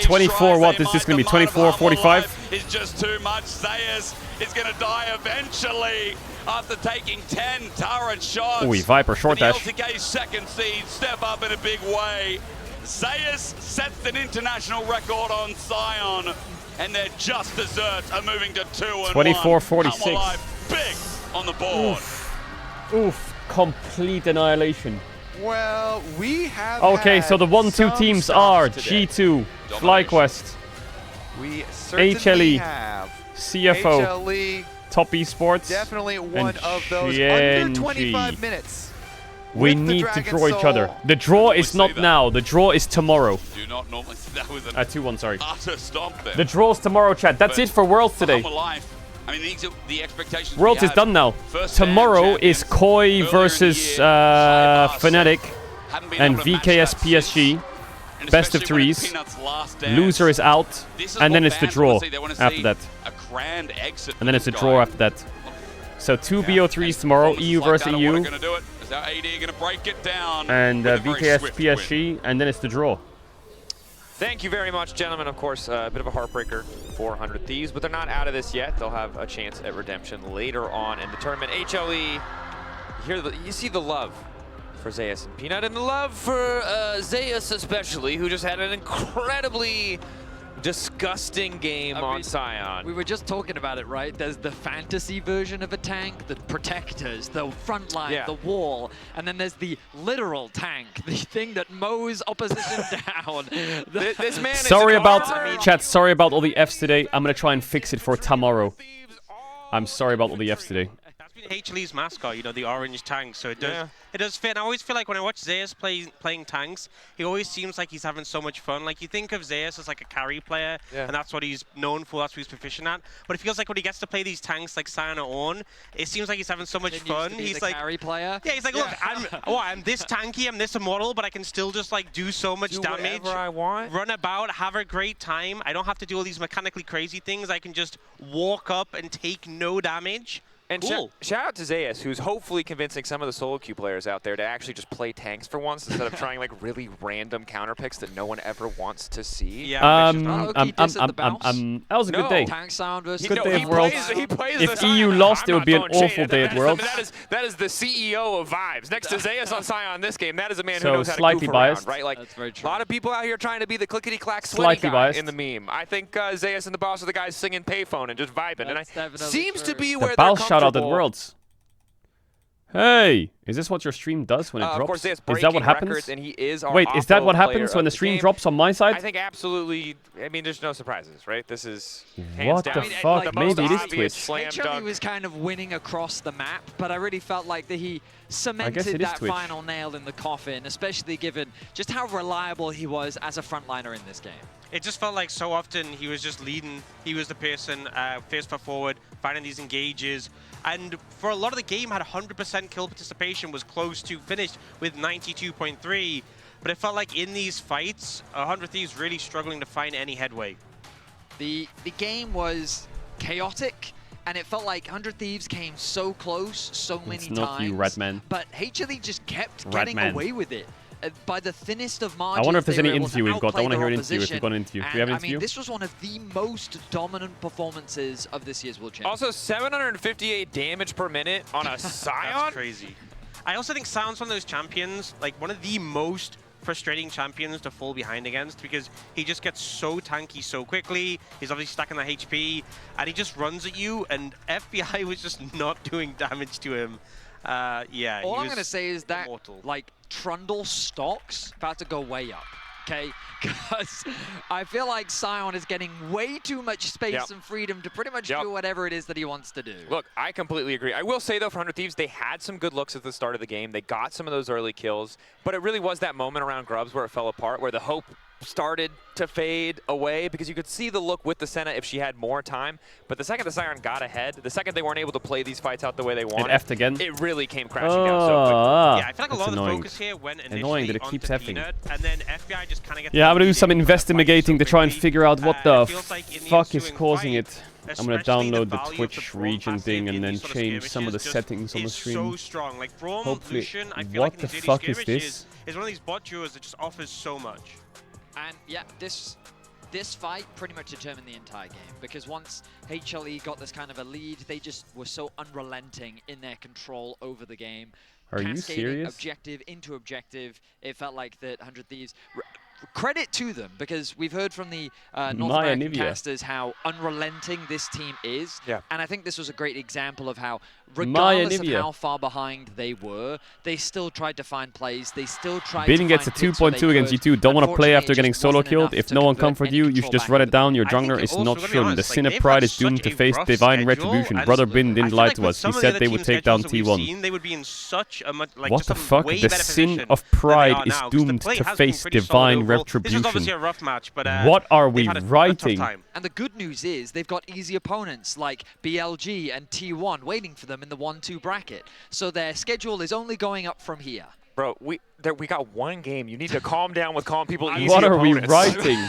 24, what? Is this going to be 24, 45? It's just too much. Zeus is going to die eventually after taking 10 turret shots. Ooh, Viper short dash. The LTK second seed step up in a big way. Zeus sets an international record on Sion, and their just desserts are moving to 2-1. 24-46. Big on the board. Oof. Complete annihilation. Well, we have Okay, so the 1-2 teams are G2, FlyQuest, we certainly HLE, have CFO, HLE, Top Esports, definitely one and of those GNG. under 25 minutes. We with the need to Dragon draw each Soul. other. The draw is not now. The draw is tomorrow. Do not normally say that was an 2-1, sorry. utter stomp there. The draw's tomorrow, chat. That's But it for Worlds today. Life, I mean, these are the expectations. Worlds is done now. Tomorrow is Koi versus Fnatic and VKS PSG. Best of 3s. Loser is out. And then it's the draw after that. A grand exit. And then it's a draw after that. So 2 BO3s tomorrow, EU versus EU. Going to do it. Is our AD going to break it down? And with a very VKS swift PSG, win? and then it's the draw. Thank you very much, gentlemen. Of course, a bit of a heartbreaker for 100 Thieves, but they're not out of this yet. They'll have a chance at redemption later on in the tournament. HLE, you see the love for Zeus and Peanut, and the love for Zeus especially, who just had an incredibly disgusting game on Sion. We were just talking about it, right? There's the fantasy version of a tank, the protectors, the front line, the wall, and then there's the literal tank, the thing that mows opposition down. This man Sorry is about, chat, sorry about all the Fs today. I'm going to try and fix it for tomorrow. I'm sorry about all the Fs today. HLE's mascot, you know, the orange tank, so it does fit. And I always feel like when I watch Zeus playing tanks, he always seems like he's having so much fun. Like, you think of Zeus as like a carry player, and that's what he's known for, that's what he's proficient at. But it feels like when he gets to play these tanks like Sion or Ornn, it seems like he's having so much fun. He's like carry player. Yeah, he's like, look, I'm this tanky, I'm this immortal, but I can still just like do so much damage. Whatever I want. Run about, have a great time. I don't have to do all these mechanically crazy things. I can just walk up and take no damage. And shout out to Zeus, who's hopefully convincing some of the solo queue players out there to actually just play tanks for once instead of trying like really random counter picks that no one ever wants to see. Yeah, that was a good day. Tank sound versus Good day of Worlds. He plays If EU lost, it would be an awful day at Worlds. That is the CEO of Vibes. Next to Zeus on Sion in this game, that is a man So who knows how to slightly goof biased. around, right? Like, That's very a true. lot of people out here trying to be the clickety-clack Slightly sweaty guy biased. in the meme. I think Zeus and the boss are the guys singing payphone and just vibing. That's And definitely seems to true. be The where they're Bal shout out at comfortable. Worlds. Hey, is this what your stream does when it Of drops? course, Zeus Is that what breaking happens? records, and he is our Wait, is that what Oppo happens player when the of stream game. drops on my side? I think absolutely. I mean, there's no surprises, right? This is hands What down. the fuck? the most Maybe it is obvious Twitch. slam HLE dunk. was kind of winning across the map, but I really felt like that he cemented it is that Twitch. final nail in the coffin, especially given just how reliable he was as a frontliner in this game. It just felt like so often he was just leading. He was the person first foot forward, finding these engages. And for a lot of the game, had 100% kill participation, was close to finished with 92.3. But it felt like in these fights, 100 Thieves really struggling to find any headway. The game was chaotic, and it felt like 100 Thieves came so close so many times. Not you, Redman. But HLE just kept getting away with it. By the thinnest of margins. I wonder if there's any interview we've got. I want to hear an interview if we've got an interview. Do we have an interview? I mean, this was one of the most dominant performances of this year's World Championship. Also, 758 damage per minute on a Scion? That's crazy. I also think Scion's one of those champions, like one of the most frustrating champions to fall behind against, because he just gets so tanky so quickly. He's obviously stacking the HP, and he just runs at you, and FBI was just not doing damage to him. Yeah. All I'm going to say is that, like, Trundle stocks about to go way up, okay? Because I feel like Scion is getting way too much space and freedom to pretty much do whatever it is that he wants to do. Look, I completely agree. I will say, though, for 100 Thieves, they had some good looks at the start of the game. They got some of those early kills, but it really was that moment around Grubs where it fell apart, where the hope started to fade away, because you could see the look with the Senna if she had more time. But the second the Scion got ahead, the second they weren't able to play these fights out the way they wanted, it effed again. It really came crashing down so quickly. Yeah, I feel like a lot of the focus here went initially that it keeps effing. Peanut, and then FBI just kind of gets. Yeah, I'm gonna do some investigating to try and figure out what the fuck is causing it. I'm gonna download the Twitch region thing and then change some of the settings on the stream. So strong, like Braum, Hopefully, Lucian, I feel what like the in fuck is this? Is one of these bot duos that just offers so much. And yeah, this fight pretty much determined the entire game, because once HLE got this kind of a lead, they just were so unrelenting in their control over the game. Are you serious? Objective into objective, it felt like that 100 Thieves. Credit to them, because we've heard from the North American casters how unrelenting this team is. Yeah. And I think this was a great example of how, regardless of how far behind they were, they still tried to find plays. They still tried Bidden to gets a 2.2 against G2. Don't want to play after getting solo killed. If no one comforts you, you should just run it down. Your jungler is not Shun. The Sin of Pride is doomed to face divine retribution. Brother Bin didn't lie to us. He said they would take down T1. They would be in such a What the fuck? The Sin of Pride is doomed to face divine retribution. This is obviously a rough match, but what are we writing? And the good news is they've got easy opponents like BLG and T1 waiting for them in the 1-2 bracket. So their schedule is only going up from here. Bro, we got one game. You need to calm down with calling people easy What are opponents. we writing?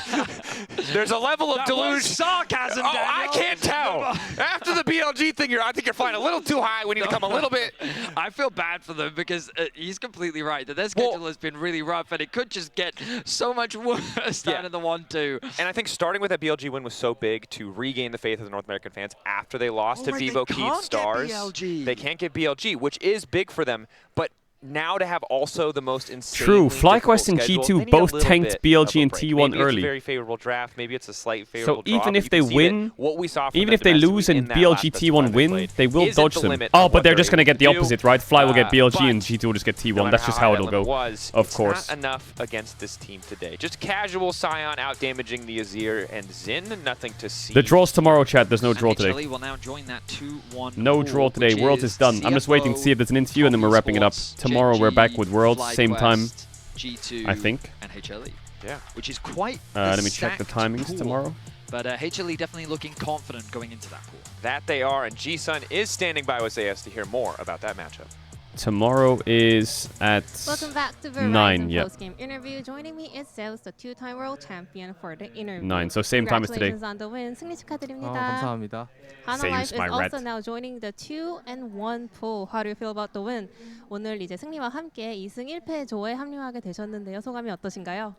There's a level of delusion. Sarcasm, Oh, I can't tell. After the BLG thing, I think you're flying a little too high. We need to come a little bit. I feel bad for them, because he's completely right that their schedule has been really rough, and it could just get so much worse down in the 1-2. And I think starting with that BLG win was so big to regain the faith of the North American fans after they lost to Vivo Keith Stars. They can't get BLG, which is big for them, but now to have also the most insane. True, FlyQuest and G2 both tanked BLG and T1 maybe early. It's a very favorable draft. Maybe it's a slight favorable So even drop. if they win, what we saw from even if they lose and BLG T1 win, they will dodge them. Oh, but they're just gonna get the opposite, right? Fly will get BLG and G2 will just get T1. That's just how it'll go. Of course. Not enough against this team today. Just casual Scion out damaging the Azir and Xin. Nothing to see. The draw's tomorrow, chat. There's no draw today. HLE will now join that 2-1. No draw today. Worlds is done. I'm just waiting to see if there's an interview, and then we're wrapping it up. Tomorrow we're back with Worlds, same time, G2 I think. and HLE. Yeah. Which is quite let me check the timings pool. tomorrow. But HLE definitely looking confident going into that pool. That they are, and G-Sun is standing by with AS to hear more about that matchup. Tomorrow is at Welcome back to 9, Verizon yeah. post-game interview. Joining me is Zeus, the two-time world champion, for the interview. 9, so same time as today. Congratulations on the win. 승리 축하드립니다. 감사합니다. Hana Same Life as is my also red. now joining the 2-1 pool. How do you feel about the win? 오늘 이제 승리와 함께 2승 1패 조에 합류하게 되셨는데요. 소감이 어떠신가요?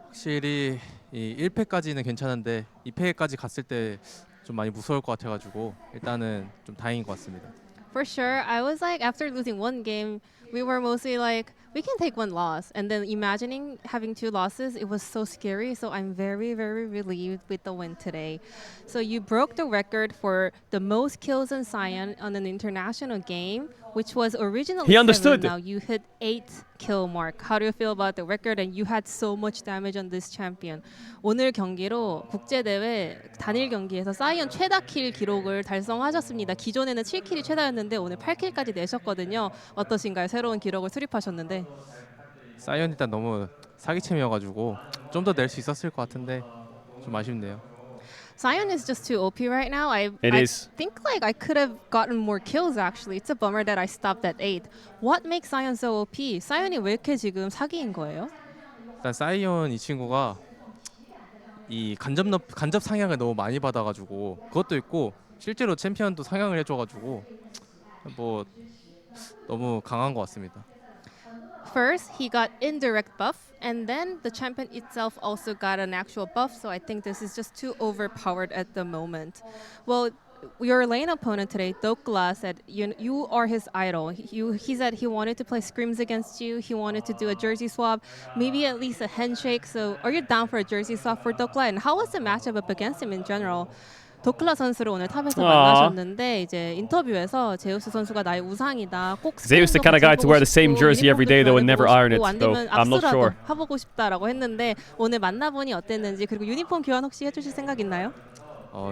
확실히 이 1패까지는 괜찮은데 2패까지 갔을 때 좀 많이 무서울 것 같아가지고 일단은 좀 다행인 것 같습니다. For sure, I was like, after losing one game, we were mostly like, we can take one loss. And then imagining having 2 losses, it was so scary. So I'm very, very relieved with the win today. So you broke the record for the most kills in Scion on an international game, which was originally He understood. 7. Now you hit 8 kill mark. How do you feel about the record? And you had so much damage on this champion. 오늘 경기로 국제대회 단일 경기에서 사이언 최다 킬 기록을 달성하셨습니다. 기존에는 7킬이 최다였는데 오늘 8킬까지 내셨거든요. 어떠신가요? 새로운 기록을 수립하셨는데. 사이언 일단 너무 사기챔이어가지고 좀 더 낼 수 있었을 것 같은데 좀 아쉽네요. Scion is just too OP right now. I is. think like I could have gotten more kills actually. It's a bummer that I stopped at 8. What makes Scion so OP? Scion이 왜 이렇게 지금 사기인 거예요? 일단 사이언 이 친구가 이 간접 상향을 너무 많이 받아가지고 그것도 있고 실제로 챔피언도 상향을 해줘가지고 뭐 너무 강한 것 같습니다. First, he got indirect buff, and then the champion itself also got an actual buff, so I think this is just too overpowered at the moment. Well, your lane opponent today, Dokla, said you are his idol. He said he wanted to play scrims against you, he wanted to do a jersey swap, maybe at least a handshake, so are you down for a jersey swap for Dokla? And how was the matchup up against him in general? 도클라 선수를 오늘 탑에서 만나셨는데 이제 인터뷰에서 제우스 선수가 나의 우상이다. 꼭 Zeus the kind of guy to wear the same jersey every day though and never iron it. Though I'm not sure. 해보고 싶다라고 했는데 오늘 만나보니 어땠는지 그리고 유니폼 교환 혹시 해주실 생각 있나요?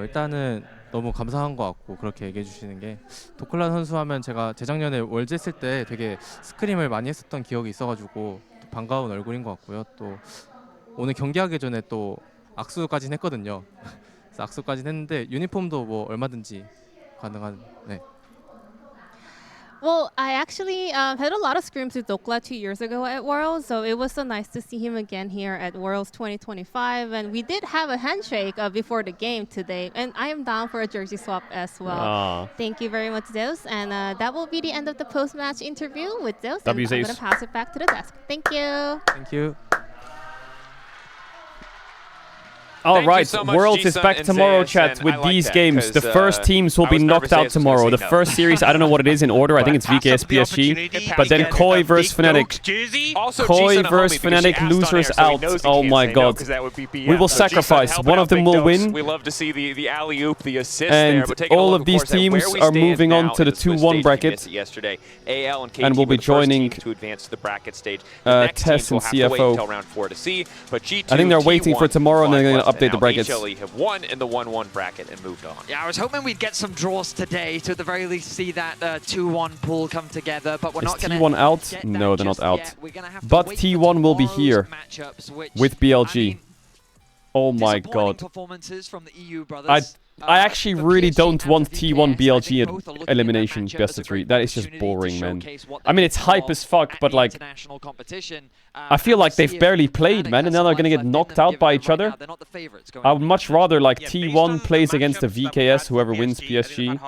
일단은 너무 감사한 것 같고 그렇게 얘기해 주시는 게 도클라 선수 하면 제가 재작년에 월즈 했을 때 되게 스크림을 많이 했었던 기억이 있어가지고 반가운 얼굴인 것 같고요. 또 오늘 경기하기 전에 또 악수까지는 했거든요. 악수까지 했는데 유니폼도 뭐 얼마든지 가능한. 네. Well, I actually had a lot of scrims with Dokla 2 years ago at Worlds, so it was so nice to see him again here at Worlds 2025. And we did have a handshake before the game today, and I am down for a jersey swap as well. Aww. Thank you very much, Zeus. And that will be the end of the post-match interview with Zeus. And I'm going to pass it back to the desk. Thank you. Thank you. All right, so Worlds is back tomorrow, chat, with these games. The first teams will be knocked out tomorrow. The first series, I don't know what it is in order. I think it's VKS PSG. But then Koi versus Fnatic. Koi versus Fnatic, losers out. Oh my god. We will sacrifice. One of them will win. We love to see the alley-oop, the assist and there. all of these teams are moving on to the 2-1 bracket. And we'll be joining to advance to the bracket stage. Tess and CFO. I think they're waiting for tomorrow and then they're going to update the brackets. HLE have won in the 1-1 bracket and moved on. Yeah, I was hoping we'd get some draws today to at the very least see that 2-1 pool come together, but we're not going to T1 out? No, they're not out. But T1 will be here with BLG. Oh my god. Performances from the EU brothers. I actually really don't want T1 BLG elimination best of 3. That is just boring, man. I mean, it's hype as fuck, but like, I feel like they've barely played, man, and now they're gonna get knocked out by each other. I would much rather like T1 plays against the VKS, whoever wins PSG,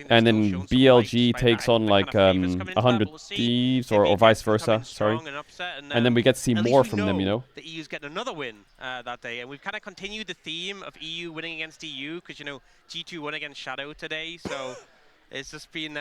and then BLG takes on like 100 Thieves or vice versa. Sorry, and then we get to see more from them, you know. The EU's getting another win that day, and we've kind of continued the theme of EU winning against EU because you know G2 won against Shadow today, so. It's just been,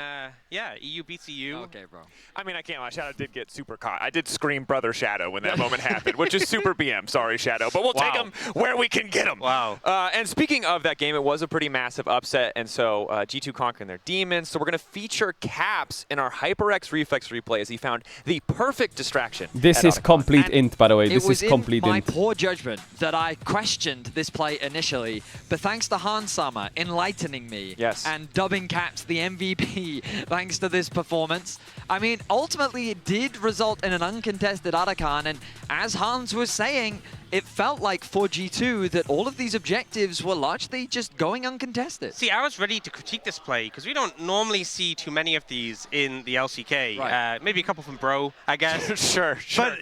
yeah, EU beats EU. Okay, bro. I mean, I can't lie. Shadow did get super caught. I did scream Brother Shadow when that moment happened, which is super BM. Sorry, Shadow. But we'll take him where we can get him. Wow. And speaking of that game, it was a pretty massive upset. And so G2 conquering their demons. So we're going to feature Caps in our HyperX Reflex replay as he found the perfect distraction. This is complete int, by the way. This is complete int. It was my poor judgment that I questioned this play initially. But thanks to Hansama enlightening me and dubbing Caps the MVP thanks to this performance. I mean, ultimately it did result in an uncontested Arakan, and as Hans was saying, it felt like for G2 that all of these objectives were largely just going uncontested. See, I was ready to critique this play because we don't normally see too many of these in the LCK. Right. Maybe a couple from Bro, I guess. Sure. But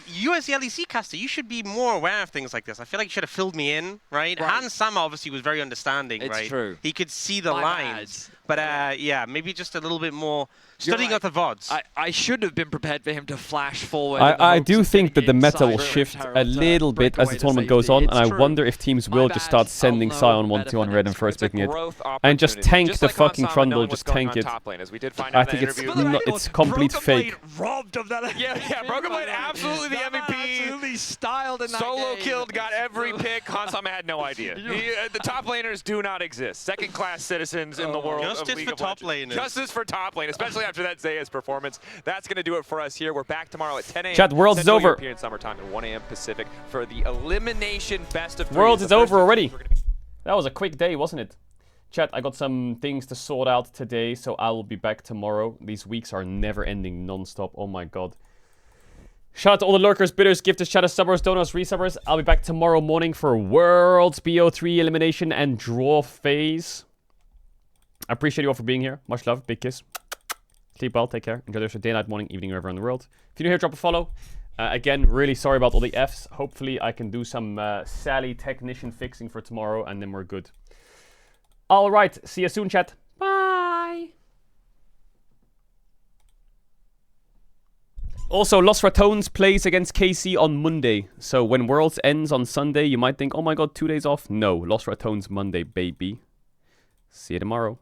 you as the LEC caster, you should be more aware of things like this. I feel like you should have filled me in, right? Hans Sama obviously was very understanding, right? It's true. He could see the lines. But yeah, maybe just a little bit more studying of the VODs. I should have been prepared for him to flash forward. I do think that the meta will shift a little bit as the tournament goes on, and I wonder if teams will just start sending Sion 1-2 on red and first picking it. And just tank the fucking Trundle, just tank it. I think it's complete fake. Robbed of that. Yeah, Broken Blade absolutely the MVP. Absolutely styled in that Solo game. killed, got every pick. Hansama had no idea. The top laners do not exist. Second-class citizens in the world. Justice for top laners. Justice for top lane, especially after that Zeus performance. That's going to do it for us here. We're back tomorrow at 10 a.m. Chat, Worlds is over. European summertime and 1 a.m. Pacific for the elimination best of 3. Worlds is over already. That was a quick day, wasn't it? Chat, I got some things to sort out today, so I will be back tomorrow. These weeks are never ending non-stop. Oh my god. Shout out to all the lurkers, bidders, gifters, chatters, subbers, donors, resubbers. I'll be back tomorrow morning for Worlds BO3 elimination and draw phase. I appreciate you all for being here. Much love. Big kiss. Sleep well, take care. Enjoy the rest of your day, night, morning, evening, wherever in the world. If you're new here, drop a follow. Again, really sorry about all the Fs. Hopefully I can do some Sally technician fixing for tomorrow, and then we're good. All right, see you soon, chat. Bye. Also, Los Ratones plays against KC on Monday. So when Worlds ends on Sunday, you might think, oh my god, 2 days off. No, Los Ratones Monday, baby. See you tomorrow.